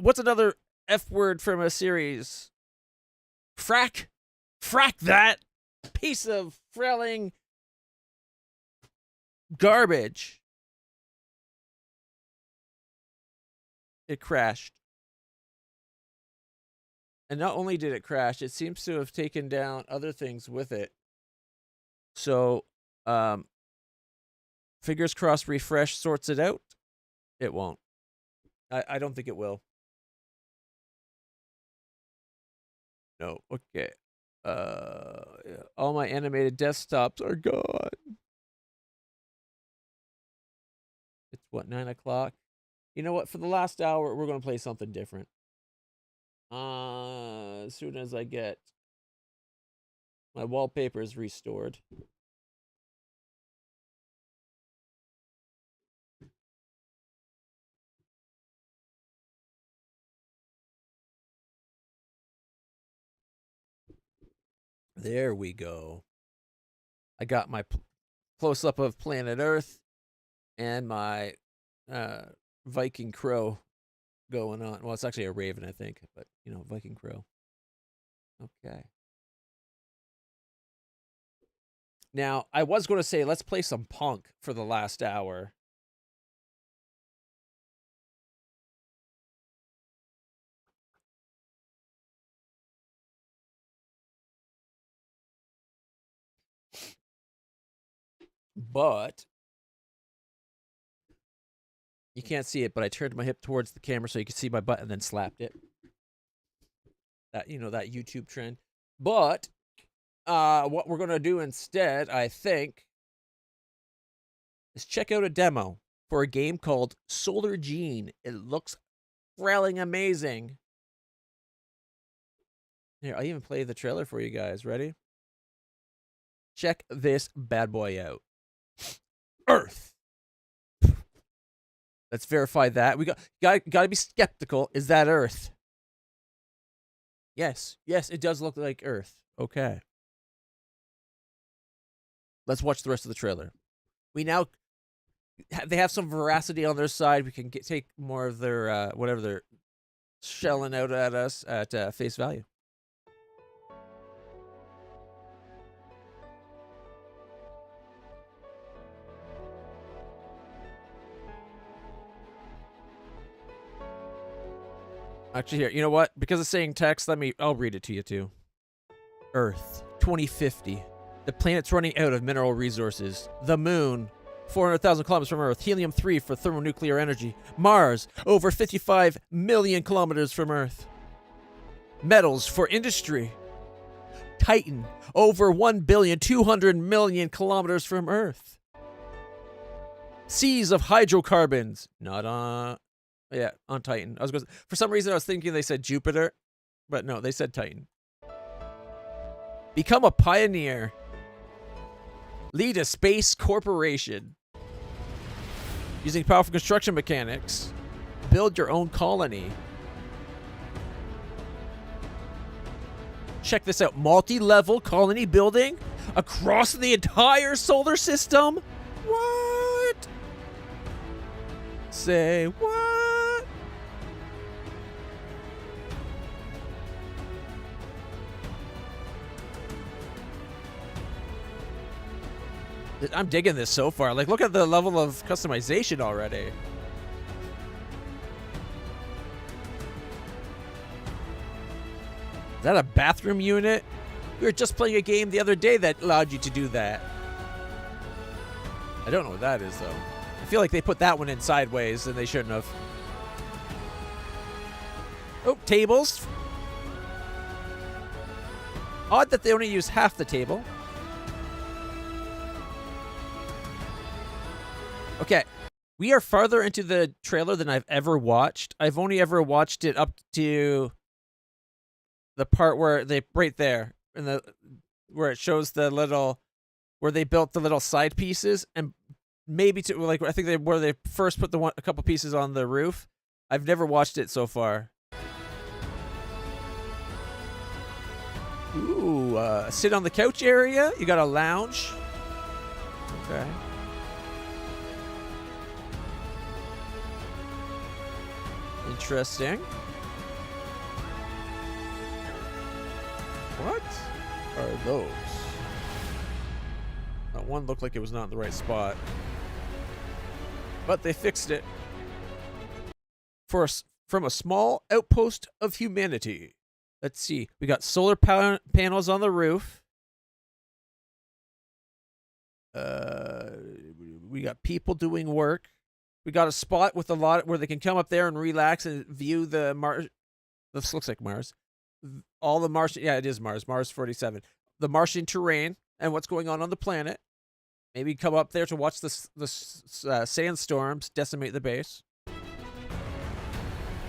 What's another F word from a series? Frack? Frack that piece of frelling garbage. It crashed. And not only did it crash, it seems to have taken down other things with it. So, fingers crossed refresh sorts it out. It won't. I don't think it will. No. Okay. Yeah. All my animated desktops are gone. It's what, 9 o'clock? You know what? For the last hour, we're going to play something different. As soon as I get my wallpapers restored. There we go. I got my close-up of planet Earth and my Viking crow going on. Well, it's actually a raven, I think, but, you know, Viking crow. Okay. Now, I was going to say, let's play some punk for the last hour. But you can't see it, but I turned my hip towards the camera so you can see my butt and then slapped it. That, you know, that YouTube trend. But what we're going to do instead, I think, is check out a demo for a game called Solar Gene. It looks frelling amazing. Here, I even played the trailer for you guys. Ready? Check this bad boy out. Earth. Let's verify that. We got to be skeptical. Is that Earth? Yes. Yes, it does look like Earth. Okay. Let's watch the rest of the trailer. They have some veracity on their side. We can take more of their whatever they're shelling out at us at face value. Actually, here, you know what? Because it's saying text, I'll read it to you too. Earth, 2050. The planet's running out of mineral resources. The moon, 400,000 kilometers from Earth. Helium-3 for thermonuclear energy. Mars, over 55 million kilometers from Earth. Metals for industry. Titan, over 1,200,000,000 kilometers from Earth. Seas of hydrocarbons. Not on... Yeah, on Titan. For some reason, I was thinking they said Jupiter, but no, they said Titan. Become a pioneer. Lead a space corporation. Using powerful construction mechanics. Build your own colony. Check this out. Multi-level colony building across the entire solar system. What? Say what? I'm digging this so far. Like, look at the level of customization already. Is that a bathroom unit? We were just playing a game the other day that allowed you to do that. I don't know what that is, though. I feel like they put that one in sideways, and they shouldn't have. Oh, tables. Odd that they only use half the table. Okay, we are farther into the trailer than I've ever watched. I've only ever watched it up to the part where right there, where it shows the little, where they built the little side pieces, and maybe I think where they first put a couple pieces on the roof. I've never watched it so far. Ooh, sit on the couch area. You got a lounge. Okay. Interesting. What are those? That one looked like it was not in the right spot. But they fixed it. From a small outpost of humanity. Let's see. We got solar panels on the roof. We got people doing work. We got a spot with a lot where they can come up there and relax and view the Mars. This looks like Mars. All the Martian. Yeah, it is Mars. Mars 47. The Martian terrain and what's going on the planet. Maybe come up there to watch the sandstorms decimate the base.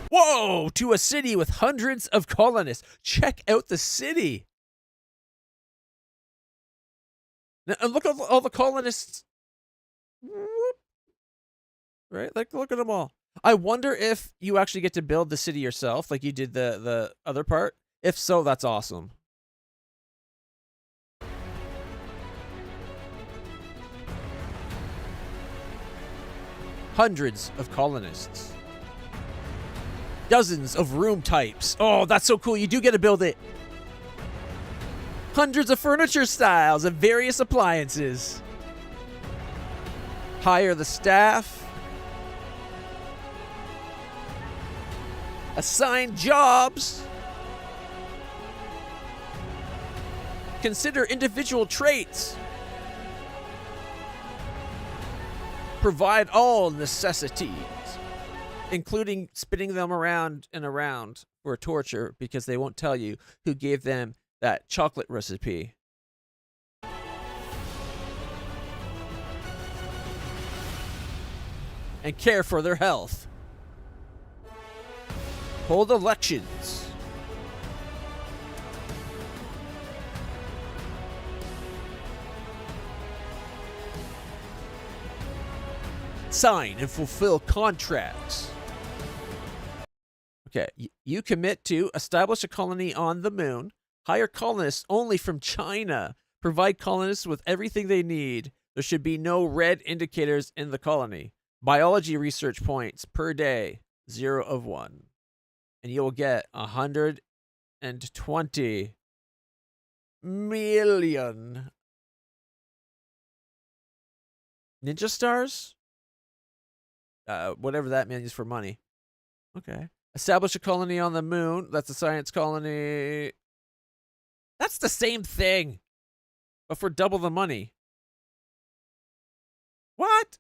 Whoa! To a city with hundreds of colonists. Check out the city. Now, look at all the colonists. Whoop. Right? Like, look at them all. I wonder if you actually get to build the city yourself, like you did the other part. If so, that's awesome. Hundreds of colonists. Dozens of room types. Oh, that's so cool. You do get to build it. Hundreds of furniture styles and various appliances. Hire the staff. Assign jobs. Consider individual traits. Provide all necessities, including spinning them around and around for torture because they won't tell you who gave them that chocolate recipe. And care for their health. Hold elections. Sign and fulfill contracts. Okay, you commit to establish a colony on the moon, hire colonists only from China, provide colonists with everything they need. There should be no red indicators in the colony. Biology research points per day, 0 of 1. And you will get 120 million ninja stars? Whatever that means for money. Okay. Establish a colony on the moon. That's a science colony. That's the same thing, but for double the money. What?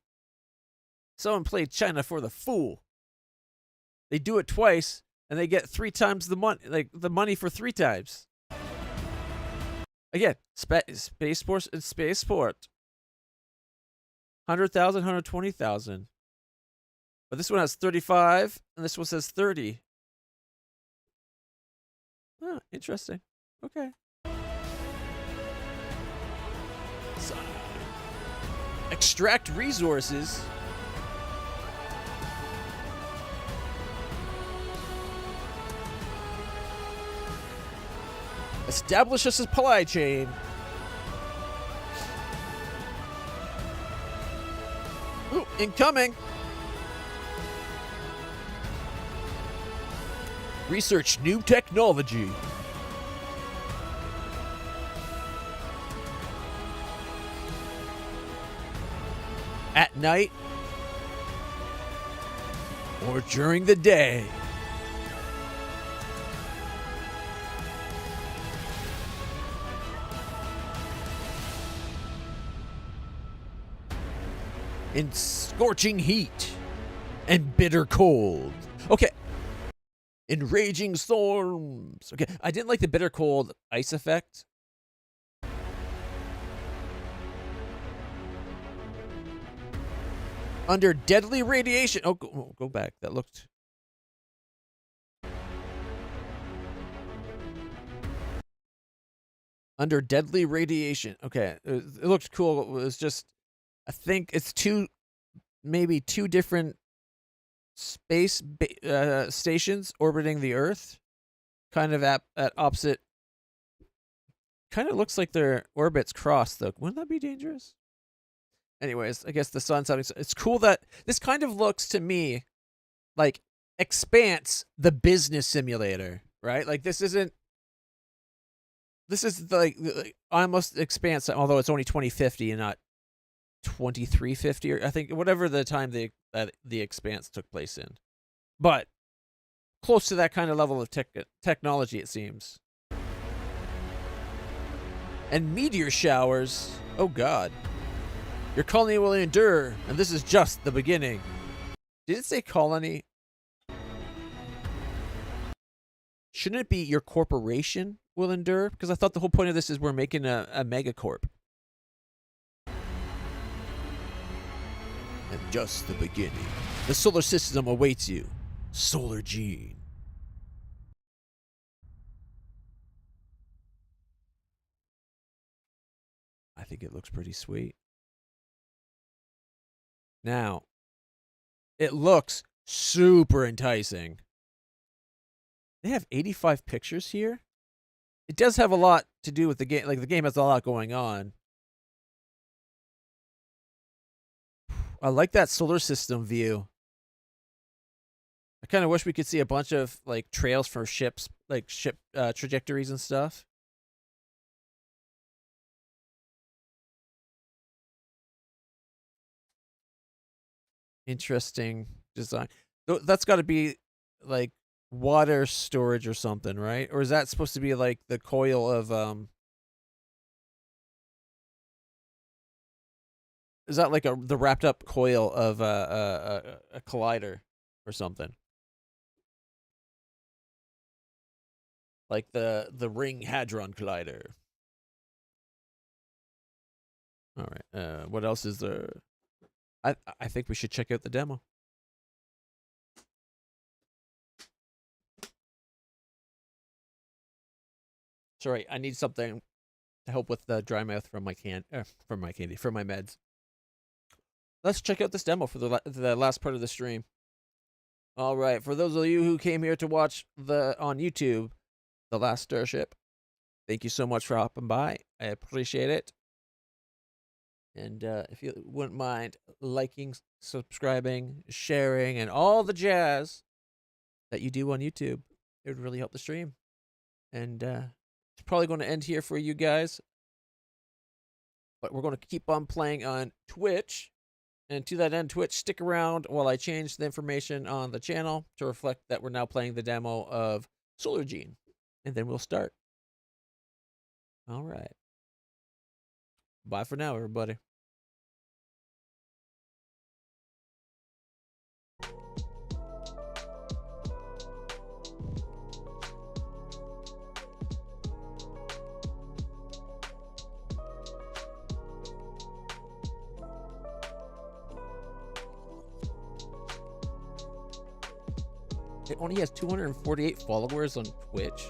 Someone played China for the fool. They do it twice, and they get 3 times the money, like the money for 3 times. Again, spaceport and spaceport. 100,000, 120,000. But this one has 35, and this one says 30. Oh, interesting. Okay. So, extract resources. Establish a supply chain. Ooh, incoming. Research new technology. At night or during the day. In scorching heat and bitter cold. Okay. In raging storms. Okay, I didn't like the bitter cold ice effect. Under deadly radiation. Oh, go back. That looked... Under deadly radiation. Okay, it looked cool. It was just... I think it's maybe two different space stations orbiting the Earth, kind of at opposite. Kind of looks like their orbits cross, though. Wouldn't that be dangerous? Anyways, I guess the sun's having. It's cool that this kind of looks to me like Expanse, the business simulator, right? Like this isn't. This is like almost Expanse, although it's only 2050 and not 2350, or I think whatever the time the Expanse took place in, but close to that kind of level of technology, it seems. And meteor showers. Oh God, your colony will endure, and this is just the beginning. Did it say colony? Shouldn't it be your corporation will endure? Because I thought the whole point of this is we're making a megacorp. and just the beginning. The solar system awaits you. Solar Gene. I think it looks pretty sweet. Now, it looks super enticing. They have 85 pictures here. It does have a lot to do with the game. Like, the game has a lot going on. I like that solar system view. I kind of wish we could see a bunch of, like, trails for ships, like ship trajectories and stuff. Interesting design. That's got to be, like, water storage or something, right? Or is that supposed to be, like, the coil of, is that like the wrapped up coil of a collider or something? Like the Ring Hadron Collider. All right. What else is there? I think we should check out the demo. Sorry, I need something to help with the dry mouth from my from my meds. Let's check out this demo for the last part of the stream. All right, for those of you who came here to watch on YouTube, The Last Starship, thank you so much for hopping by. I appreciate it. And if you wouldn't mind liking, subscribing, sharing, and all the jazz that you do on YouTube, it would really help the stream. And it's probably going to end here for you guys. But we're going to keep on playing on Twitch. And to that end, Twitch, stick around while I change the information on the channel to reflect that we're now playing the demo of Solar Gene. And then we'll start. All right. Bye for now, everybody. It only has 248 followers on Twitch.